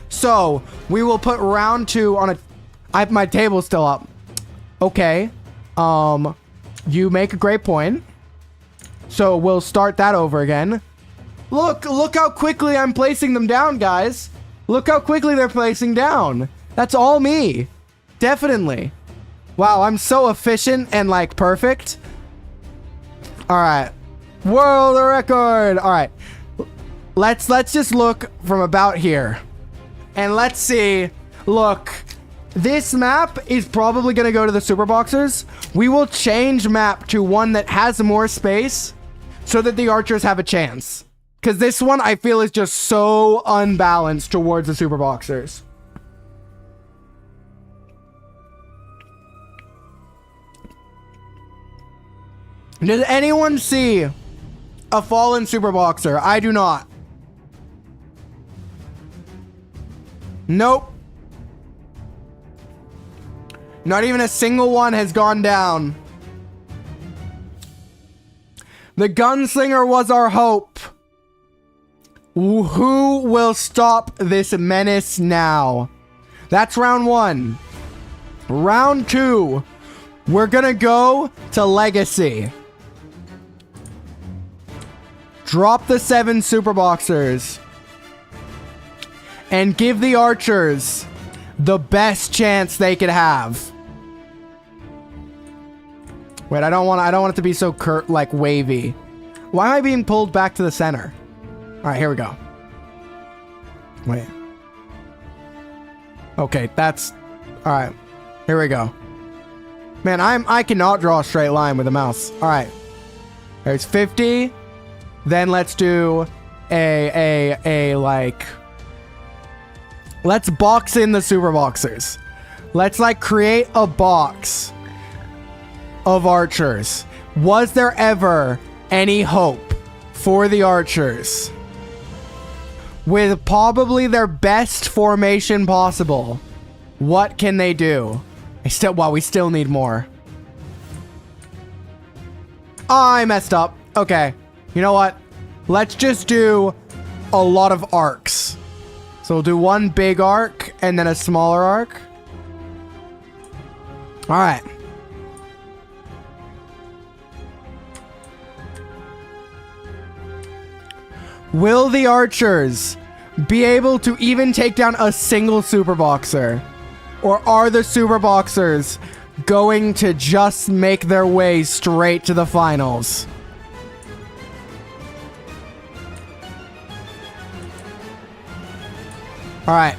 So, we will put round 2 on a... my table's still up. Okay. You make a great point. So, we'll start that over again. Look how quickly I'm placing them down, guys. Look how quickly they're placing down. That's all me. Definitely. Wow, I'm so efficient and, like, perfect. All right. World record. All right. Let's just look from about here. And let's see. Look. This map is probably going to go to the Super Boxers. We will change map to one that has more space so that the archers have a chance. Because this one, I feel, is just so unbalanced towards the Super Boxers. Does anyone see a fallen super boxer. I do not. Nope. Not even a single one has gone down. The gunslinger was our hope. Who will stop this menace now? That's round 1. Round 2. We're gonna go to Legacy. Drop the 7 super boxers. And give the archers the best chance they could have. Wait, I don't want it to be so like wavy. Why am I being pulled back to the center? All right, here we go. Wait. Okay, that's all right. Here we go. Man, I cannot draw a straight line with a mouse. All right. There's 50. Then let's do a like. Let's box in the super boxers. Let's like create a box of archers. Was there ever any hope for the archers? With probably their best formation possible, what can they do? We still need more. I messed up. Okay. You know what? Let's just do a lot of arcs. So we'll do one big arc and then a smaller arc. All right. Will the archers be able to even take down a single super boxer? Or are the super boxers going to just make their way straight to the finals? All right.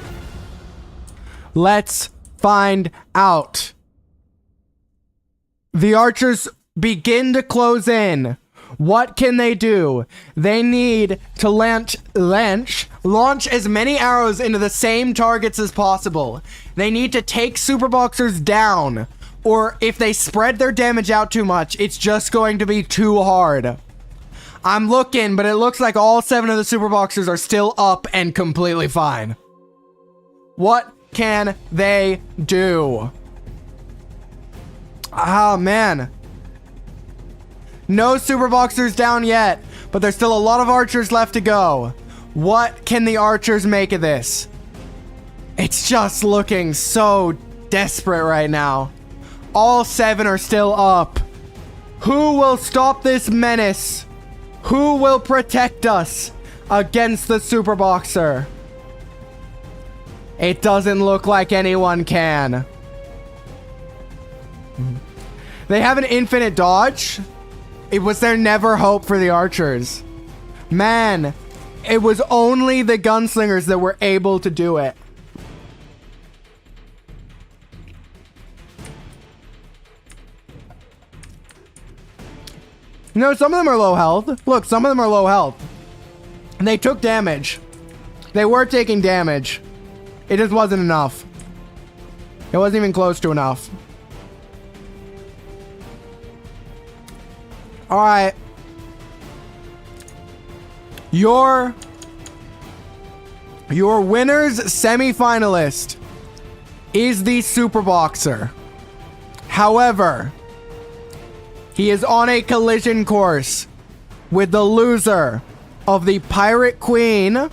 Let's find out. The archers begin to close in. What can they do? They need to launch as many arrows into the same targets as possible. They need to take super boxers down. Or if they spread their damage out too much, it's just going to be too hard. I'm looking, but it looks like all 7 of the super boxers are still up and completely fine. What can they do? Oh, man. No super boxers down yet, but there's still a lot of archers left to go. What can the archers make of this? It's just looking so desperate right now. All 7 are still up. Who will stop this menace? Who will protect us against the super boxer? It doesn't look like anyone can. They have an infinite dodge. Was there never hope for the archers? Man, it was only the gunslingers that were able to do it. No, some of them are low health. Look, some of them are low health. And they took damage. They were taking damage. It just wasn't enough. It wasn't even close to enough. All right. Your winner's semifinalist is the Super Boxer. However, he is on a collision course with the loser of the Pirate Queen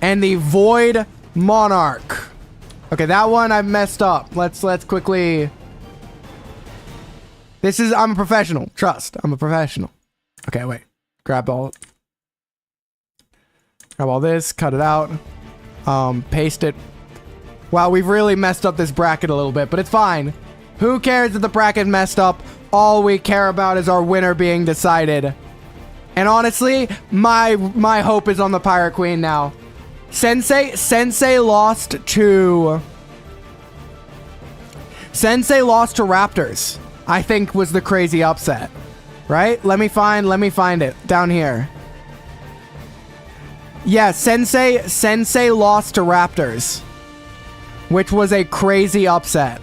and the Void Monarch. Okay, that one I messed up. Let's quickly. I'm a professional. Trust, I'm a professional. Okay, wait. Grab all this, cut it out, paste it. Wow, we've really messed up this bracket a little bit, but it's fine. Who cares if the bracket messed up? All we care about is our winner being decided. And honestly, my hope is on the Pirate Queen now. Sensei lost to Raptors. I think was the crazy upset. Right? Let me find it down here. Yeah, Sensei lost to Raptors, which was a crazy upset.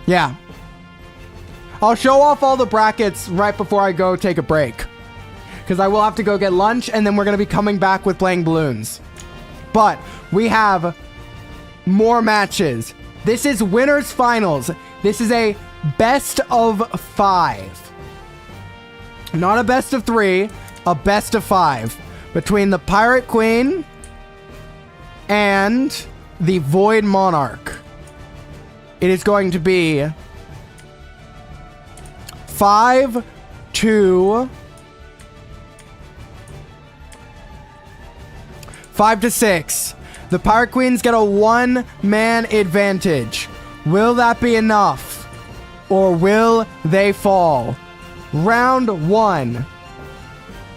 Yeah. I'll show off all the brackets right before I go take a break. Because I will have to go get lunch, and then we're going to be coming back with playing Bloons. But we have more matches. This is winners finals. This is a best of 5. Not a best of 3, a best of 5. Between the Pirate Queen and the Void Monarch. It is going to be 5 to 6. The Pirate Queens get a 1-man advantage. Will that be enough? Or will they fall? Round 1.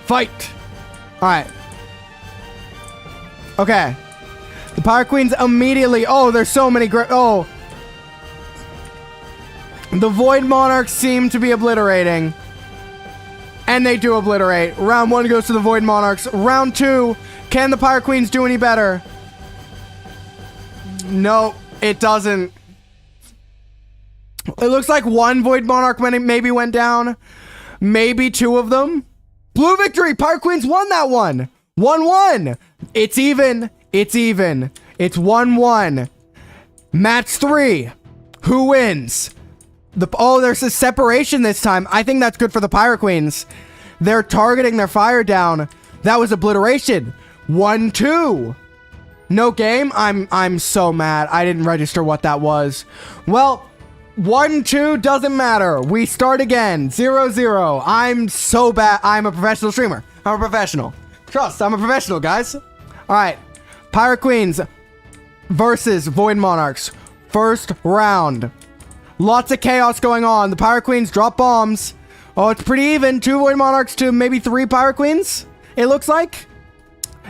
Fight. Alright. Okay. The Pirate Queens immediately... Oh, there's so many great... Oh. The Void Monarchs seem to be obliterating. And they do obliterate. Round 1 goes to the Void Monarchs. Round 2... Can the Pirate Queens do any better? No, it doesn't. It looks like 1 Void Monarch maybe went down. Maybe 2 of them. Blue victory! Pirate Queens won that one! 1-1! It's even. It's even. It's 1-1. Match 3. Who wins? Oh, there's a separation this time. I think that's good for the Pirate Queens. They're targeting their fire down. That was obliteration. 1-2. No game? I'm so mad. I didn't register what that was. Well, 1-2 doesn't matter. We start again. 0-0. I'm so bad. I'm a professional streamer. I'm a professional. Trust, I'm a professional, guys. All right. Pirate Queens versus Void Monarchs. First round. Lots of chaos going on. The Pirate Queens drop bombs. Oh, it's pretty even. 2 Void Monarchs to maybe 3 Pirate Queens, it looks like.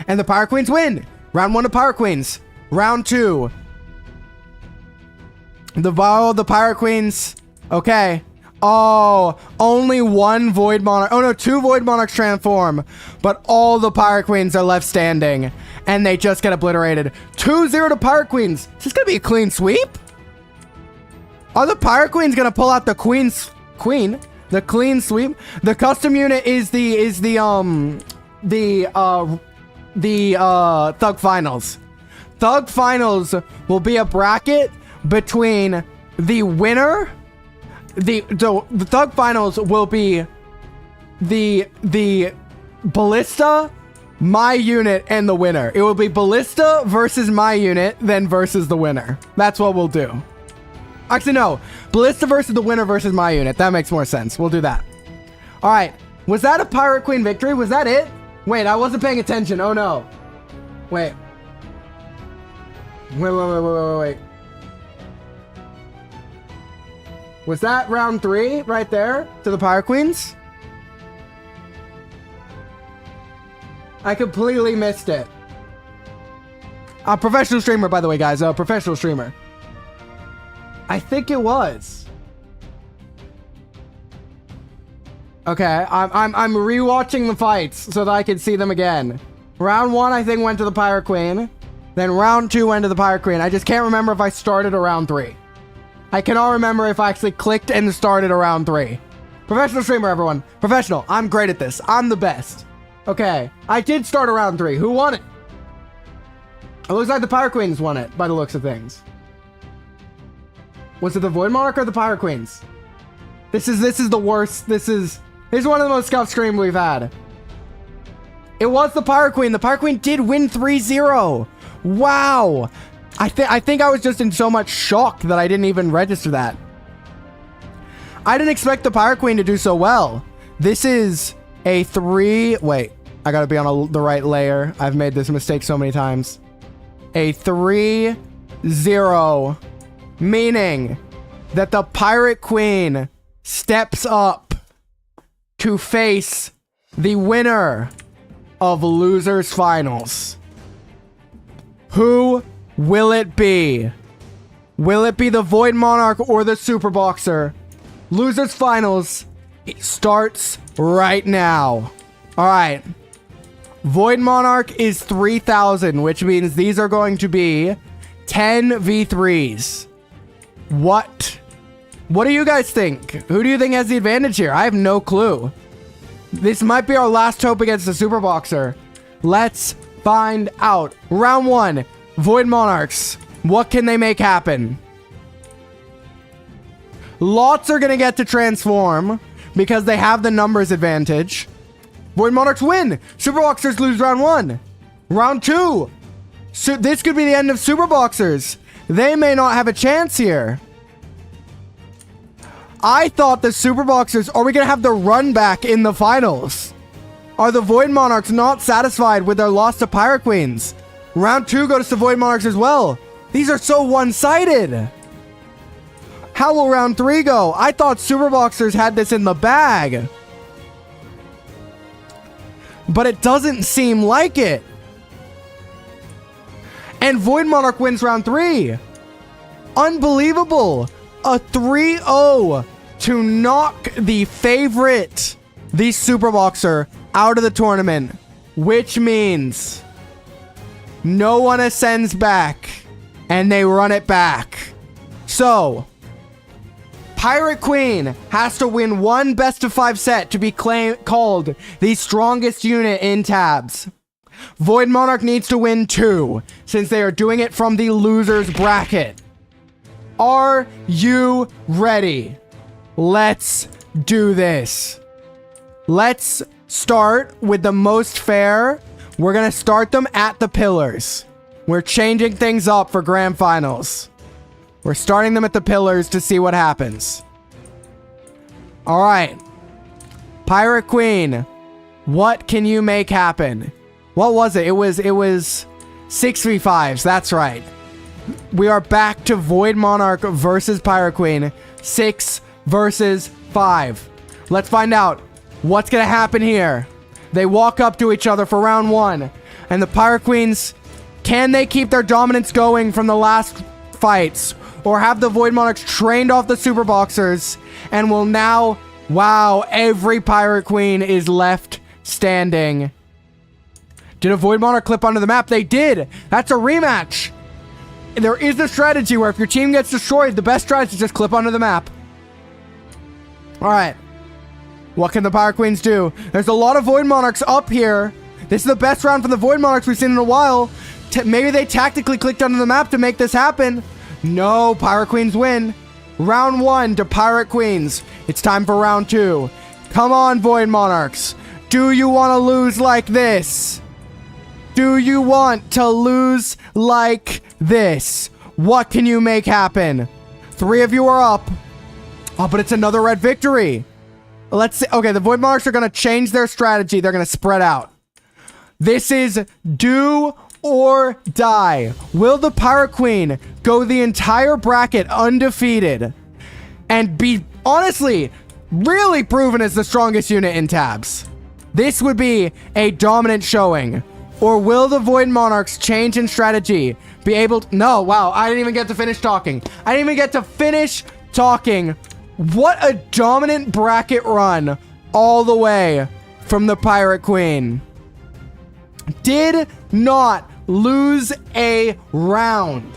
And the Pirate Queens win. Round 1 to Pirate Queens. Round 2. The Pirate Queens. Okay. Oh, only 1 Void Monarch. Oh no, 2 Void Monarchs transform. But all the Pirate Queens are left standing. And they just get obliterated. 2-0 to Pirate Queens. Is this going to be a clean sweep? Are the Pirate Queens going to pull out the Queen? The clean sweep? The custom unit is the Thug Finals. Thug Finals will be a bracket between the winner. The Thug Finals will be the Ballista, my unit, and the winner. It will be Ballista versus my unit, then versus the winner. That's what we'll do. Actually, no. Ballista versus the winner versus my unit. That makes more sense. We'll do that. All right. Was that a Pirate Queen victory? Was that it? Wait, I wasn't paying attention. Oh, no. Wait. Wait. Was that round 3 right there to the Pirate Queens? I completely missed it. A professional streamer, by the way, guys. A professional streamer. I think it was. Okay, I'm rewatching the fights so that I can see them again. Round 1, I think, went to the Pirate Queen. Then round 2 went to the Pirate Queen. I just can't remember if I started around 3. I cannot remember if I actually clicked and started around 3. Professional streamer, everyone. Professional. I'm great at this. I'm the best. Okay, I did start around 3. Who won it? It looks like the Pirate Queens won it, by the looks of things. Was it the Void Monarch or the Pirate Queens? This is the worst. This is one of the most scuffed streams we've had. It was the Pirate Queen. The Pirate Queen did win 3-0. Wow. I think I was just in so much shock that I didn't even register that. I didn't expect the Pirate Queen to do so well. This is a 3... Wait, I gotta be on the right layer. I've made this mistake so many times. A 3-0... Meaning that the Pirate Queen steps up to face the winner of Losers Finals. Who will it be? Will it be the Void Monarch or the Super Boxer? Losers Finals starts right now. Alright. Void Monarch is 3,000, which means these are going to be 10 v3s. What What do you guys think? Who do you think has the advantage here? I have no clue. This might be our last hope against the Super Boxer. Let's find out. Round 1. Void Monarchs. What can they make happen? Lots are going to get to transform because they have the numbers advantage. Void Monarchs win. Super Boxers lose round 1. Round 2. So this could be the end of Super Boxers. They may not have a chance here. I thought the Super Boxers, are we going to have the run back in the finals? Are the Void Monarchs not satisfied with their loss to Pirate Queens? Round 2 goes to Void Monarchs as well. These are so one-sided. How will round 3 go? I thought Super Boxers had this in the bag. But it doesn't seem like it. And Void Monarch wins round 3. Unbelievable. A 3-0 to knock the favorite, the Super Boxer, out of the tournament. Which means no one ascends back. And they run it back. So, Pirate Queen has to win one best of 5 set to be called the strongest unit in tabs. Void Monarch needs to win 2, since they are doing it from the loser's bracket. Are you ready? Let's do this. Let's start with the most fair. We're going to start them at the pillars. We're changing things up for grand finals. We're starting them at the pillars to see what happens. All right. Pirate Queen, what can you make happen? What was it? It was 6v5s. That's right. We are back to Void Monarch versus Pirate Queen. 6 versus 5. Let's find out what's going to happen here. They walk up to each other for round 1. And the Pirate Queens, can they keep their dominance going from the last fights? Or have the Void Monarchs trained off the Super Boxers and will now... Wow, every Pirate Queen is left standing. Did a Void Monarch clip onto the map? They did. That's a rematch. There is a strategy where if your team gets destroyed, the best strategy is just clip onto the map. All right. What can the Pirate Queens do? There's a lot of Void Monarchs up here. This is the best round for the Void Monarchs we've seen in a while. Maybe they tactically clicked onto the map to make this happen. No, Pirate Queens win. Round 1 to Pirate Queens. It's time for round 2. Come on, Void Monarchs. Do you want to lose like this? Do you want to lose like this? What can you make happen? 3 of you are up. Oh, but it's another red victory. Let's see. Okay, the Void Monarchs are going to change their strategy. They're going to spread out. This is do or die. Will the Pirate Queen go the entire bracket undefeated and be, honestly, really proven as the strongest unit in tabs? This would be a dominant showing. Or will the Void Monarchs change in strategy? Be able to... No, wow, I didn't even get to finish talking. I didn't even get to finish talking. What a dominant bracket run all the way from the Pirate Queen. Did not lose a round.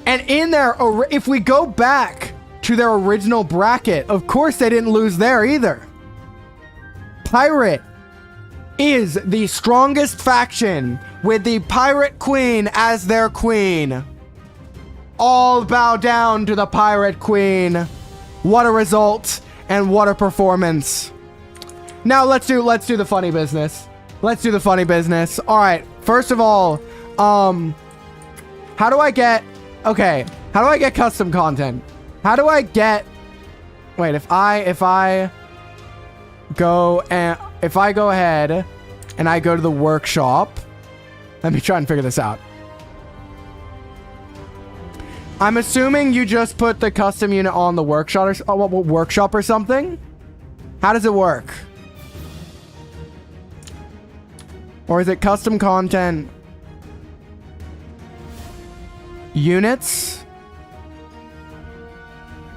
And in there, if we go back to their original bracket, of course they didn't lose there either. Pirate is the strongest faction with the Pirate Queen as their queen. All bow down to the Pirate Queen. What a result and what a performance. Now let's do the funny business. Let's do the funny business. All right. First of all, how do I get custom content? How do I get, wait, if I go ahead and I go to the workshop, let me try and figure this out. I'm assuming you just put the custom unit on the workshop or something. How does it work? Or is it custom content? Units?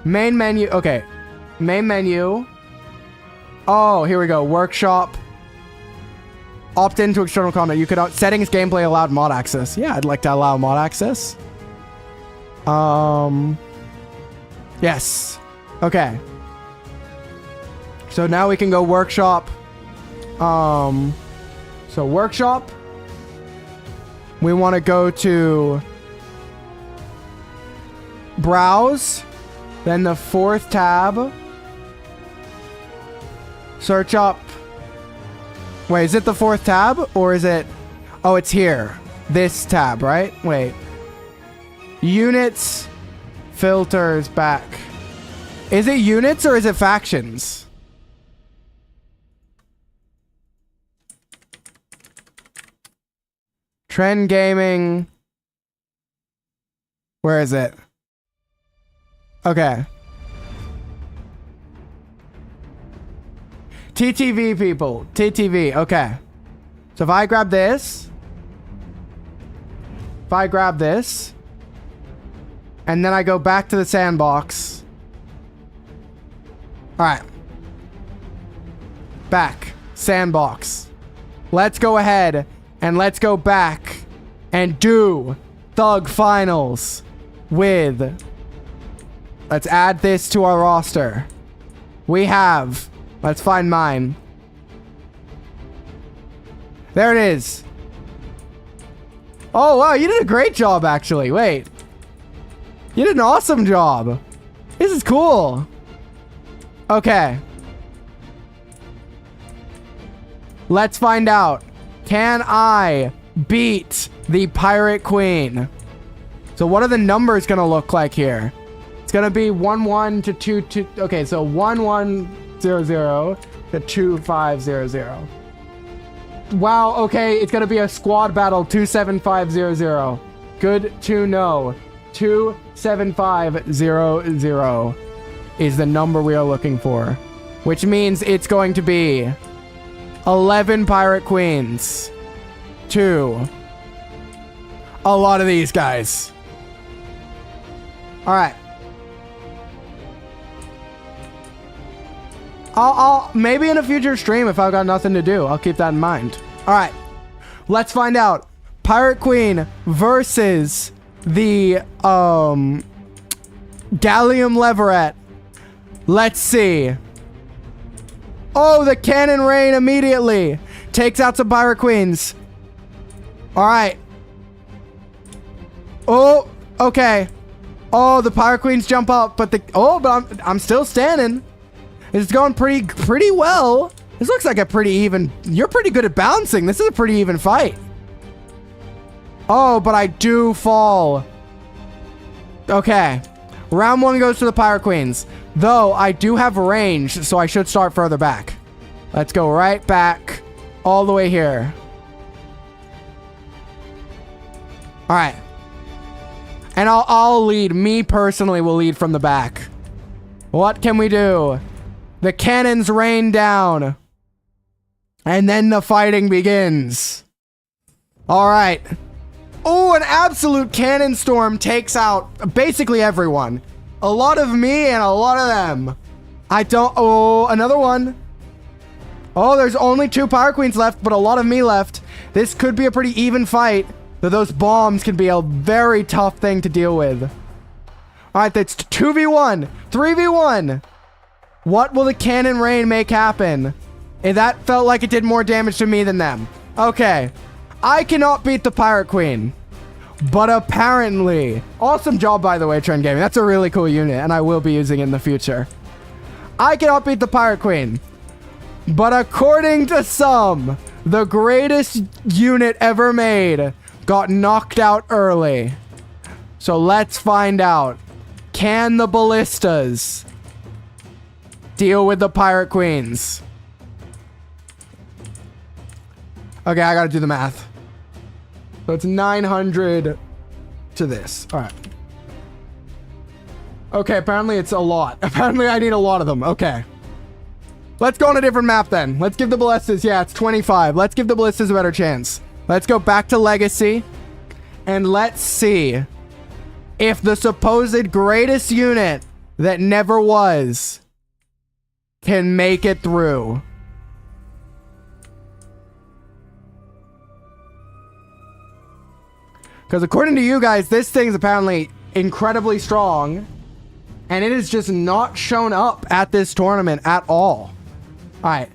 Main menu. Okay. Main menu. Oh, here we go. Workshop. Opt into external content. You could settings gameplay allowed mod access. Yeah, I'd like to allow mod access. Yes. Okay. So now we can go workshop. So workshop. We want to go to browse. Then the 4th tab. Search up. Wait, is it the 4th tab? Or is it... Oh, it's here. This tab, right? Wait. Units. Filters back. Is it units or is it factions? Trend gaming. Where is it? Okay. TTV people. TTV. Okay. So if I grab this. If I grab this. And then I go back to the sandbox. Alright. Back. Sandbox. Let's go ahead and let's go back and do Thug Finals with... Let's add this to our roster. We have... Let's find mine. There it is. Oh, wow. You did a great job, actually. Wait. You did an awesome job. This is cool. Okay. Let's find out. Can I beat the Pirate Queen? So what are the numbers going to look like here? It's going to be 1-1 to 2-2. Okay, so 1-1-0-0 to 2-5-0-0. Wow, okay. It's going to be a squad battle. 2-7-5-0-0. Good to know. 2-7-5-0-0 is the number we are looking for. Which means it's going to be 11 Pirate Queens to a lot of these guys. Alright. I'll maybe in a future stream if I've got nothing to do. I'll keep that in mind. Alright. Let's find out. Pirate Queen versus the Gallium Leveret. Let's see. Oh, the cannon rain immediately takes out some Pirate Queens. Alright. Oh, okay. Oh, the Pirate Queens jump up, but I'm still standing. It's going pretty well. This looks like a pretty even... You're pretty good at bouncing. This is a pretty even fight. Oh, but I do fall. Okay. Round 1 goes to the Pirate Queens. Though, I do have range, so I should start further back. Let's go right back. All the way here. Alright. And I'll lead. Me personally will lead from the back. What can we do? The cannons rain down. And then the fighting begins. Alright. Oh, an absolute cannon storm takes out basically everyone. A lot of me and a lot of them. Oh, another one. Oh, there's only 2 Pirate Queens left, but a lot of me left. This could be a pretty even fight. Though those bombs can be a very tough thing to deal with. Alright, that's 2v1. 3v1. What will the cannon rain make happen? And that felt like it did more damage to me than them. Okay. I cannot beat the Pirate Queen. But apparently... Awesome job, by the way, Trend Gaming. That's a really cool unit, and I will be using it in the future. I cannot beat the Pirate Queen. But according to some, the greatest unit ever made got knocked out early. So let's find out. Can the ballistas deal with the Pirate Queens? Okay, I gotta do the math. So it's 900 to this. All right. Okay, apparently it's a lot. Apparently I need a lot of them. Okay. Let's go on a different map then. Let's give the ballistas... Yeah, it's 25. Let's give the ballistas a better chance. Let's go back to Legacy. And let's see if the supposed greatest unit that never was can make it through. Because according to you guys, this thing's apparently incredibly strong. And it has just not shown up at this tournament at all. All right.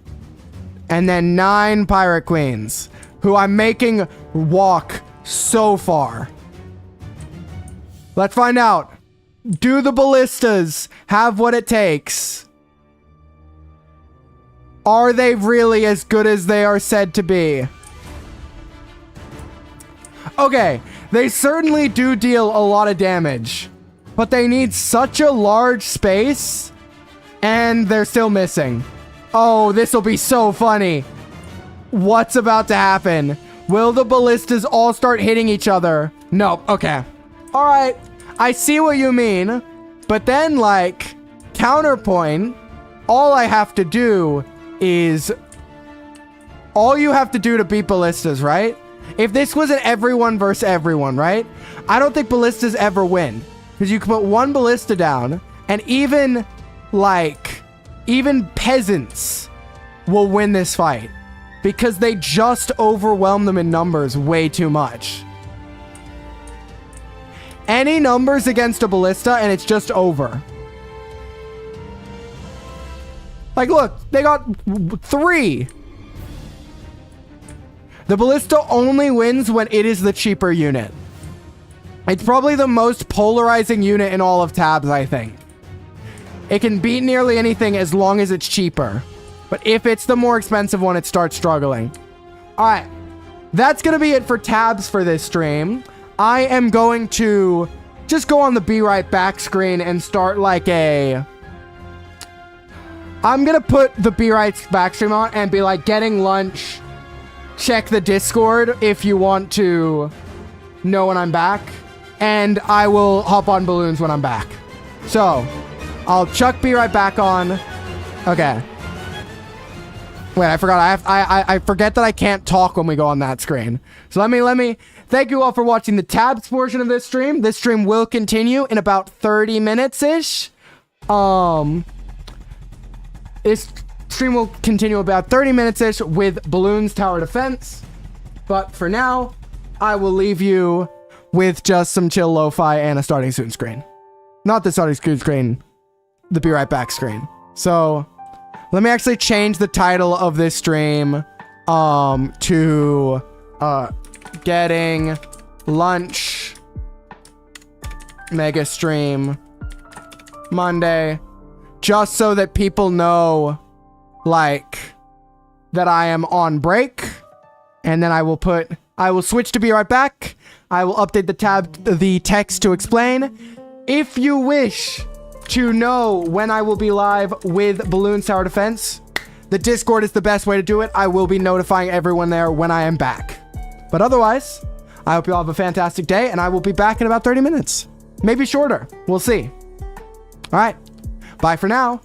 And then 9 Pirate Queens, who I'm making walk so far. Let's find out. Do the ballistas have what it takes? Are they really as good as they are said to be? Okay, they certainly do deal a lot of damage, but they need such a large space, and they're still missing. Oh, this will be so funny. What's about to happen? Will the ballistas all start hitting each other? Nope. Okay. All right. I see what you mean. But then, like, counterpoint, all I have to do is... All you have to do to beat ballistas, right? If this was an everyone versus everyone, right? I don't think ballistas ever win. Because you can put one ballista down, and even, like... Even peasants will win this fight. Because they just overwhelm them in numbers way too much. Any numbers against a ballista and it's just over. Like, look, they got 3. The ballista only wins when it is the cheaper unit. It's probably the most polarizing unit in all of tabs, I think. It can beat nearly anything as long as it's cheaper. But if it's the more expensive one, it starts struggling. All right. That's going to be it for tabs for this stream. I am going to just go on the Be Right Back screen and start like a... I'm going to put the Be Right Back stream on and be like, getting lunch. Check the Discord if you want to know when I'm back. And I will hop on Bloons when I'm back. So, I'll chuck Be Right Back on. Okay. Wait, I forgot. I forget that I can't talk when we go on that screen. So let me thank you all for watching the tabs portion of this stream. This stream will continue in about 30 minutes-ish. This stream will continue about 30 minutes-ish with Bloons Tower Defense. But for now, I will leave you with just some chill lo-fi and a starting soon screen. Not the starting soon screen, the Be Right Back screen. So... let me actually change the title of this stream to Getting Lunch Mega Stream Monday, just so that people know, like, that I am on break. And then I will switch to Be Right Back. I will update the text to explain. If you wish to know when I will be live with Bloons Tower Defense, the Discord is the best way to do it. I will be notifying everyone there when I am back. But otherwise, I hope you all have a fantastic day, and I will be back in about 30 minutes. Maybe shorter. We'll see. All right. Bye for now.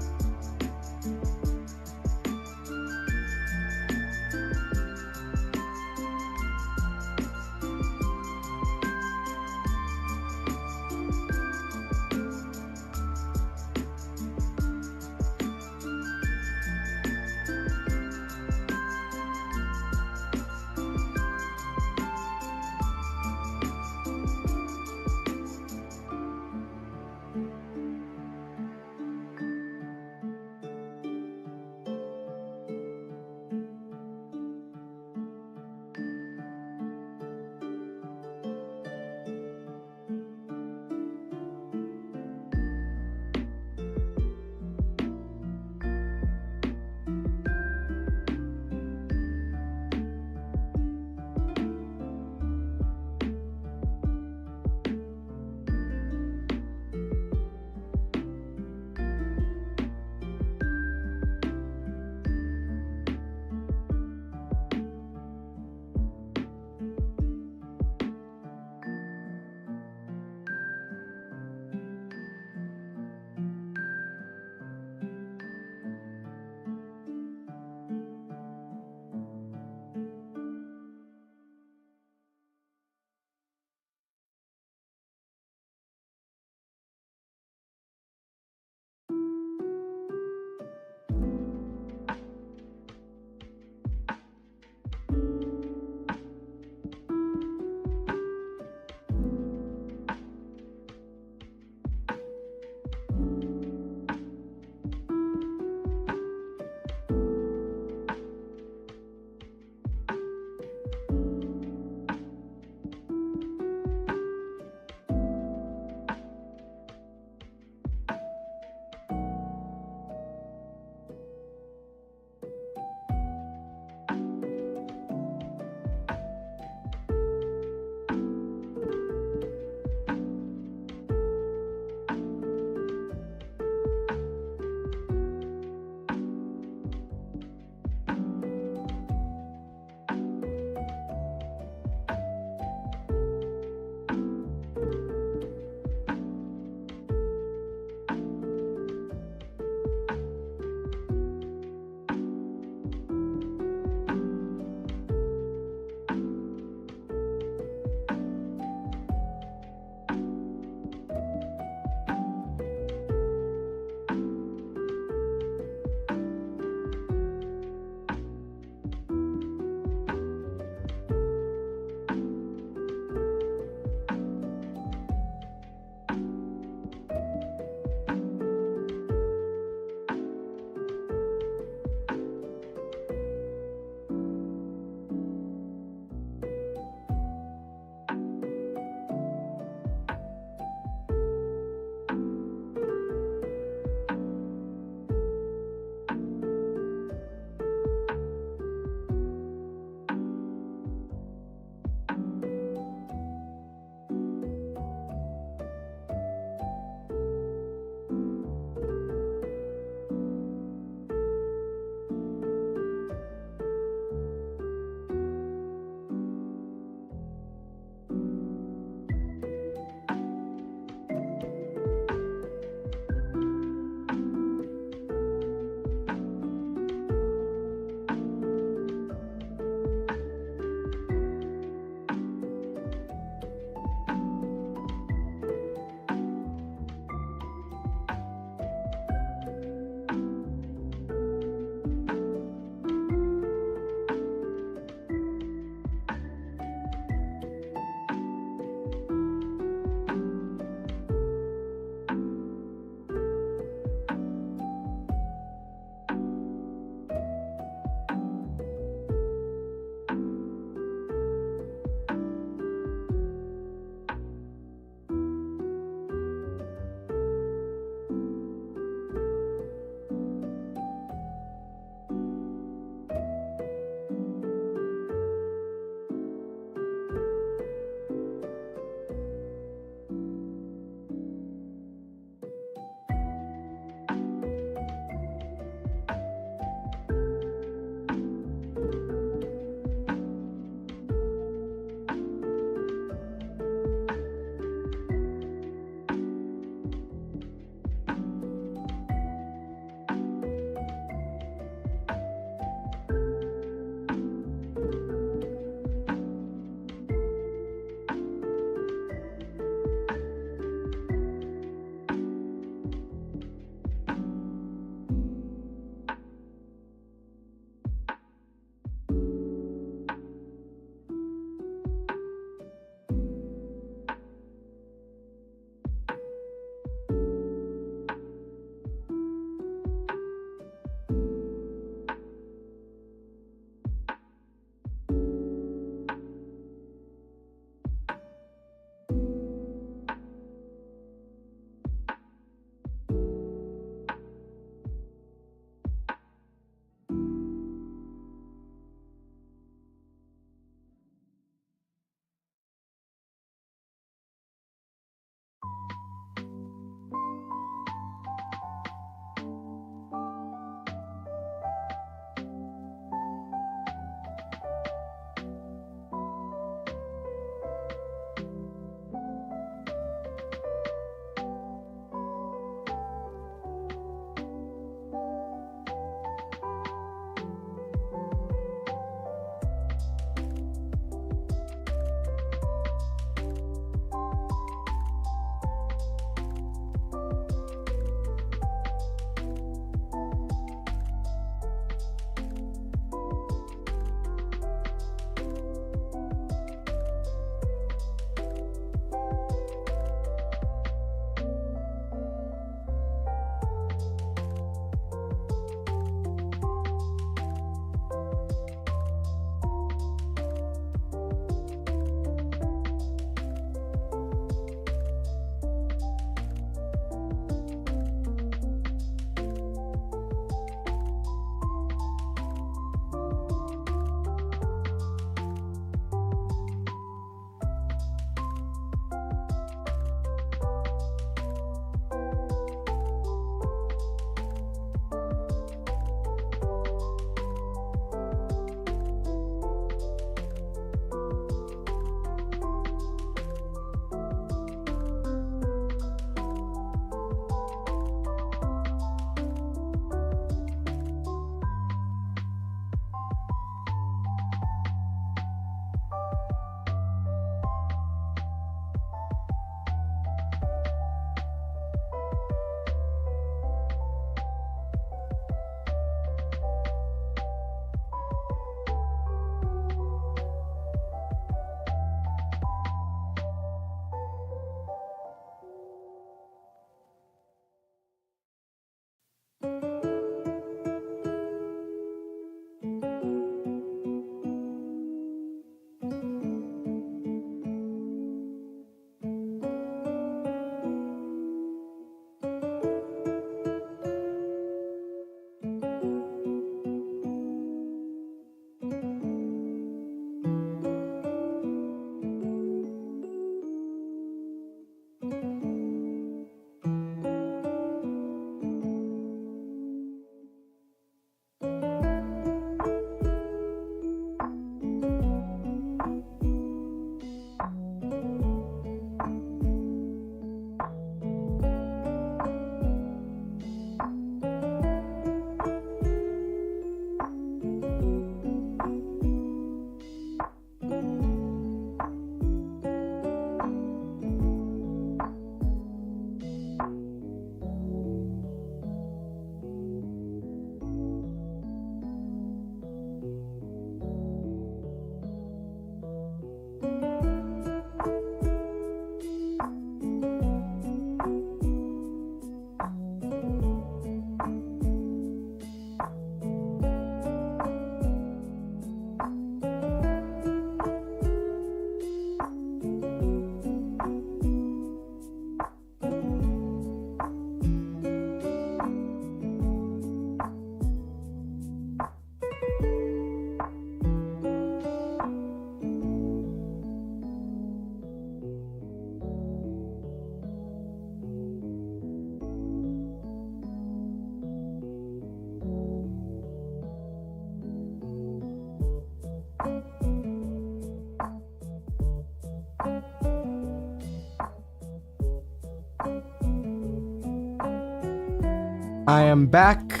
I am back.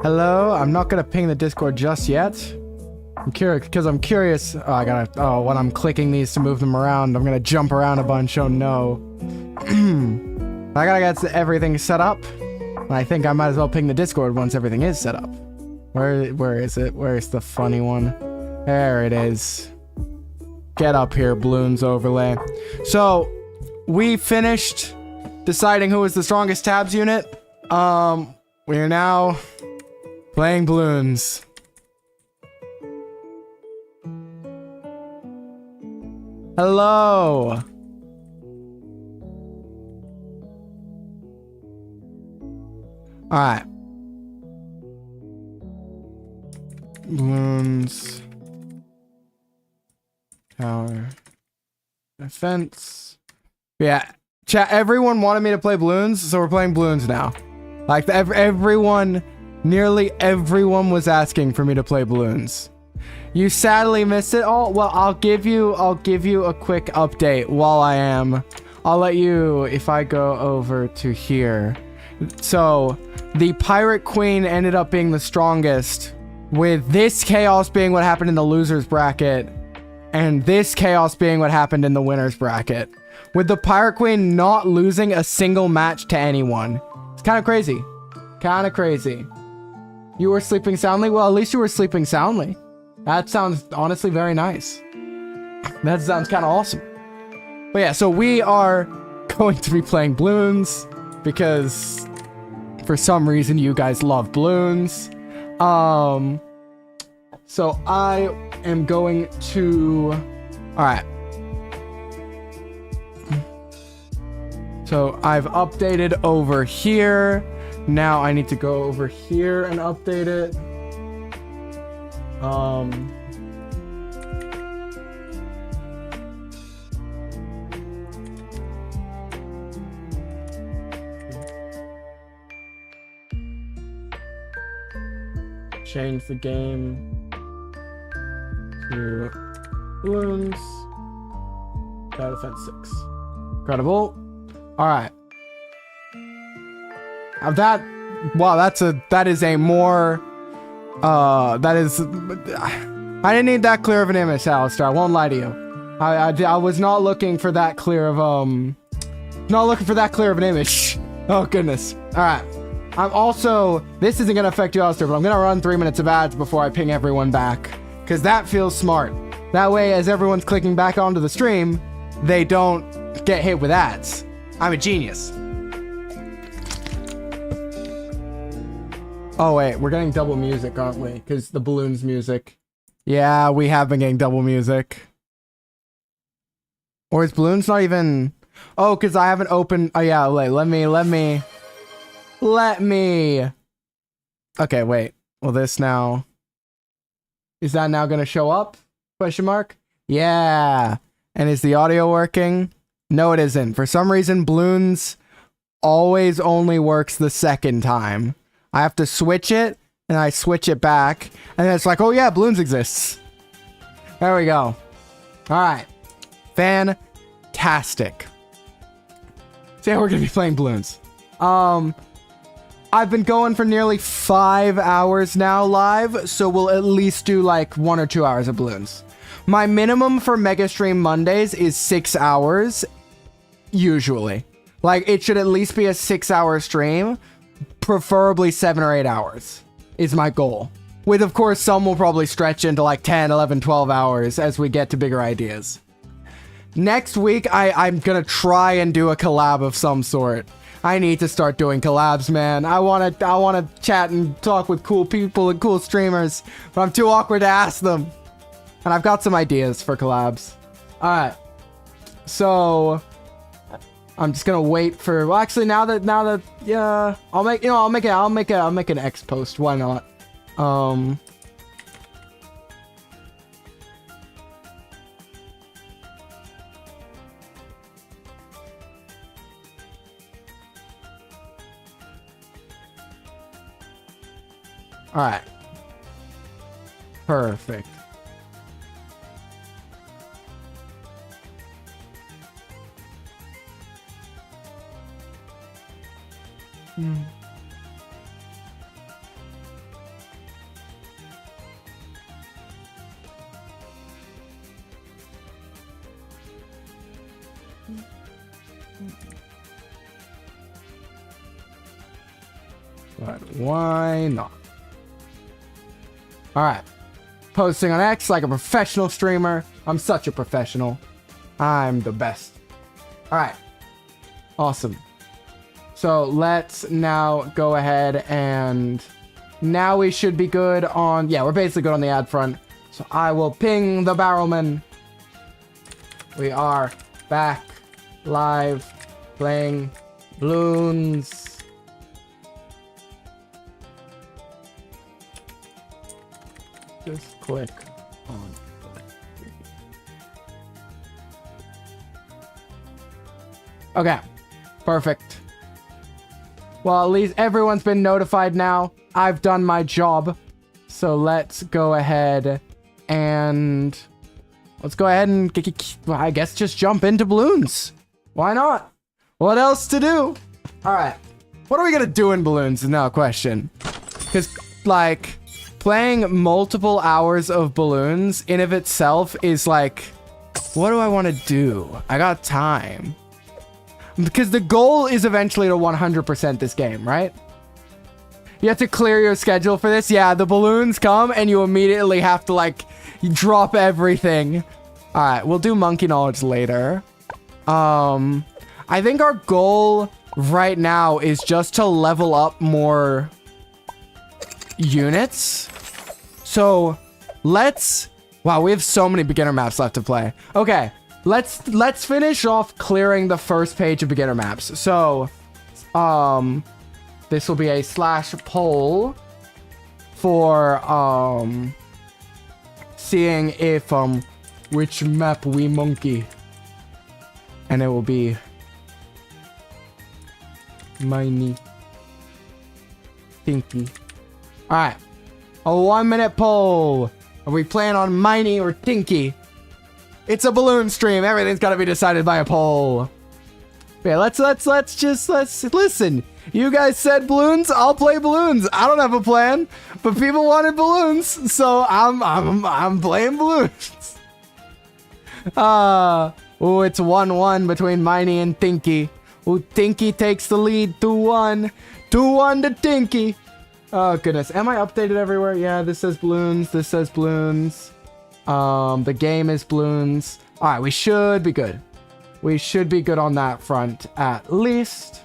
Hello. I'm not gonna ping the Discord just yet. I'm curious because I'm curious. Oh, I gotta. Oh, when I'm clicking these to move them around, I'm gonna jump around a bunch. Oh no. I gotta get everything set up. And I think I might as well ping the Discord once everything is set up. Where is it? Where's the funny one? There it is. Get up here, Bloons overlay. So, we finished deciding who was the strongest tabs unit. We are now playing Bloons. Hello. All right. Bloons. Tower. Defense. Yeah. Chat, everyone wanted me to play Bloons, so we're playing Bloons now. Like, everyone, nearly everyone was asking for me to play Bloons. You sadly missed it. Oh, well, I'll give you a quick update while I am. I'll let you, if I go over to here. So, the Pirate Queen ended up being the strongest, with this chaos being what happened in the loser's bracket, and this chaos being what happened in the winner's bracket. With the Pirate Queen not losing a single match to anyone. It's kind of crazy. Kind of crazy. You were sleeping soundly? Well, at least you were sleeping soundly. That sounds honestly very nice. That sounds kind of awesome. But yeah, so we are going to be playing Bloons because for some reason you guys love Bloons. So I am going to... Alright. So I've updated over here. Now I need to go over here and update it. Change the game to Bloons. Tower defense 6. Incredible. All right. That is a more that is, I didn't need that clear of an image, Alistair. I won't lie to you. I was not looking for that clear of an image. Oh goodness. All right. I'm also, this isn't gonna affect you, Alistair, but I'm gonna run 3 minutes of ads before I ping everyone back, because that feels smart. That way, as everyone's clicking back onto the stream, they don't get hit with ads. I'm a genius. Oh wait, we're getting double music, aren't we? Because the Bloons music. Yeah, we have been getting double music. Or is Bloons not even... Oh, because I haven't opened... Oh yeah, wait, let me... Okay, wait. Will this now... Is that now going to show up? Question mark? Yeah. And is the audio working? No, it isn't. For some reason, Bloons always only works the second time. I have to switch it, and I switch it back, and then it's like, oh yeah, Bloons exists. There we go. Alright. Fantastic. So yeah, we're gonna be playing Bloons. I've been going for nearly 5 hours now live, so we'll at least do like 1 or 2 hours of Bloons. My minimum for Mega Stream Mondays is 6 hours, usually. Like, it should at least be a 6-hour stream, preferably 7 or 8 hours is my goal. With, of course, some will probably stretch into like 10, 11, 12 hours as we get to bigger ideas. Next week, I'm gonna try and do a collab of some sort. I need to start doing collabs, man. I wanna chat and talk with cool people and cool streamers, but I'm too awkward to ask them. And I've got some ideas for collabs. Alright. So I'm just gonna wait for, well, actually now that yeah, I'll make an X post. Why not? All right. Perfect. but why not? All right. Posting on X like a professional streamer. I'm such a professional. I'm the best. All right. Awesome. So let's now go ahead and now we should be good on... Yeah, we're basically good on the ad front. So I will ping the barrelman. We are back live playing Bloons. Just click on. Okay, perfect. Well, at least everyone's been notified now. I've done my job. So let's go ahead and... I guess just jump into Bloons. Why not? What else to do? All right. What are we going to do in Bloons is now a question. Because, like, playing multiple hours of Bloons in of itself is like, what do I want to do? I got time. Because the goal is eventually to 100% this game, right? You have to clear your schedule for this. Yeah, the balloons come and you immediately have to, like, drop everything. All right, we'll do monkey knowledge later. I think our goal right now is just to level up more units. So let's... Wow, we have so many beginner maps left to play. Okay. Let's finish off clearing the first page of beginner maps. So, this will be a /poll for, seeing if, which map we monkey. And it will be Miney Tinky. Alright. A 1-minute poll. Are we playing on Miney or Tinky? It's a balloon stream. Everything's got to be decided by a poll. Yeah, let's listen. You guys said balloons. I'll play balloons. I don't have a plan, but people wanted balloons, so I'm playing balloons. Oh, it's 1-1 between Miney and Tinky. Oh, Tinky takes the lead 2-1. 2-1 to Tinky. Oh goodness. Am I updated everywhere? Yeah, this says balloons. This says balloons. The game is Bloons. All right, we should be good. We should be good on that front at least.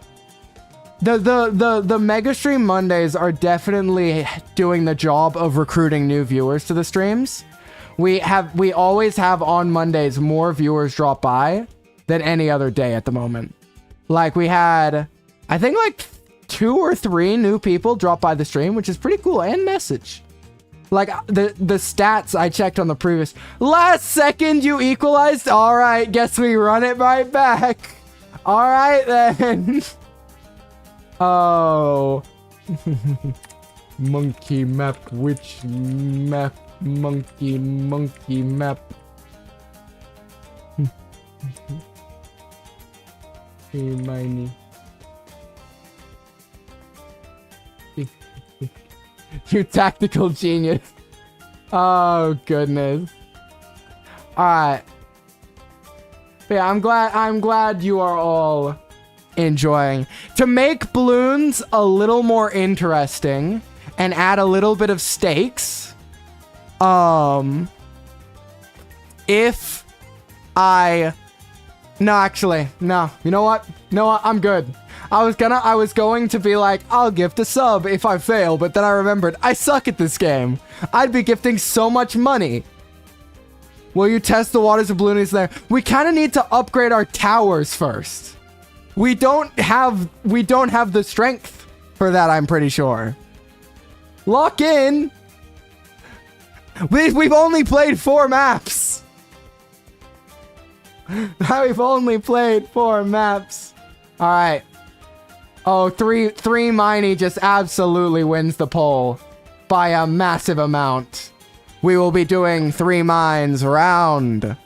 The Mega Stream Mondays are definitely doing the job of recruiting new viewers to the streams. We always have on Mondays more viewers drop by than any other day at the moment. Like we had, I think like 2 or 3 new people drop by the stream, which is pretty cool, and message. Like, the stats I checked on the previous... Last second, you equalized? Alright, guess we run it right back. Alright, then. Oh. Monkey map. Which map? Monkey map. Hey, Miney. You tactical genius. Oh goodness. Alright. Yeah, I'm glad you are all enjoying. To make balloons a little more interesting and add a little bit of stakes, if I... No, actually, no. You know what? I'm good. I was going to be like, I'll gift a sub if I fail, but then I remembered, I suck at this game. I'd be gifting so much money. Will you test the waters of Bloonies there? We kind of need to upgrade our towers first. We don't have the strength for that, I'm pretty sure. Lock in. We've only played 4 maps. We've only played 4 maps. All right. Oh, 3 Miney just absolutely wins the poll by a massive amount. We will be doing 3 mines round. You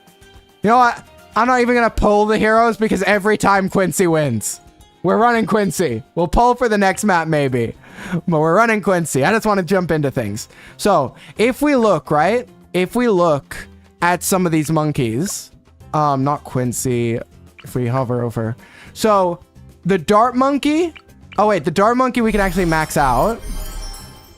know what? I'm not even going to poll the heroes because every time Quincy wins. We're running Quincy. We'll poll for the next map maybe. But we're running Quincy. I just want to jump into things. So, if we look, right? If we look at some of these monkeys. Not Quincy. If we hover over. So, the dart monkey Oh, wait. The dart monkey we can actually max out.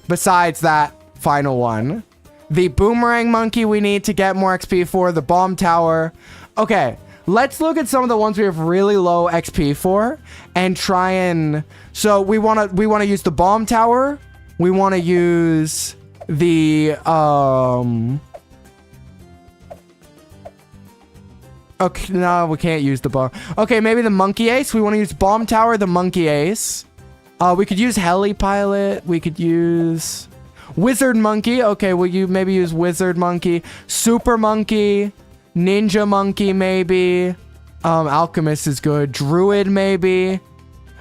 Besides that final one. The boomerang monkey we need to get more XP for. The bomb tower. Okay. Let's look at some of the ones we have really low XP for. And try and... So we want to use the bomb tower. We want to use the... Okay, no, we can't use the bomb. Okay, maybe the monkey ace. We want to use bomb tower, the monkey ace. We could use heli pilot. We could use wizard monkey. Okay, will you maybe use wizard monkey, super monkey, ninja monkey maybe. Alchemist is good. Druid maybe.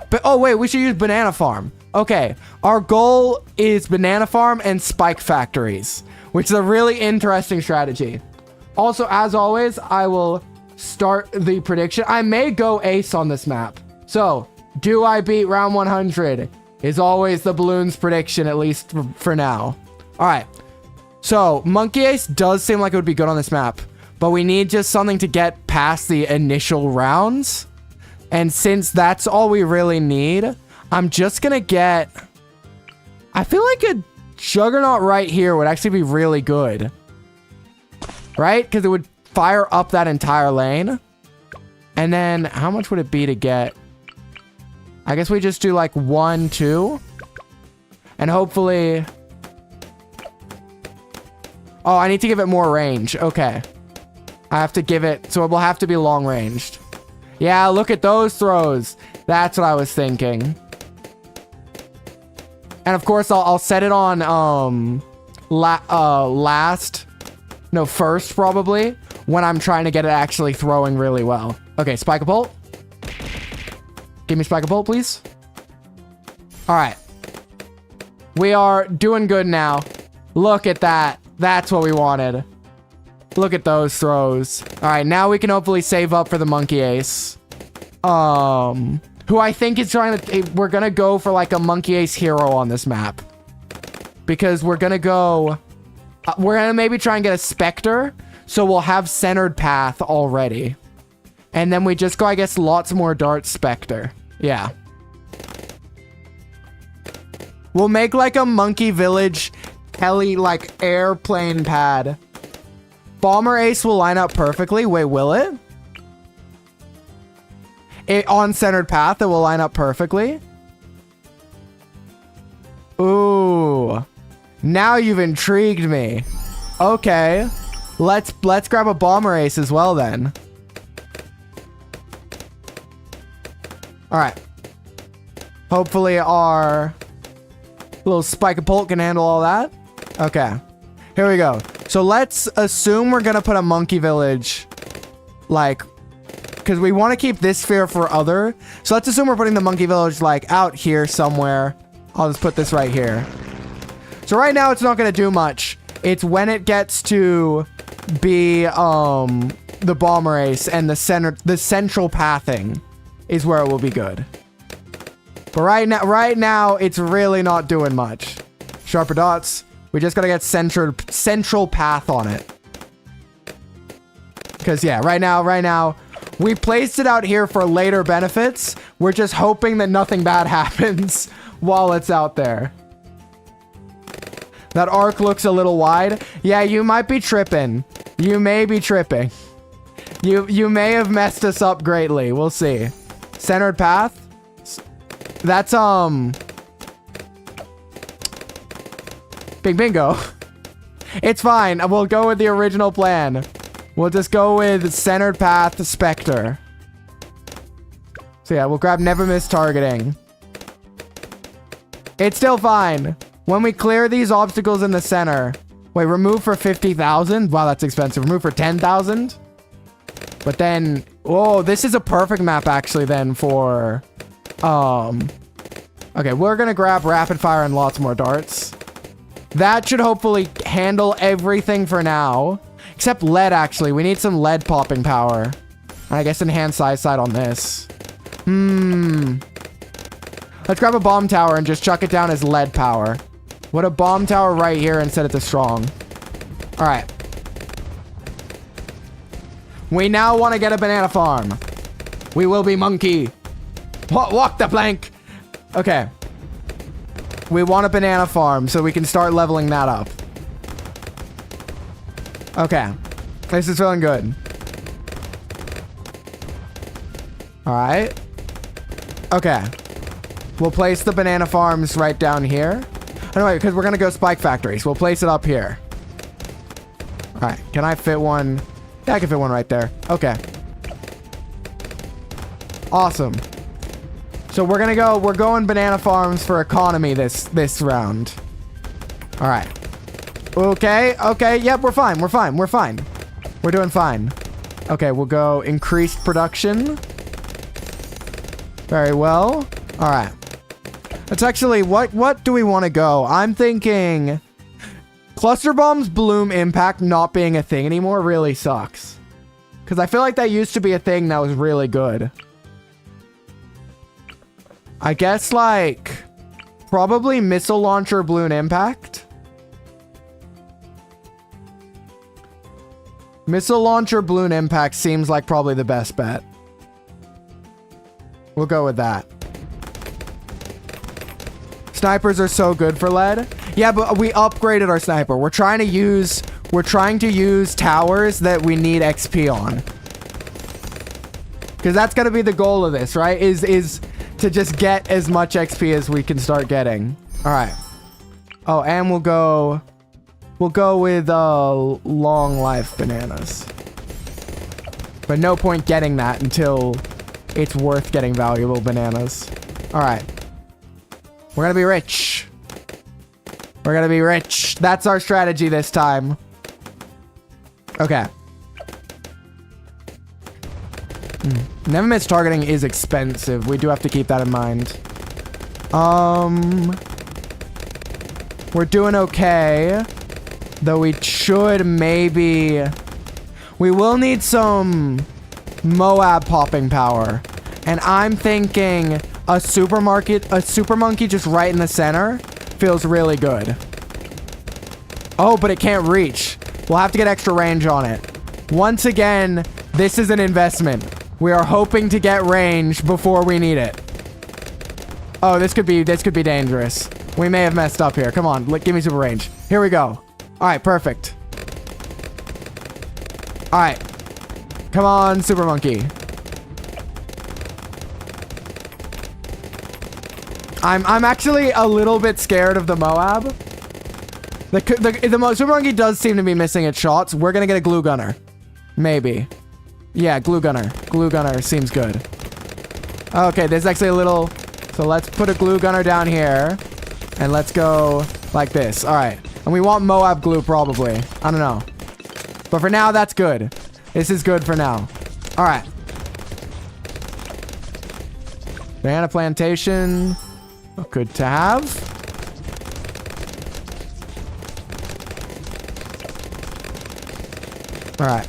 But oh wait, we should use banana farm. Okay, our goal is banana farm and spike factories, which is a really interesting strategy. Also, as always, I will start the prediction. I may go ace on this map. So, do I beat round 100? Is always the Bloons prediction, at least for now. All right. So, monkey ace does seem like it would be good on this map, but we need just something to get past the initial rounds. And since that's all we really need, I'm just gonna get... I feel like a juggernaut right here would actually be really good. Right? Because it would fire up that entire lane. And then how much would it be to get? I guess we just do like 1, 2. And hopefully... Oh, I need to give it more range. Okay. I have to give it... So it will have to be long ranged. Yeah, look at those throws. That's what I was thinking. And of course, I'll set it on first probably, when I'm trying to get it actually throwing really well. Okay, spike a bolt. Give me spike a bolt, please. All right. We are doing good now. Look at that. That's what we wanted. Look at those throws. All right, now we can hopefully save up for the monkey ace. Who I think is trying to... We're going to go for like a monkey ace hero on this map. Because we're going to go... we're going to maybe try and get a Spectre. So we'll have centered path already. And then we just go, I guess, lots more dart Spectre. Yeah. We'll make like a monkey village heli like airplane pad. Bomber ace will line up perfectly. Wait, will it? On centered path, it will line up perfectly. Ooh. Now you've intrigued me. Okay. Let's grab a bomber ace as well then. Alright. Hopefully our little spike-a-pult can handle all that. Okay. Here we go. So let's assume we're gonna put a monkey village, like, because we want to keep this sphere for other. So let's assume we're putting the monkey village like out here somewhere. I'll just put this right here. So right now it's not gonna do much. It's when it gets to be the bomber ace and the central pathing is where it will be good. But right now it's really not doing much. Sharper dots. We just gotta get central path on it. Because yeah, right now, we placed it out here for later benefits. We're just hoping that nothing bad happens while it's out there. That arc looks a little wide. Yeah, you might be tripping. You may be tripping. You may have messed us up greatly. We'll see. Centered path. That's bingo. It's fine. We'll go with the original plan. We'll just go with centered path Spectre. So yeah, we'll grab never miss targeting. It's still fine. When we clear these obstacles in the center. Wait, remove for 50,000? Wow, that's expensive. Remove for 10,000? But then, whoa, this is a perfect map actually then for, okay, we're gonna grab rapid fire and lots more darts. That should hopefully handle everything for now. Except lead, actually. We need some lead popping power. And I guess enhanced size on this. Let's grab a bomb tower and just chuck it down as lead power. What a bomb tower right here and set it to strong. Alright. We now want to get a banana farm. We will be monkey. Walk the plank. Okay. We want a banana farm so we can start leveling that up. Okay. This is feeling good. Alright. Okay. We'll place the banana farms right down here. Anyway, because we're going to go spike factories. We'll place it up here. Alright. Can I fit one? Yeah, I can fit one right there. Okay. Awesome. So we're going banana farms for economy this round. All right. Okay. Yep, we're fine. We're doing fine. Okay, we'll go increased production. Very well. All right. That's actually, what do we want to go? I'm thinking cluster bombs bloom impact not being a thing anymore really sucks. Because I feel like that used to be a thing that was really good. I guess, like, probably missile launcher balloon impact. Missile launcher balloon impact seems like probably the best bet. We'll go with that. Snipers are so good for lead. Yeah, but we upgraded our sniper. We're trying to use towers that we need XP on. Because that's going to be the goal of this, right? Is to just get as much XP as we can start getting. All right. Oh, and we'll go with long life bananas. But no point getting that until it's worth getting valuable bananas. All right. We're going to be rich. We're going to be rich. That's our strategy this time. Okay. Never miss targeting is expensive. We do have to keep that in mind. We're doing okay. Though we should maybe... We will need some Moab popping power. And I'm thinking a super monkey just right in the center feels really good. Oh, but it can't reach. We'll have to get extra range on it. Once again, this is an investment. We are hoping to get range before we need it. Oh, this could be dangerous. We may have messed up here. Come on, give me super range. Here we go. All right, perfect. All right. Come on, super monkey. I'm actually a little bit scared of the Moab. The super monkey does seem to be missing its shots. We're gonna get a glue gunner. Maybe. Yeah, glue gunner. Glue gunner seems good. Okay, there's actually a little... So let's put a glue gunner down here. And let's go like this. All right. And we want Moab glue probably. I don't know. But for now, that's good. This is good for now. All right. Banana plantation. Good to have. All right.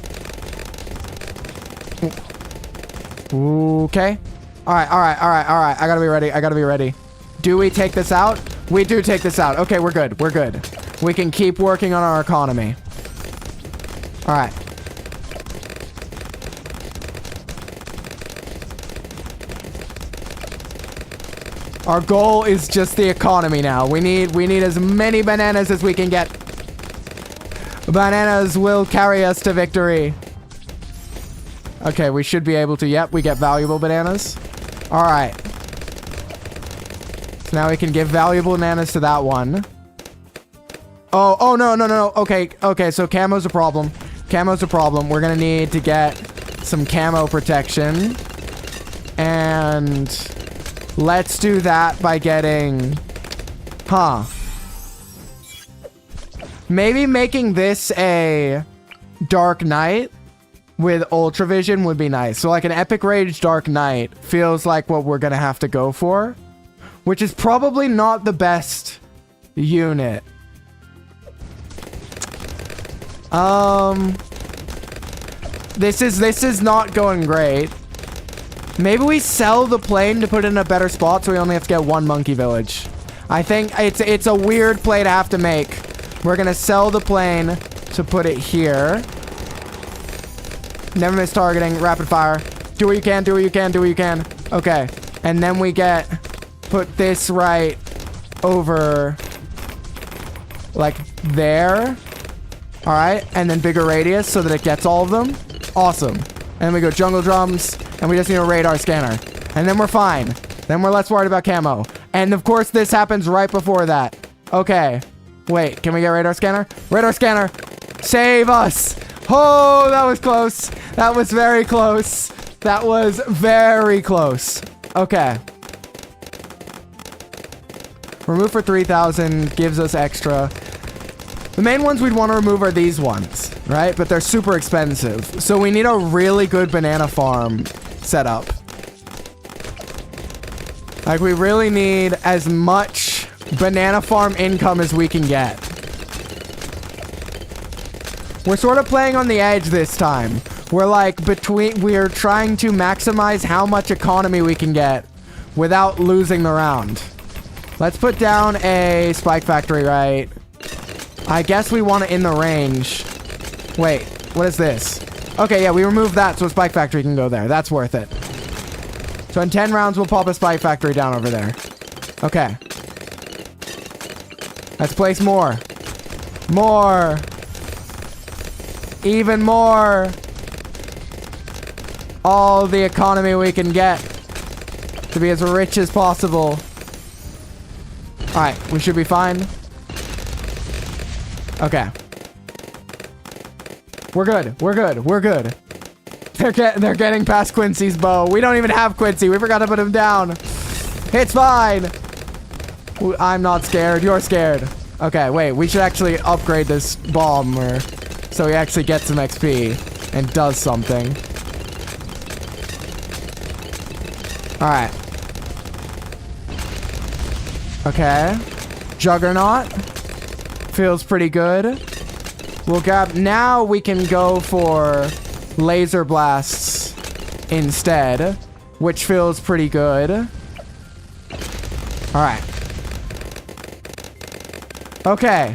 Okay. All right. I gotta be ready. Do we take this out? We do take this out. Okay, we're good. We can keep working on our economy. All right. Our goal is just the economy now. We need as many bananas as we can get. Bananas will carry us to victory. Okay, we should be able to. Yep, we get valuable bananas. All right. So now we can give valuable bananas to that one. Oh, no. Okay, so camo's a problem. We're gonna need to get some camo protection. And let's do that by getting... Maybe making this a Dark Knight with Ultravision would be nice. So like an Epic Rage Dark Knight feels like what we're gonna have to go for. Which is probably not the best unit. This is not going great. Maybe we sell the plane to put it in a better spot so we only have to get one monkey village. I think it's a weird play to have to make. We're gonna sell the plane to put it here. Never miss targeting. Rapid fire. Do what you can. Okay. And then we get put this right over like there. All right, and then bigger radius so that it gets all of them. Awesome. And then we go jungle drums, and we just need a radar scanner. And then we're fine. Then we're less worried about camo. And of course, this happens right before that. Okay. Wait, can we get radar scanner? Radar scanner! Save us! Oh, that was close. That was very close. That was very close. Okay. Remove for 3,000 gives us extra. The main ones we'd want to remove are these ones, right? But they're super expensive. So we need a really good banana farm set up. Like, we really need as much banana farm income as we can get. We're sort of playing on the edge this time. We're like we're trying to maximize how much economy we can get without losing the round. Let's put down a spike factory, right? I guess we want it in the range. Wait, what is this? Okay, yeah, we removed that so a spike factory can go there. That's worth it. So in 10 rounds, we'll pop a spike factory down over there. Okay. Let's place more. More. Even more. All the economy we can get to be as rich as possible. Alright, we should be fine. Okay. We're good. We're good. We're good. They're getting past Quincy's bow. We don't even have Quincy. We forgot to put him down. It's fine. I'm not scared. You're scared. Okay, wait. We should actually upgrade this bomb so he actually gets some XP and does something. Alright. Okay. Juggernaut. Feels pretty good. We'll grab... Now we can go for laser blasts instead, which feels pretty good. Alright. Okay.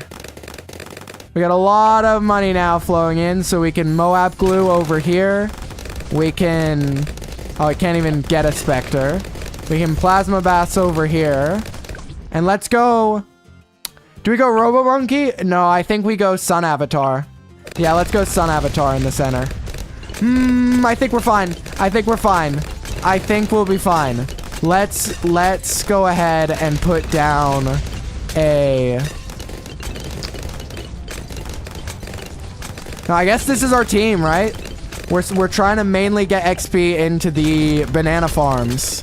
We got a lot of money now flowing in, so we can Moab glue over here. We can... Oh, I can't even get a Spectre. We can plasma bass over here. And let's go... Do we go Robo Monkey? No, I think we go Sun Avatar. Yeah, let's go Sun Avatar in the center. I think we're fine. I think we're fine. I think we'll be fine. Let's go ahead and put down a... No, I guess this is our team, right? We're trying to mainly get XP into the banana farms.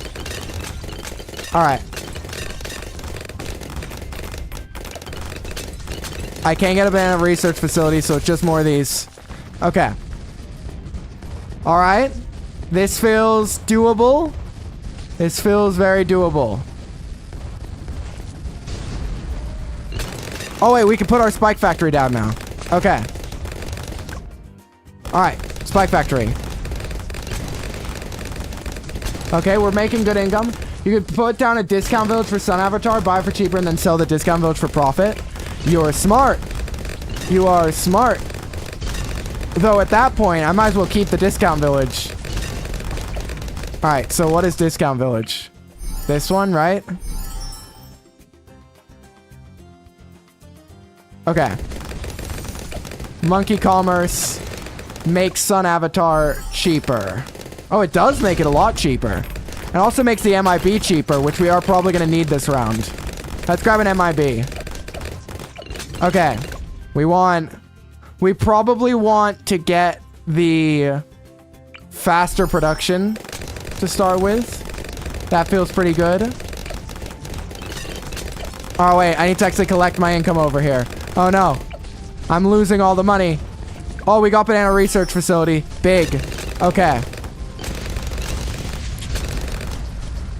Alright. I can't get a banana research facility, so it's just more of these. Okay. Alright. This feels doable. This feels very doable. Oh, wait, we can put our spike factory down now. Okay. Alright, spike factory. Okay, we're making good income. You could put down a discount village for Sun Avatar, buy for cheaper, and then sell the discount village for profit. You're smart. You are smart. Though at that point, I might as well keep the discount village. Alright, so what is discount village? This one, right? Okay. Monkey commerce makes Sun Avatar cheaper. Oh, it does make it a lot cheaper. It also makes the MIB cheaper, which we are probably going to need this round. Let's grab an MIB. Okay. We probably want to get the faster production to start with. That feels pretty good. Oh, wait. I need to actually collect my income over here. Oh, no. I'm losing all the money. Oh, we got banana research facility. Big. Okay.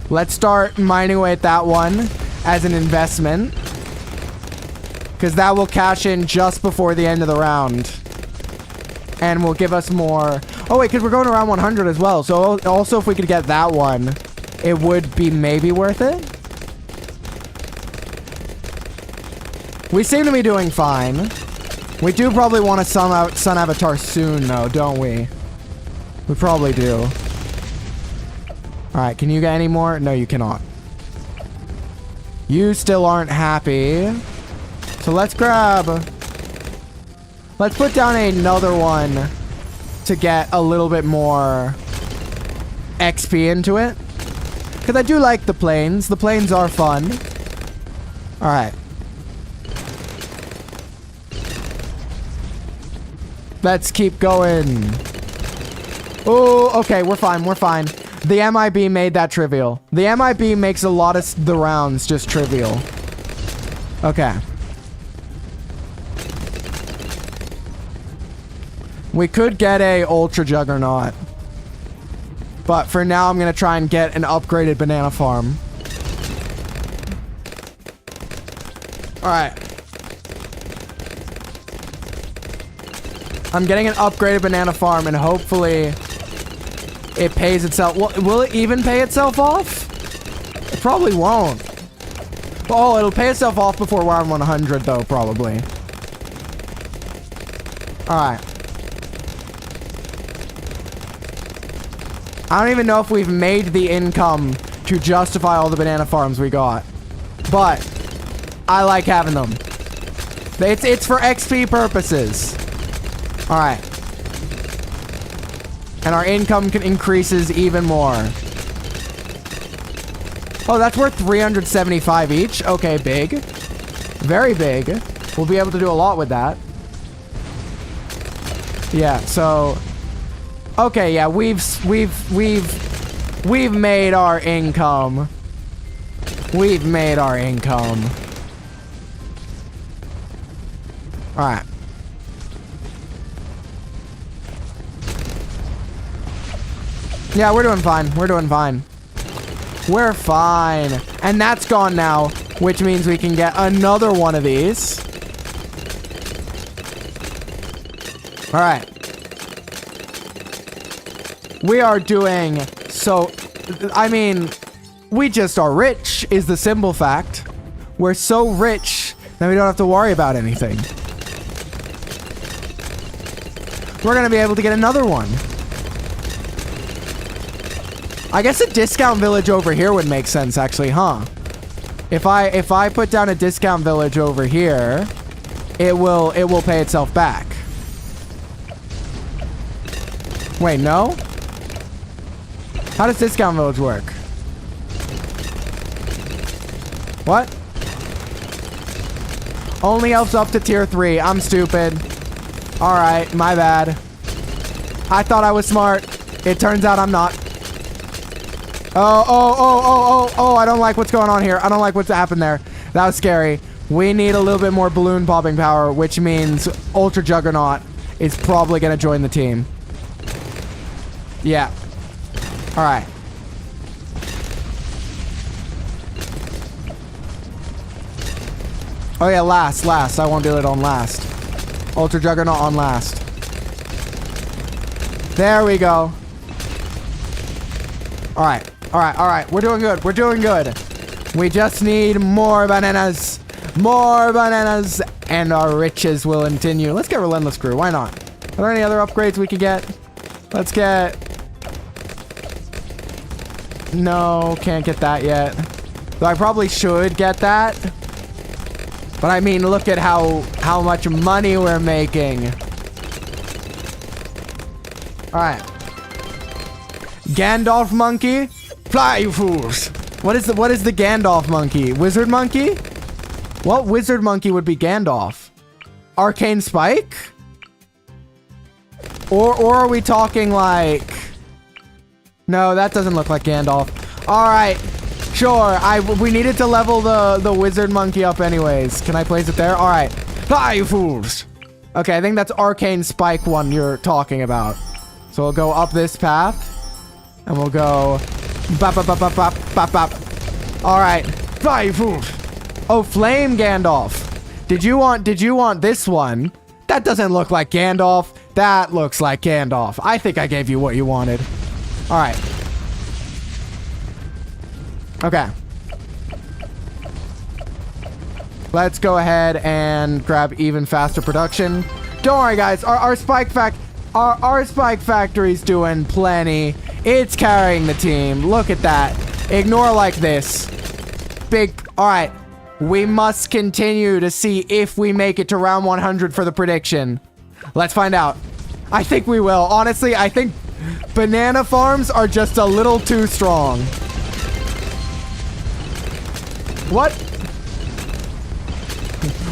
Let's start mining away at that one as an investment. Because that will cash in just before the end of the round. And will give us more. Oh, wait, because we're going around 100 as well. So also if we could get that one, it would be maybe worth it. We seem to be doing fine. We do probably want a Sun Avatar soon, though, don't we? We probably do. Alright, can you get any more? No, you cannot. You still aren't happy. So let's grab... Let's put down another one to get a little bit more XP into it. Because I do like the planes. The planes are fun. Alright. Let's keep going. Oh, okay, we're fine, we're fine. The MIB made that trivial. The MIB makes a lot of the rounds just trivial. Okay. We could get a Ultra Juggernaut. But for now, I'm going to try and get an upgraded banana farm. Alright. I'm getting an upgraded banana farm, and hopefully it pays itself. Will it even pay itself off? It probably won't. Oh, it'll pay itself off before we're on 100, though, probably. Alright. I don't even know if we've made the income to justify all the banana farms we got. But I like having them. It's for XP purposes. Alright. And our income increases even more. Oh, that's worth 375 each? Okay, big. Very big. We'll be able to do a lot with that. Yeah, so... Okay, yeah, we've made our income. We've made our income. Alright. Yeah, we're doing fine. We're doing fine. We're fine. And that's gone now, which means we can get another one of these. Alright. We are doing so... I mean, we just are rich, is the simple fact. We're so rich that we don't have to worry about anything. We're going to be able to get another one. I guess a discount village over here would make sense, actually, huh? If I put down a discount village over here, it will pay itself back. Wait, no? How does discount village work? What? Only helps up to tier 3. I'm stupid. Alright, my bad. I thought I was smart. It turns out I'm not. Oh, I don't like what's going on here. I don't like what's happened there. That was scary. We need a little bit more balloon popping power, which means Ultra Juggernaut is probably going to join the team. Yeah. Alright. Oh yeah, last. I won't do it on last. Ultra Juggernaut on last. There we go. Alright. We're doing good. We're doing good. We just need more bananas. More bananas. And our riches will continue. Let's get Relentless Crew. Why not? Are there any other upgrades we could get? Let's get... No, can't get that yet. Though I probably should get that. But I mean, look at how much money we're making. Alright. Gandalf monkey? Fly, you fools! What is the Gandalf monkey? Wizard monkey? What wizard monkey would be Gandalf? Arcane Spike? Or are we talking like... No, that doesn't look like Gandalf. Alright. Sure. We needed to level the wizard monkey up anyways. Can I place it there? Alright. Ah, you fools! Okay, I think that's Arcane Spike one you're talking about. So we'll go up this path. And we'll go... Bop, bop, bop, bop, bop, bop, bop. Alright. Ah, you fools! Oh, Flame Gandalf. Did you want this one? That doesn't look like Gandalf. That looks like Gandalf. I think I gave you what you wanted. Alright. Okay. Let's go ahead and grab even faster production. Don't worry, guys. Our spike factory's doing plenty. It's carrying the team. Look at that. Ignore like this. Big All right. We must continue to see if we make it to round 100 for the prediction. Let's find out. I think we will. Honestly, I think banana farms are just a little too strong. What?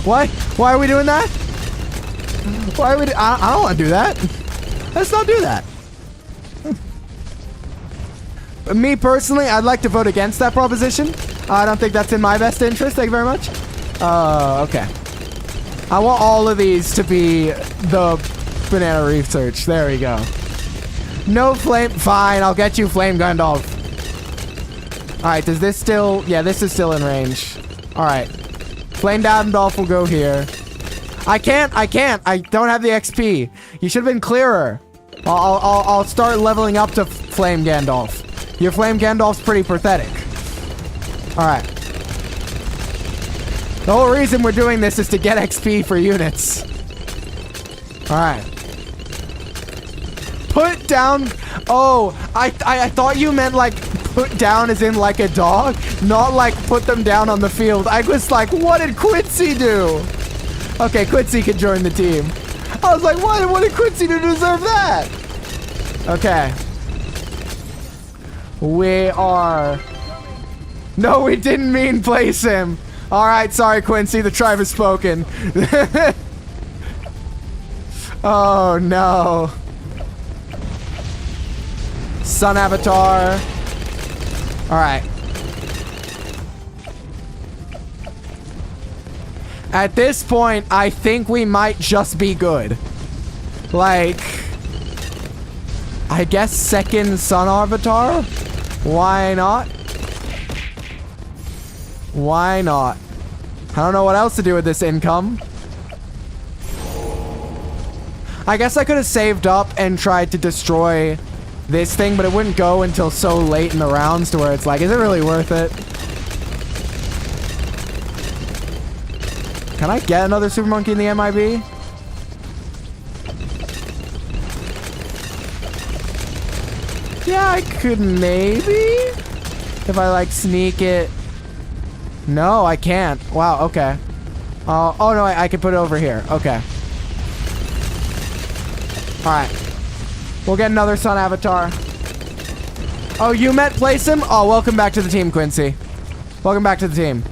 What? Why are we doing that? Why are we I don't want to do that. Let's not do that. Me personally, I'd like to vote against that proposition. I don't think that's in my best interest. Thank you very much. Okay. I want all of these to be the banana research. There we go. No flame. Fine, I'll get you flame Gandalf. All right, does this still... Yeah, this is still in range. All right. Flame Gandalf will go here. I can't. I don't have the XP. You should have been clearer. I'll start leveling up to flame Gandalf. Your flame Gandalf's pretty pathetic. All right. The whole reason we're doing this is to get XP for units. All right. Put down. Oh, I thought you meant like put down as in like a dog, not like put them down on the field. I was like, what did Quincy do? Okay, Quincy can join the team. I was like, what did Quincy do to deserve that? Okay. We are... No, we didn't mean place him. All right, sorry, Quincy. The tribe has spoken. Oh, no. Sun Avatar. All right. At this point, I think we might just be good. Like... I guess second Sun Avatar? Why not? Why not? I don't know what else to do with this income. I guess I could have saved up and tried to destroy this thing, but it wouldn't go until so late in the rounds to where it's like, is it really worth it? Can I get another Super Monkey in the MIB? Yeah, I could maybe? If I like sneak it. No, I can't. Wow, okay. Oh no, I can put it over here. Okay. Alright. We'll get another Sun Avatar. Oh, you meant place him? Oh, welcome back to the team, Quincy. Welcome back to the team.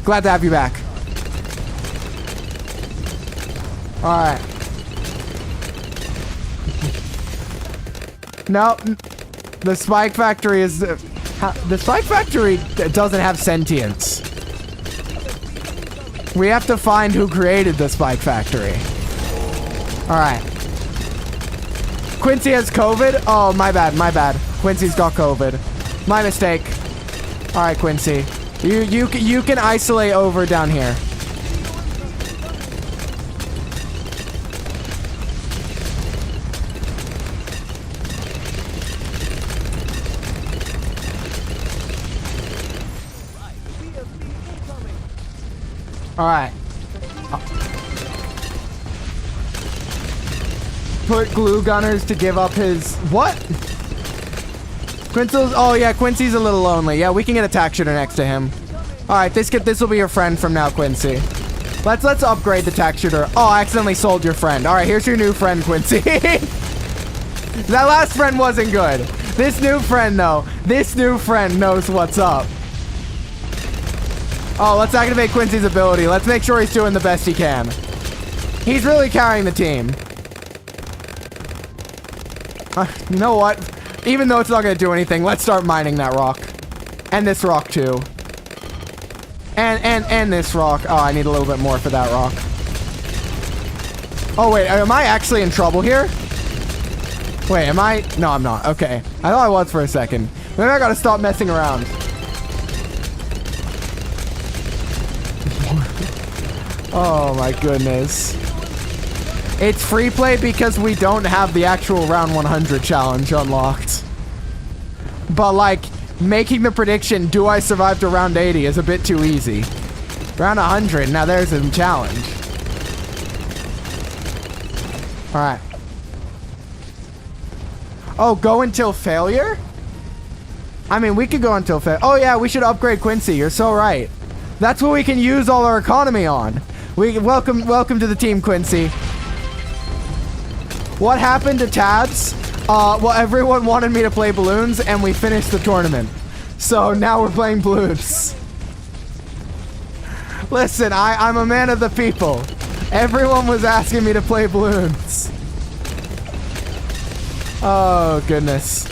Glad to have you back. Alright. No, the Spike Factory is... the Spike Factory doesn't have sentience. We have to find who created the Spike Factory. Alright. Quincy has COVID? Oh, my bad, my bad. Quincy's got COVID. My mistake. Alright, Quincy. You can isolate over down here. Alright. Put glue gunners to give up his... What? Quincy's... Oh, yeah, Quincy's a little lonely. Yeah, we can get a tack shooter next to him. Alright, this will be your friend from now, Quincy. Let's upgrade the tack shooter. Oh, I accidentally sold your friend. Alright, here's your new friend, Quincy. That last friend wasn't good. This new friend, though. This new friend knows what's up. Oh, let's activate Quincy's ability. Let's make sure he's doing the best he can. He's really carrying the team. You know what? Even though it's not going to do anything, let's start mining that rock. And this rock, too. And this rock. Oh, I need a little bit more for that rock. Oh, wait. Am I actually in trouble here? Wait, am I? No, I'm not. Okay. I thought I was for a second. Maybe I got to stop messing around. Oh my goodness. It's free play because we don't have the actual round 100 challenge unlocked. But like, making the prediction, do I survive to round 80 is a bit too easy. Round 100, now there's a challenge. Alright. Oh, go until failure? I mean, we could go until failure. Oh yeah, we should upgrade Quincy, you're so right. That's what we can use all our economy on. Welcome to the team, Quincy. What happened to tabs? Well, everyone wanted me to play Bloons, and we finished the tournament. So now we're playing Bloons. Listen, I'm a man of the people. Everyone was asking me to play Bloons. Oh, goodness.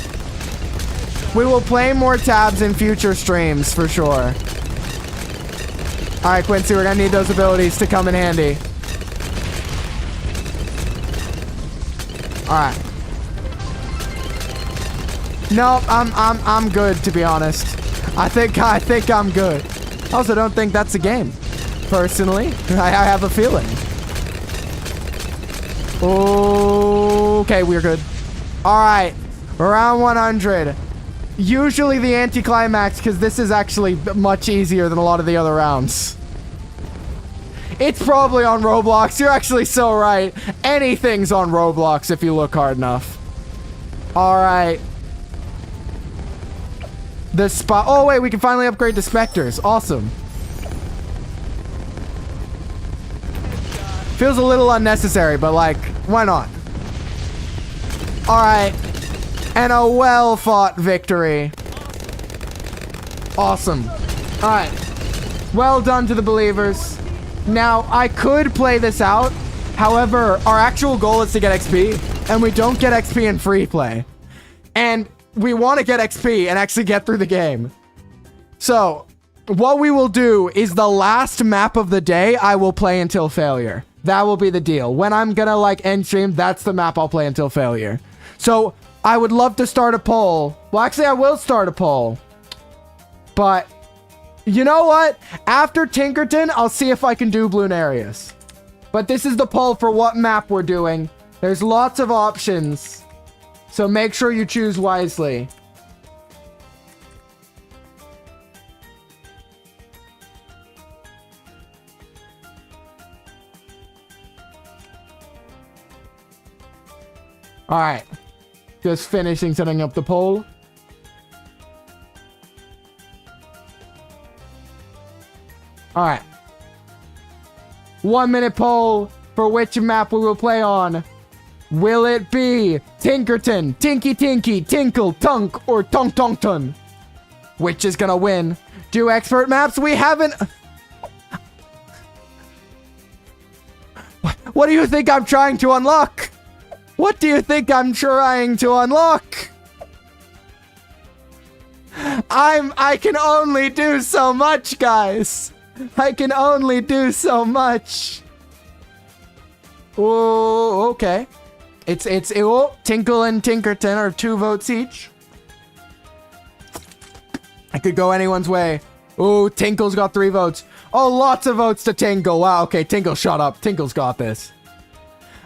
We will play more tabs in future streams, for sure. Alright, Quincy, we're gonna need those abilities to come in handy. Alright. No, I'm good, to be honest. I think I'm good. Also, don't think that's a game. Personally, I have a feeling. Okay, we're good. Alright, round 100. Usually the anticlimax, because this is actually much easier than a lot of the other rounds. It's probably on Roblox. You're actually so right. Anything's on Roblox if you look hard enough. Alright. The spot. Oh, wait, we can finally upgrade to Spectres. Awesome. Feels a little unnecessary, but like, why not? Alright. And a well-fought victory. Awesome. Alright. Well done to the believers. Now, I could play this out. However, our actual goal is to get XP, and we don't get XP in free play. And we want to get XP and actually get through the game. So, what we will do is the last map of the day, I will play until failure. That will be the deal. When I'm gonna, like, end stream, that's the map I'll play until failure. So, I would love to start a poll. Well, actually, I will start a poll. But, you know what? After Tinkerton, I'll see if I can do Bloonarius. But this is the poll for what map we're doing. There's lots of options. So make sure you choose wisely. Alright. Just finishing setting up the poll. Alright. 1 minute poll for which map we will play on. Will it be Tinkerton, Tinky Tinky, Tinkle, Tunk, or Tonk Tonk Tun? Which is gonna win? Do expert maps? We haven't... What do you think I'm trying to unlock? What do you think I'm trying to unlock? I can only do so much, guys. I can only do so much. Oh, okay. Tinkle and Tinkerton are 2 votes each. I could go anyone's way. Oh, Tinkle's got 3 votes. Oh, lots of votes to Tinkle. Wow, okay, Tinkle, shut up. Tinkle's got this.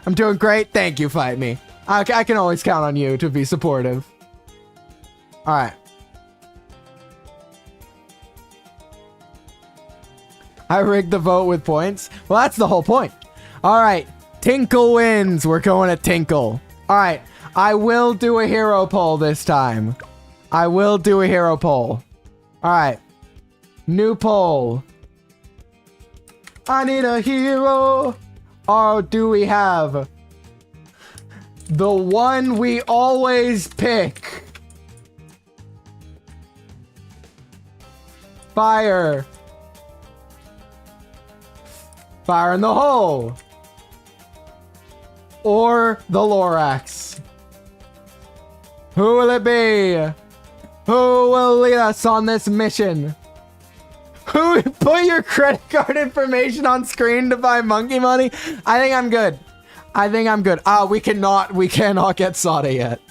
I'm doing great. Thank you, Fight Me. I can always count on you to be supportive. Alright. I rigged the vote with points. Well, that's the whole point. Alright. Tinkle wins. We're going to Tinkle. Alright. I will do a hero poll this time. I will do a hero poll. Alright. New poll. I need a hero. Or do we have the one we always pick? Fire. Fire in the hole. Or the Lorax. Who will it be? Who will lead us on this mission? Who put your credit card information on screen to buy monkey money? I think I'm good. I think I'm good. We cannot get Sada yet.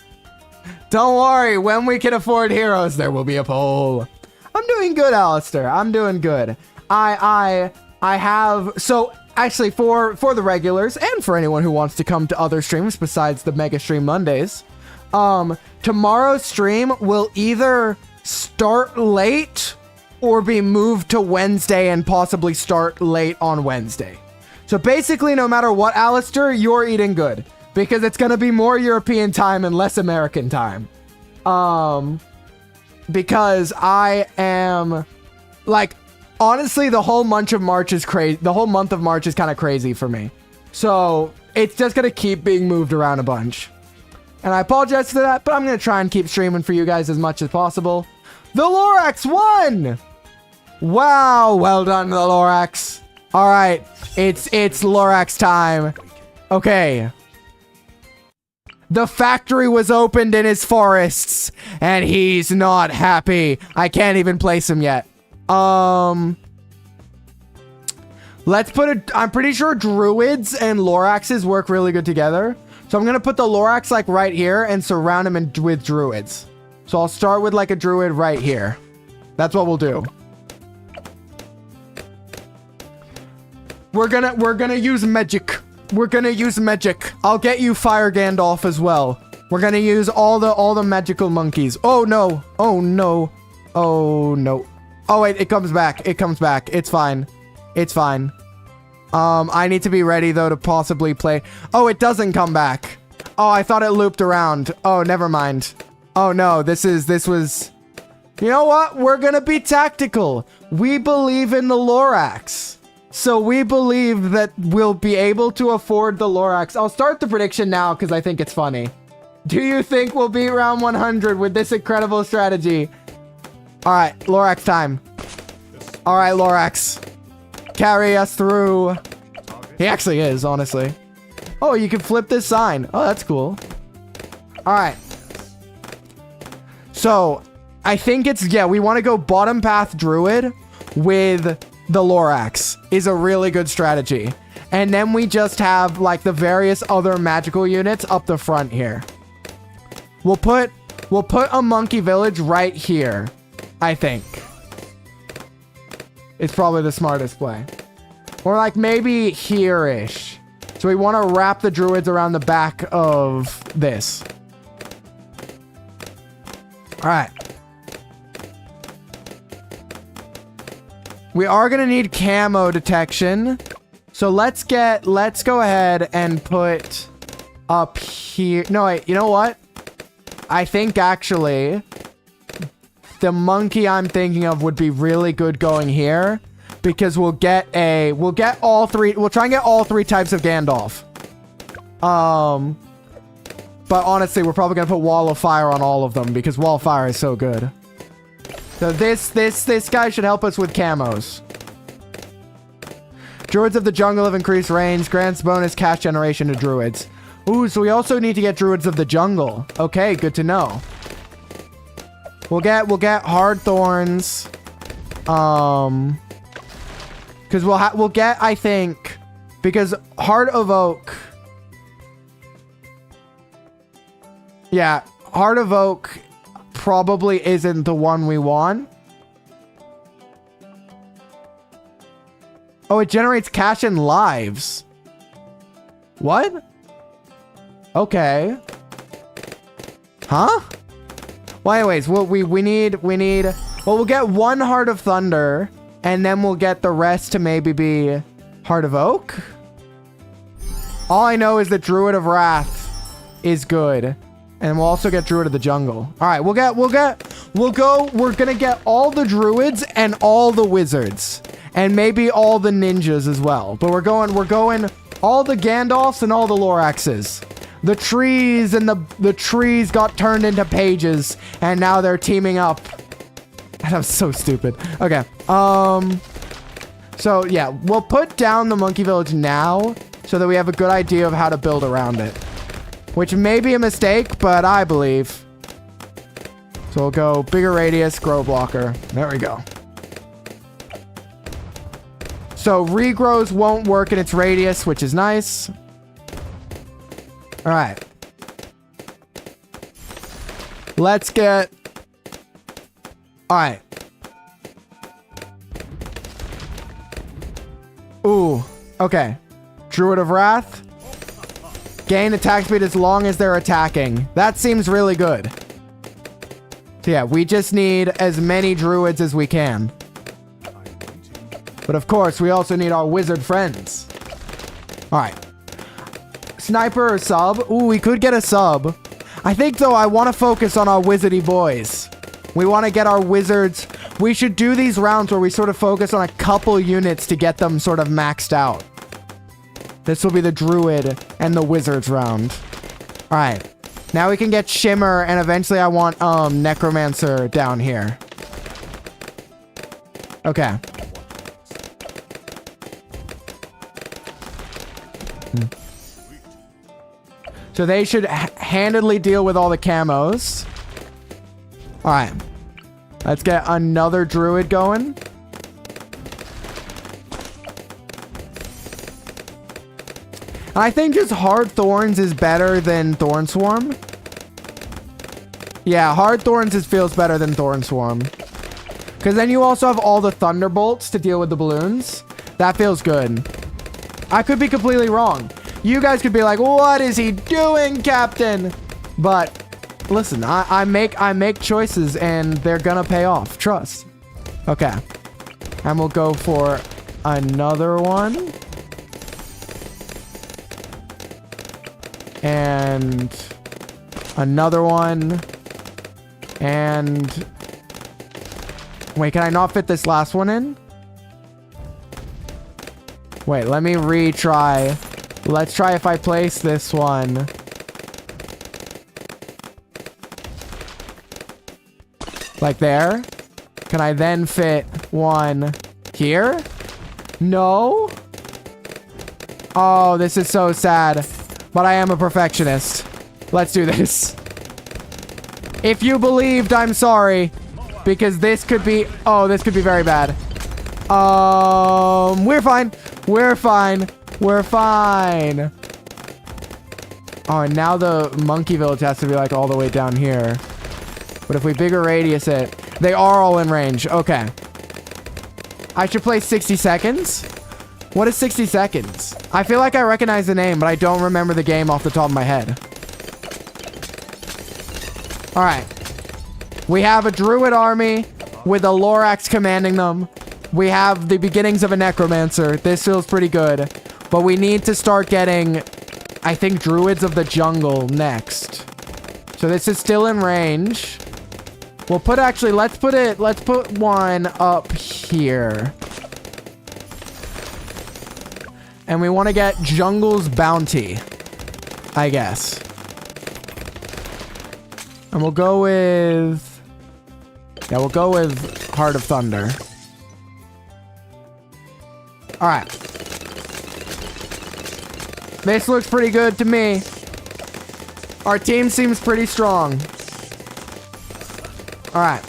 Don't worry, when we can afford heroes, there will be a poll. I'm doing good, Alistair. I'm doing good. I have, so actually for the regulars and for anyone who wants to come to other streams besides the Mega Stream Mondays, tomorrow's stream will either start late or be moved to Wednesday and possibly start late on Wednesday. So basically, no matter what, Alistair, you're eating good. Because it's going to be more European time and less American time. Because I am... Like, honestly, the whole month of March is crazy. The whole month of March is kind of crazy for me. So it's just going to keep being moved around a bunch. And I apologize for that, but I'm going to try and keep streaming for you guys as much as possible. The Lorax won! Wow, well done, the Lorax. All right, it's Lorax time. Okay. The factory was opened in his forests, and he's not happy. I can't even place him yet. Let's put it... I'm pretty sure druids and Loraxes work really good together. So I'm going to put the Lorax, like, right here and surround him with druids. So I'll start with, like, a druid right here. That's what we'll do. We're gonna use magic. We're gonna use magic. I'll get you Fire Gandalf as well. We're gonna use all the magical monkeys. Oh, no. Oh, no. Oh, no. Oh, wait, it comes back. It comes back. It's fine. It's fine. I need to be ready, though, to possibly play. Oh, it doesn't come back. Oh, I thought it looped around. Oh, never mind. Oh, no, this was... You know what? We're gonna be tactical. We believe in the Lorax. So we believe that we'll be able to afford the Lorax. I'll start the prediction now because I think it's funny. Do you think we'll beat round 100 with this incredible strategy? All right, Lorax time. All right, Lorax. Carry us through. He actually is, honestly. Oh, you can flip this sign. Oh, that's cool. All right. So, I think it's, yeah, we want to go bottom path druid with the Lorax is a really good strategy. And then we just have, like, the various other magical units up the front here. We'll put a monkey village right here, I think. It's probably the smartest play. Or, like, maybe here-ish. So we want to wrap the druids around the back of this. All right. We are going to need camo detection. So let's go ahead and put up here. No, wait, you know what? I think actually the monkey I'm thinking of would be really good going here because we'll try and get all three types of Gandalf. But honestly, we're probably going to put Wall of Fire on all of them because Wall of Fire is so good. So this guy should help us with camos. Druids of the Jungle have increased range. Grants bonus cash generation to druids. Ooh, so we also need to get Druids of the Jungle. Okay, good to know. We'll get hard thorns. Because we'll get, I think, because Heart of Oak. Yeah, Heart of Oak probably isn't the one we want. Oh, it generates cash and lives. What? Okay. Huh? Well, anyways, we need, well, we'll get one Heart of Thunder, and then we'll get the rest to maybe be Heart of Oak. All I know is that Druid of Wrath is good. And we'll also get Druid of the Jungle. All right, we're gonna get all the Druids and all the Wizards. And maybe all the Ninjas as well. But we're going all the Gandalfs and all the Loraxes. The trees and the trees got turned into pages. And now they're teaming up. That was so stupid. Okay. So, yeah. We'll put down the Monkey Village now. So that we have a good idea of how to build around it. Which may be a mistake, but I believe. So we'll go bigger radius, grow blocker. There we go. So regrows won't work in its radius, which is nice. All right. Let's get... All right. Ooh. Okay. Druid of Wrath. Gain attack speed as long as they're attacking. That seems really good. So yeah, we just need as many druids as we can. But of course, we also need our wizard friends. Alright. Sniper or sub? Ooh, we could get a sub. I think, though, I want to focus on our wizardy boys. We want to get our wizards. We should do these rounds where we sort of focus on a couple units to get them sort of maxed out. This will be the druid and the wizards round. All right. Now we can get shimmer, and eventually I want necromancer down here. Okay. So they should handedly deal with all the camos. All right. Let's get another druid going. I think just hard thorns is better than thorn swarm. Yeah, hard thorns feels better than thorn swarm. Because then you also have all the thunderbolts to deal with the balloons. That feels good. I could be completely wrong. You guys could be like, what is he doing, Captain? But listen, I make choices and they're gonna pay off. Trust. Okay. And we'll go for another one. And another one. And wait, can I not fit this last one in? Wait, let me retry. Let's try if I place this one. Like there. Can I then fit one here? No. Oh, this is so sad. But I am a perfectionist. Let's do this. If you believed, I'm sorry. Because this could be... Oh, this could be very bad. We're fine. We're fine. We're fine. Oh, and now the monkey village has to be like all the way down here. But if we bigger radius it... They are all in range. Okay. I should play 60 seconds. What is 60 seconds? I feel like I recognize the name, but I don't remember the game off the top of my head. All right. We have a druid army with a Lorax commanding them. We have the beginnings of a necromancer. This feels pretty good. But we need to start getting, I think, druids of the jungle next. So this is still in range. We'll put actually, let's put one up here. And we want to get Jungle's Bounty, I guess. And we'll go with... Yeah, we'll go with Heart of Thunder. Alright. This looks pretty good to me. Our team seems pretty strong. Alright.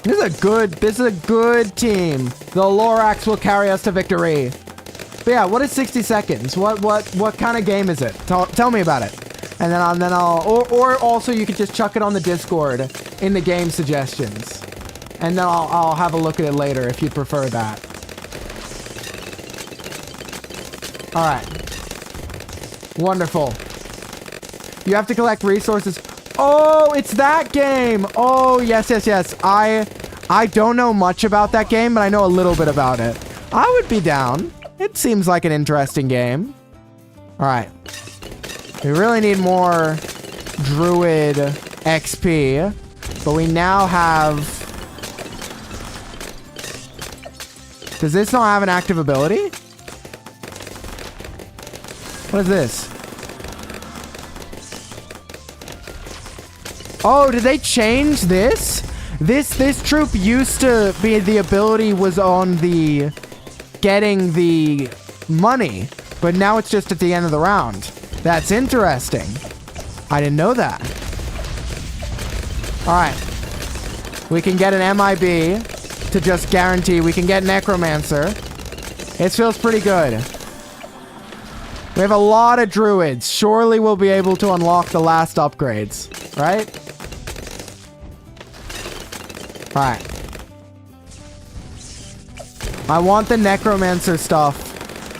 This is a good team. The Lorax will carry us to victory. But yeah, what is 60 seconds? What kind of game is it? Tell me about it. And then or also you could just chuck it on the Discord in the game suggestions. And then I'll have a look at it later if you'd prefer that. All right. Wonderful. You have to collect resources. Oh, it's that game. Oh, yes. I don't know much about that game, but I know a little bit about it. I would be down. It seems like an interesting game. All right. We really need more druid XP, but we now have... Does this not have an active ability? What is this? Oh, did they change this? This troop used to be, the ability was on the getting the money, but now it's just at the end of the round. That's interesting. I didn't know that. All right. We can get an MIB to just guarantee we can get Necromancer. It feels pretty good. We have a lot of druids. Surely we'll be able to unlock the last upgrades, right? All right. I want the Necromancer stuff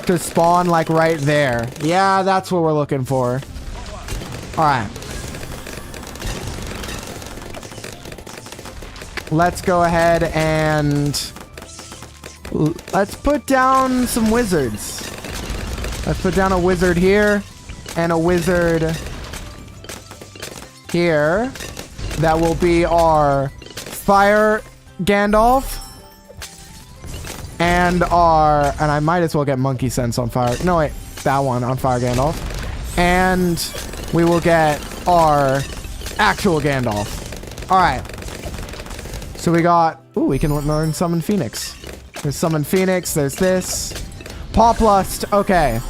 to spawn like right there. Yeah, that's what we're looking for. All right. Let's go ahead and let's put down some wizards. Let's put down a wizard here and a wizard here. that will be our Fire Gandalf. And I might as well get Monkey Sense on Fire. No, wait. That one on Fire Gandalf. And we will get our actual Gandalf. Alright. So we got... Ooh, we can learn Summon Phoenix. There's Summon Phoenix. There's this. Paw-Plust. Okay.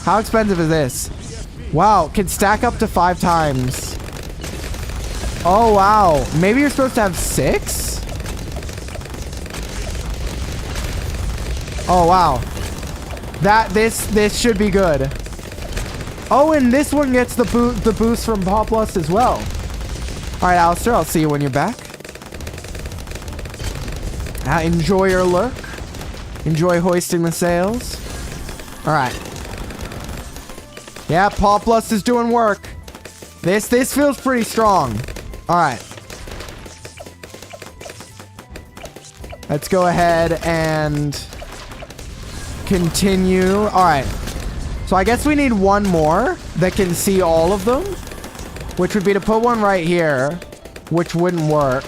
How expensive is this? Wow. Can stack up to 5 times. Oh, wow. Maybe you're supposed to have 6? Oh, wow. This should be good. Oh, and this one gets the boost from Paw-Plust as well. All right, Alistair, I'll see you when you're back. Enjoy your lurk. Enjoy hoisting the sails. All right. Yeah, Paw-Plust is doing work. This feels pretty strong. All right. Let's go ahead and continue. All right. So I guess we need one more that can see all of them, which would be to put one right here, which wouldn't work.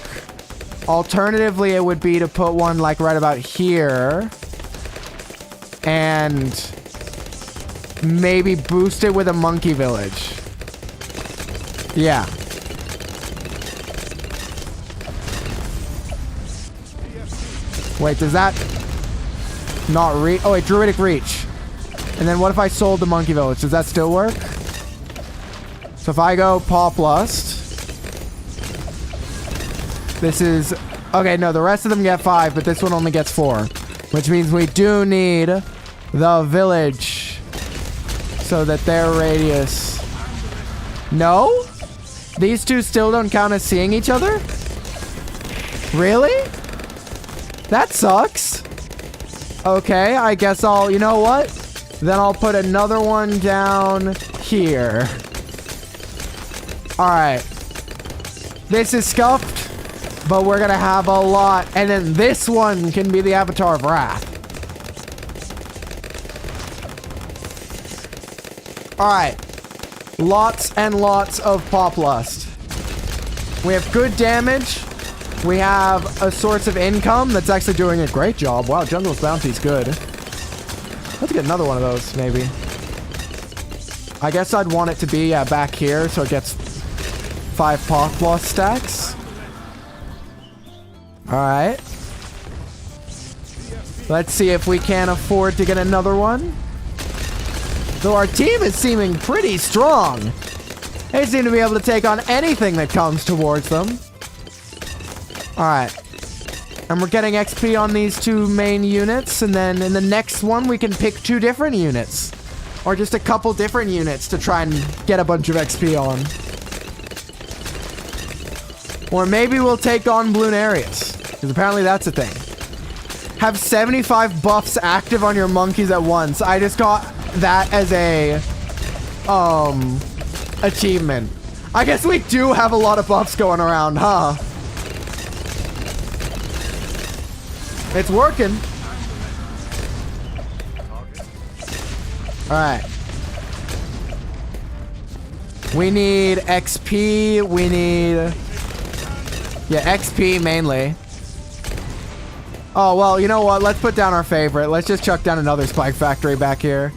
Alternatively, it would be to put one like right about here and maybe boost it with a monkey village. Yeah. Wait, does that not reach? Oh, wait, Druidic Reach. And then what if I sold the monkey village? Does that still work? So if I go Paw-Plust. This is... Okay, no, the rest of them get 5, but this one only gets 4. Which means we do need the village so that their radius... No? These two still don't count as seeing each other? Really? That sucks. Okay, I guess I'll... You know what? Then I'll put another one down here. Alright. This is scuffed, but we're gonna have a lot. And then this one can be the Avatar of Wrath. Alright. Lots and lots of Paw-Plust. We have good damage. We have a source of income that's actually doing a great job. Wow, Jungle's Bounty's good. Let's get another one of those, maybe. I guess I'd want it to be back here, so it gets 5 Paw-Plust stacks. Alright. Let's see if we can afford to get another one. Though our team is seeming pretty strong. They seem to be able to take on anything that comes towards them. Alright. And we're getting XP on these 2 main units, and then in the next one we can pick 2 different units. Or just a couple different units to try and get a bunch of XP on. Or maybe we'll take on Bloonarius, because apparently that's a thing. Have 75 buffs active on your monkeys at once. I just got that as a achievement. I guess we do have a lot of buffs going around, huh? It's working. Alright. We need XP. We need... Yeah, XP mainly. Oh, well, you know what? Let's put down our favorite. Let's just chuck down another Spike Factory back here.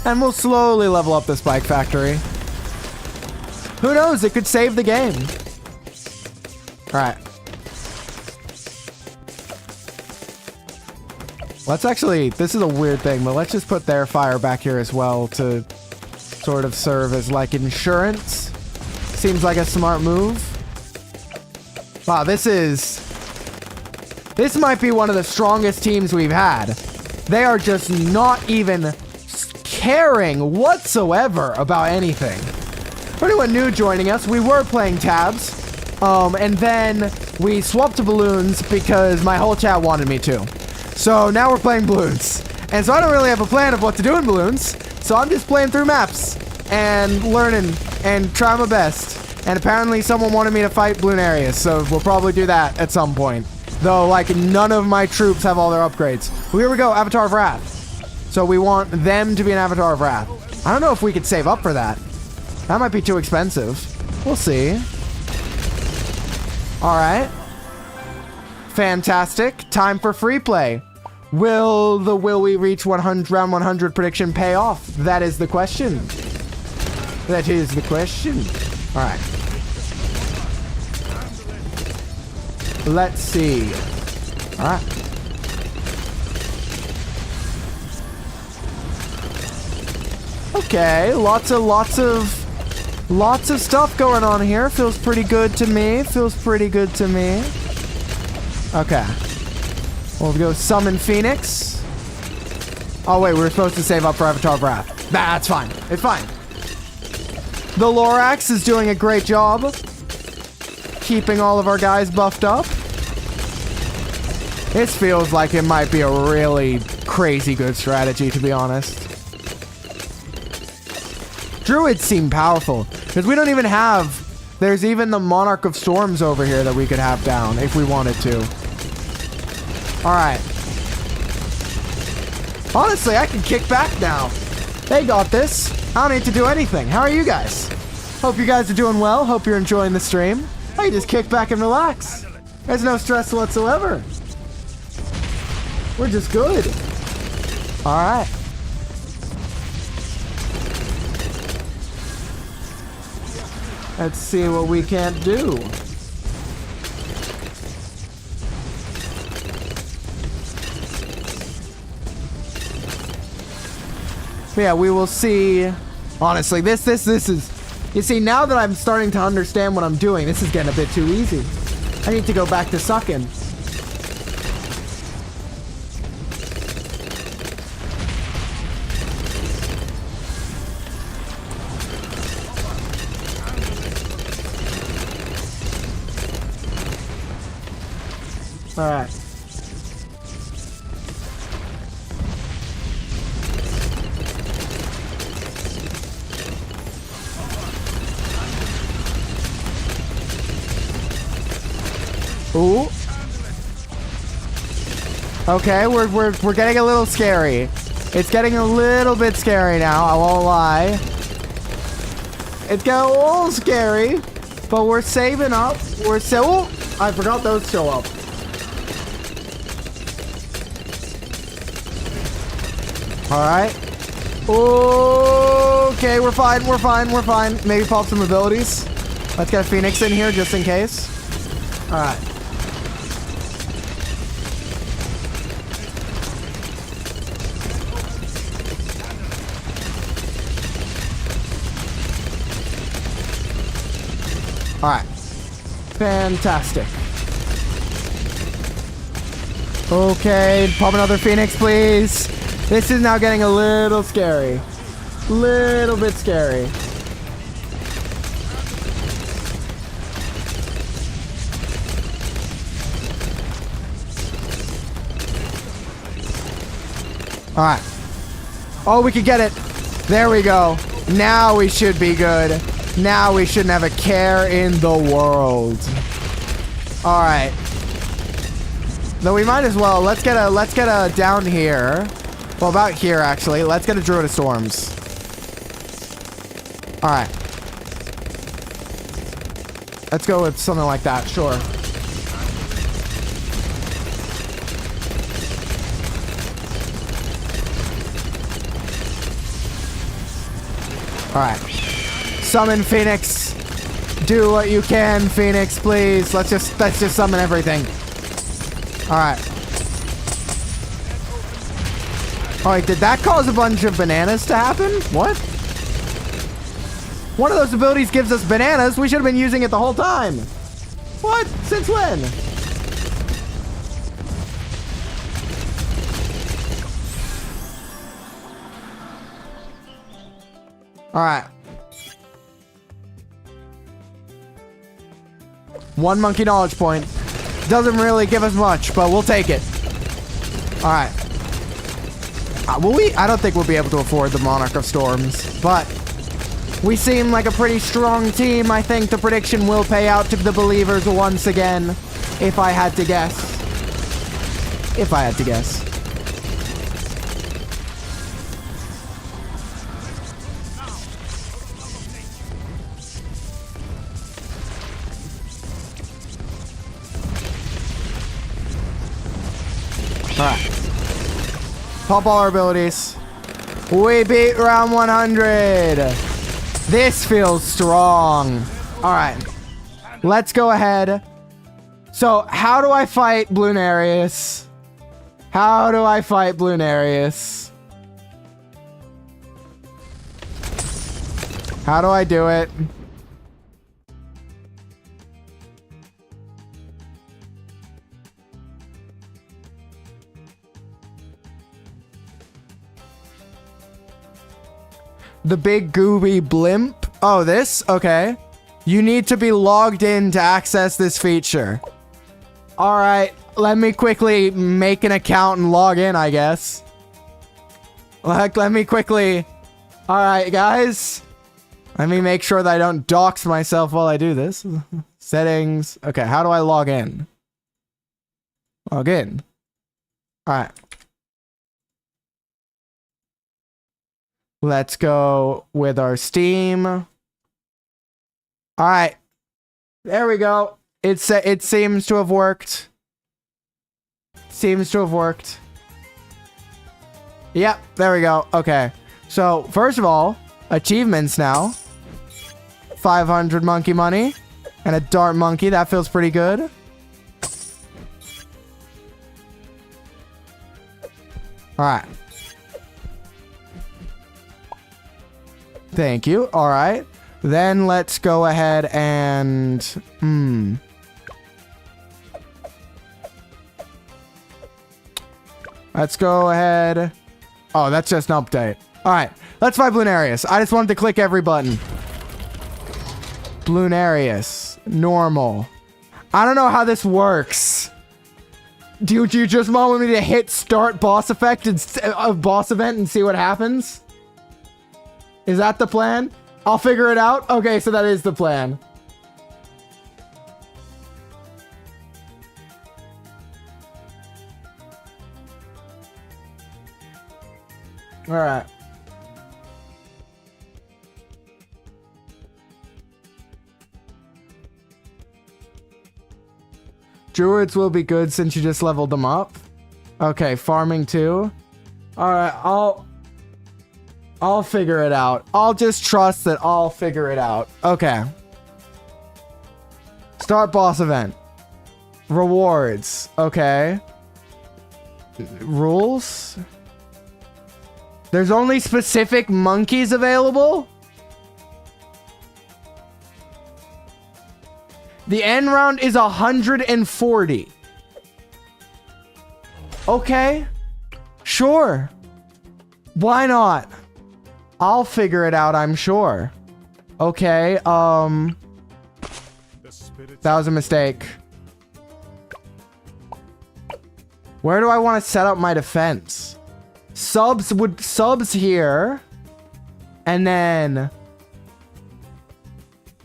And we'll slowly level up the Spike Factory. Who knows? It could save the game. Alright. Let's actually, this is a weird thing, but let's just put their fire back here as well to sort of serve as like insurance. Seems like a smart move. Wow, this might be one of the strongest teams we've had. They are just not even caring whatsoever about anything. For anyone new joining us, we were playing tabs, and then we swapped to Bloons because my whole chat wanted me to. So now we're playing Bloons. And so I don't really have a plan of what to do in Bloons. So I'm just playing through maps and learning and trying my best. And apparently someone wanted me to fight Bloonarius, so we'll probably do that at some point. Though, like, none of my troops have all their upgrades. Well, here we go, Avatar of Wrath. So we want them to be an Avatar of Wrath. I don't know if we could save up for that. That might be too expensive. We'll see. All right. Fantastic. Time for free play. Will we reach round 100 prediction pay off? That is the question. That is the question. All right. Let's see. All right. Okay, lots of stuff going on here. Feels pretty good to me. Okay. We'll go summon Phoenix. Oh wait, we were supposed to save up for Avatar of Wrath. That's fine. It's fine. The Lorax is doing a great job keeping all of our guys buffed up. This feels like it might be a really crazy good strategy, to be honest. Druids seem powerful, because we don't even have... There's even the Monarch of Storms over here that we could have down if we wanted to. Alright. Honestly, I can kick back now. They got this. I don't need to do anything. How are you guys? Hope you guys are doing well. Hope you're enjoying the stream. I can just kick back and relax. There's no stress whatsoever. We're just good. Alright. Let's see what we can't do. But yeah, we will see. Honestly, this is... You see, now that I'm starting to understand what I'm doing, this is getting a bit too easy. I need to go back to sucking. All right. Ooh. Okay, we're getting a little scary. It's getting a little bit scary now, I won't lie. It's getting a little scary, but we're saving up. Oh, I forgot those show up. Alright. Okay, we're fine. Maybe pop some abilities. Let's get a Phoenix in here just in case. Alright. Alright. Fantastic. Okay, pop another Phoenix, please. This is now getting a little scary. Little bit scary. Alright. Oh, we could get it. There we go. Now we should be good. Now we shouldn't have a care in the world. Alright. Though we might as well. Let's get a down here. Well, about here, actually. Let's get a Druid of Storms. Alright. Let's go with something like that, sure. Alright. Summon Phoenix. Do what you can, Phoenix, please. Let's just summon everything. Alright. Oh, wait, did that cause a bunch of bananas to happen? What? One of those abilities gives us bananas. We should have been using it the whole time. What? Since when? Alright. One monkey knowledge point. Doesn't really give us much, but we'll take it. Alright. Will we? I don't think we'll be able to afford the Monarch of Storms, but we seem like a pretty strong team. I think the prediction will pay out to the believers once again, if I had to guess. If I had to guess. Alright. Pop all our abilities. We beat round 100. This feels strong. Alright. Let's go ahead. So, how do I fight Bloonarius? How do I fight Bloonarius? How do I do it? The big gooey blimp. Oh, this? Okay. You need to be logged in to access this feature. All right. Let me quickly make an account and log in, I guess. Let me quickly... All right, guys. Let me make sure that I don't dox myself while I do this. Settings. Okay, how do I log in? Log in. All right. Let's go with our Steam. All right. There we go. It seems to have worked. Seems to have worked. Yep, there we go. Okay. So, first of all, achievements now. 500 monkey money and a dart monkey. That feels pretty good. All right. Thank you. All right. Then let's go ahead and... Let's go ahead. Oh, that's just an update. All right. Let's fight Bloonarius. I just wanted to click every button. Bloonarius. Normal. I don't know how this works. Do you just want me to hit start boss effect and boss event and see what happens? Is that the plan? I'll figure it out. Okay, so that is the plan. All right. Druids will be good since you just leveled them up. Okay, farming too. All right, I'll figure it out. I'll just trust that I'll figure it out. Okay. Start boss event. Rewards. Okay. Rules. There's only specific monkeys available? The end round is 140. Okay. Sure. Why not? I'll figure it out, I'm sure. Okay, that was a mistake. Where do I want to set up my defense? Subs here. And then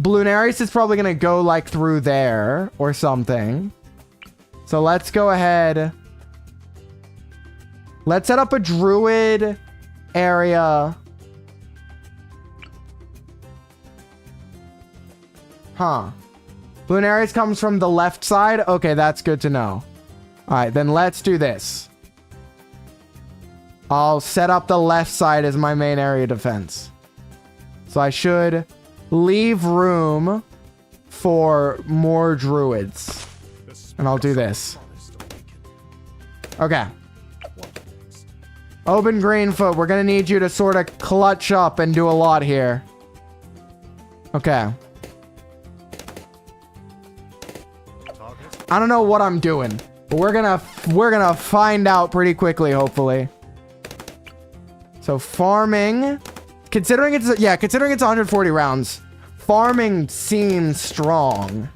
Bloonarius is probably gonna go like through there or something. So let's go ahead. Let's set up a druid area. Huh. Bloonarius comes from the left side? Okay, that's good to know. Alright, then let's do this. I'll set up the left side as my main area defense. So I should leave room for more druids. And I'll do this. Okay. Open Greenfoot, we're gonna need you to sort of clutch up and do a lot here. Okay. I don't know what I'm doing, but we're gonna find out pretty quickly, hopefully. So farming, considering it's 140 rounds, farming seems strong.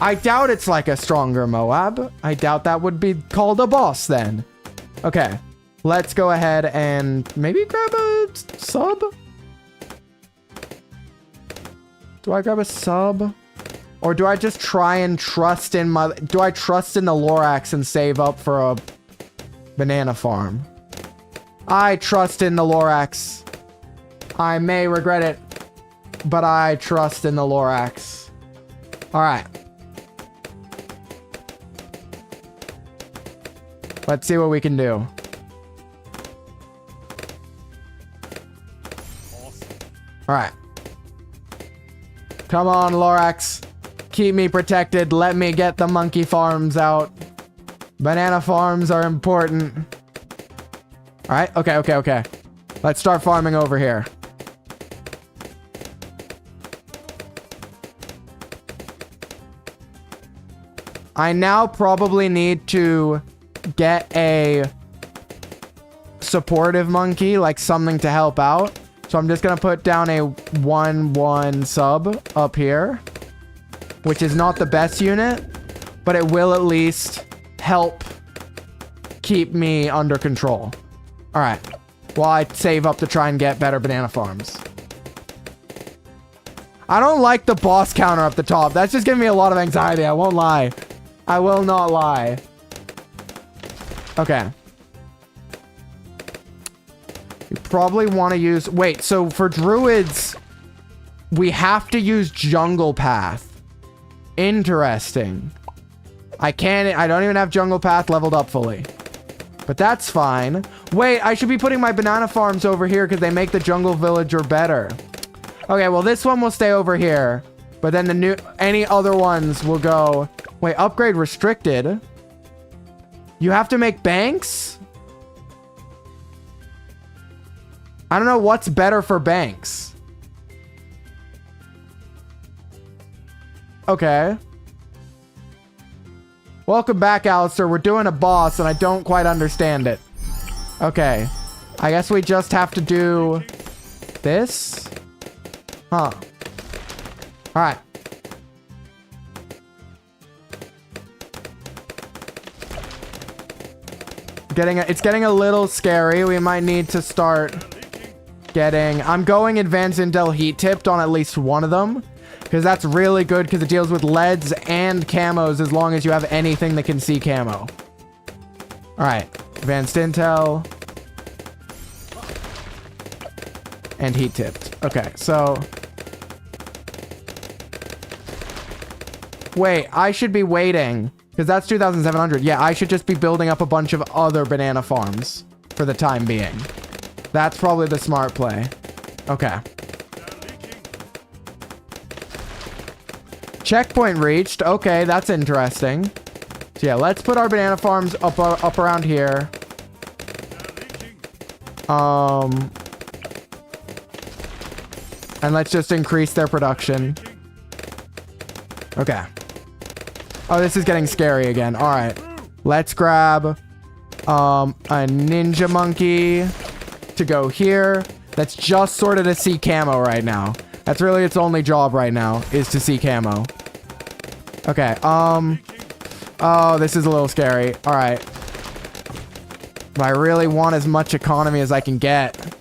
I doubt it's like a stronger Moab. I doubt that would be called a boss then. Okay, let's go ahead and maybe grab a sub. Do I grab a sub? Or do I just try and trust in do I trust in the Lorax and save up for a banana farm? I trust in the Lorax. I may regret it, but I trust in the Lorax. All right. Let's see what we can do. All right. Come on, Lorax. Keep me protected. Let me get the monkey farms out. Banana farms are important. All right. Okay. Let's start farming over here. I now probably need to get a supportive monkey, like something to help out. So I'm just going to put down a 1-1 sub up here, which is not the best unit, but it will at least help keep me under control. All right. While I save up to try and get better banana farms. I don't like the boss counter up the top. That's just giving me a lot of anxiety. I won't lie. I will not lie. Okay. You probably want to use... Wait, so for druids, we have to use jungle path. Interesting. I don't even have jungle path leveled up fully. But that's fine. Wait, I should be putting my banana farms over here because they make the jungle villager better. Okay, well, this one will stay over here. But then any other ones will go... Wait, upgrade restricted. You have to make banks? I don't know what's better for banks. Okay. Welcome back, Alistair. We're doing a boss, and I don't quite understand it. Okay. I guess we just have to do this? Huh. Alright. It's getting a little scary. We might need to start getting... I'm going advanced intel heat tipped on at least one of them. Because that's really good because it deals with leads and camos as long as you have anything that can see camo. Alright. Advanced intel. And heat tipped. Okay, so... Wait, I should be waiting... Because that's 2,700. Yeah, I should just be building up a bunch of other banana farms for the time being. That's probably the smart play. Okay. Checkpoint reached. Okay, that's interesting. So yeah, let's put our banana farms up around here. And let's just increase their production. Okay. Oh, this is getting scary again. All right. Let's grab a ninja monkey to go here. That's just sort of to see camo right now. That's really its only job right now is to see camo. Okay. Oh, this is a little scary. All right. But I really want as much economy as I can get.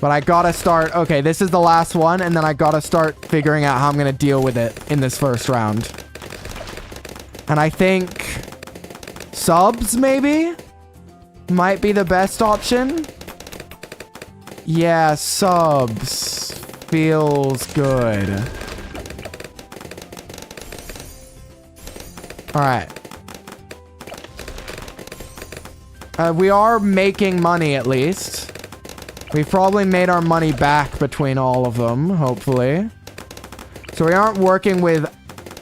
But I gotta start... Okay, this is the last one, and then I gotta start figuring out how I'm gonna deal with it in this first round. And I think subs, maybe? Might be the best option. Yeah, subs feels good. Alright. We are making money, at least. We've probably made our money back between all of them, hopefully. So we aren't working with...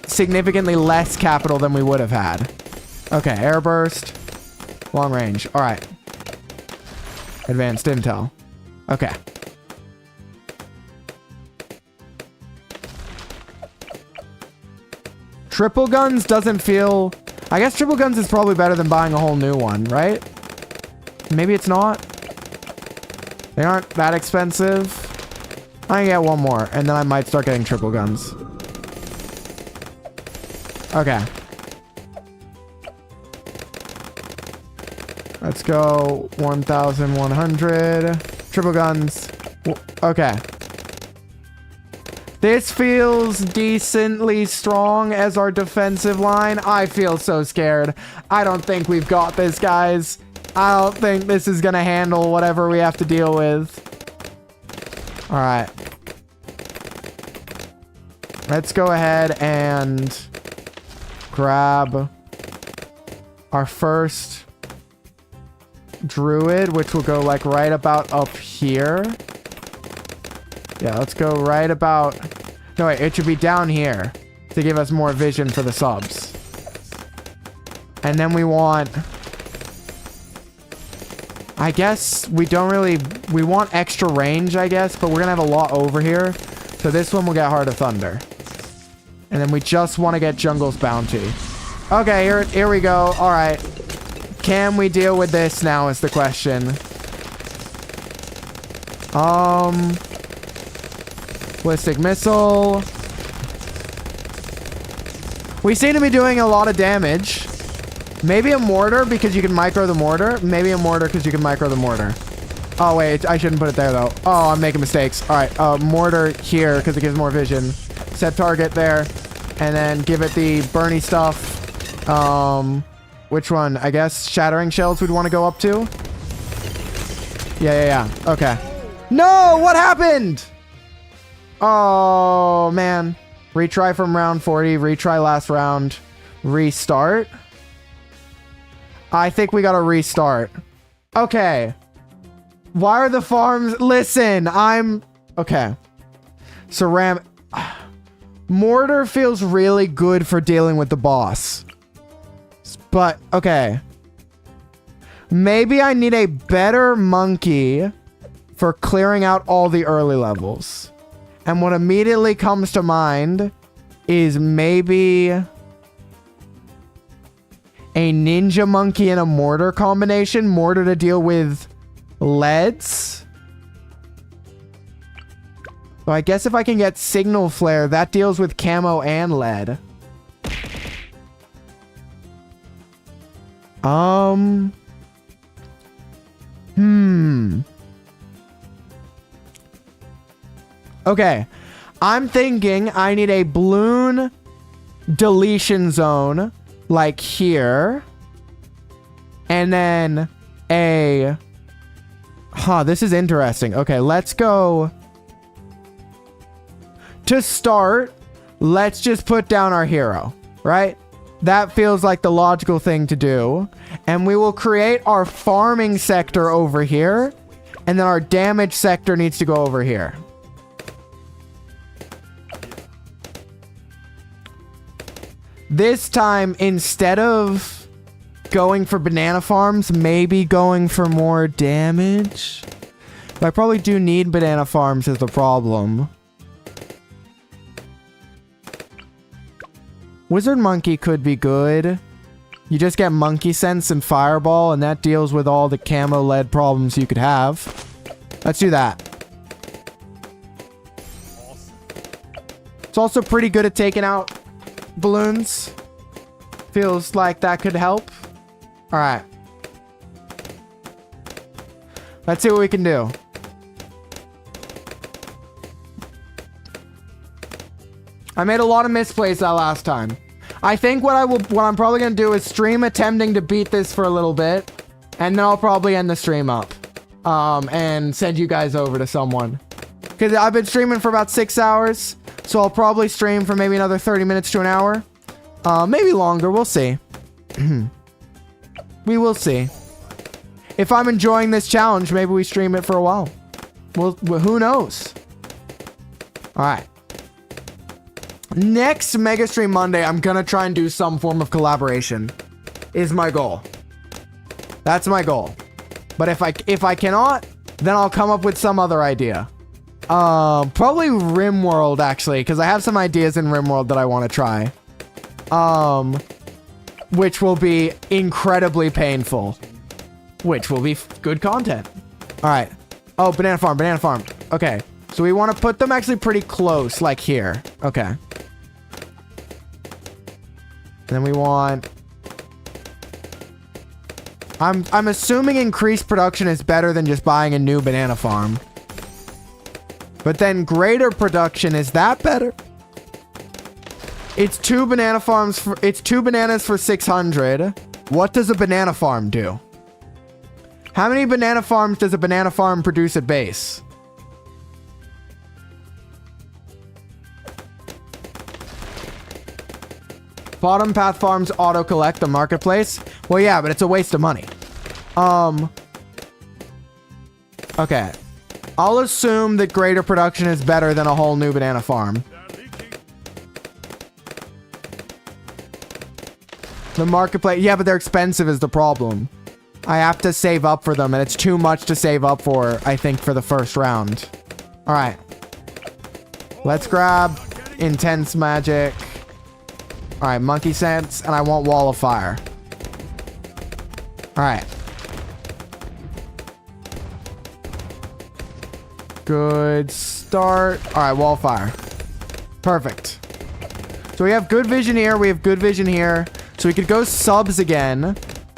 significantly less capital than we would have had. Okay, airburst. Long range. All right. Advanced intel. Okay. Triple guns doesn't feel... I guess triple guns is probably better than buying a whole new one, right? Maybe it's not. They aren't that expensive. I can get one more, and then I might start getting triple guns. Okay. Let's go 1,100. Triple guns. Okay. This feels decently strong as our defensive line. I feel so scared. I don't think we've got this, guys. I don't think this is gonna handle whatever we have to deal with. Alright. Let's go ahead and... grab our first druid, which will go like right about up here. Yeah, let's go right about... No, wait, it should be down here to give us more vision for the subs. And then we want... I guess we don't really... We want extra range, I guess, but we're going to have a lot over here. So this one will get Heart of Thunder. And then we just want to get Jungle's Bounty. Okay, here we go. All right. Can we deal with this now is the question. Ballistic Missile. We seem to be doing a lot of damage. Maybe a Mortar because you can micro the Mortar. Maybe a Mortar because you can micro the Mortar. Oh, wait. I shouldn't put it there, though. Oh, I'm making mistakes. All right. Mortar here because it gives more vision. Set target there. And then give it the Burny stuff. Which one? I guess Shattering Shells we'd want to go up to. Yeah. Okay. No! What happened? Oh, man. Retry from round 40. Retry last round. Restart. I think we gotta restart. Okay. Why are the farms... Listen, okay. Mortar feels really good for dealing with the boss. But, okay. Maybe I need a better monkey for clearing out all the early levels. And what immediately comes to mind is maybe a ninja monkey and a mortar combination. Mortar to deal with leads. So I guess if I can get Signal Flare, that deals with camo and lead. Okay. I'm thinking I need a Bloon deletion zone like here. And then a... this is interesting. Okay, let's go... To start, let's just put down our hero, right? That feels like the logical thing to do. And we will create our farming sector over here. And then our damage sector needs to go over here. This time, instead of going for banana farms, maybe going for more damage. But I probably do need banana farms is the problem. Wizard Monkey could be good. You just get Monkey Sense and Fireball, and that deals with all the camo lead problems you could have. Let's do that. It's also pretty good at taking out balloons. Feels like that could help. Alright. Let's see what we can do. I made a lot of misplays that last time. I think what I'm probably gonna do is stream attempting to beat this for a little bit, and then I'll probably end the stream up, and send you guys over to someone. Because I've been streaming for about 6 hours, so I'll probably stream for maybe another 30 minutes to an hour, maybe longer. We'll see. We will see. If I'm enjoying this challenge, maybe we stream it for a while. Well, who knows? All right. Next Mega Stream Monday, I'm gonna try and do some form of collaboration. Is my goal. That's my goal. But if I cannot, then I'll come up with some other idea. Probably RimWorld, actually, because I have some ideas in RimWorld that I want to try. Which will be incredibly painful. Which will be good content. Alright. Oh, banana farm. Okay. So we want to put them actually pretty close, like here. Okay. And then we want... I'm assuming increased production is better than just buying a new banana farm. But then greater production, is that better? It's 2 banana farms for... It's 2 bananas for 600. What does a banana farm do? How many banana farms does a banana farm produce at base? Bottom path farms auto-collect the marketplace. Well, yeah, but it's a waste of money. Okay. I'll assume that greater production is better than a whole new banana farm. The marketplace... Yeah, but they're expensive is the problem. I have to save up for them, and it's too much to save up for, I think, for the first round. Alright. Let's grab Intense Magic. Alright, Monkey Sense, and I want Wall of Fire. Alright. Good start. Alright, Wall of Fire. Perfect. So we have good vision here, we have good vision here. So we could go subs again.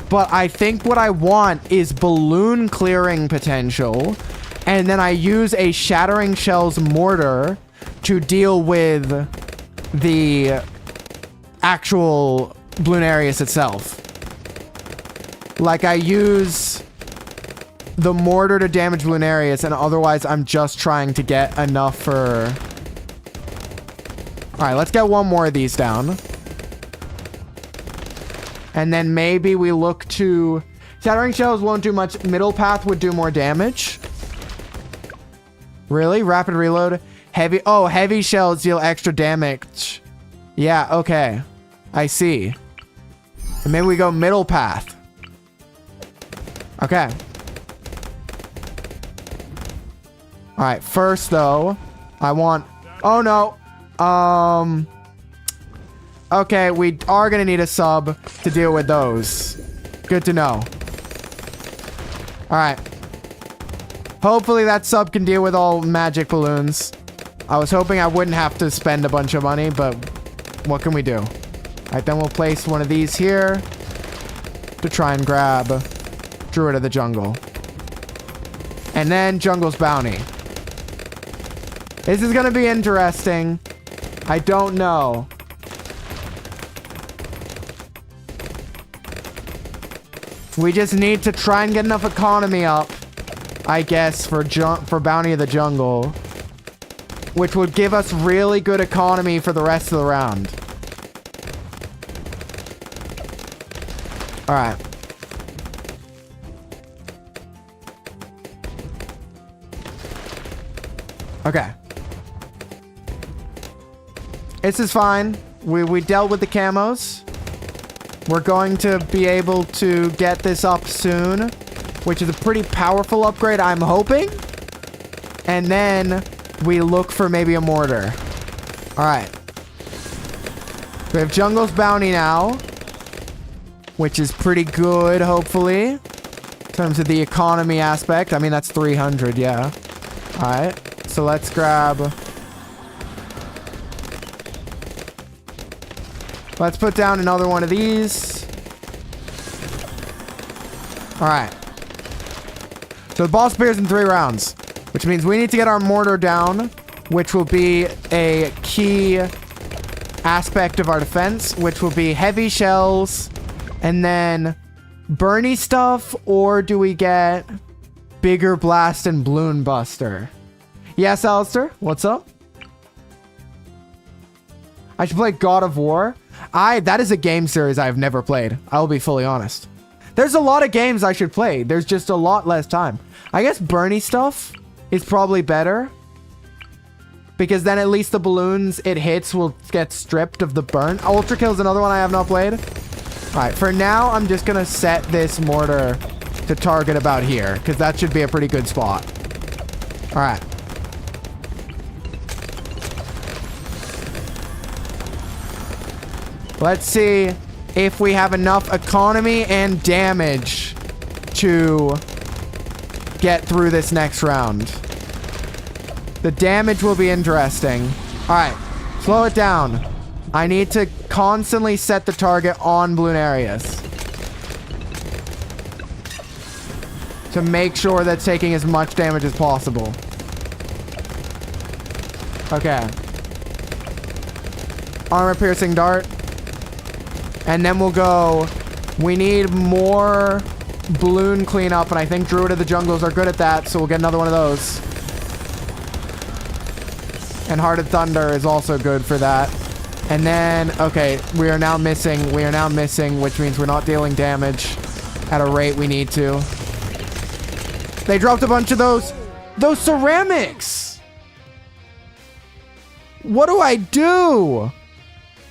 But I think what I want is balloon clearing potential. And then I use a Shattering Shells mortar to deal with the actual Bloonarius itself. Like, I use the mortar to damage Bloonarius, and otherwise I'm just trying to get enough for... Alright, let's get one more of these down. And then maybe we look to... Shattering Shells won't do much. Middle path would do more damage. Really? Rapid reload? Heavy... Oh, heavy shells deal extra damage. Yeah, okay. I see. And maybe we go middle path. Okay. Alright, first though, I want... Oh no! Okay, we are gonna need a sub to deal with those. Good to know. Alright. Hopefully that sub can deal with all magic balloons. I was hoping I wouldn't have to spend a bunch of money, but what can we do? Alright, then we'll place one of these here to try and grab Druid of the Jungle. And then Jungle's Bounty. This is gonna be interesting. I don't know. We just need to try and get enough economy up, I guess, for Bounty of the Jungle. Which would give us really good economy for the rest of the round. Alright. Okay. This is fine. We dealt with the camos. We're going to be able to get this up soon, which is a pretty powerful upgrade, I'm hoping. And then we look for maybe a mortar. Alright. We have Jungle's Bounty now, which is pretty good, hopefully, in terms of the economy aspect. I mean, that's 300, yeah. Alright, so let's grab... Let's put down another one of these. Alright. So the boss appears in 3 rounds, which means we need to get our mortar down, which will be a key aspect of our defense, which will be heavy shells, and then Burny stuff, or do we get bigger blast and balloon buster? Yes, Alistair, what's up? I should play God of War. That is a game series I've never played. I'll be fully honest. There's a lot of games I should play. There's just a lot less time. I guess Burny stuff is probably better, because then at least the balloons it hits will get stripped of the burn. Ultra Kill is another one I have not played. Alright, for now, I'm just going to set this mortar to target about here, because that should be a pretty good spot. Alright. Let's see if we have enough economy and damage to get through this next round. The damage will be interesting. Alright, slow it down. I need to constantly set the target on Bloonarius to make sure that's taking as much damage as possible. Okay. Armor-piercing dart. And then we'll go... We need more balloon cleanup, and I think Druid of the Jungles are good at that, so we'll get another one of those. And Hearted Thunder is also good for that. And then, okay, we are now missing, which means we're not dealing damage at a rate we need to. They dropped a bunch of those ceramics. What do I do? All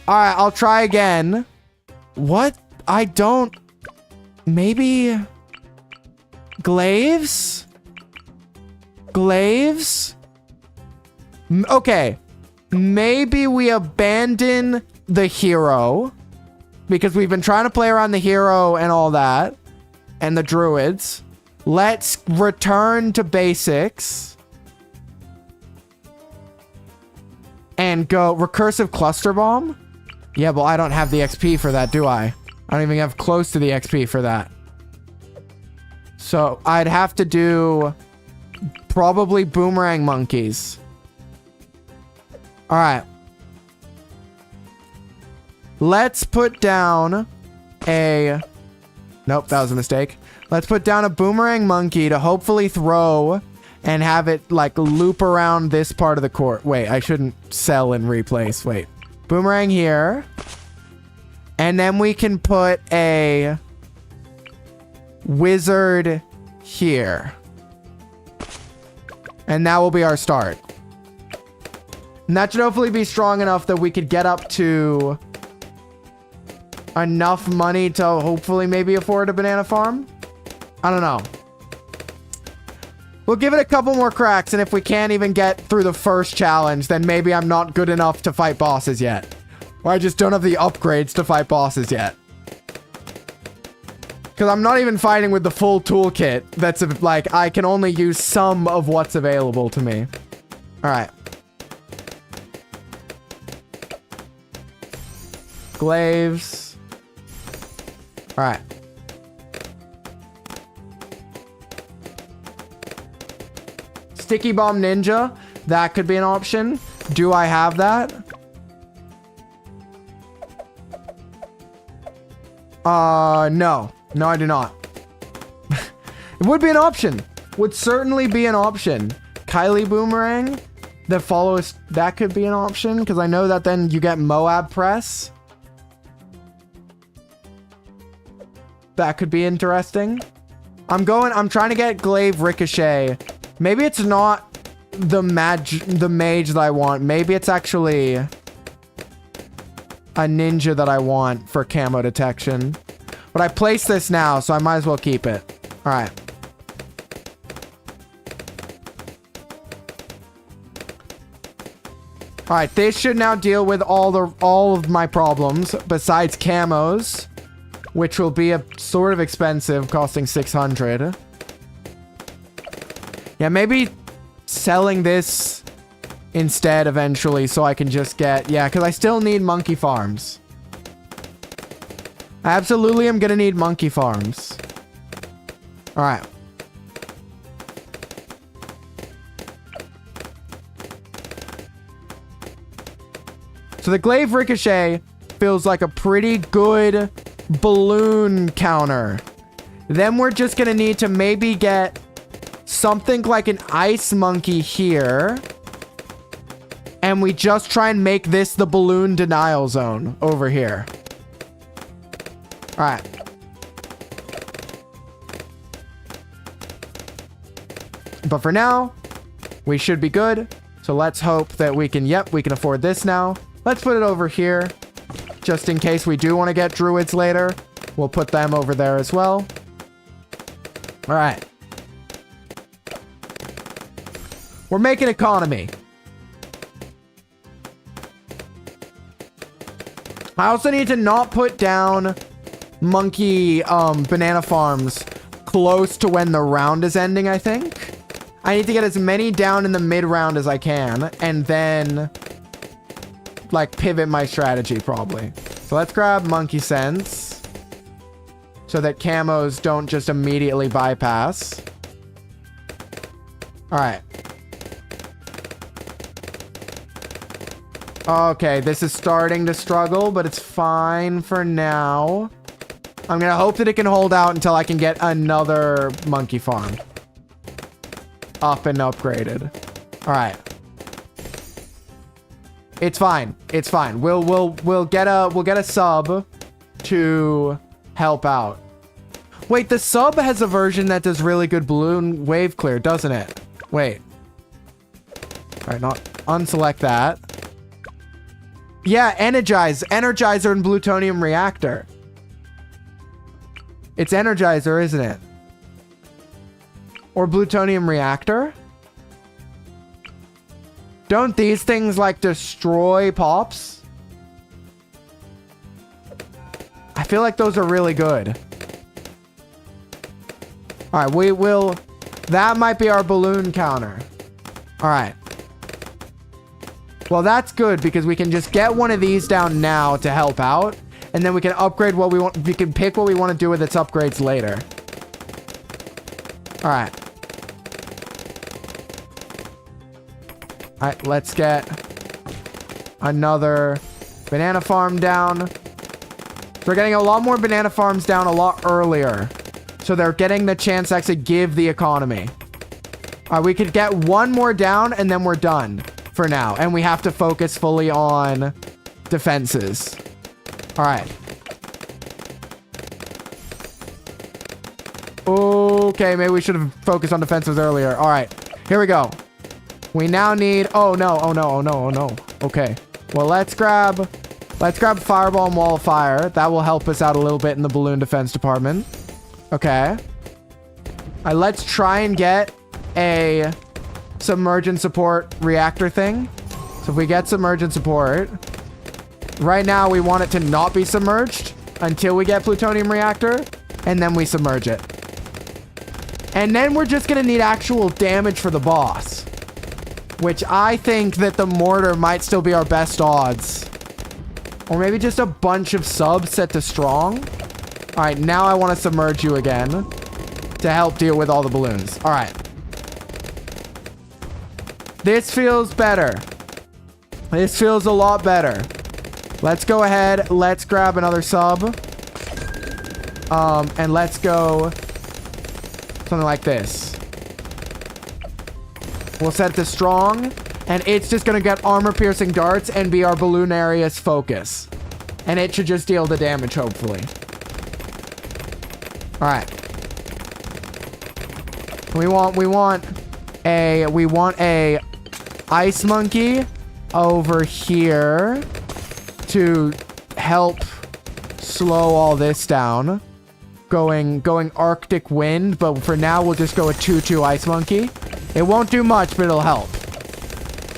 right, I'll try again. What? I don't, maybe glaives? Glaives? Okay. Maybe we abandon the hero because we've been trying to play around the hero and all that and the druids. Let's return to basics and go recursive cluster bomb. Yeah, well, I don't have the XP for that, do I? I don't even have close to the XP for that. So I'd have to do probably boomerang monkeys. All right. Let's put down a... Nope, that was a mistake. Let's put down a boomerang monkey to hopefully throw and have it like loop around this part of the court. Wait, I shouldn't sell and replace. Wait. Boomerang here. And then we can put a wizard here. And that will be our start. And that should hopefully be strong enough that we could get up to enough money to hopefully maybe afford a banana farm. I don't know. We'll give it a couple more cracks, and if we can't even get through the first challenge, then maybe I'm not good enough to fight bosses yet. Or I just don't have the upgrades to fight bosses yet. Because I'm not even fighting with the full toolkit. That's like, I can only use some of what's available to me. Alright. Glaives. Alright. Sticky Bomb Ninja. That could be an option. Do I have that? No. No, I do not. It would be an option. Would certainly be an option. Kylie Boomerang that follows. That could be an option because I know that then you get Moab Press. That could be interesting. I'm trying to get Glaive Ricochet. Maybe it's not the mage that I want. Maybe it's actually a ninja that I want for camo detection. But I placed this now, so I might as well keep it. All right. All right, this should now deal with all of my problems besides camos, which will be a sort of expensive, costing 600. Yeah, maybe selling this instead eventually so I can just get... Yeah, because I still need monkey farms. I absolutely am going to need monkey farms. All right. So the Glaive Ricochet feels like a pretty good balloon counter. Then we're just going to need to maybe get something like an ice monkey here. And we just try and make this the balloon denial zone over here. All right. But for now, we should be good. So let's hope that we can, yep, we can afford this now. Let's put it over here. Just in case we do want to get druids later. We'll put them over there as well. All right. We're making economy. I also need to not put down monkey banana farms close to when the round is ending, I think. I need to get as many down in the mid round as I can and then like pivot my strategy probably. So let's grab monkey sense so that camos don't just immediately bypass. All right. Okay, this is starting to struggle, but it's fine for now. I'm gonna hope that it can hold out until I can get another monkey farm up and upgraded. All right. It's fine. It's fine. We'll get a sub to help out. Wait, the sub has a version that does really good balloon wave clear, doesn't it? Wait. All right, not unselect that. Yeah, Energizer and Plutonium Reactor. It's Energizer, isn't it? Or Plutonium Reactor? Don't these things like destroy pops? I feel like those are really good. All right, we will... That might be our balloon counter. All right. Well, that's good because we can just get one of these down now to help out. And then we can upgrade what we want. We can pick what we want to do with its upgrades later. All right. All right, let's get another banana farm down. We're getting a lot more banana farms down a lot earlier. So they're getting the chance to actually give the economy. All right, we could get one more down and then we're done for now. And we have to focus fully on defenses. All right. Okay, maybe we should have focused on defenses earlier. All right, here we go. We now need... Oh, no. Oh, no. Oh, no. Oh, no. Okay. Well, let's grab Fireball and Wall of Fire. That will help us out a little bit in the balloon defense department. Okay. Let's try and get a submergent support reactor thing. So if we get submergent support... Right now, we want it to not be submerged until we get plutonium reactor, and then we submerge it. And then we're just going to need actual damage for the boss, which I think that the mortar might still be our best odds. Or maybe just a bunch of subs set to strong. All right, now I want to submerge you again to help deal with all the balloons. All right. This feels better. This feels a lot better. Let's go ahead. Let's grab another sub. And let's go something like this. We'll set it to strong. And it's just going to get armor-piercing darts and be our balloon area's focus. And it should just deal the damage, hopefully. All right. We want a ice monkey over here to help slow all this down. Going Arctic wind, but for now we'll just go a 2-2 ice monkey. It won't do much, but it'll help.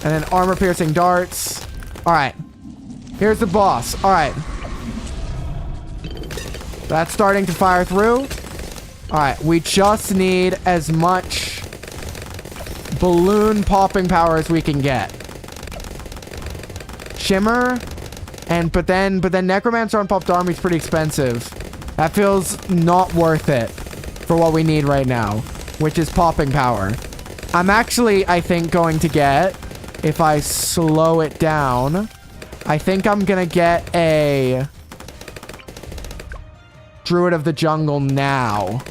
And then armor-piercing darts. All right. Here's the boss. All right. That's starting to fire through. All right. We just need as much balloon popping power as we can get. Shimmer. But then Necromancer on Popped Army is pretty expensive. That feels not worth it for what we need right now, which is popping power. I'm actually, I think, going to get... If I slow it down, I think I'm going to get a Druid of the Jungle now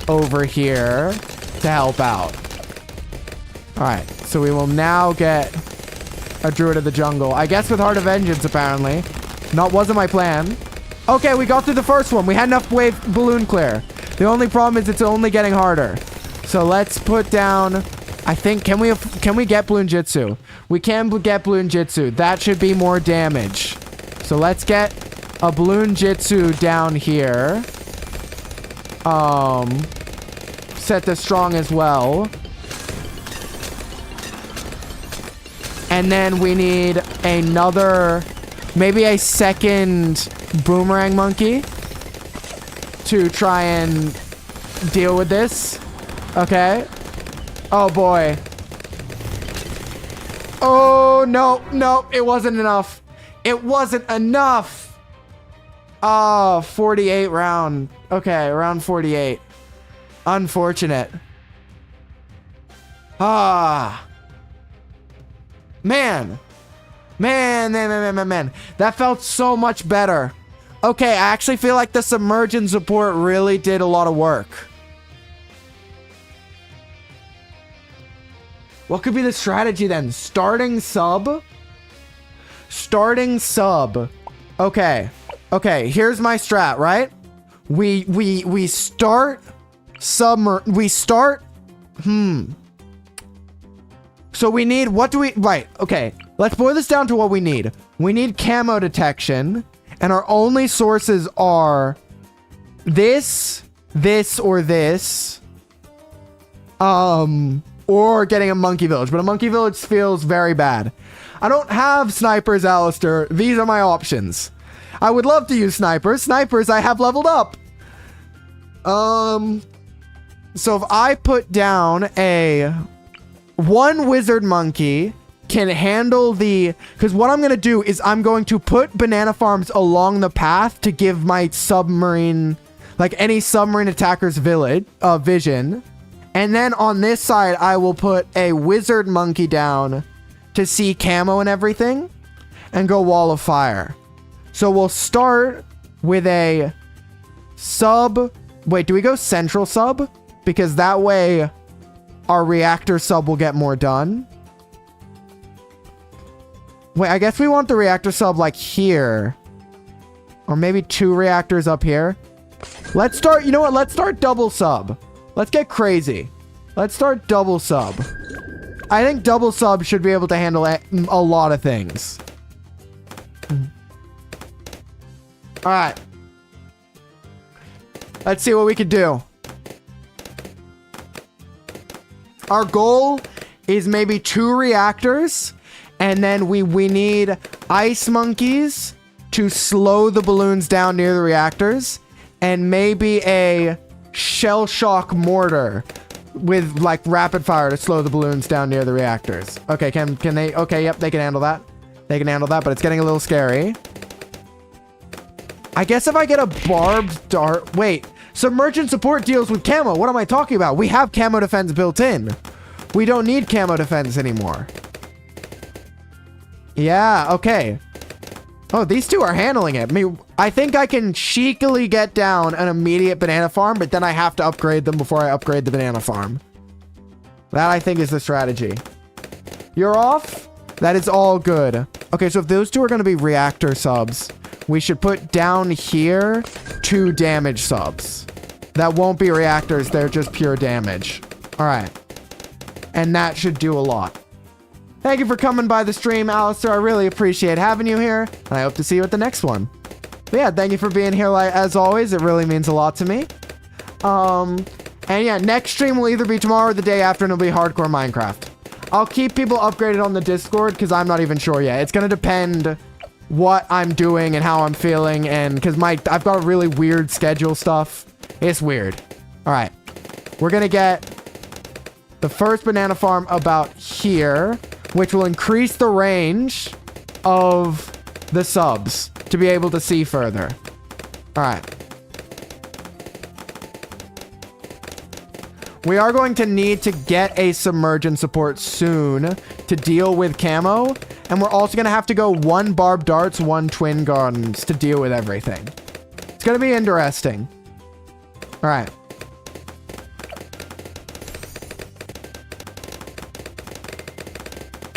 over here to help out. All right, so we will now get a Druid of the Jungle. I guess with Heart of Vengeance, apparently. Wasn't my plan. Okay, we got through the first one. We had enough wave balloon clear. The only problem is it's only getting harder. So let's put down... I think, can we get Bloon Jitsu? We can get Bloon Jitsu. That should be more damage. So let's get a Bloon Jitsu down here. Set this strong as well. And then we need another, maybe a second Boomerang Monkey to try and deal with this. Okay. Oh, boy. Oh, no, it wasn't enough. It wasn't enough. Oh, 48 round. Okay, round 48. Unfortunate. Ah. Man. That felt so much better. Okay, I actually feel like the submergent support really did a lot of work. What could be the strategy then? Starting sub starting sub. Okay. Okay, here's my strat, right? We start So we need, right, okay. Let's boil this down to what we need. We need camo detection, and our only sources are this, or this. Or getting a monkey village, but a monkey village feels very bad. I don't have snipers, Alistair. These are my options. I would love to use snipers. Snipers I have leveled up. So if I put down one wizard monkey can handle because what I'm going to do is I'm going to put banana farms along the path to give my submarine, like any submarine attacker's vision. And then on this side, I will put a wizard monkey down to see camo and everything and go wall of fire. So we'll start with a sub. Wait, do we go central sub? Because that way our reactor sub will get more done. Wait, I guess we want the reactor sub like here. Or maybe 2 reactors up here. Let's start, you know what? Let's start double sub. Let's get crazy. Let's start double sub. I think double sub should be able to handle a lot of things. All right. Let's see what we can do. Our goal is maybe 2 reactors, and then we need ice monkeys to slow the balloons down near the reactors, and maybe a shell shock mortar with like rapid fire to slow the balloons down near the reactors. Okay, can they? Okay, yep, they can handle that. They can handle that, but it's getting a little scary. I guess if I get a barbed dart... Wait, submergent support deals with camo. What am I talking about? We have camo defense built in. We don't need camo defense anymore. Yeah, okay. Oh, these 2 are handling it. I think I can cheekily get down an immediate banana farm, but then I have to upgrade them before I upgrade the banana farm. That, I think, is the strategy. You're off? That is all good. Okay, so if those 2 are going to be reactor subs, we should put down here 2 damage subs. That won't be reactors. They're just pure damage. All right. And that should do a lot. Thank you for coming by the stream, Alistair. I really appreciate having you here, and I hope to see you at the next one. But yeah, thank you for being here, as always. It really means a lot to me. And yeah, next stream will either be tomorrow or the day after, and it'll be hardcore Minecraft. I'll keep people upgraded on the Discord, because I'm not even sure yet. It's going to depend what I'm doing and how I'm feeling, and because I've got really weird schedule stuff. It's weird. All right. We're going to get the first banana farm about here, which will increase the range of the subs to be able to see further. All right. We are going to need to get a submergent support soon to deal with camo. And we're also going to have to go 1 barbed darts, 1 twin guns to deal with everything. It's going to be interesting. All right.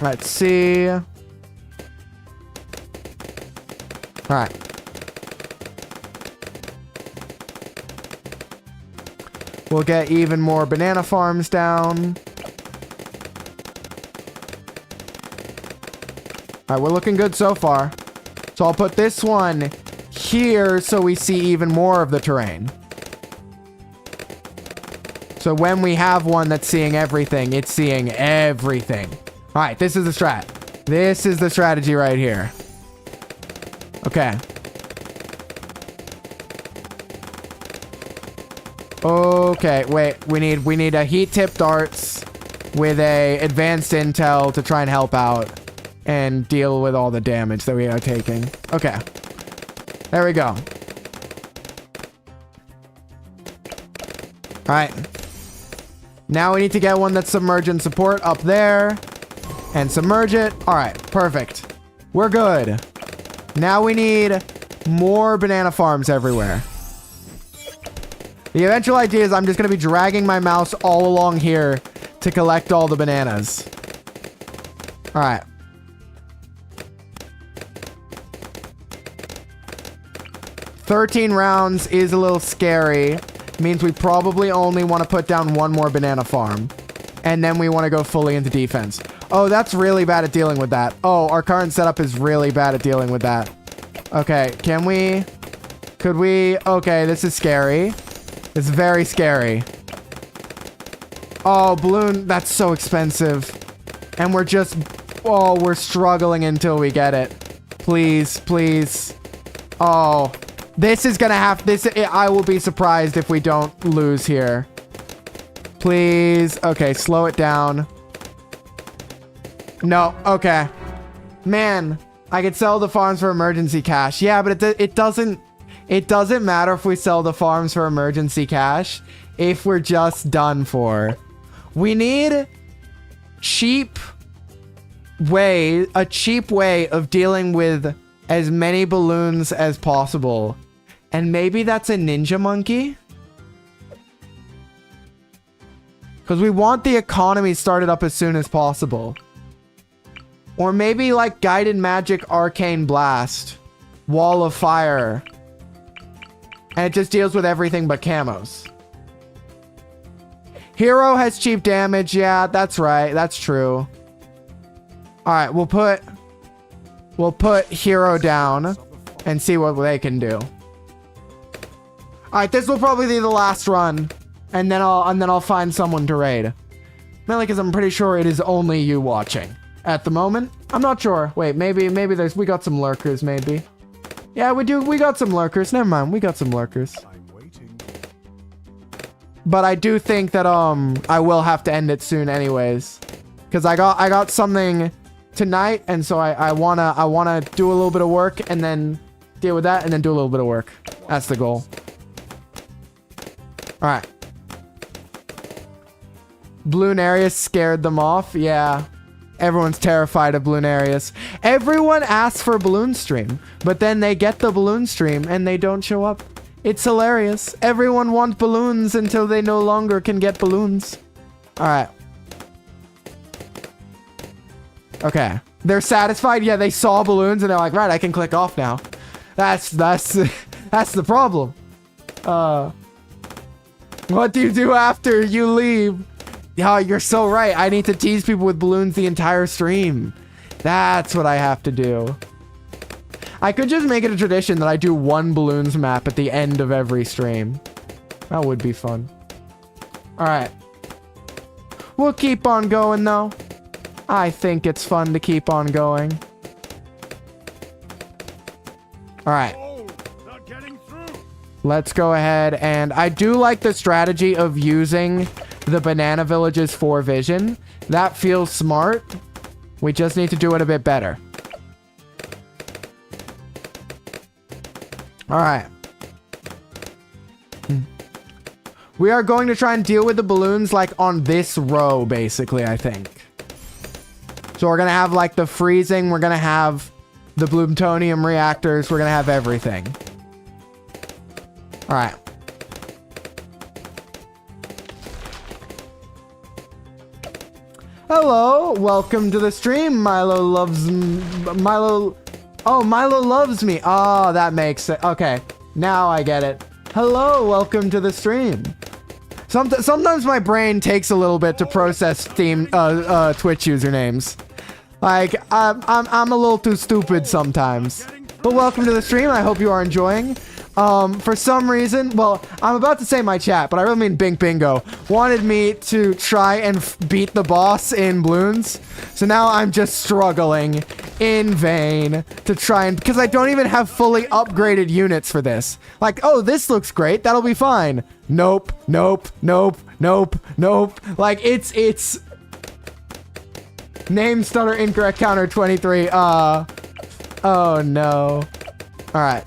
Let's see. All right. We'll get even more banana farms down. All right, we're looking good so far. So I'll put this one here so we see even more of the terrain. So when we have one that's seeing everything, it's seeing everything. All right, this is the strat. This is the strategy right here. Okay. Okay, wait. We need a heat tip darts with a advanced intel to try and help out and deal with all the damage that we are taking. Okay. There we go. All right. Now we need to get one that's submergent support up there. And submerge it. All right, perfect. We're good. Now we need more banana farms everywhere. The eventual idea is I'm just going to be dragging my mouse all along here to collect all the bananas. All right. 13 rounds is a little scary. Means we probably only want to put down one more banana farm. And then we want to go fully into defense. Oh, that's really bad at dealing with that. Oh, our current setup is really bad at dealing with that. Okay, can we... Could we... Okay, this is scary. It's very scary. Oh, balloon, that's so expensive. And we're just... Oh, we're struggling until we get it. Please, please. Oh, this is gonna have... I will be surprised if we don't lose here. Please. Okay, slow it down. No, okay. Man, I could sell the farms for emergency cash. Yeah, but it doesn't matter if we sell the farms for emergency cash if we're just done for. We need a cheap way of dealing with as many balloons as possible. And maybe that's a ninja monkey? Because we want the economy started up as soon as possible. Or maybe like Guided Magic Arcane Blast. Wall of Fire. And it just deals with everything but camos. Hero has cheap damage. Yeah, that's right. That's true. Alright, we'll put Hero down and see what they can do. Alright, this will probably be the last run. And then I'll find someone to raid. Mainly because I'm pretty sure it is only you watching. At the moment. I'm not sure. Wait, maybe we got some lurkers, maybe. Yeah, we got some lurkers. Never mind, we got some lurkers. But I do think that I will have to end it soon anyways. Because I got something tonight, and so I wanna do a little bit of work and then deal with that and then do a little bit of work. That's the goal. Alright. Bloonarius scared them off. Yeah. Everyone's terrified of Bloonarius. Everyone asks for balloon stream, but then they get the balloon stream and they don't show up. It's hilarious. Everyone wants balloons until they no longer can get balloons. Alright. Okay. They're satisfied. Yeah, they saw balloons and they're like, right, I can click off now. That's the problem. What do you do after you leave? Yeah, you're so right. I need to tease people with balloons the entire stream. That's what I have to do. I could just make it a tradition that I do one balloons map at the end of every stream. That would be fun. Alright. We'll keep on going, though. I think it's fun to keep on going. Alright. Let's go ahead, and I do like the strategy of using the banana villages for vision. That feels smart. We just need to do it a bit better. Alright. We are going to try and deal with the balloons like on this row, basically, I think. So we're going to have like the freezing. We're going to have the plutonium reactors. We're going to have everything. Alright. Hello, welcome to the stream. Milo loves me. Oh, Milo loves me. Oh, that makes it. Okay, now I get it. Hello, welcome to the stream. Sometimes my brain takes a little bit to process Twitch usernames. Like, I'm a little too stupid sometimes. But welcome to the stream. I hope you are enjoying. For some reason, well, I'm about to say my chat, but I really mean Bink Bingo, wanted me to try and beat the boss in Bloons. So now I'm just struggling in vain to try and, because I don't even have fully upgraded units for this. Like, oh, this looks great. That'll be fine. Nope, nope, nope, nope, nope. Like, it's name stutter incorrect counter 23. Oh no. All right.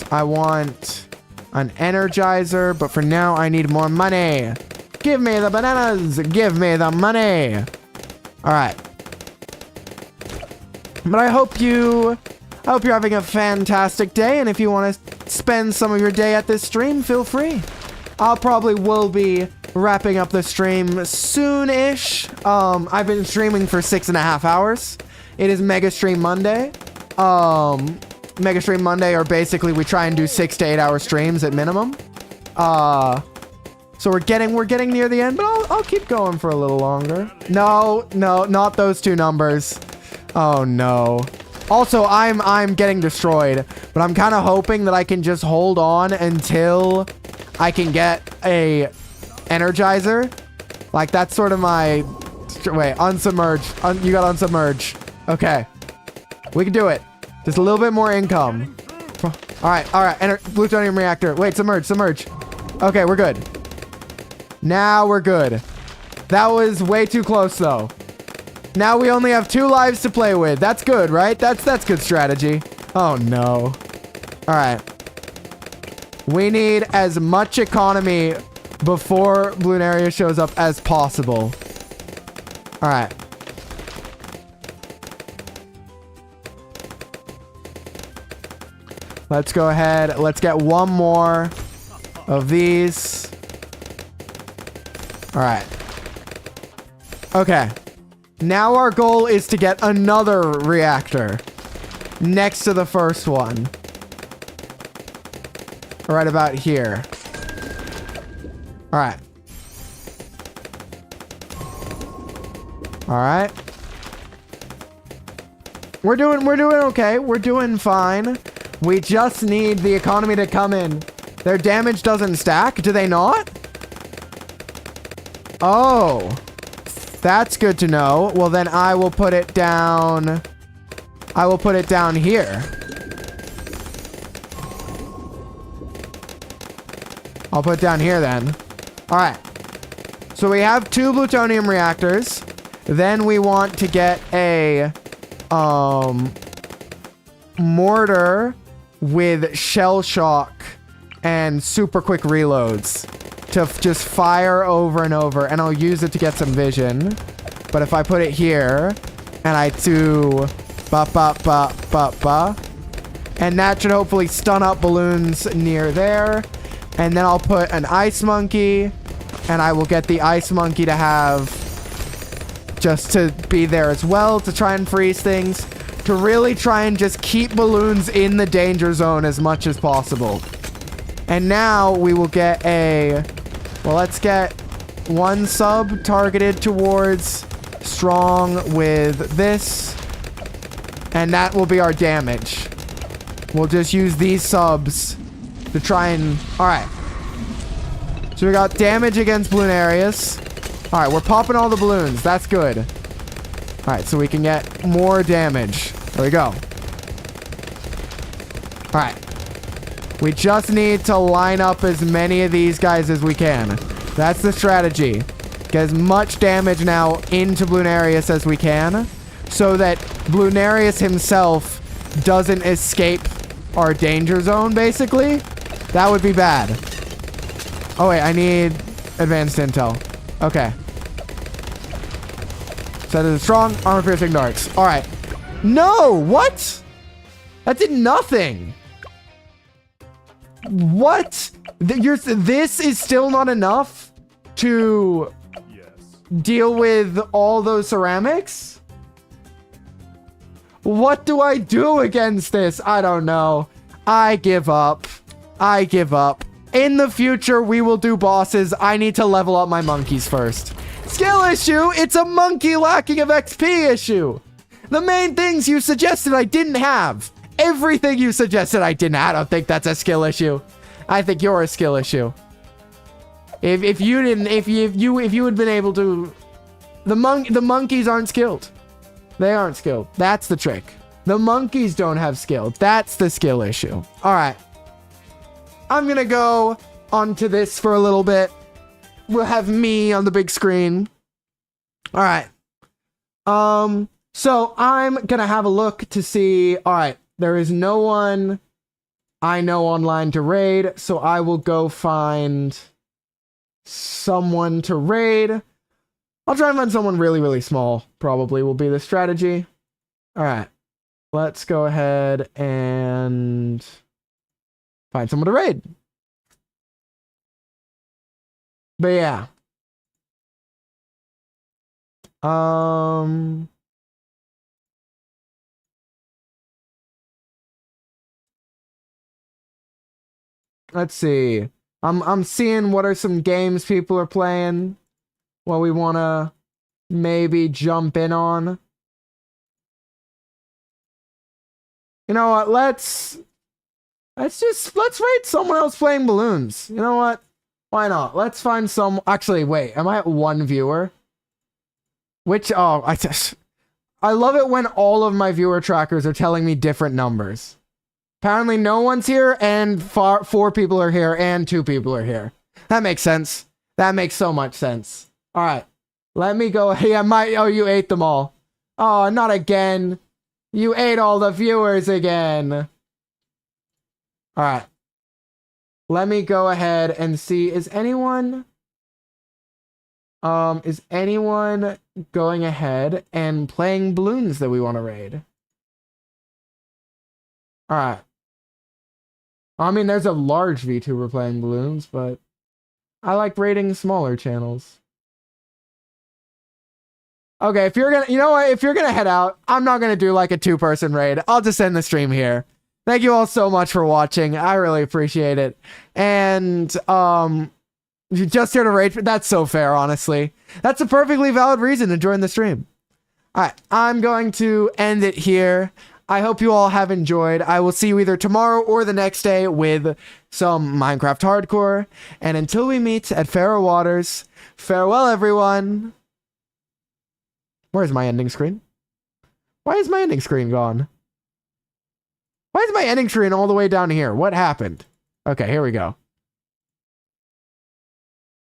I want an energizer, but for now I need more money. Give me the bananas. Give me the money. All right. But I hope you're having a fantastic day, and if you want to spend some of your day at this stream, feel free. I'll probably will be wrapping up the stream soon-ish. I've been streaming for 6.5 hours. It is Mega Stream Monday. Mega Stream Monday are basically we try and do 6 to 8 hour streams at minimum. So we're getting near the end, but I'll keep going for a little longer. No, not those two numbers. Oh no. Also, I'm getting destroyed, but I'm kind of hoping that I can just hold on until I can get a Energizer. Like, that's sort of my... Wait, unsubmerge. You got unsubmerge. Okay. We can do it. Just a little bit more income. All right. Plutonium reactor. Wait, submerge. Okay, we're good. Now we're good. That was way too close, though. Now we only have 2 lives to play with. That's good, right? That's good strategy. Oh, no. All right. We need as much economy before Bloonaria shows up as possible. All right. Let's go ahead. Let's get one more of these. All right. Okay. Now our goal is to get another reactor next to the first one. Right about here. All right. All right. We're doing okay. We're doing fine. We just need the economy to come in. Their damage doesn't stack, do they not? Oh. That's good to know. Well, then I will put it down. I will put it down here. I'll put it down here then. All right. So we have 2 plutonium reactors. Then we want to get a mortar with shell shock and super quick reloads to just fire over and over, and I'll use it to get some vision. But if I put it here and I do ba ba ba ba ba, and that should hopefully stun up balloons near there. And then I'll put an ice monkey, and I will get the ice monkey to have just to be there as well to try and freeze things, to really try and just keep balloons in the danger zone as much as possible. And now we will get a... Well, let's get 1 sub targeted towards strong with this. And that will be our damage. We'll just use these subs to try and... Alright. So we got damage against Bloonarius. Alright, we're popping all the balloons. That's good. Alright, so we can get more damage. There we go. Alright. We just need to line up as many of these guys as we can. That's the strategy. Get as much damage now into Bloonarius as we can, so that Bloonarius himself doesn't escape our danger zone, basically. That would be bad. Oh, wait, I need advanced intel. Okay. So that is strong, armor-piercing darts. All right. No! What? That did nothing. What? This is still not enough to deal with all those ceramics? What do I do against this? I don't know. I give up. I give up. In the future, we will do bosses. I need to level up my monkeys first. Skill issue? It's a monkey lacking of XP issue. The main things you suggested I didn't have. Everything you suggested I didn't. I don't think that's a skill issue. I think you're a skill issue. If you had been able to, the monkeys aren't skilled. They aren't skilled. That's the trick. The monkeys don't have skill. That's the skill issue. All right. I'm gonna go onto this for a little bit. We'll have me on the big screen. All right. So I'm gonna have a look to see. All right. There is no one I know online to raid, so I will go find someone to raid. I'll try and find someone really, really small, probably will be the strategy. All right. Let's go ahead and find someone to raid. But yeah. let's see. I'm seeing what are some games people are playing. What we want to maybe jump in on. You know what? Let's rate someone else playing Bloons. You know what? Why not? Let's find some. Actually, wait. Am I at 1 viewer? Which I love it when all of my viewer trackers are telling me different numbers. Apparently no one's here, and 4 people are here, and 2 people are here. That makes sense. That makes so much sense. All right. Let me go. Yeah, oh, you ate them all. Oh, not again. You ate all the viewers again. All right. Let me go ahead and see. Is anyone going ahead and playing Bloons that we want to raid? All right. I mean, there's a large VTuber playing Bloons, but I like raiding smaller channels. Okay, if you're gonna, you know what? If you're gonna head out, I'm not gonna do like a 2-person raid. I'll just end the stream here. Thank you all so much for watching. I really appreciate it. And you're just here to raid. That's so fair, honestly. That's a perfectly valid reason to join the stream. All right, I'm going to end it here. I hope you all have enjoyed. I will see you either tomorrow or the next day with some Minecraft Hardcore. And until we meet at fairer waters, farewell, everyone. Where's my ending screen? Why is my ending screen gone? Why is my ending screen all the way down here? What happened? Okay, here we go.